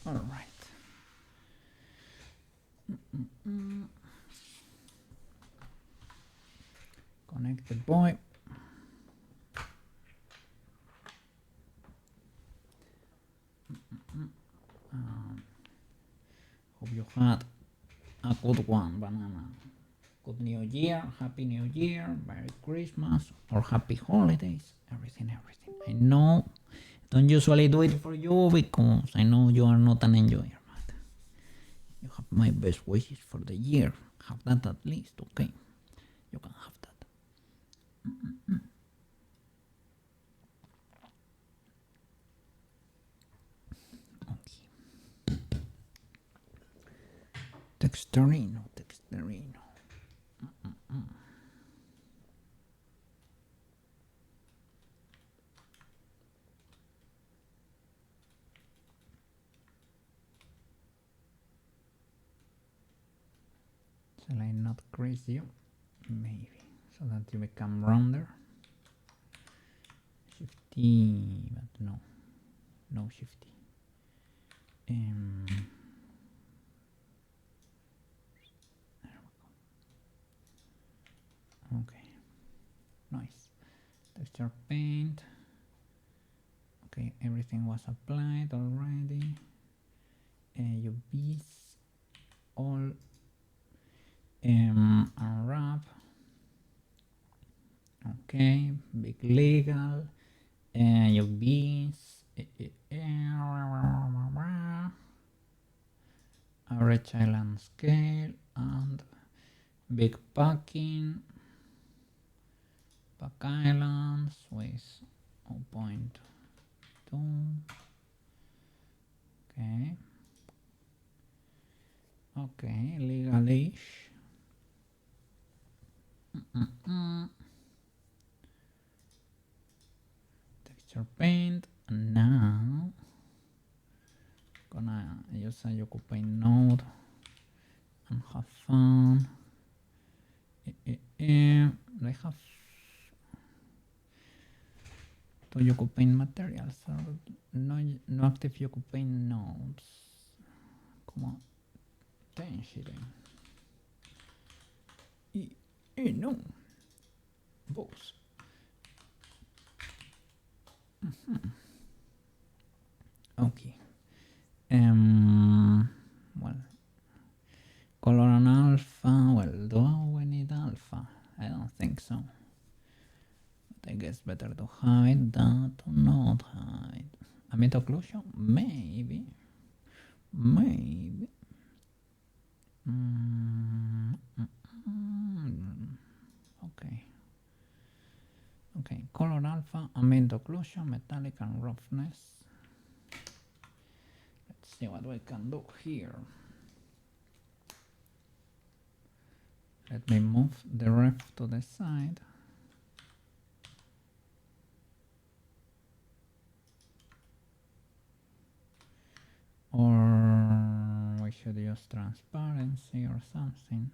All right. Connect the boy. Hope you had a good one, banana. Good New Year, Happy New Year, Merry Christmas, or Happy Holidays, everything. I know, don't usually do it for you because I know you are not an enjoyer, but You have my best wishes for the year. Have that at least, okay? You can have that. Okay. Texturino. Shall I not crease you? Maybe. So that you become rounder. Shifty, but no. No shifty. There we go. Okay. Nice. Texture paint. Okay, everything was applied already. UVs all unwrap. Okay, big legal. UVs. Average island scale and big packing. Pack islands with 0.2. Okay. Okay, legalish. Texture paint. And now gonna use a Yokupaint node and have fun. I have two Yokupaint materials, so no active Yokupaint nodes. AkumaTenshi's. No, both. Okay. Well, color and alpha. Well, do we need alpha? I don't think so. But I guess better to hide that or not hide. Ambient occlusion? Maybe. Maybe. Okay. Okay, color alpha, ambient occlusion, metallic and roughness. Let's see what we can do here. Let me move the ref to the side. Or we should use transparency or something.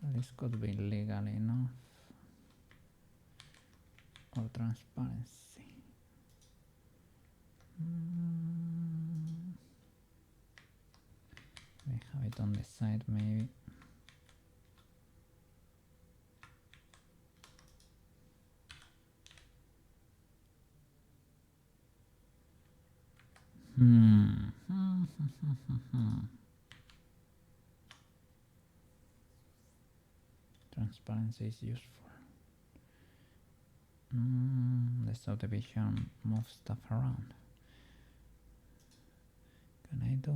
This could be legal enough. Or transparency. We have it on the side maybe. Transparency is useful. The subdivision moves stuff around. Can I do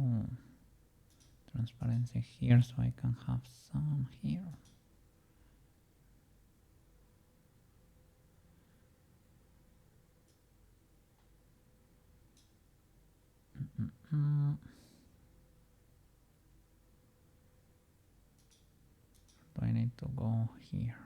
transparency here so I can have some here? Do I need to go here?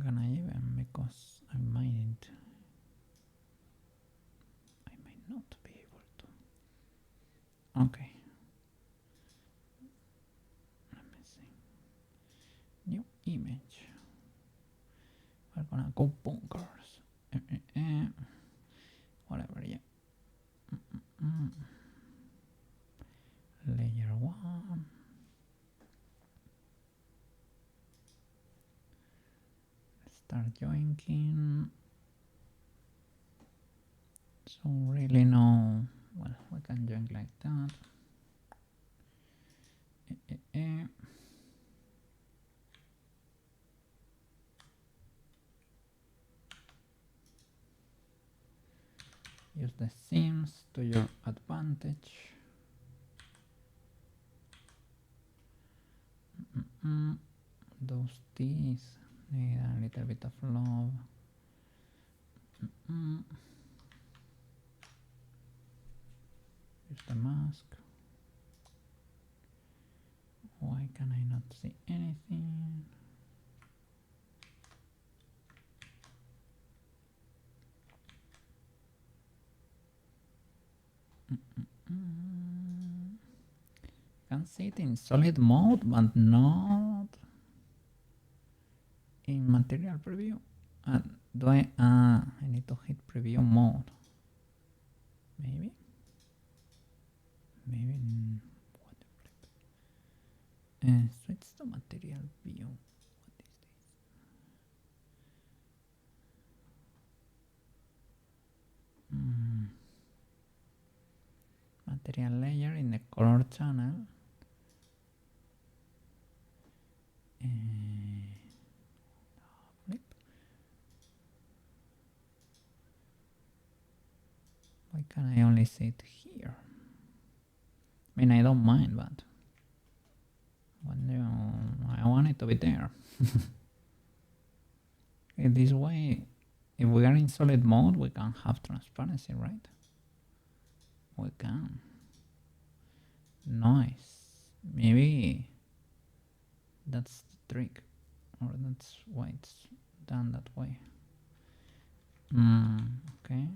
Can I even, because I might not be able to. Okay. Let me see. New image. We're gonna go bunkers. Whatever, yeah. Layer 1. Start joinking. So really no, well, we can join like that. Use the seams to your advantage. Those teeth need a little bit of love. Use the mask. Why can I not see anything? Can see it in solid mode, but not in material preview. Do I? I need to hit preview mode. Maybe. What the flip? Switch to material view. What is this? Material layer in the color channel. Flip. Why can I only see it here? I mean, I don't mind, but I want it to be there. In this way, if we are in solid mode, we can have transparency, right? We can. Nice. Maybe that's the trick, or that's why it's done that way. Okay.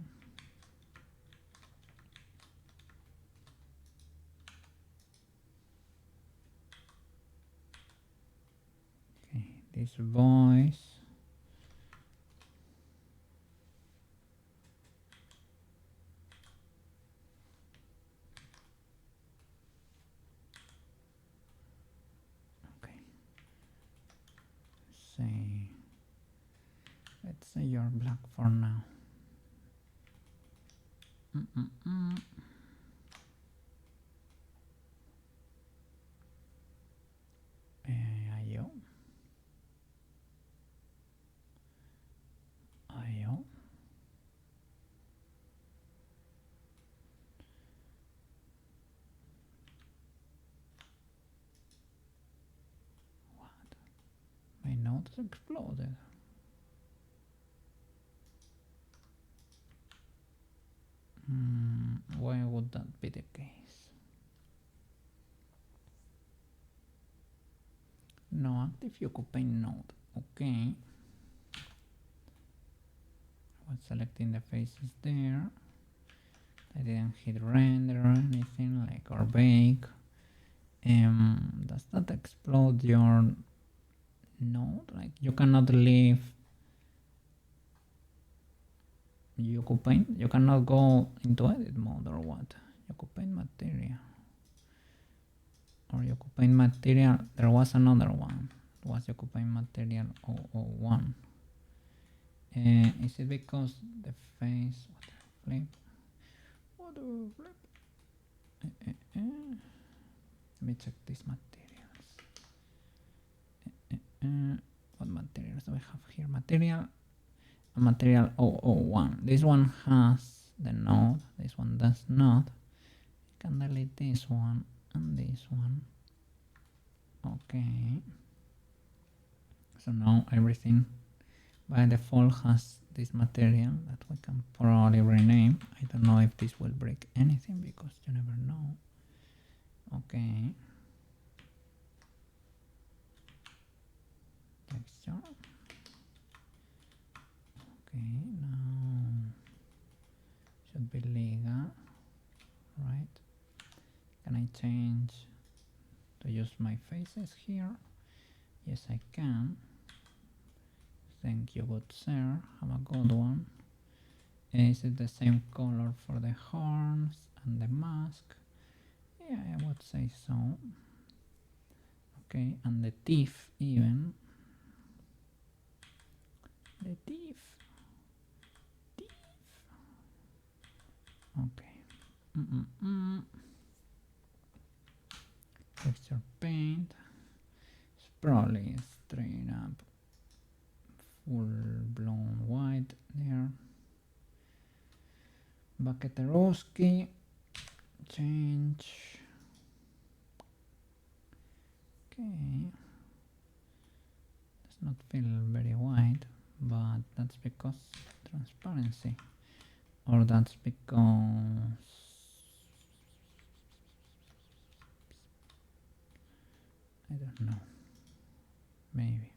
This voice. Okay. Let's say you're black for now. My node exploded. Why would that be the case? No active occupying node. Okay. I was selecting the faces there. I didn't hit render or anything like or bake. Does that explode your node? Like you cannot leave you cannot go into edit mode or what? Occupying material. Or occupying material, there was another one. It was occupying material 001. Is it because the face flip? What the flip? Let me check these materials. What materials do I have here? Material 001. This one has the node, this one does not. You can delete this one and this one. Okay. So now everything by default has this material that we can probably rename. I don't know if this will break anything because you never know. Okay. Texture. Okay, now should be legal, right? Can I change to use my faces here? Yes, I can. Thank you, good sir. Have a good one. Is it the same color for the horns and the mask? Yeah, I would say so. Okay, and the teeth even. The teeth. Okay. Texture paint. Bucketerowski, change. Okay, does not feel very white, but that's because transparency, or that's because I don't know, maybe.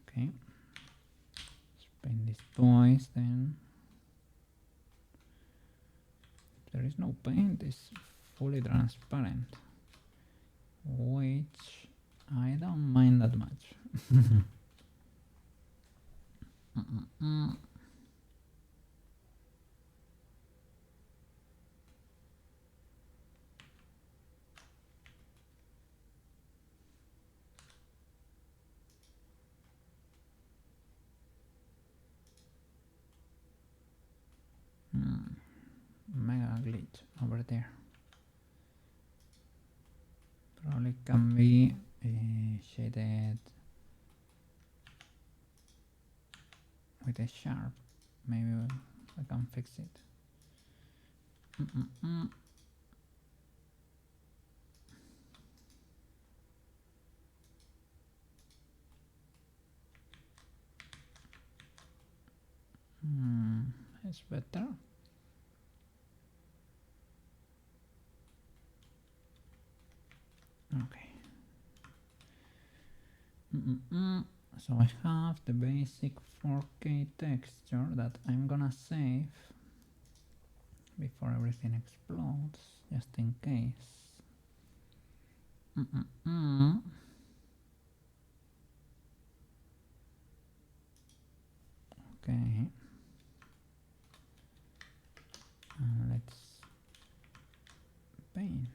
Okay, let's paint this twice then. There is no paint, it's fully transparent, which I don't mind that much. Mega glitch over there. Probably can be shaded with a sharp. Maybe I can fix it. It's better. Okay. So I have the basic 4K texture that I'm gonna save before everything explodes, just in case. Okay. Let's paint.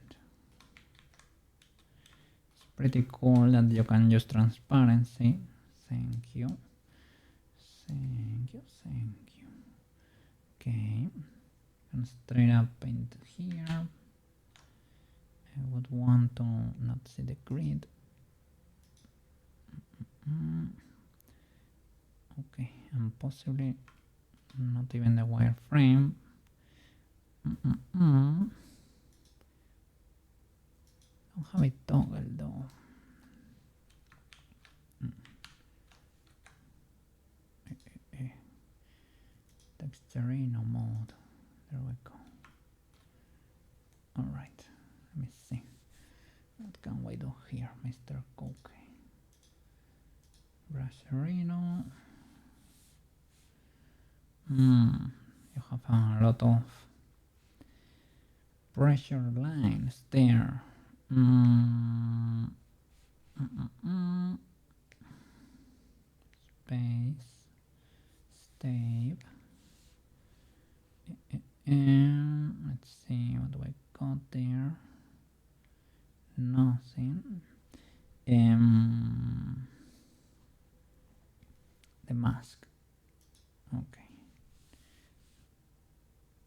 It's pretty cool that you can use transparency. Thank you. Okay. And straight up paint here. I would want to not see the grid. Okay, and possibly not even the wireframe. Don't have it toggled though. Texturino mode. There we go. Alright, let me see. What can we do here, Mr. Cook? Brusherino. You have a lot of pressure lines there. Space, stave. Let's see what do I got there. Nothing. The mask. Okay.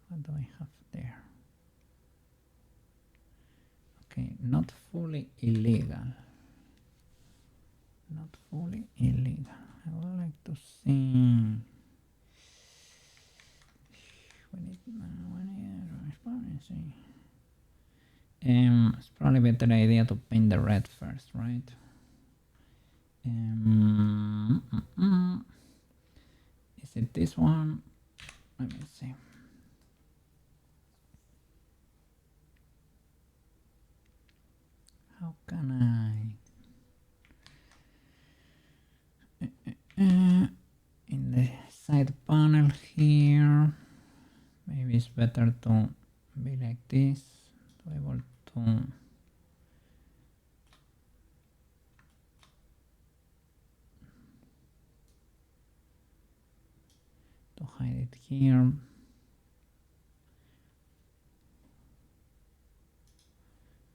What do I have there? Okay, not fully illegal. Not fully illegal. I would like to see. We need transparency. It's probably a better idea to paint the red first, right? Is it this one? Let me see. How can I? In the side panel here, maybe it's better to be like this, to be able to hide it here.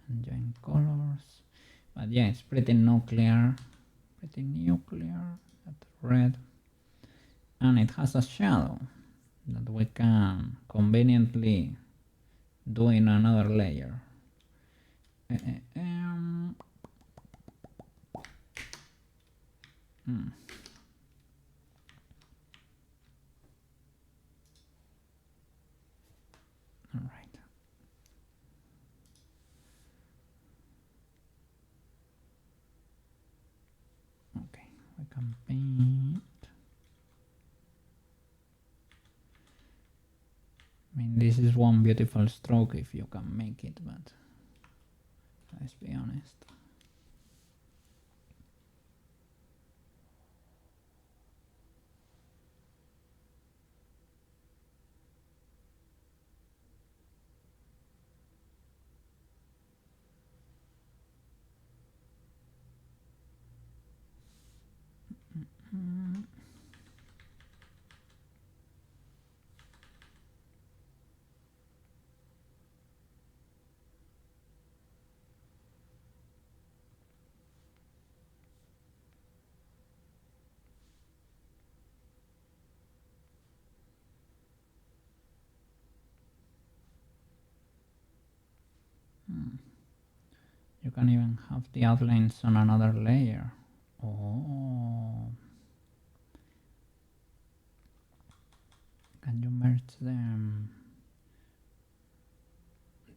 And join colors. But yeah, it's pretty nuclear. That red. And it has a shadow that we can conveniently do in another layer. All right. Okay, we can paint. I mean, this is one beautiful stroke if you can make it, but let's be honest. You can even have the outlines on another layer. Oh. Can you merge them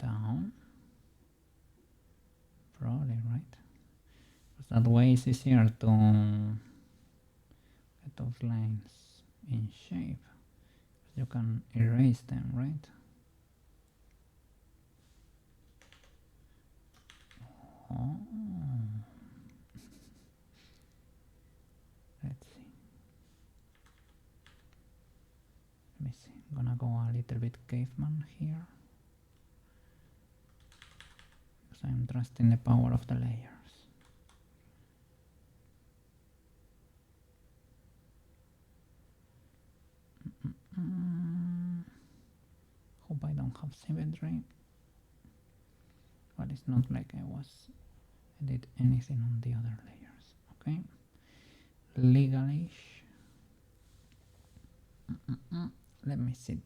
down? Probably, right? Because that way it's easier to get those lines in shape. You can erase them, right? Oh. Let's see. Let me see. I'm gonna go a little bit caveman here. Because I'm trusting the power of the layers. Hope I don't have symmetry. But it's not like I did anything on the other layers. Okay. Legalish. Let me see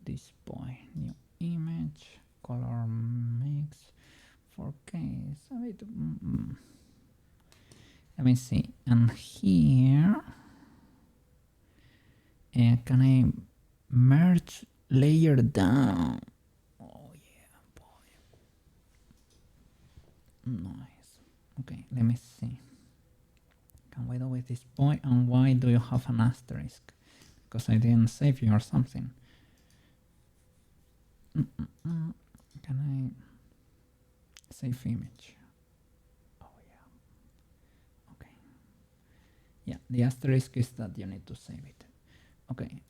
this boy. New image, color mix, 4K. It's a bit. Let me see. And here, can I merge layer down? Oh yeah, boy. Nice. Okay, let me see. Can we do with this boy? And why do you have an asterisk? Because I didn't save you or something. Can I save image? Oh yeah. Okay. Yeah, the asterisk is that you need to save it. Okay.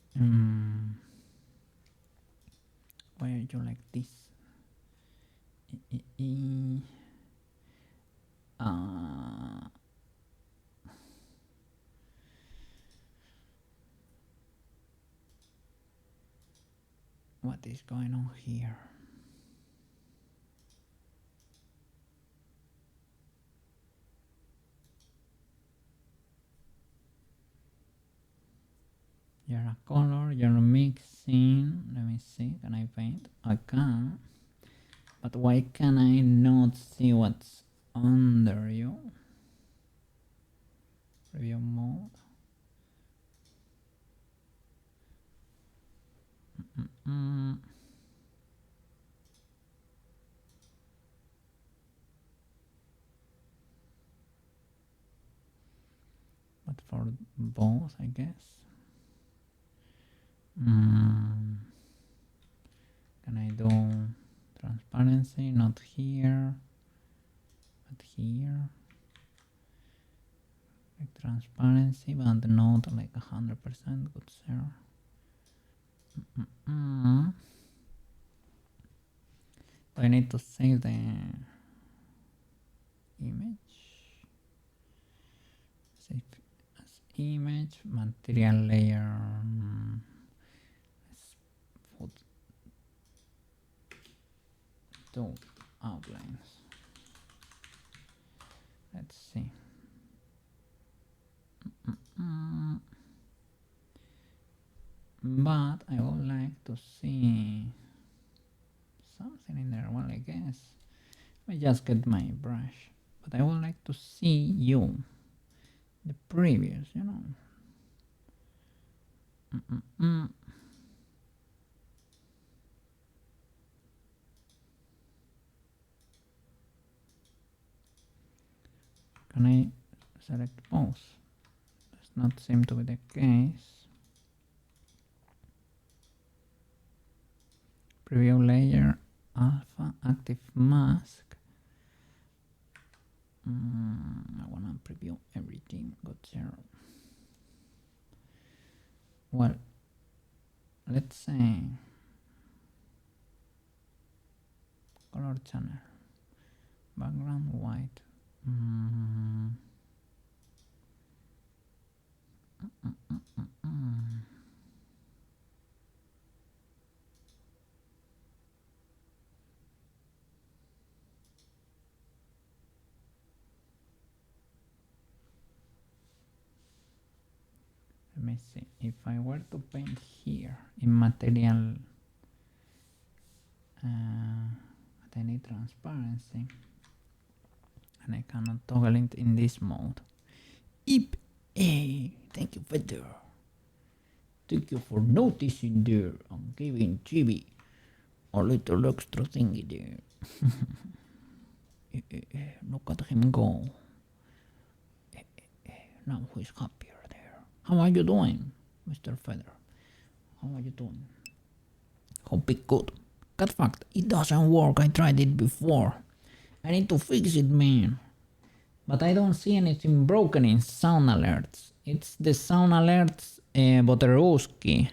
Why are you like this? What is going on here? You're a color, you're mixing. Let me see, can I paint? I can. But why can I not see what's under you? Preview mode. But for both, I guess. Can I do transparency? Not here, but here. Like transparency, but not like 100%. Good sir. Do I need to save the image? Save as image, material layer. Let's put two outlines. Let's see. But I would like to see something in there. Well, I guess I just get my brush, but I would like to see you. the previous, you know. Can I select both? Does not seem to be the case. Preview layer, alpha, active mask. I wanna preview everything. Got 0. Well, let's say color channel, background white. Let me see. If I were to paint here in material, but I need transparency, and I cannot toggle it in this mode. Yep. Hey, thank you, Feather. Thank you for noticing there and giving Chibi a little extra thingy there. Look at him go. Now he's happier there. How are you doing, Mr. Feather? How are you doing? Hope it good. Cat fact, it doesn't work. I tried it before. I need to fix it, man. But I don't see anything broken in sound alerts. It's the sound alerts Boteruski.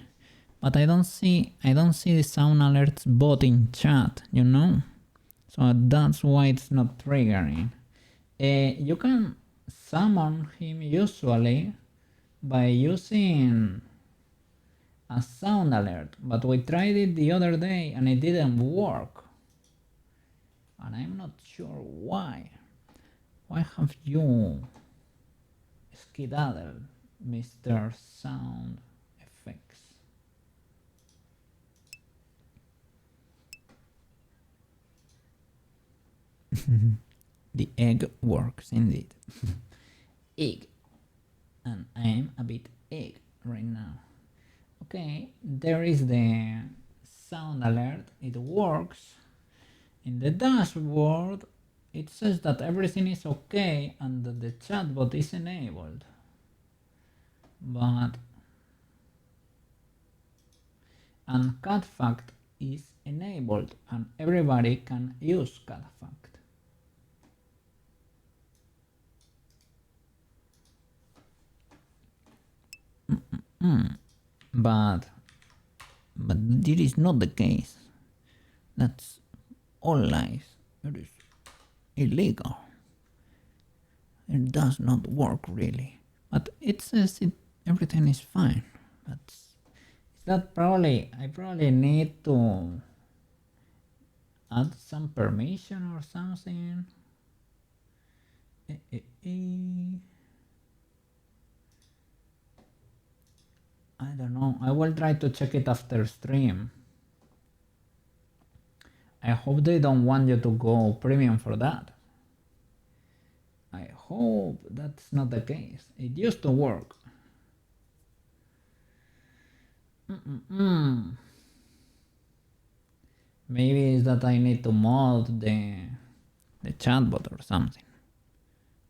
But I don't see the sound alerts bot in chat, you know? So that's why it's not triggering. You can summon him usually by using a sound alert, but we tried it the other day and it didn't work. And I'm not sure why. Why have you skedaddled, Mr. Sound Effects? The egg works indeed. Egg. And I'm a bit egg right now. Okay, there is the sound alert. It works. In the dashboard, it says that everything is okay and that the chatbot is enabled. But and CatFact is enabled and everybody can use CatFact. But this is not the case. That's all lies. It is illegal. It does not work really. But it says everything is fine. But is that probably I probably need to add some permission or something. I don't know. I will try to check it after stream. I hope they don't want you to go premium for that. I hope that's not the case. It used to work. Maybe it's that I need to mod the chatbot or something.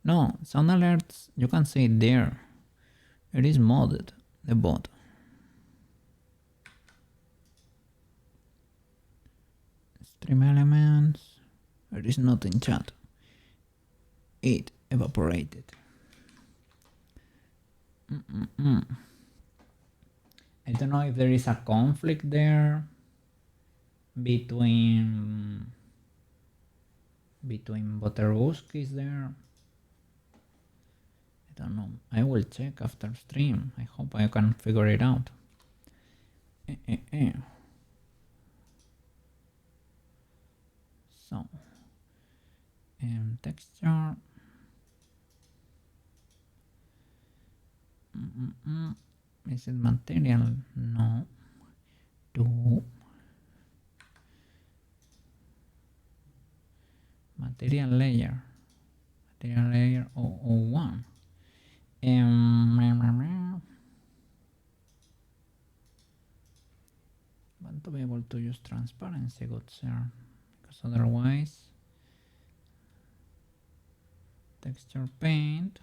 No, sound alerts, you can see it there. It is modded, the bot. Stream elements, it is not in chat. It evaporated. I don't know if there is a conflict there between Boteruskis there. I don't know. I will check after stream. I hope I can figure it out. So, texture. Is it material? No. To material layer 001. Want to be able to use transparency, good sir, because otherwise texture paint.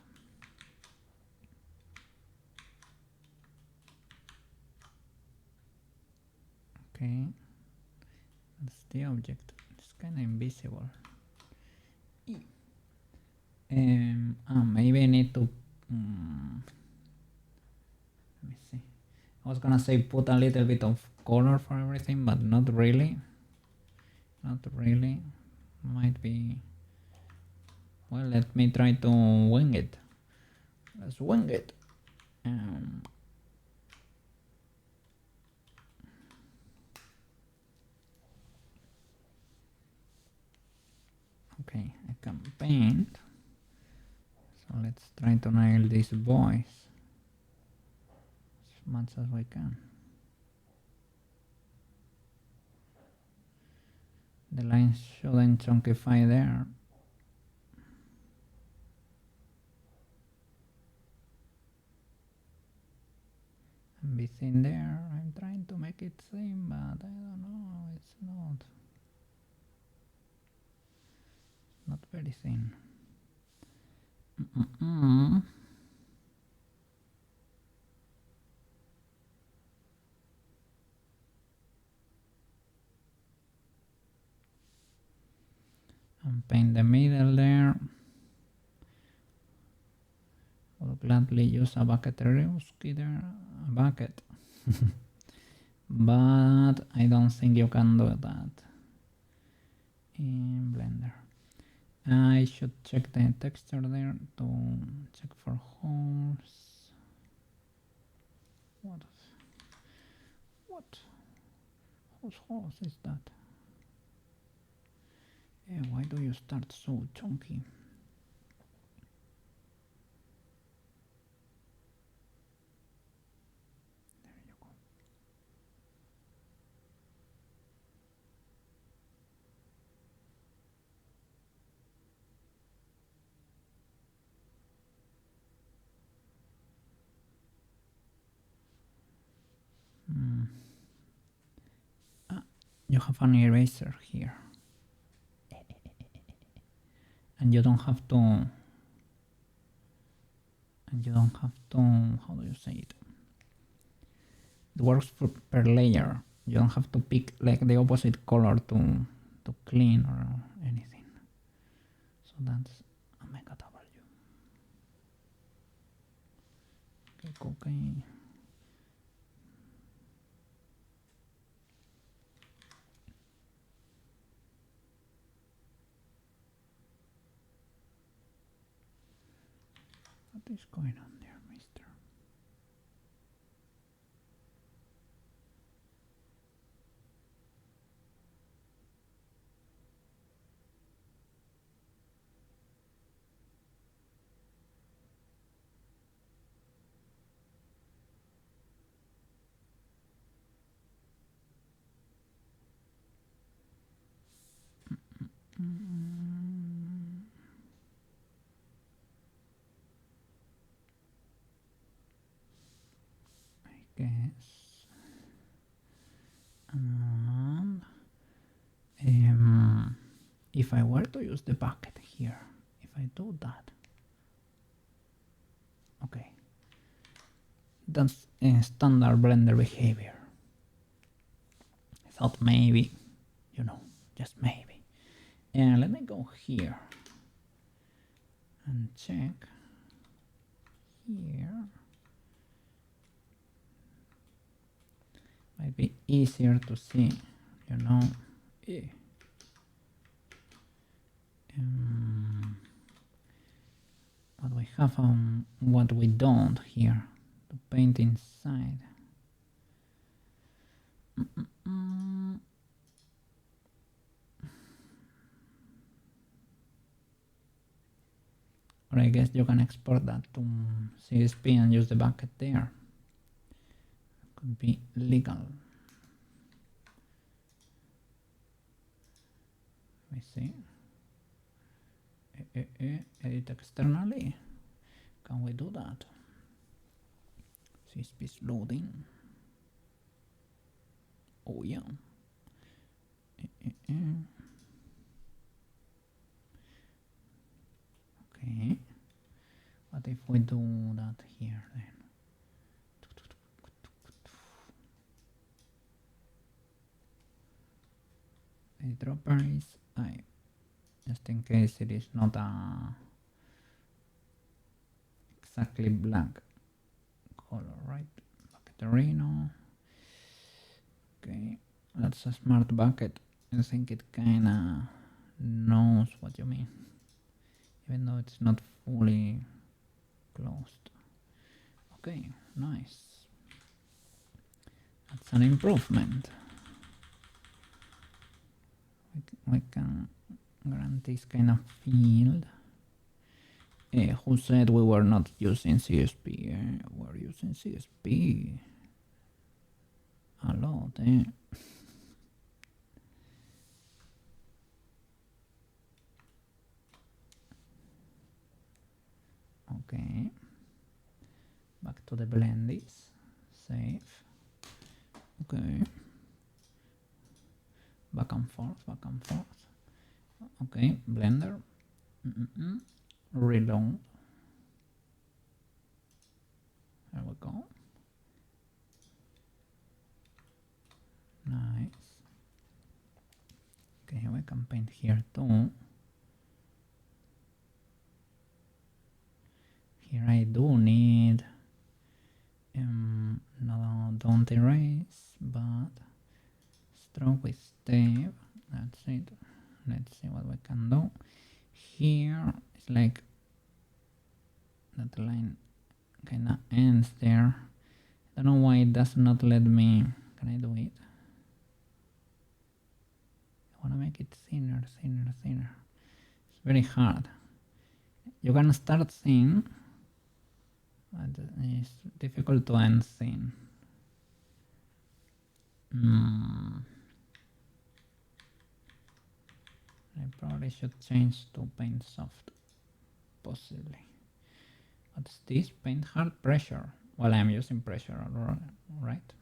Okay, that's the object. It's kind of invisible. Maybe I need to let me see. I was gonna say put a little bit of color for everything, but not really. Not really. Might be. Well, let me try to wing it. Let's wing it. Okay, I can paint. So let's try to nail these boys as much as we can. The lines shouldn't chunkify there. And be thin there. I'm trying to make it thin, but I don't know, it's not very thin. And paint the middle there. I'll gladly use a bucket Reuski there, a bucket. But I don't think you can do that in Blender. I should check the texture there to check for holes. What? Whose holes is that? Yeah, why do you start so chunky? There you go. You have an eraser here. And you don't have to, how do you say it? It works per layer. You don't have to pick like the opposite color to clean or anything. So that's Omega W. Okay. What is going on there, mister? I guess. And if I were to use the bucket here, if I do that, okay, that's standard Blender behavior. I thought maybe, just maybe. And let me go here and check here. Might be easier to see, what we have and what we don't here to paint inside. Or I guess you can export that to CSP and use the bucket there. Could be legal. Let me see. Edit externally. Can we do that? CSP is loading. Oh yeah. Okay. What if we do that here then? The dropper is I, just in case it is not a exactly black color, right? Bucketerino. Okay, that's a smart bucket. I think it kinda knows what you mean, even though it's not fully closed. Okay, nice. That's an improvement. We can grant this kind of field. Who said we were not using CSP? We're using CSP a lot. Okay. Back to the blendies. Save. Okay. Back and forth, back and forth. Okay, Blender. Reload. There we go. Nice. Okay, we can paint here too. Here I do need no, don't erase, but stroke with step. That's it. Let's see what we can do. Here it's like that line kinda ends there. I don't know why it does not let me. Can I do it? I wanna make it thinner, thinner, thinner. It's very hard. You can start thin, but it's difficult to end thin. I probably should change to paint soft, possibly. What's this? Paint hard pressure. Well, I'm using pressure, right?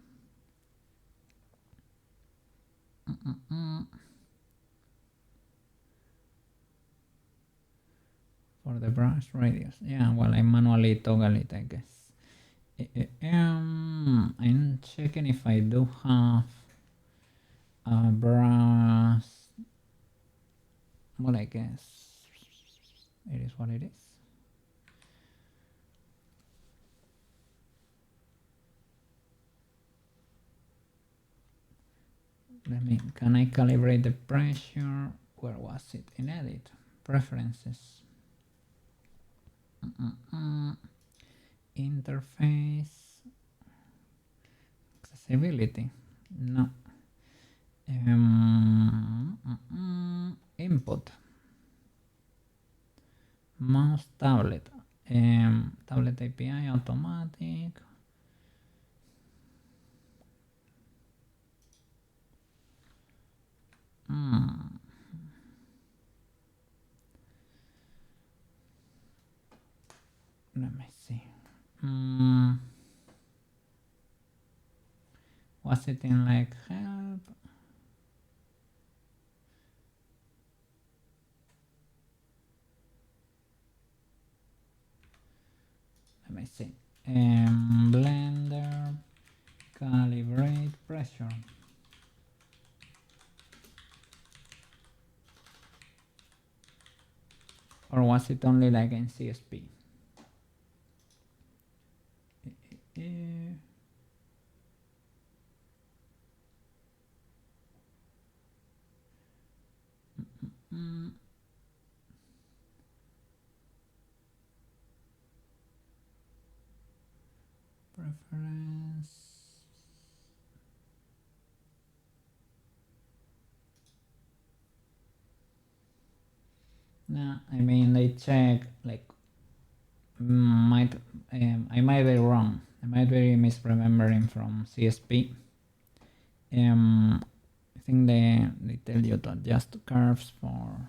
For the brush radius. Yeah, well, I manually toggle it, I guess. I'm checking if I do have a brush. Well, I guess it is what it is. Can I calibrate the pressure? Where was it? In edit, preferences, interface, accessibility, no, input, mouse, tablet, tablet API, automatic. Let me see. Was it in like help? Let me see. Blender, calibrate pressure. Or was it only like in CSP? Preference. No, I mean they check like I might be wrong. I might be misremembering from CSP. I think they tell you to adjust curves for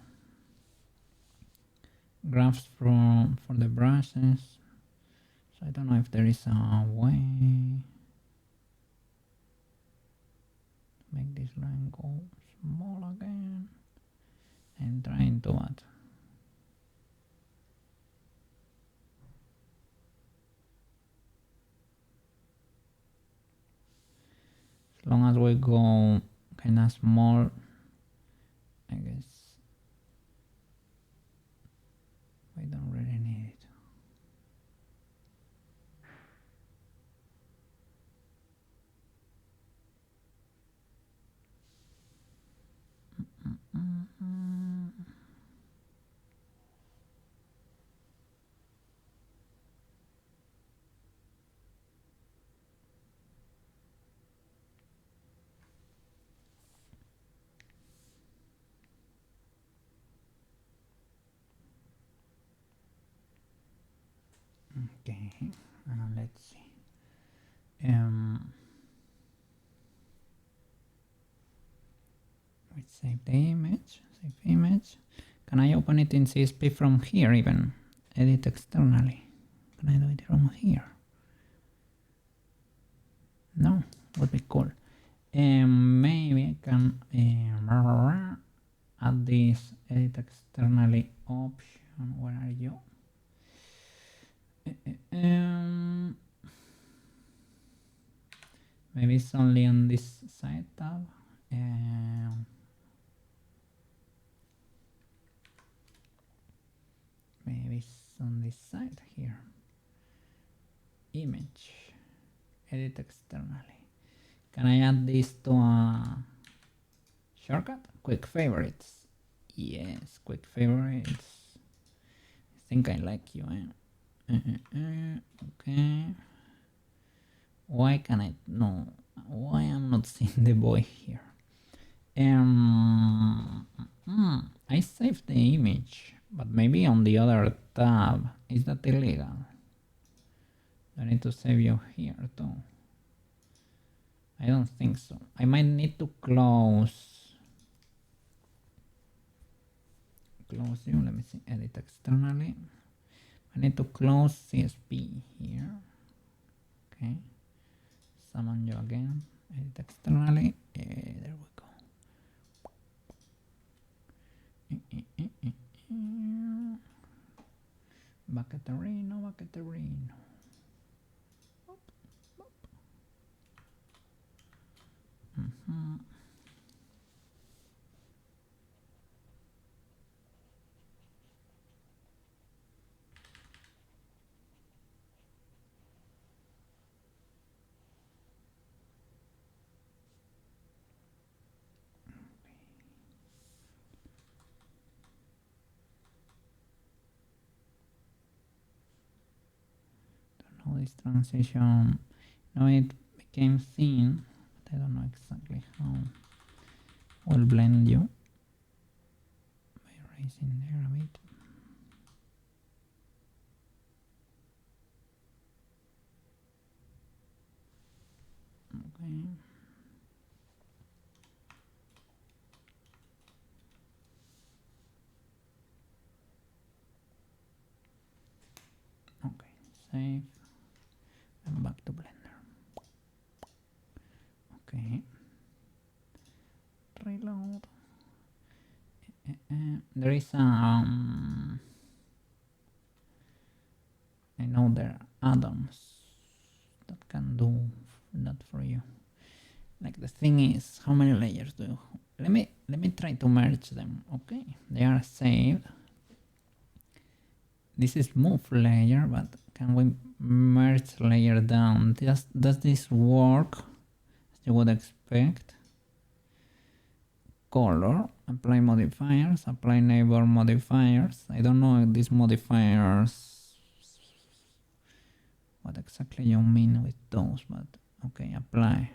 graphs for the brushes. So I don't know if there is a way to make this line go small again. I'm trying to add. As long as we go kind of small, I guess we don't really need it. Okay, let's see. We save the image. Save image. Can I open it in CSP from here even? Edit externally. Can I do it from here? No, would be cool. Maybe I can add this edit externally option. Where are you? Maybe it's only on this side tab. Maybe it's on this side here. Image. Edit externally. Can I add this to a shortcut? Quick favorites. Yes, quick favorites. I think I like you. Okay. Why can I? No. Why I'm not seeing the boy here? I saved the image, but maybe on the other tab. Is that illegal? I need to save you here too. I don't think so. I might need to close you. Let me see. Edit externally. I need to close CSP here. Okay. Summon you again. Edit externally. There we go. Bucketerino. This transition, now it became thin, but I don't know exactly how. We'll blend you by raising there a bit. Okay. Okay, save. And back to Blender. Okay. Reload. There is a I know there are add-ons that can do that for you. Like the thing is, how many layers do you? Let me try to merge them. Okay, they are saved. This is move layer, but can we merge layer down? Does this work as you would expect? Color, apply modifiers, apply neighbor modifiers. I don't know if these modifiers, what exactly you mean with those, but okay, apply.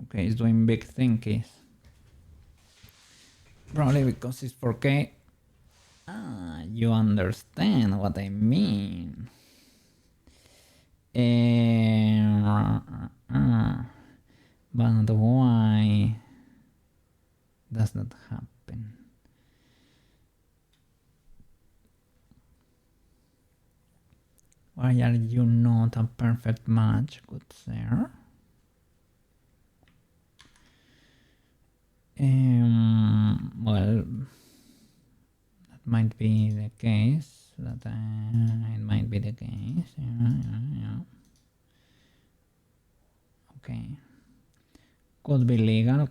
Okay, it's doing big thinkies. Probably because it's 4K. Ah, you understand what I mean. But why does that happen? Why are you not a perfect match, good sir? Well, that might be the case. It might be the case. Yeah. Okay. Could be legal.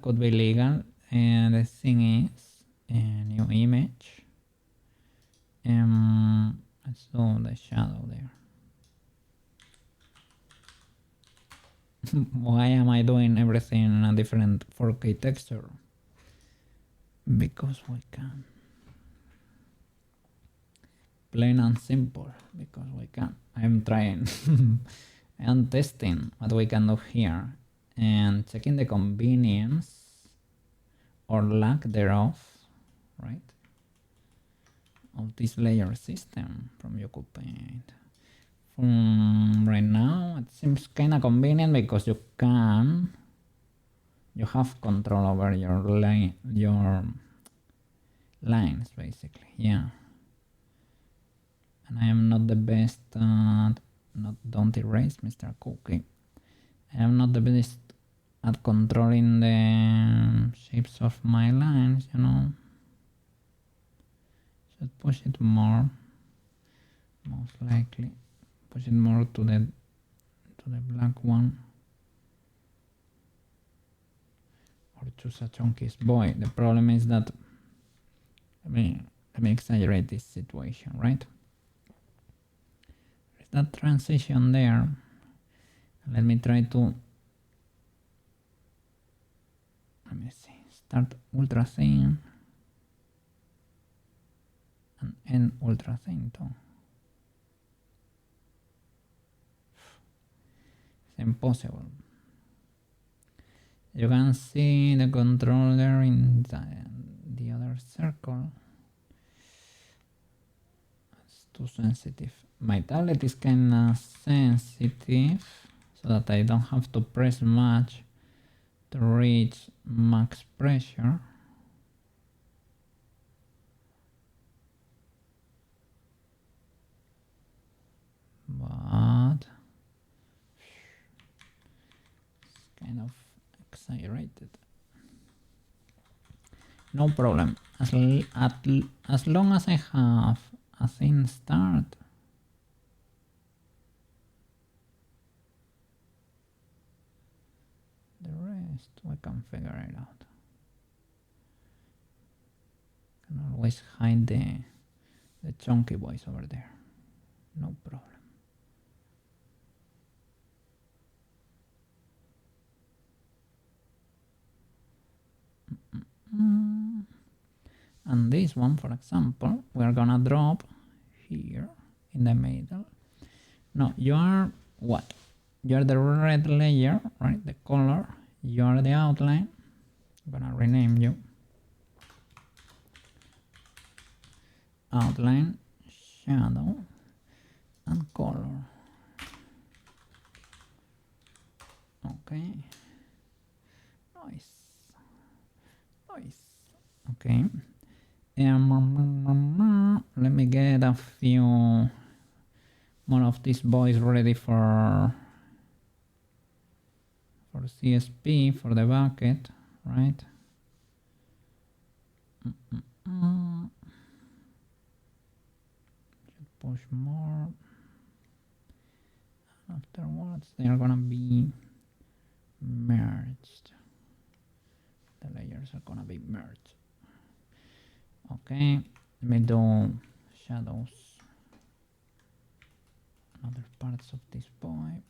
And the thing is, a new image. Let's do the shadow there. Why am I doing everything in a different 4K texture? Because we can. Plain and simple, because we can. I'm trying. I'm testing what we can do here and checking the convenience or lack thereof, right, of this layer system from AkumaTenshi's. Right now it seems kind of convenient because you have control over your lines basically, yeah. And I am not the best don't erase Mr. Cookie. I am not the best at controlling the shapes of my lines, you know. Should push it more, most likely. Push it more to the black one. Or choose a chunky boy. The problem is that, let me exaggerate this situation, right? There's that transition there. Let me try to, let me see, start ultra thin and end ultra thin too. It's impossible. You can see the controller in the other circle. It's too sensitive. My tablet is kinda sensitive, so that I don't have to press much to reach max pressure. But it's kind of exaggerated. No problem. As long as I have a thin start, the rest we can figure it out. Can always hide the chunky boys over there. No problem. And this one, for example, we're gonna drop here in the middle. No, you are what? You are the red layer, right? The color. You are the outline. I'm gonna rename you. Outline, shadow, and color. Okay. Nice. Okay. Let me get a few more of these boys ready for CSP, for the bucket, right? Should push more. Afterwards, they are gonna be merged. The layers are gonna be merged. Okay, let me do shadows on other parts of this boy.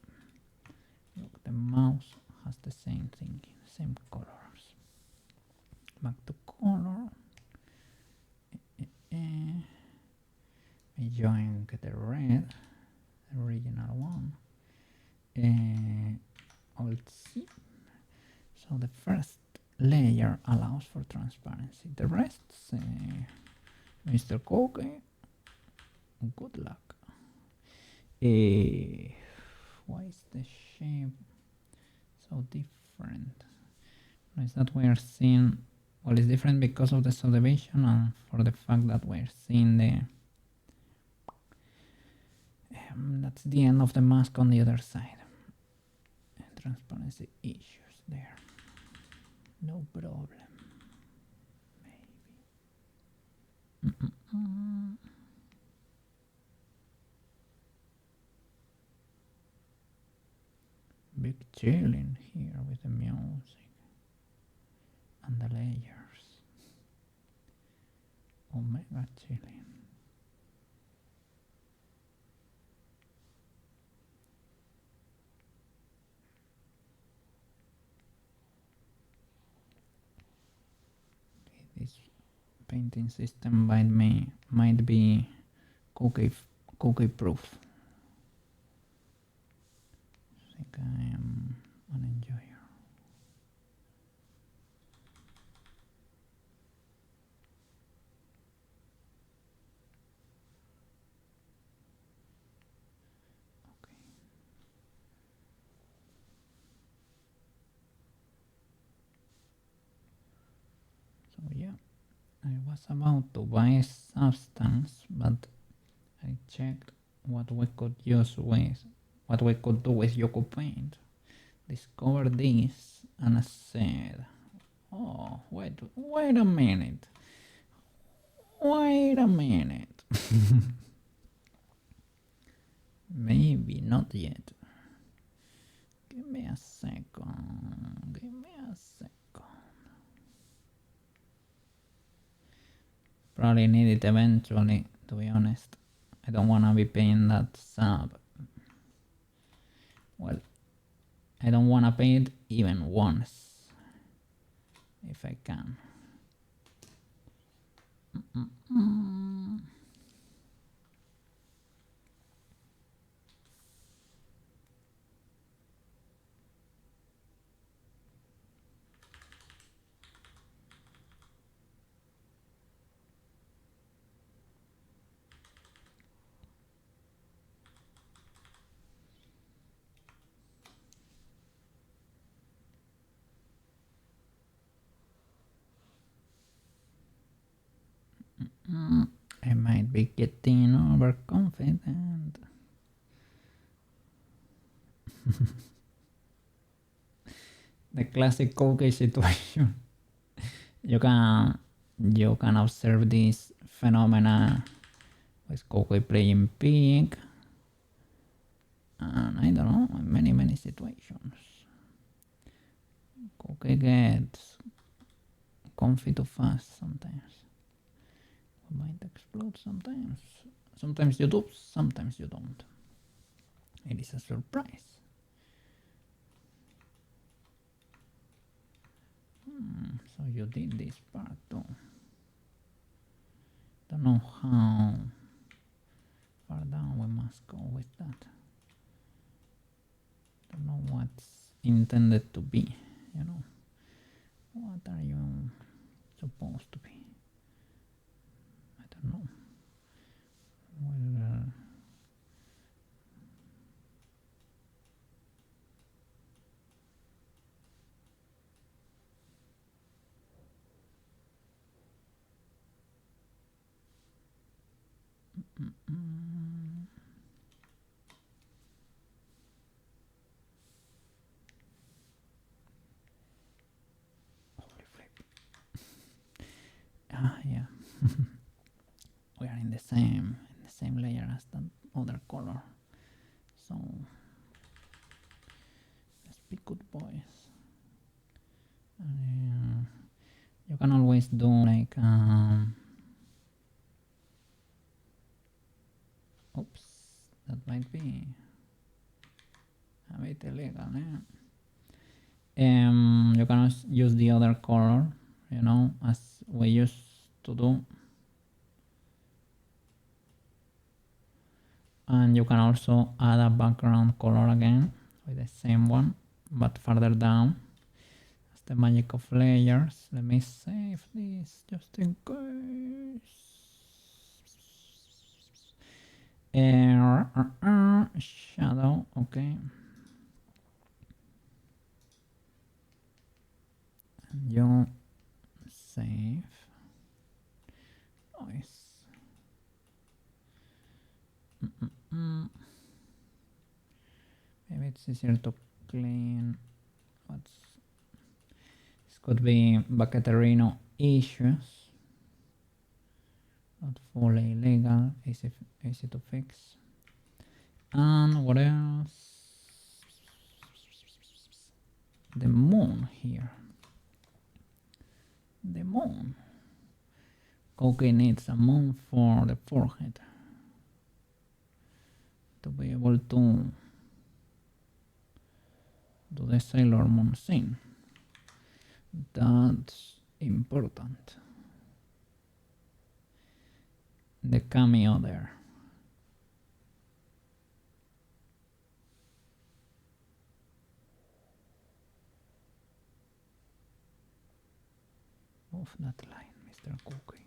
Look, the mouse has the same thing, same colors. Back to color. I join the red, the original one. Alt C. So the first layer allows for transparency. The rest, Mr. Cookie, good luck. Why is the shape so different? Is that we are seeing, well, it's different because of the subdivision and for the fact that we're seeing the That's the end of the mask on the other side. Transparency issues there. No problem. Maybe. Big chilling here with the music and the layers. Omega chilling. This painting system might be cookie proof. I think I am an enjoyer. Okay. So yeah, I was about to buy substance, but I checked what we could use with, what we could do with Yoko Paint. Discovered this and I said, oh, wait a minute. Wait a minute. Maybe not yet. Give me a second. Give me a second. Probably need it eventually, to be honest. I don't wanna be paying that sub. Well, I don't wanna pay it even once. If I can. I might be getting overconfident. The classic cookie situation. You can observe this phenomena with cookie playing pig, and I don't know, in many situations. Cookie gets comfy too fast sometimes. We might explode sometimes. Sometimes you do, sometimes you don't. It is a surprise. So you did this part too. Don't know how far down we must go with that. Don't know what's intended to be, you know. What are you supposed to be? I don't know. Well, holy flip. Yeah. We are in the same layer as the other color. So let's be good boys. You can always do like oops, that might be a bit illegal, you can use the other color, you know, as we used to do, and you can also add a background color again with the same one but further down. That's the magic of layers. Let me save this just in case. Shadow, okay. And you save noise. it's easier to clean. This could be Bucketerino issues. Not fully illegal, easy to fix. And what else? The moon here. The moon. Koki needs a moon for the forehead to be able to do the Sailor Moon scene. That's important. The cameo there. Move that line, Mr. Cookie.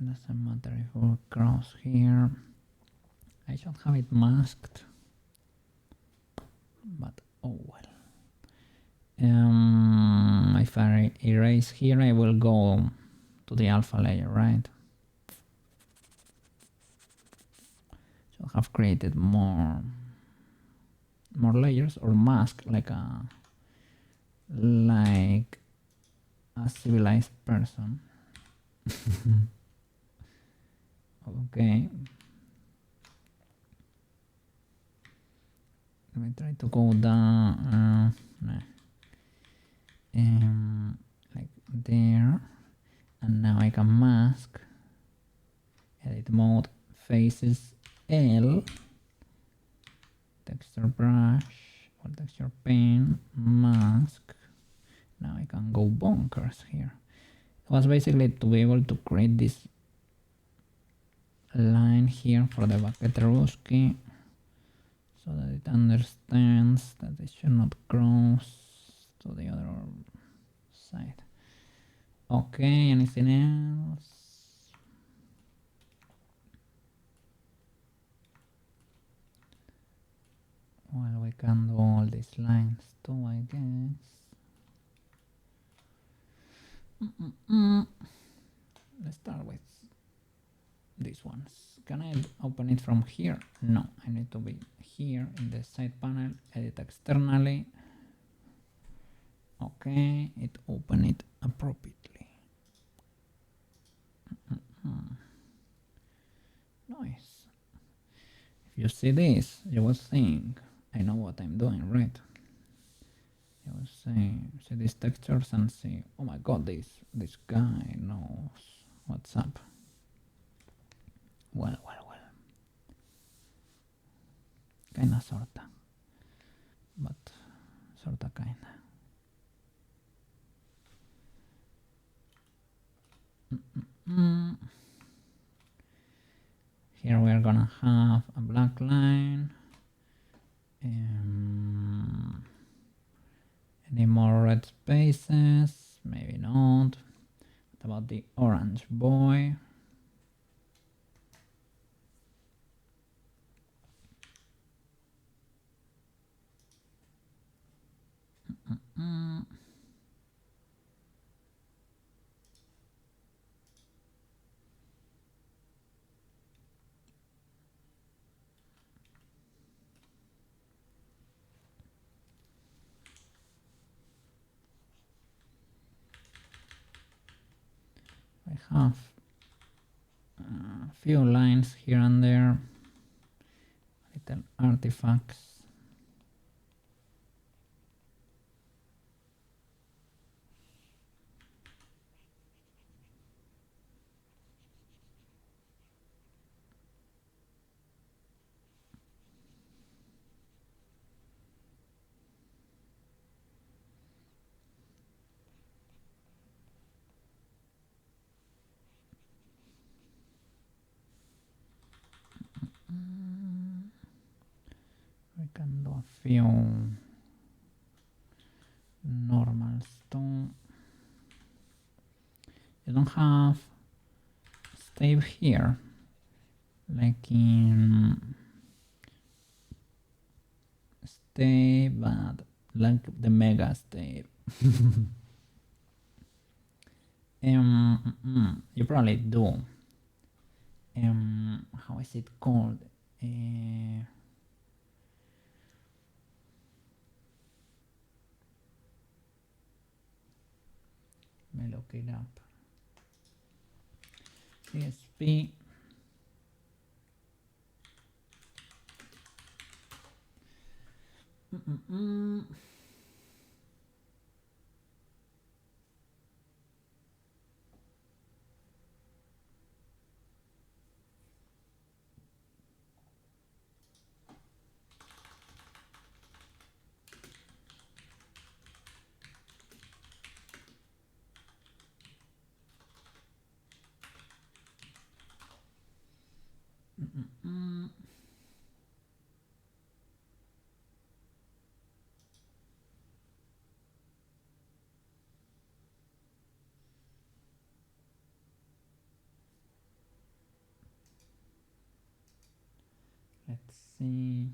Doesn't matter if we cross here. I should have it masked, but oh well. If I erase here, I will go to the alpha layer, right? Should have created more layers, or mask like a civilized person. Okay. Let me try to go down like there, and now I can mask. Edit mode, faces L, texture brush or texture pen, mask. Now I can go bonkers here. It was basically to be able to create this line here for the Bucketeruski, so that it understands that it should not cross to the other side. Okay, anything else? Well, we can do all these lines too, I guess. Let's start with these ones. Can I open it from here? No, I need to be here in the side panel, edit externally. Okay, it opened it appropriately. Nice. If you see this, you will think, I know what I'm doing, right? You will see these textures and see, oh my god, this guy knows what's up. Well. Kinda, sorta. But sorta, kinda. Here we are gonna have a black line. Any more red spaces? Maybe not. What about the orange boy? I have a few lines here and there, little artifacts. We can do a few normal stone. You don't have stave here, like in stave, but like the mega step. You probably do. How is it called? Let me look it up. CSP. Let's see.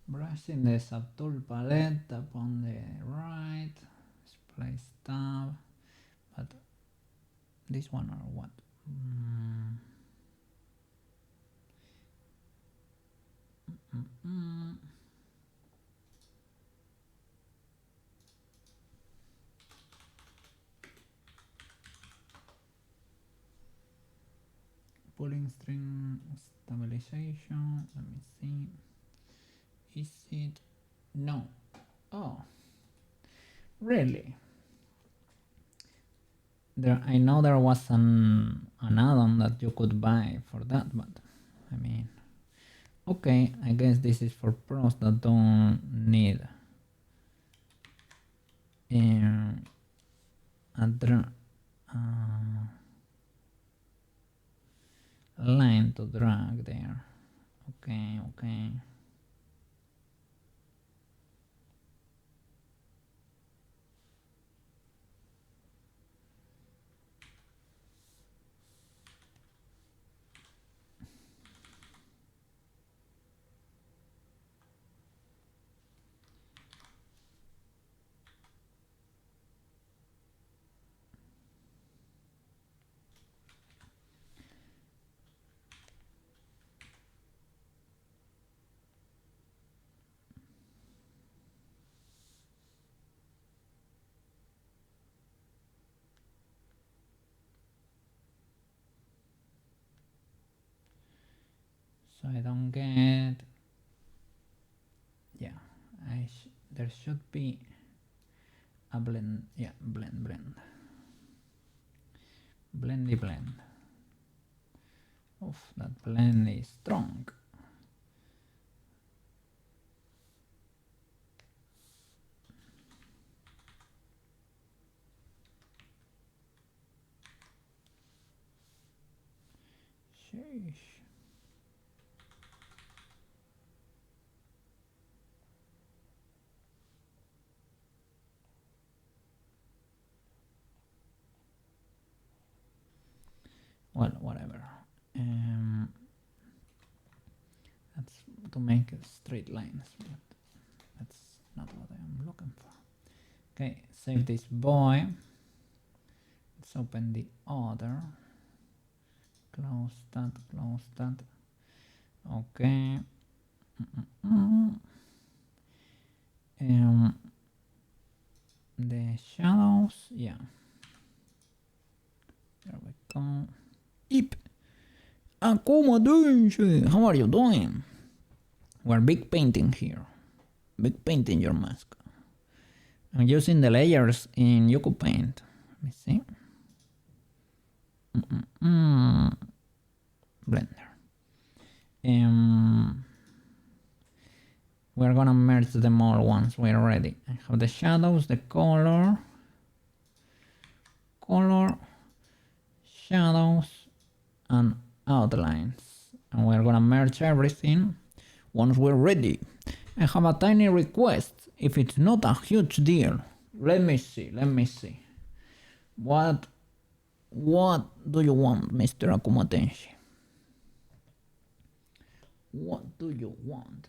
Brushing the subtool palette upon the right, display tab, but this one or what? Pulling string stabilization, let me see. Is it? No. Oh, really? I know there was an add-on that you could buy for that, but I mean, okay, I guess this is for pros that don't need a line to drag there. Okay. So I don't get, yeah, there should be a blend, yeah, blend. Blendy blend. Oof, that blend is strong. Sheesh. Well, whatever. That's to make straight lines, but that's not what I'm looking for. Okay, save this boy. Let's open the other. Close that. Okay. The shadows, yeah. There we go. Eep. AkumaTenshi's, how are you doing? We're big painting here. Big painting your mask. I'm using the layers in Paint. Let me see. Blender. We're gonna merge them all once we're ready. I have the shadows, the color, shadows, and outlines. And we're gonna merge everything once we're ready. I have a tiny request. If it's not a huge deal, let me see. What What do you want, Mr. AkumaTenshi? What do you want?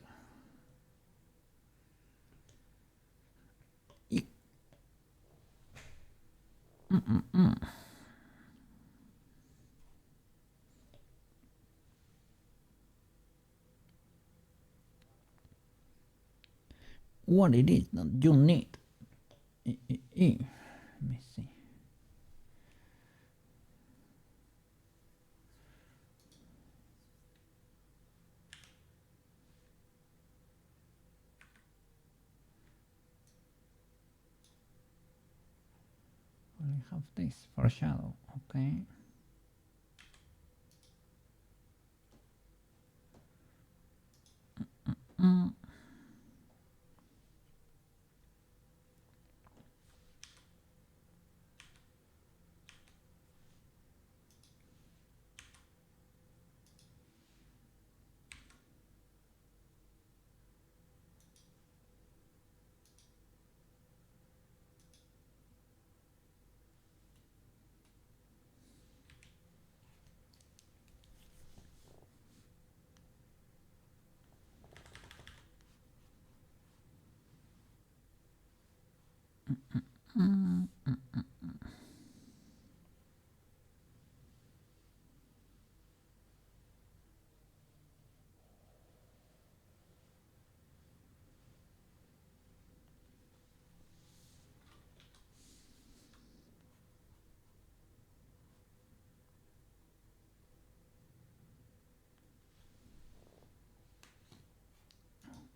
What it is that you need? Let me see. We have this for shadow, okay.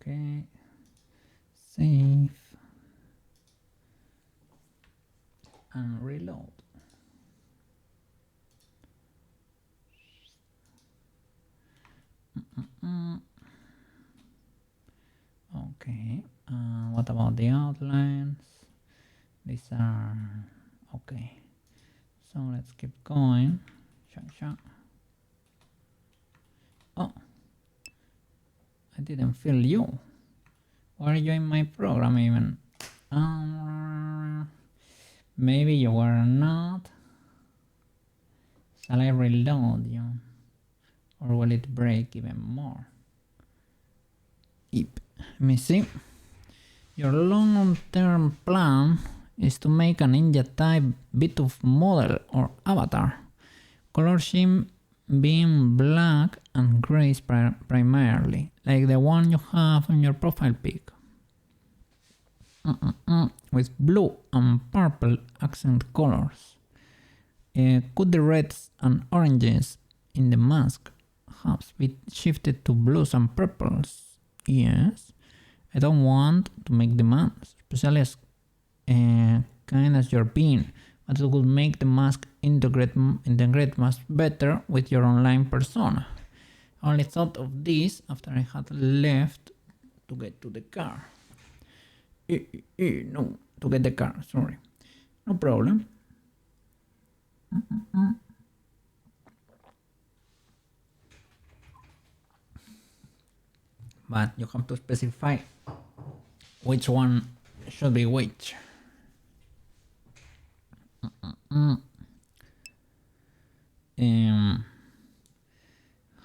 Okay, save and reload. Okay, what about the outlines? These are okay. So let's keep going. Oh, I didn't feel you. Why are you in my program even? Maybe you were not. Shall I reload you? Or will it break even more? Yep. Let me see. Your long-term plan is to make a ninja type bit of model or avatar. Color scheme being black and gray primarily, like the one you have on your profile pic. With blue and purple accent colors. Could the reds and oranges in the mask have been shifted to blues and purples? Yes. I don't want to make the mask especially as kind as you're being, but it would make the mask integrate much better with your online persona. I only thought of this after I had left to get to the car. No, to get the car, sorry. No problem. But you have to specify which one should be which.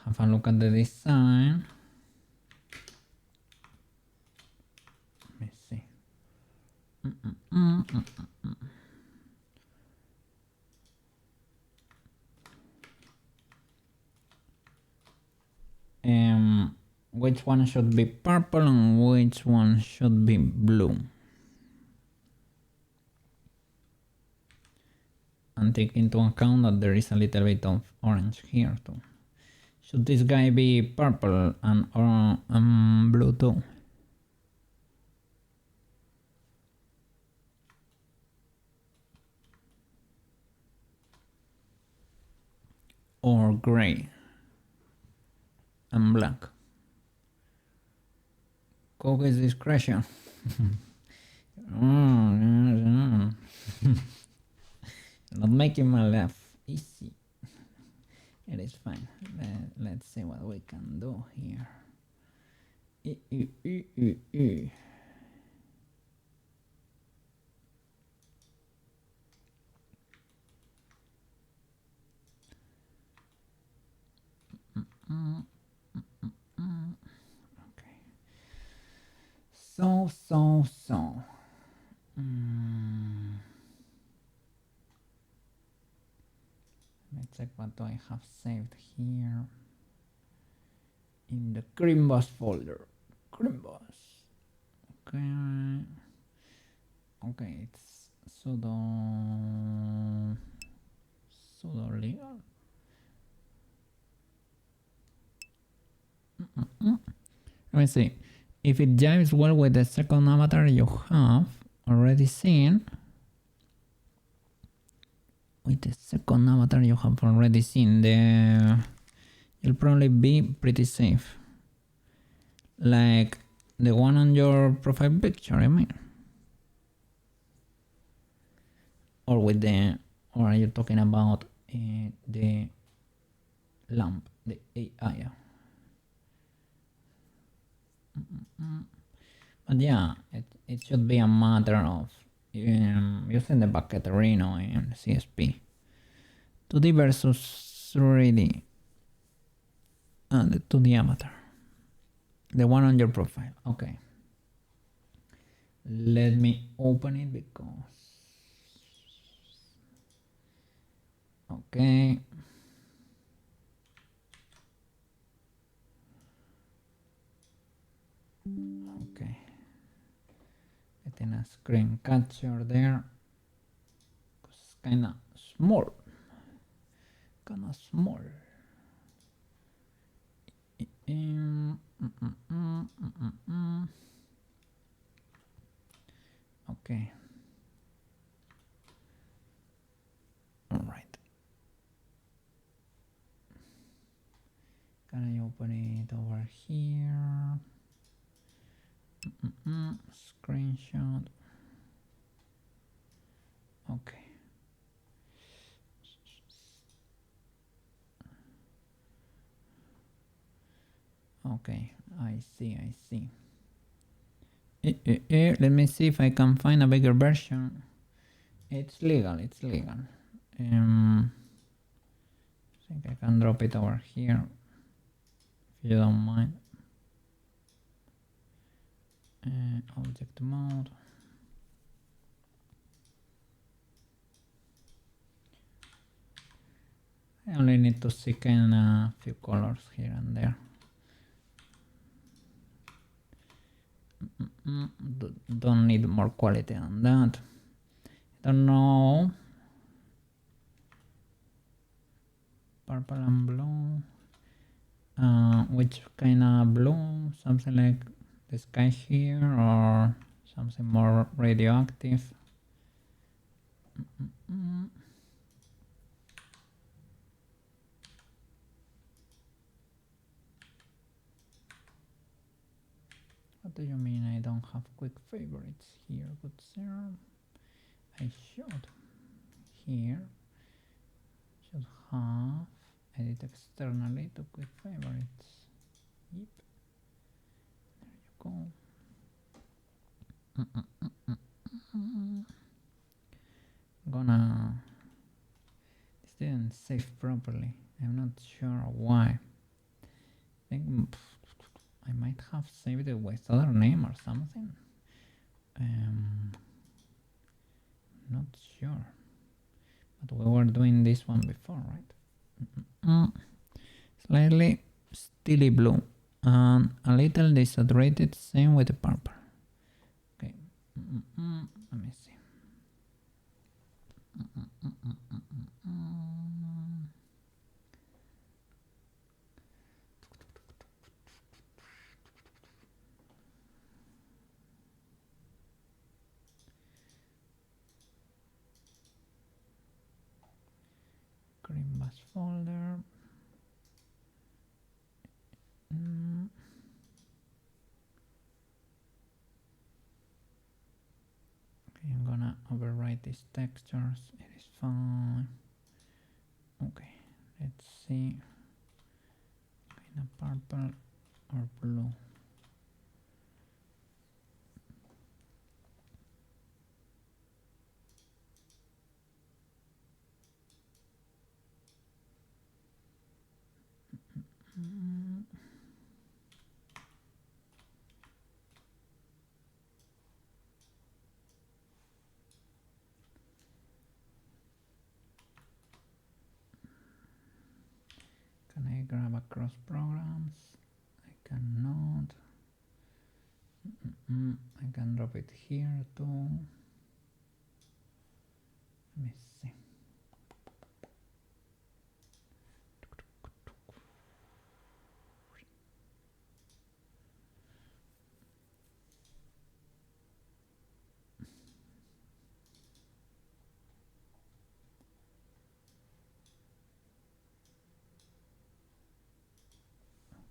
Have a look at the design. Let me see. Which one should be purple and which one should be blue? And take into account that there is a little bit of orange here too. Should this guy be purple and blue too? Or gray and black? Cookie's discretion. Not making me laugh easy. It is fine. Let's see what we can do here. Okay. So. Let's check what do I have saved here in the Crimbus folder. Crimbus. Okay. Okay, it's sudo legal. Let me see. If it jives well with the second avatar you have already seen, you'll probably be pretty safe. Like the one on your profile picture, I mean. Or are you talking about the lamp, the AI? But yeah, it should be a matter of using the bucket Reno and CSP. 2D versus 3D. The 2D avatar. The one on your profile. Okay. Let me open it because... Okay. Okay. Getting a screen capture there. It's kinda small. Okay. All right. Can I open it over here? Screenshot. Okay. Okay, I see. Let me see if I can find a bigger version. It's legal. I think I can drop it over here, if you don't mind. Object mode. I only need to scan a few colors here and there. Don't need more quality than that. I don't know. Purple and blue. Which kind of blue? Something like the sky here, or something more radioactive? What do you mean I don't have quick favorites here, good sir? I should. Here should have edit externally to quick favorites. Yep. There you go. This didn't save properly. I'm not sure why. I think I might have saved it with other name or something. Not sure. But we were doing this one before, right? Slightly steely blue and a little desaturated, same with the purple. Okay. Let me see. Crimbus folder. Okay, I'm gonna overwrite these textures. It is fine. Okay, let's see. Kind of purple or blue. I grab across programs? I cannot. I can drop it here too. Let me see.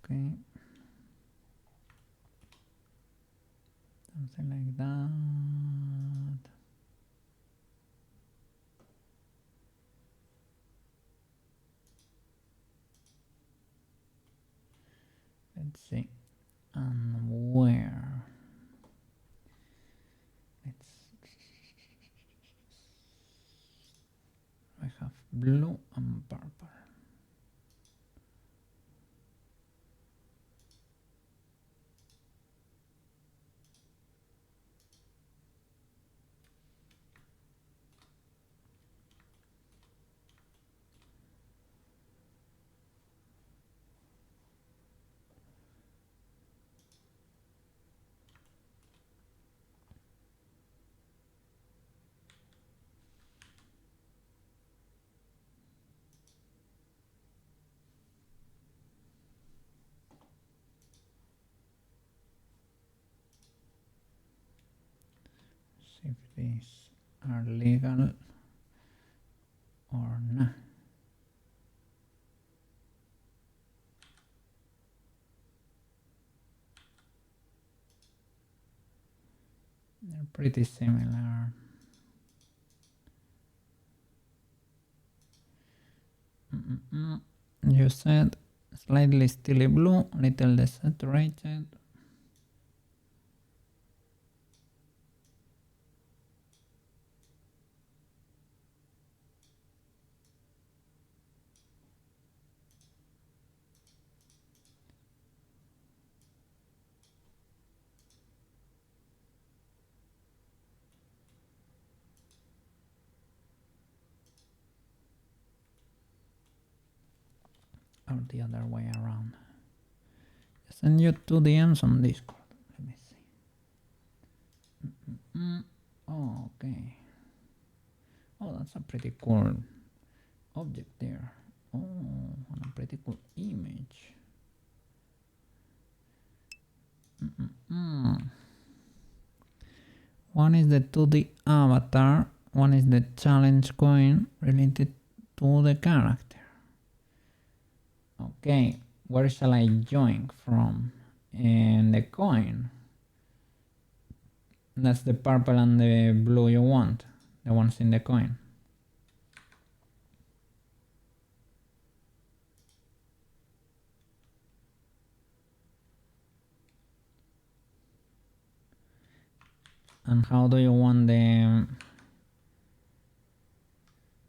Okay. Something like that. Let's see. And where? I have blue and purple. See if these are legal or not. They're pretty similar. You said slightly steely blue, little desaturated. Or the other way around. Send you 2 DMs on Discord. Let me see. Oh, okay. Oh, that's a pretty cool object there. Oh, and a pretty cool image. One is the 2D avatar, one is the challenge coin related to the character. Okay, where shall I join from? And the coin. That's the purple and the blue you want, the ones in the coin. And how do you want the...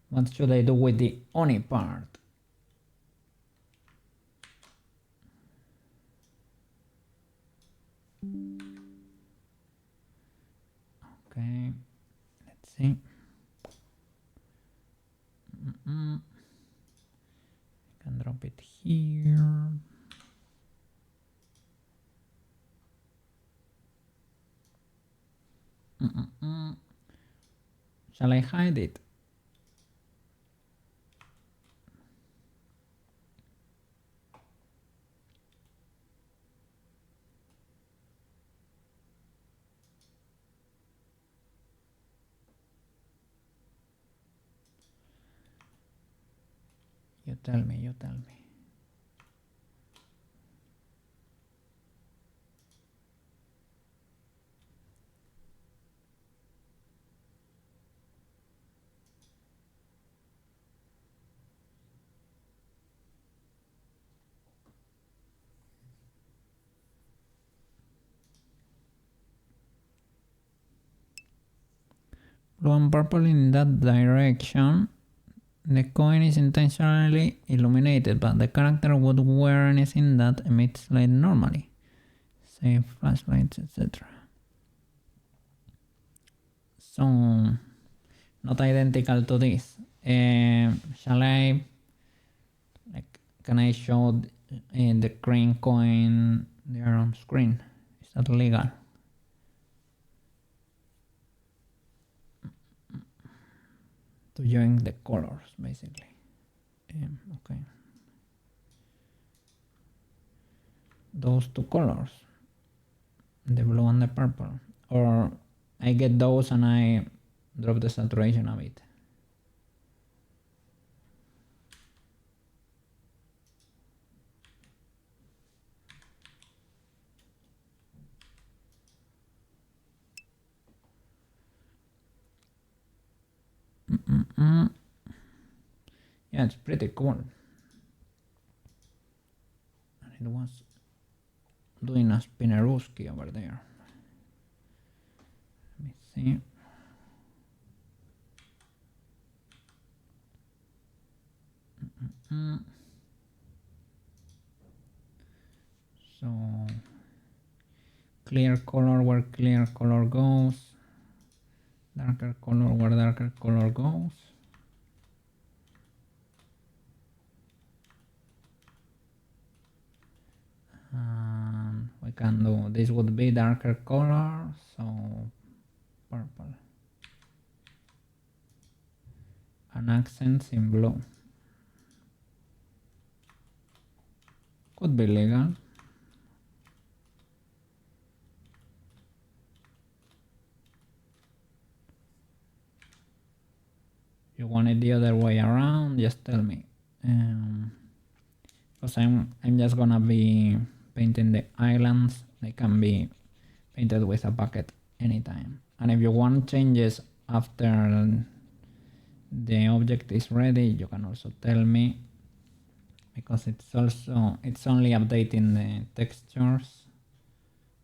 What should I do with the Oni part? Okay, let's see. I can drop it here. Shall I hide it? You tell me, you tell me. Blue and purple in that direction. The coin is intentionally illuminated, but the character would wear anything that emits light normally, say flashlights, etc. So, not identical to this. Shall I like Can I show the green coin there on screen? Is that legal? To join the colors, basically. Okay. Those two colors, the blue and the purple. Or I get those and I drop the saturation a bit. Yeah, it's pretty cool. And it was doing a spinneruski over there. Let me see. So clear color where clear color goes, darker color where darker color goes. We can do, this would be darker color, so purple. And accents in blue. Could be legal. If you want it the other way around, just tell me. Because I'm just gonna be painting the islands. They can be painted with a bucket anytime. And if you want changes after the object is ready, you can also tell me, because it's only updating the textures,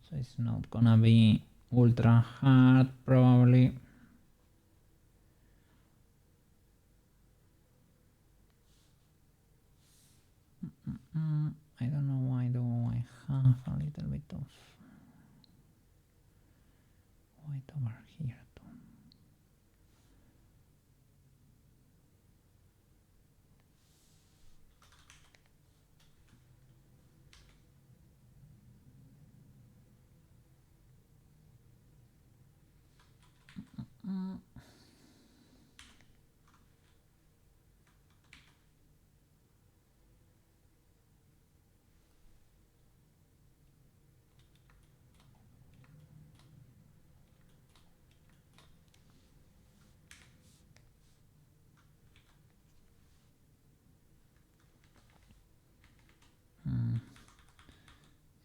so it's not gonna be ultra hard probably. I don't know why do I have a little bit of white over here too.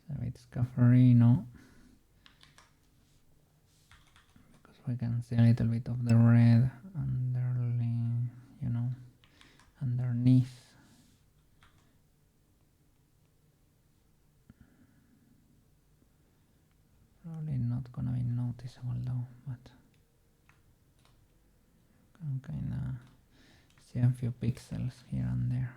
So it's Caffarino, because we can see a little bit of the red underneath, you know, underneath. Probably not gonna be noticeable though, but you can kinda see a few pixels here and there.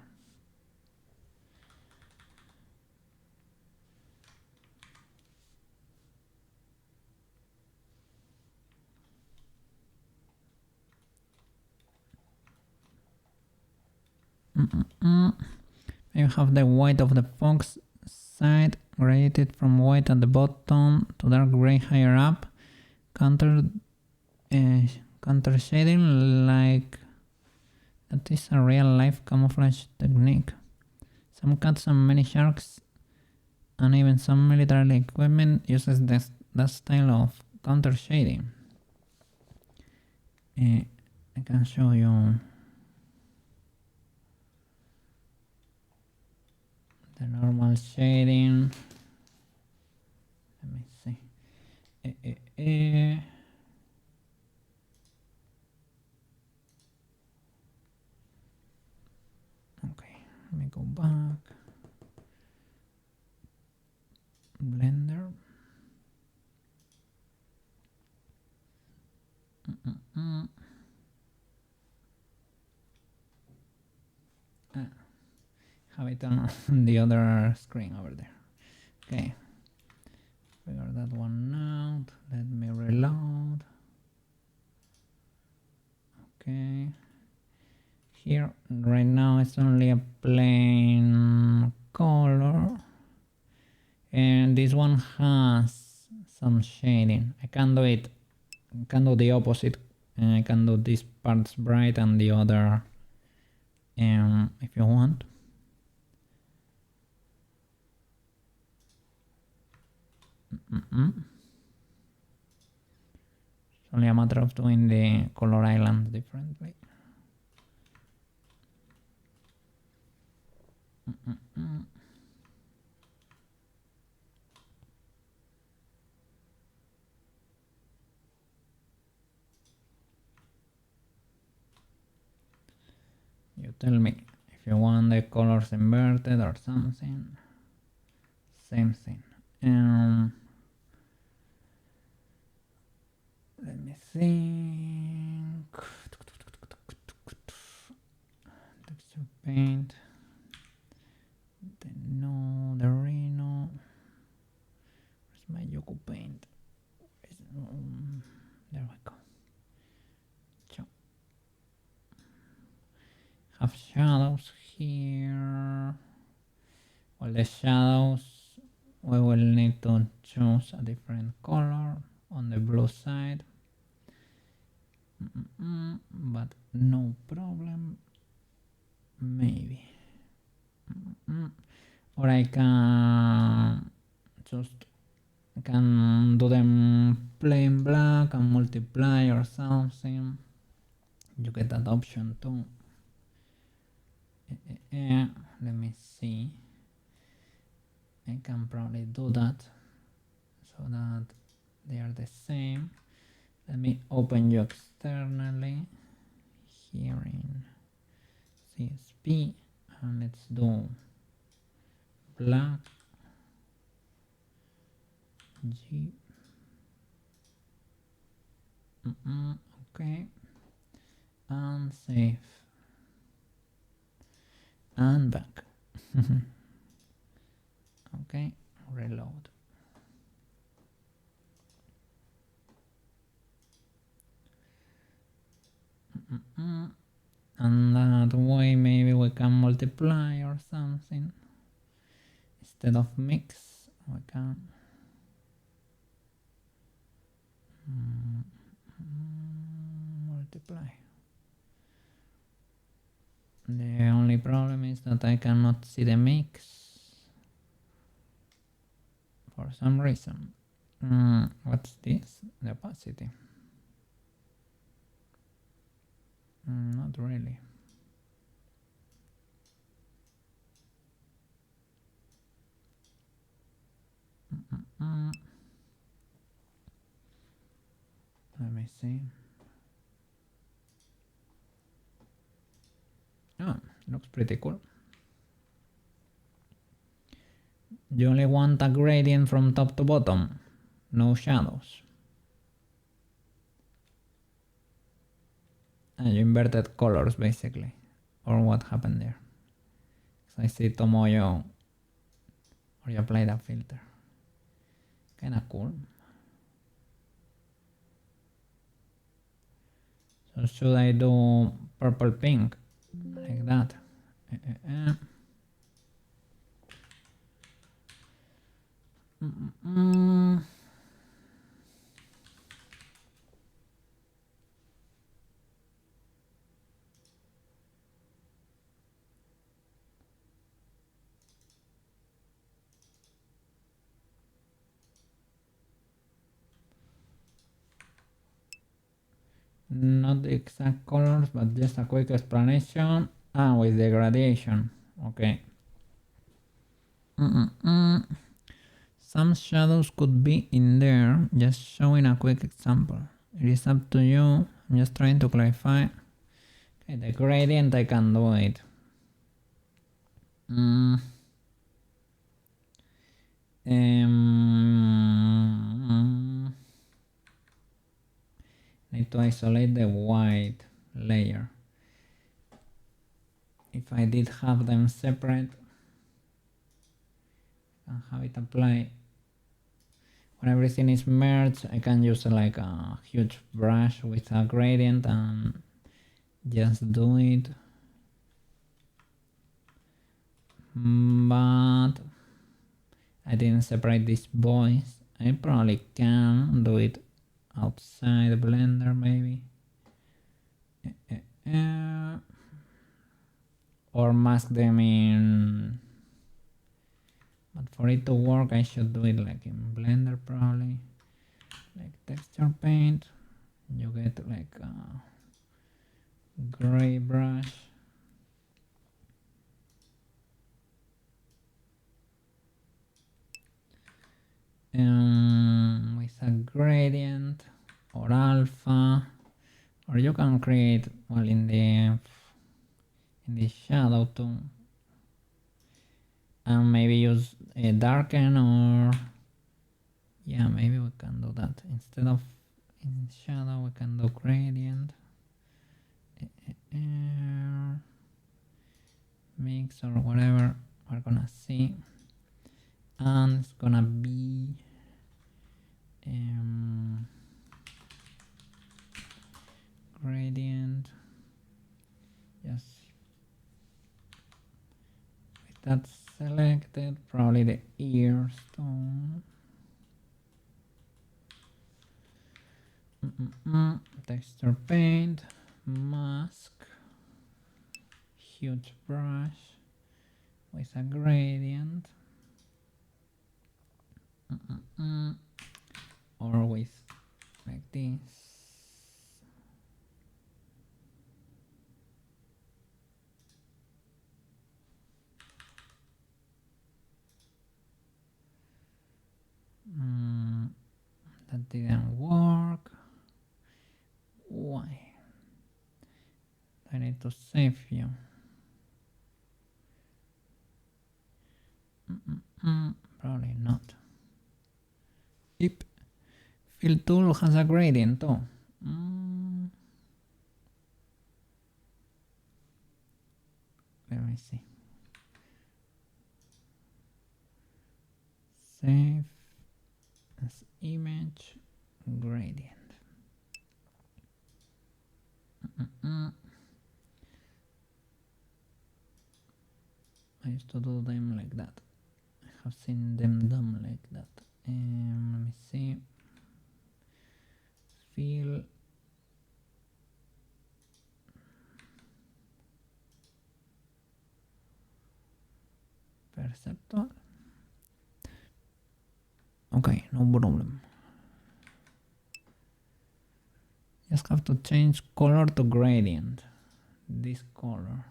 You have the white of the fox side graded from white at the bottom to dark gray higher up, counter shading like that is a real life camouflage technique. Some cats and many sharks and even some military equipment uses that style of counter shading. I can show you the normal shading. Let me see. Okay, let me go back. Blender. Have it on the other screen over there. Okay, figure that one out. Let me reload. Okay, here right now it's only a plain color, and this one has some shading. I can do it, I can do the opposite. I can do this parts bright and the other if you want. It's only a matter of doing the color island differently. You tell me if you want the colors inverted or something. Same thing. Let me think. Texture paint. The Rhino. Where's my Yoku paint? There we go. Have shadows here. Well, the shadows we will need to choose a different color on the blue side. But no problem. Maybe. Or I can just do them plain black and multiply or something. You get that option too. Let me see. I can probably do that so that they are the same. Let me open you externally here in CSP, and let's do black G. Okay, and save and back. Okay, reload. And that way maybe we can multiply or something. Instead of mix, we can multiply. The only problem is that I cannot see the mix for some reason. What's this? The opacity. Not really. Let me see. Oh, looks pretty cool. You only want a gradient from top to bottom, no shadows. And you inverted colors basically, or what happened there? So I see Tomoyo, or you applied a filter. Kinda cool. So should I do purple pink like that? Not the exact colors, but just a quick explanation. With the gradation. Okay. Some shadows could be in there. Just showing a quick example. It is up to you. I'm just trying to clarify. Okay, the gradient I can do it. Need to isolate the white layer. If I did have them separate, I can have it apply. When everything is merged, I can use like a huge brush with a gradient and just do it. but I didn't separate this voice. I probably can do it outside the Blender maybe. Or mask them in, but for it to work I should do it like in Blender probably, like texture paint. You get like a gray brush with a gradient or alpha, or you can create, well, in the shadow too, and maybe use a darken, or yeah, maybe we can do that instead of in shadow. We can do gradient, mix, or whatever we're gonna see, and it's gonna be gradient. Yes, with that selected, probably the ears too. Texture paint, mask, huge brush with a gradient, or with like this. That didn't work. Why? I need to save you. Probably not. Yep. Fill tool has a gradient too. Let me see. Save as image gradient. I used to do them like that. I have seen them done like that. Let me see. Fill. Perceptual. Okay, no problem. Just have to change color to gradient. This color.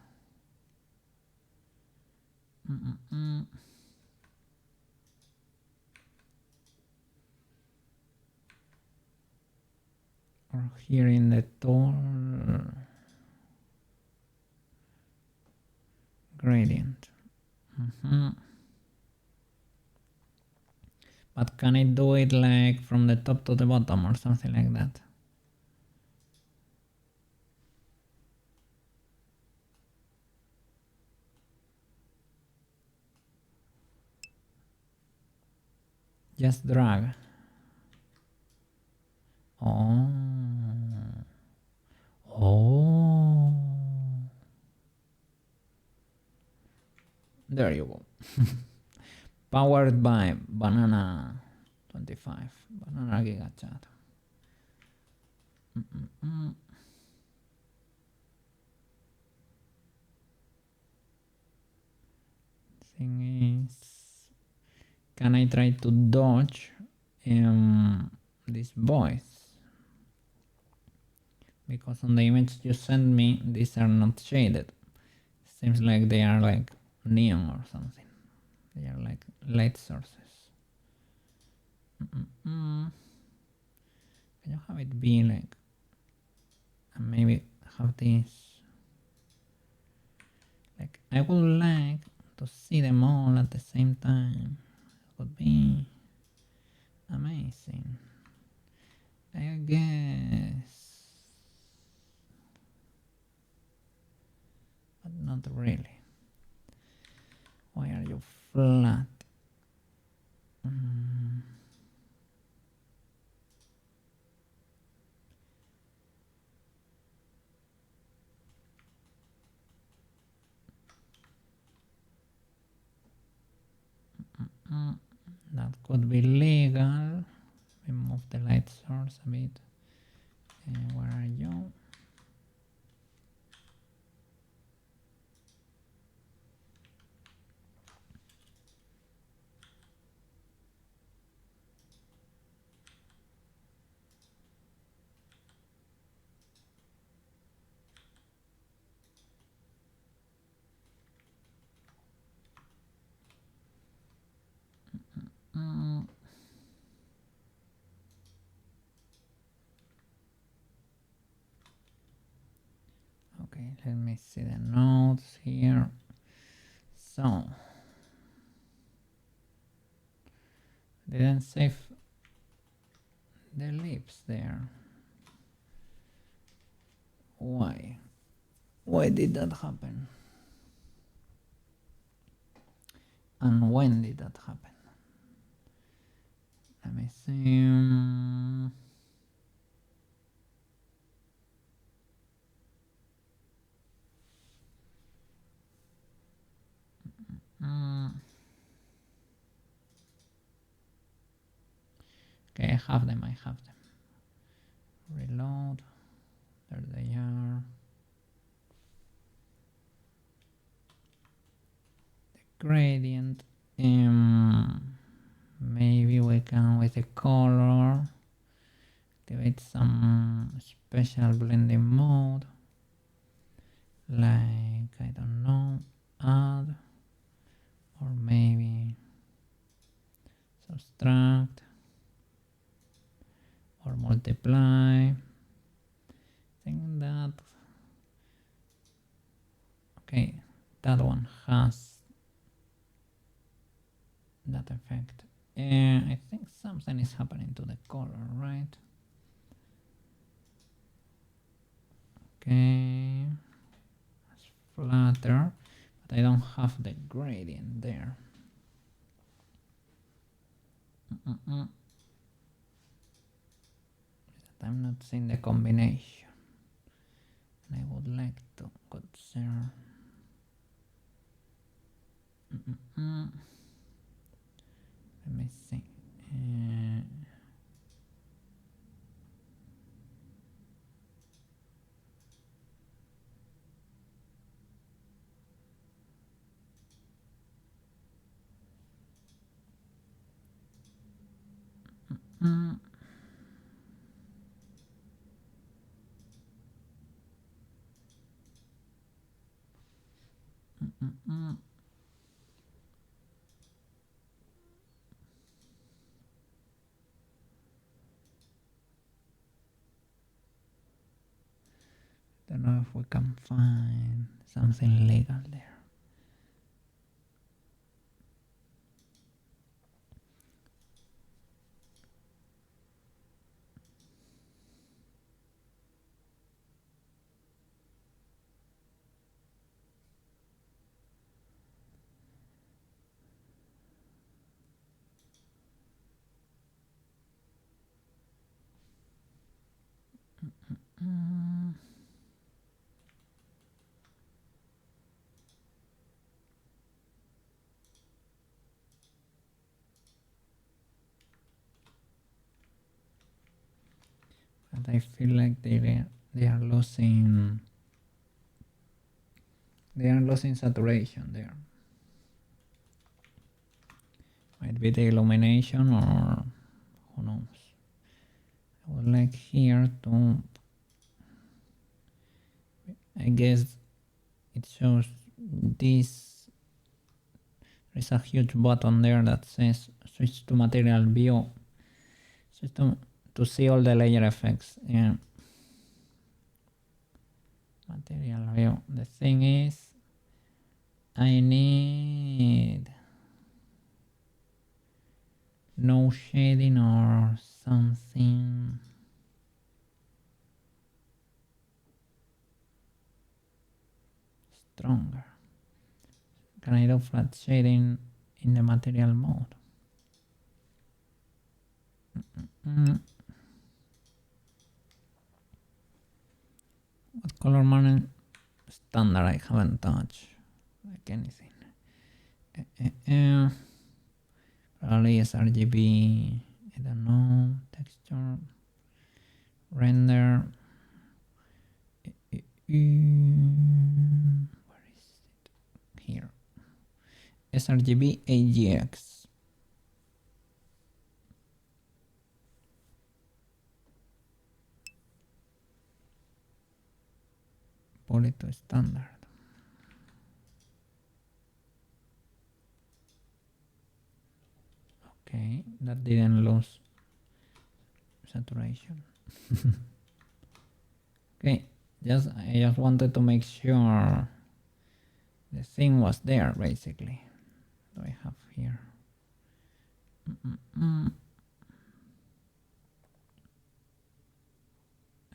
Or here in the tool, gradient. But can I do it like from the top to the bottom or something like that? Just drag. Oh. There you go. Powered by Banana 25. Banana Giga Chat. Thing is, can I try to dodge this voice? Because on the image you sent me, these are not shaded. Seems like they are like neon or something. They are like light sources. Can you have it be like, and maybe have this, like, I would like to see them all at the same time. It would be amazing, I guess, but not really. Why are you flat? could be legal. Remove the light source a bit. Where are you? Okay, let me see the notes here. So, didn't save the lips there. Why? Why did that happen? And when did that happen? Let me see. Okay, I have them. Reload. There they are. The gradient. Maybe we can, with a color, activate some special blending mode. Like, I don't know, add, or maybe subtract, or multiply. I think that, okay, that one has that effect. I think something is happening to the color, right? Okay, it's flatter, but I don't have the gradient there. I'm not seeing the combination, and I would like to consider. Let me see. Don't know if we can find something legal there. But I feel like they are losing saturation there. Might be the illumination, or who knows. I would like here to, I guess it shows this. There's a huge button there that says switch to material view. Switch to see all the layer effects. Yeah. Material view. The thing is, I need no shading or something. Stronger. Can I do flat shading in the material mode? What color management standard I haven't touched like anything. Probably is RGB, I don't know, texture, render. Where is it? Here. sRGB AGX. Pull it to standard. Okay, that didn't lose saturation. Okay, I just wanted to make sure the thing was there basically. What do I have here?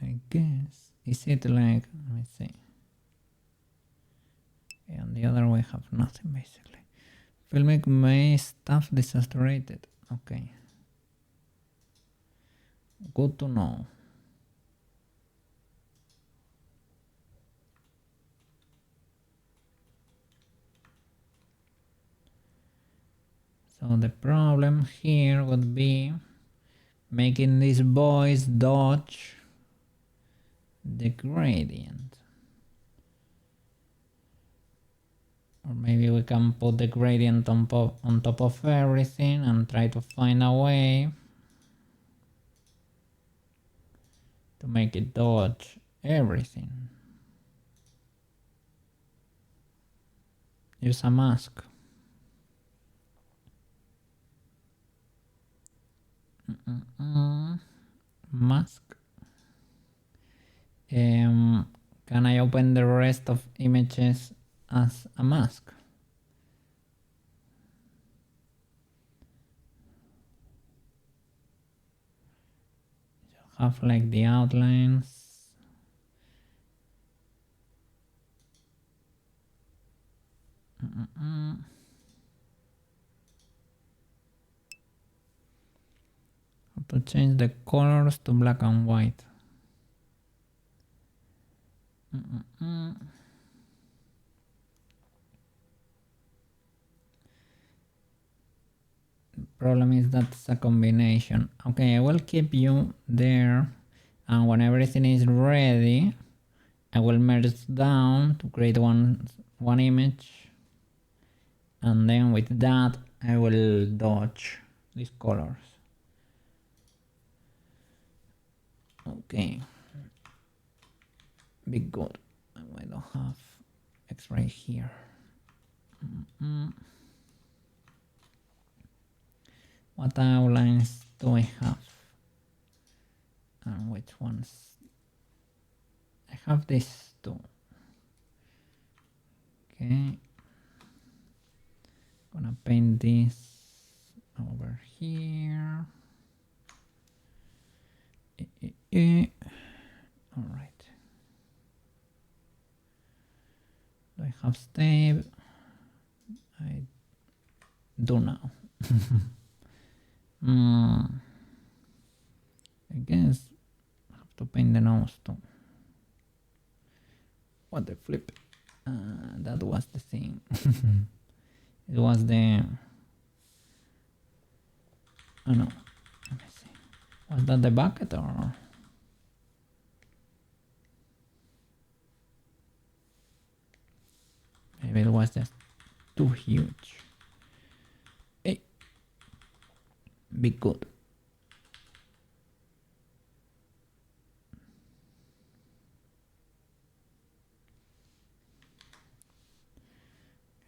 I guess, is it like, let me see. Okay, on the other we have nothing basically. Freepik may stuff desaturated. Okay. Good to know. So the problem here would be making this voice dodge the gradient. Or maybe we can put the gradient on top of everything and try to find a way to make it dodge everything. Use a mask. Mask. Can I open the rest of images as a mask? Have like the outlines. Have to change the colors to black and white. Problem is that's a combination. Okay, I will keep you there, and when everything is ready, I will merge down to create one image, and then with that I will dodge these colors. Okay, be good. I don't have X-ray here. What outlines do I have? And which ones? I have these two. Okay. Gonna paint this over here. All right. Do I have stave? I do now. I guess I have to paint the nose too. What the flip? That was the thing. It was the... Oh no. Let me see. Was that the bucket or... Maybe it was just too huge. Hey. Be good.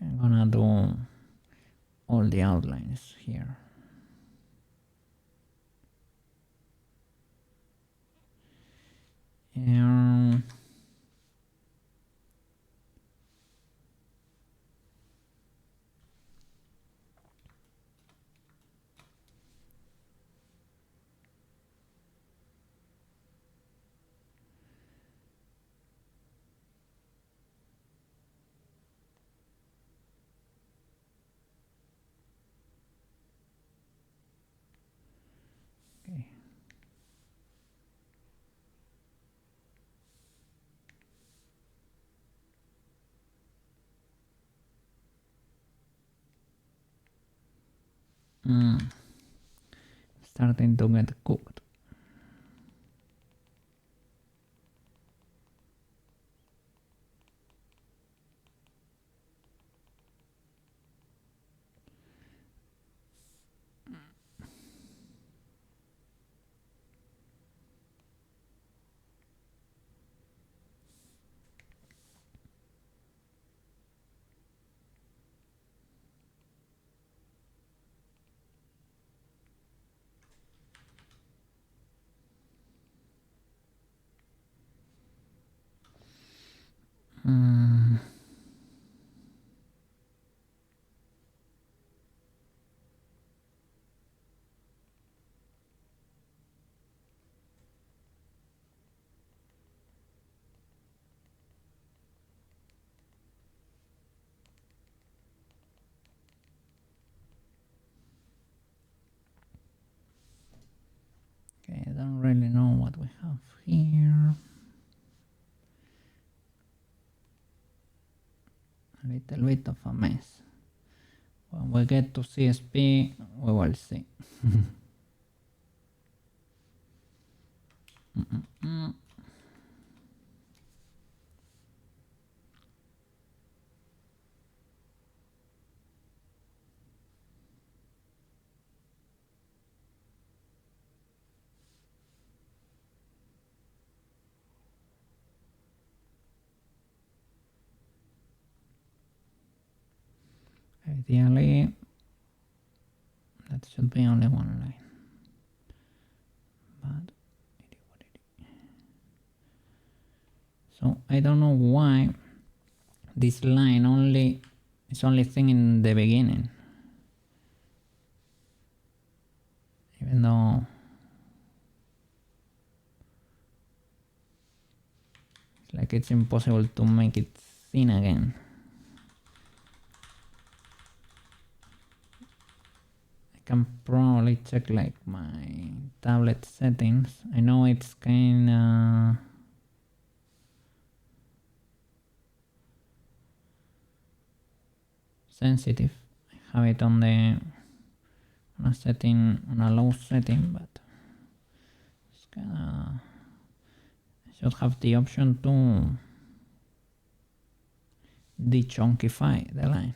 I'm gonna do all the outlines here. Starting to get cooked. Okay, I don't really know what we have here. A little bit of a mess. When we get to CSP, we will see. Ideally, that should be only one line. But it is what it is. So I don't know why this line is only thing in the beginning. Even though it's like it's impossible to make it thin again. I can probably check like my tablet settings. I know it's kinda sensitive. I have it on a low setting, but it's kinda, I should have the option to de-chunkify the line.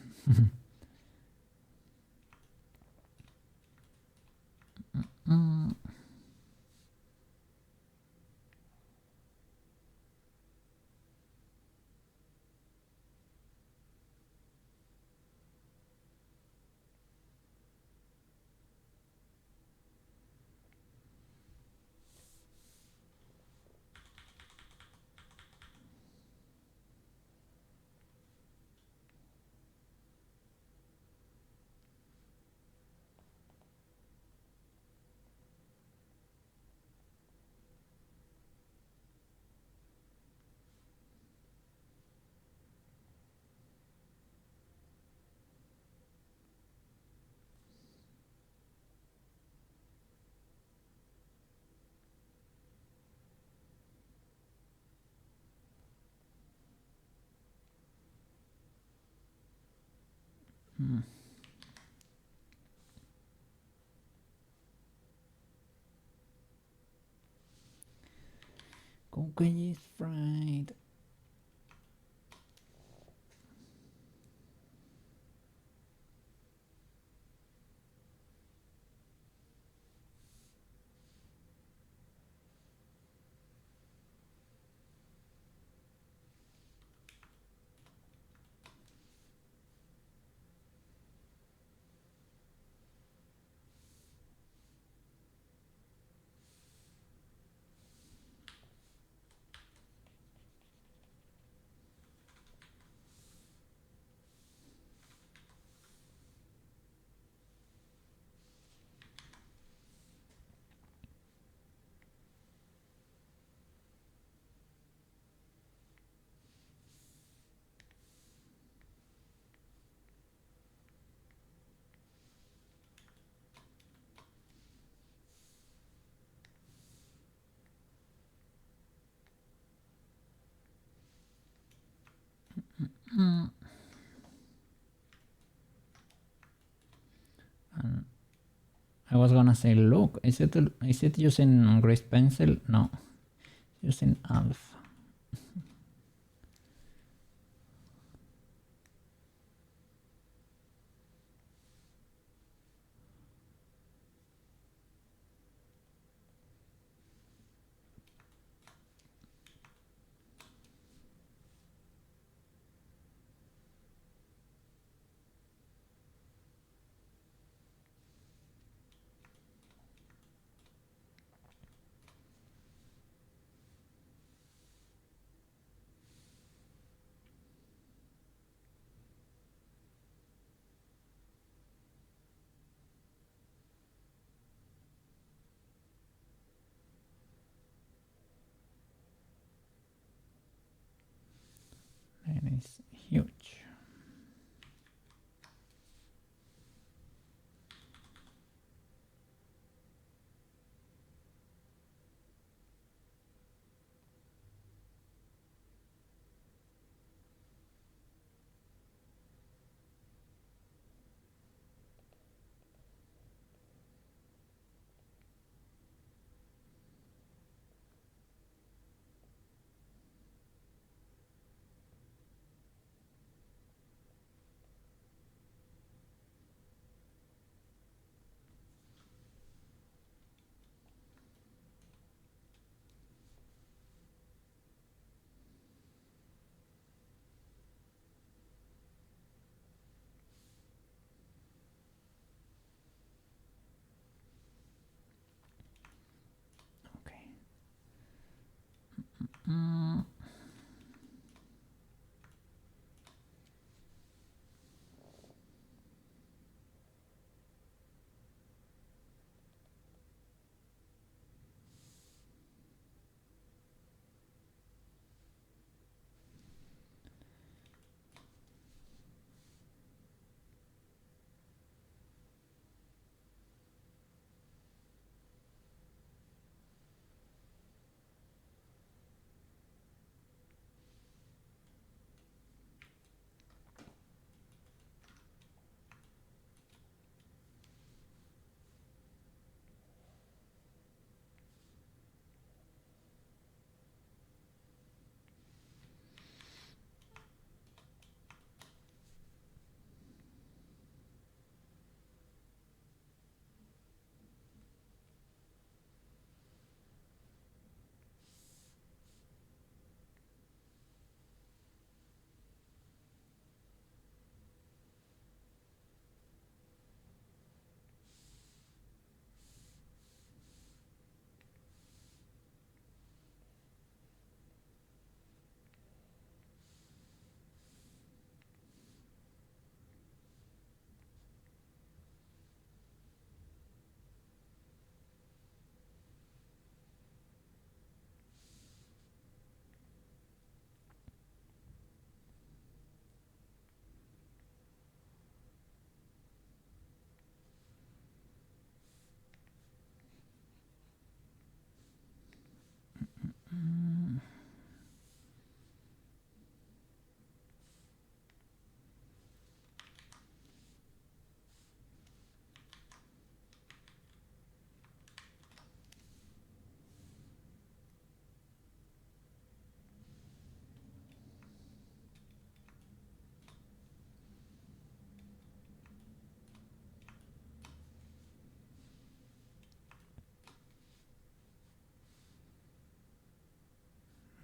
Cookie is fried. I was gonna say, look, is it using grease pencil? No, using Alpha. That is huge. Okay.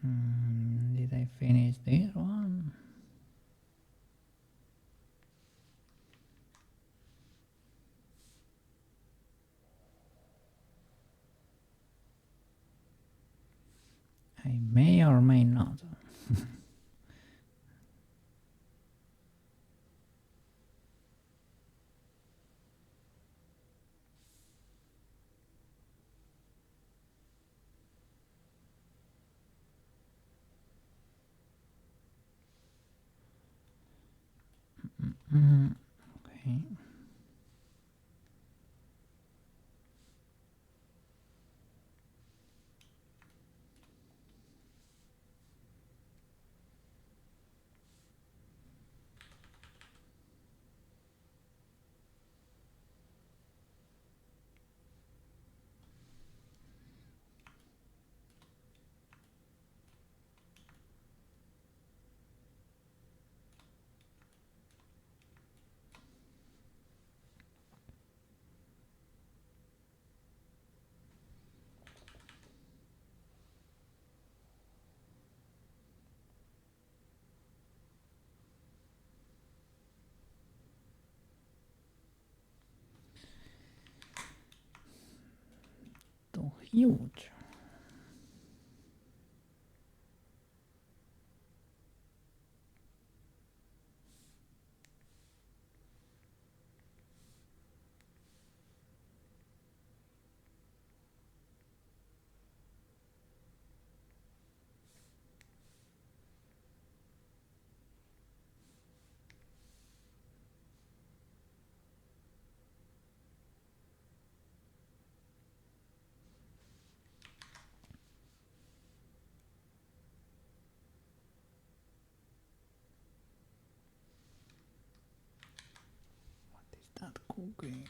Did I finish this one? I may or may not. Okay. so huge. What is that cookie?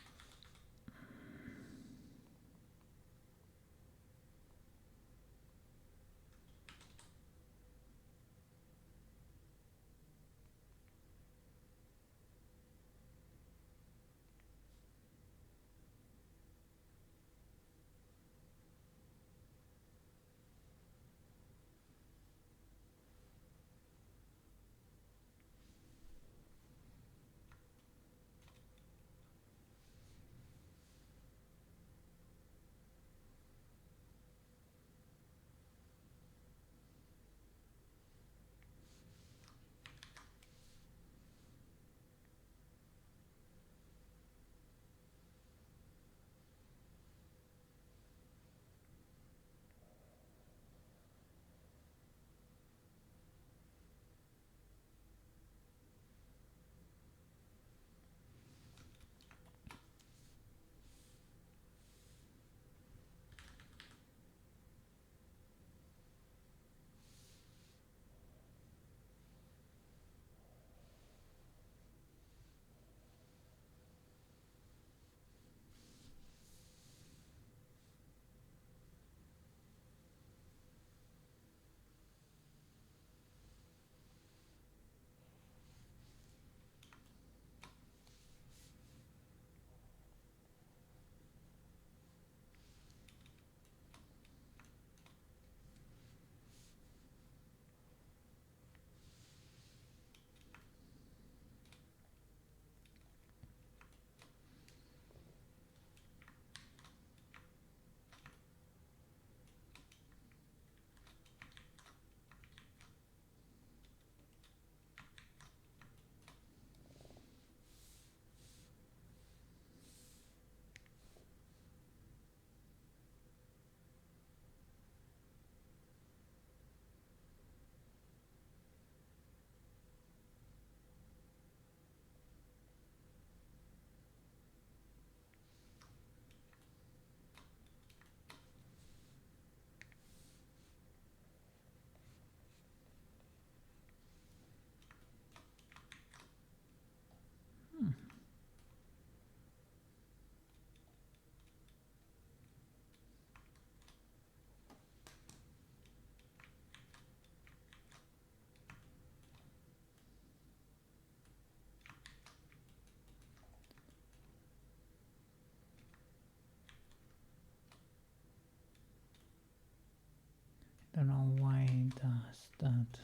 Don't know why does that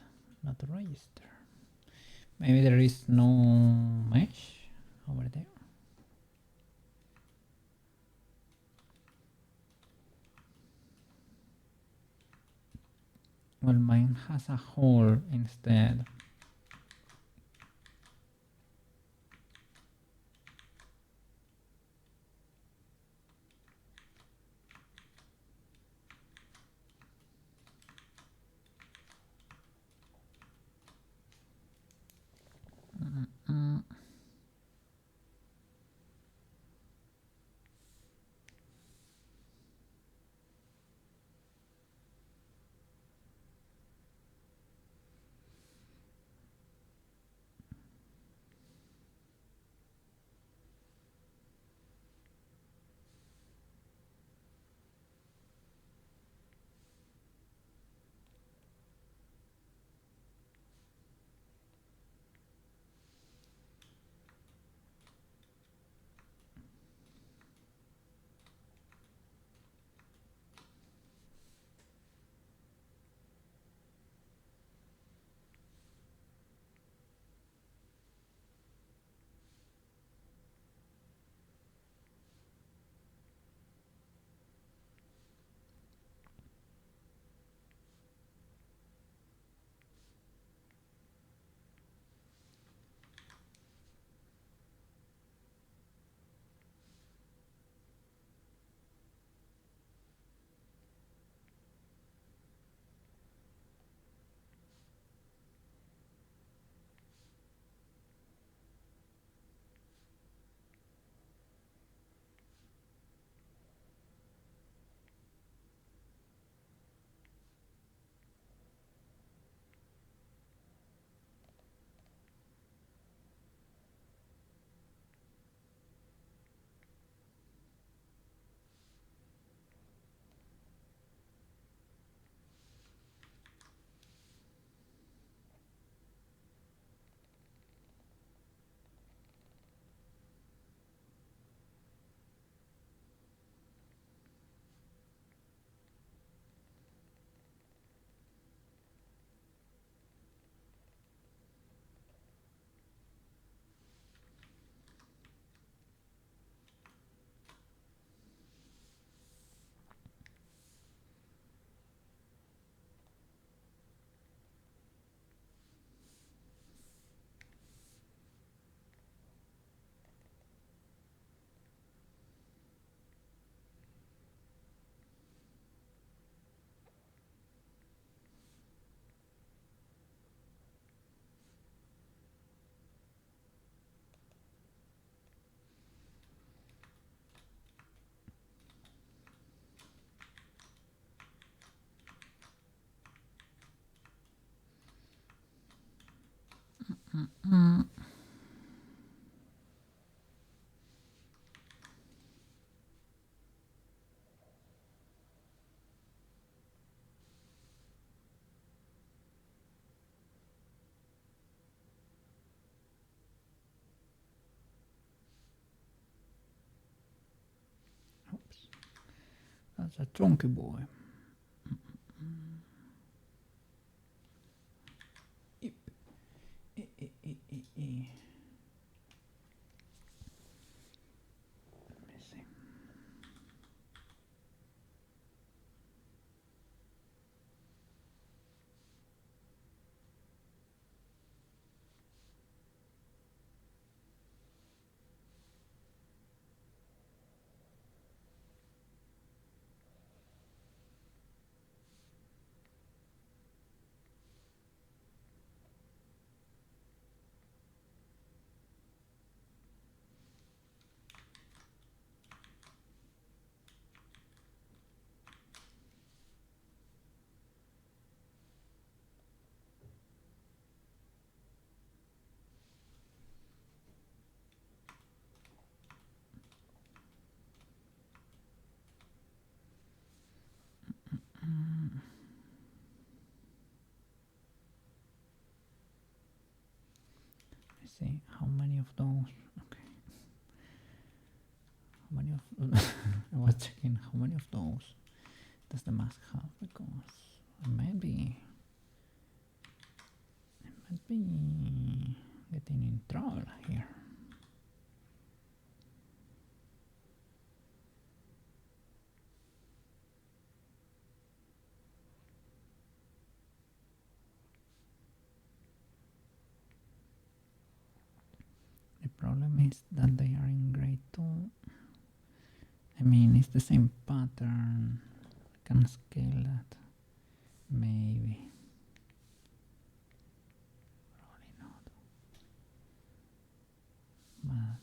not register. Maybe there is no mesh over there. Well, mine has a hole instead. That's a chunky boy. See how many of those. Okay. How many of I was checking how many of those does the mask have, because maybe I might be getting in trouble here. The problem is that they are in grade 2. I mean, it's the same pattern. I can scale that. Maybe. Probably not. But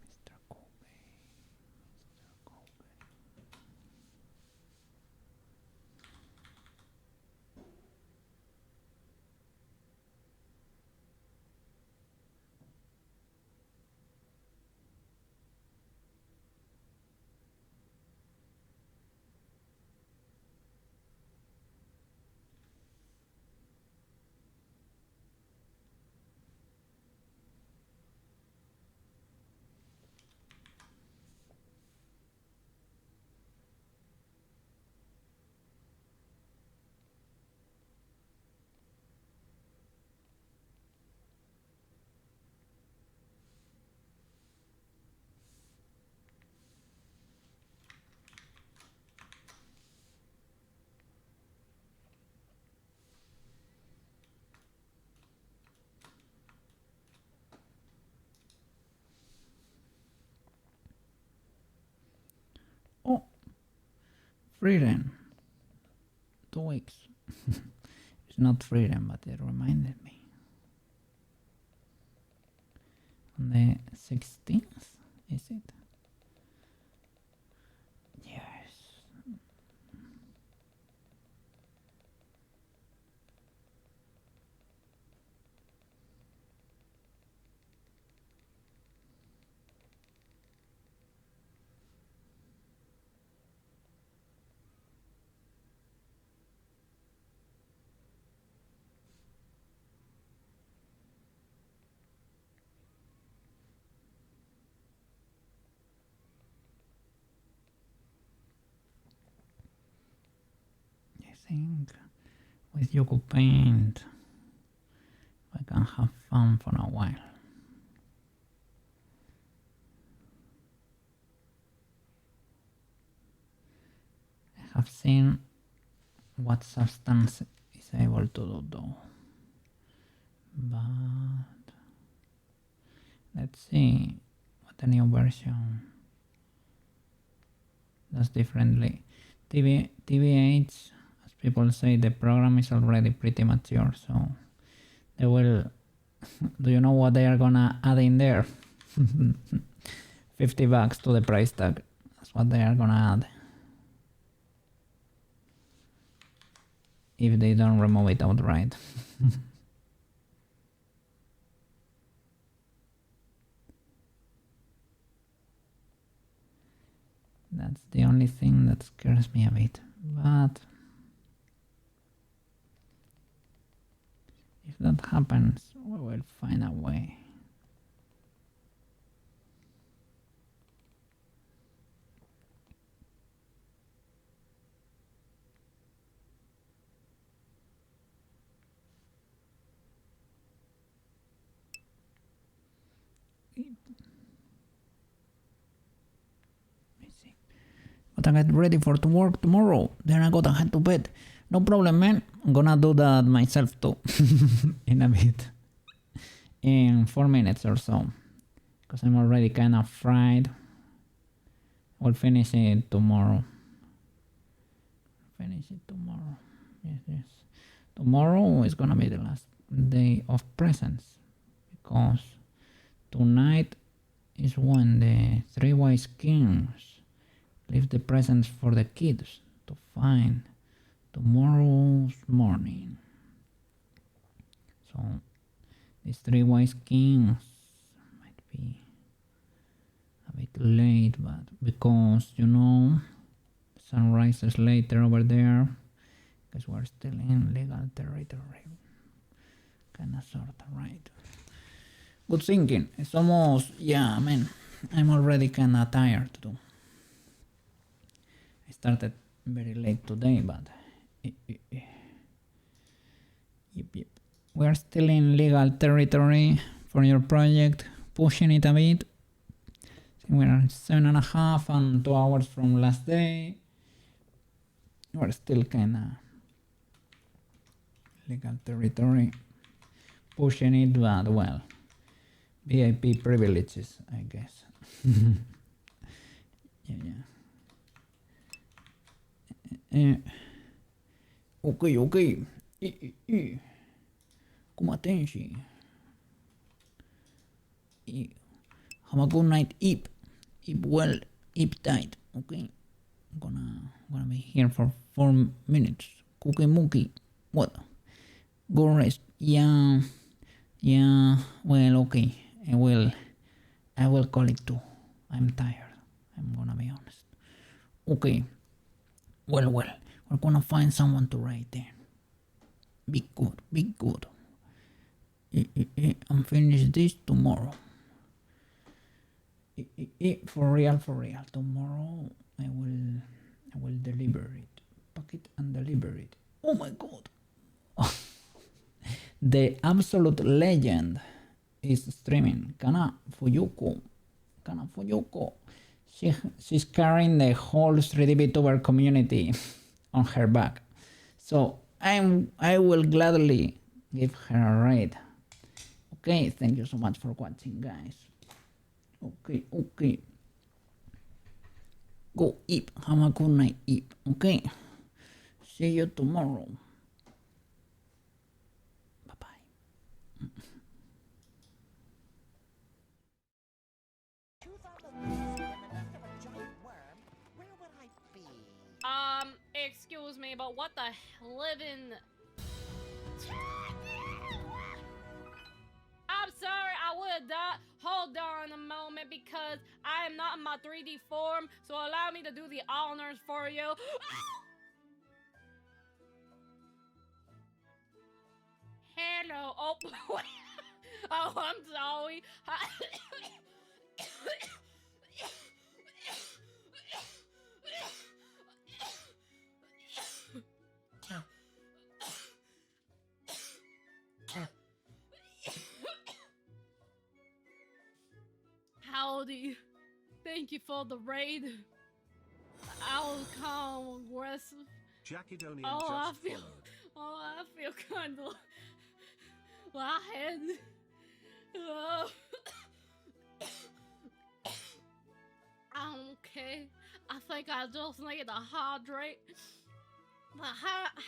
Mr. Kobe. Oh, freedom. 2 weeks. It's not freedom, but it reminded me. On the 16th, is it? Yes. think with Yoku Paint I can have fun for a while. I have seen what Substance is able to do though. But let's see what the new version does differently. TBH, as people say, the program is already pretty mature, so they will. Do you know what they are gonna add in there? $50 to the price tag. That's what they are gonna add. If they don't remove it outright. That's the only thing that scares me a bit. But if that happens, we will find a way. But I get ready for to work tomorrow. Then I gotta head to bed. No problem, man. I'm gonna do that myself too. In a bit. In 4 minutes or so. Because I'm already kind of fried. We'll finish it tomorrow. Yes. Tomorrow is gonna be the last day of presents. Because tonight is when the three wise kings leave the presents for the kids to find tomorrow's morning. So these three wise kings might be a bit late, but because the sun rises later over there, because we're still in legal territory. Kinda sorta, right? Good thinking. It's almost, I'm already kinda tired too. I started very late today, but yep. We are still in legal territory for your project, pushing it a bit. We are 7.5 and 2 hours from last day. We're still kinda legal territory, pushing it, but well, VIP privileges, I guess. Yeah. Okay. AkumaTenshi's. Have a good night. Eat well. Eat tight. Okay. I'm gonna be here for 4 minutes. Cookie mookie. What? Go rest. Yeah. Well, okay. I will call it too. I'm tired. I'm gonna be honest. Okay. Well, we're gonna find someone to write there. Be good. And finish this tomorrow. For real. Tomorrow I will deliver it. Pack it and deliver it. Oh my god. The absolute legend is streaming. Kana Fuyuko. She's carrying the whole 3D VTuber community on her back. So I will gladly give her a raid. Okay, thank you so much for watching, guys. Okay. Go eat. Have a good night. Eat. Okay. See you tomorrow. Bye-bye. Excuse me, but what the living... I'm sorry, I would have died. Hold on a moment, because I am not in my 3D form, so allow me to do the honors for you. Hello. Oh, oh, I'm sorry. howdy. Thank you for the raid. I was kind of aggressive. Jackidonian I just feel, followed. I feel kind of lightheaded. I'm okay. I think I just need to hydrate. But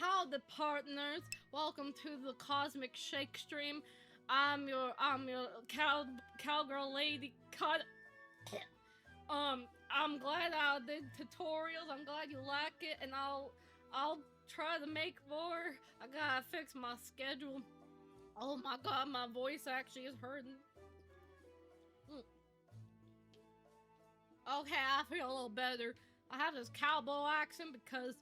howdy, partners. Welcome to the Cosmic Shake Stream. I'm your cowgirl lady. I'm glad I did tutorials. I'm glad you like it, and I'll try to make more. I gotta fix my schedule. Oh my god, my voice actually is hurting. Okay, I feel a little better. I have this cowboy accent because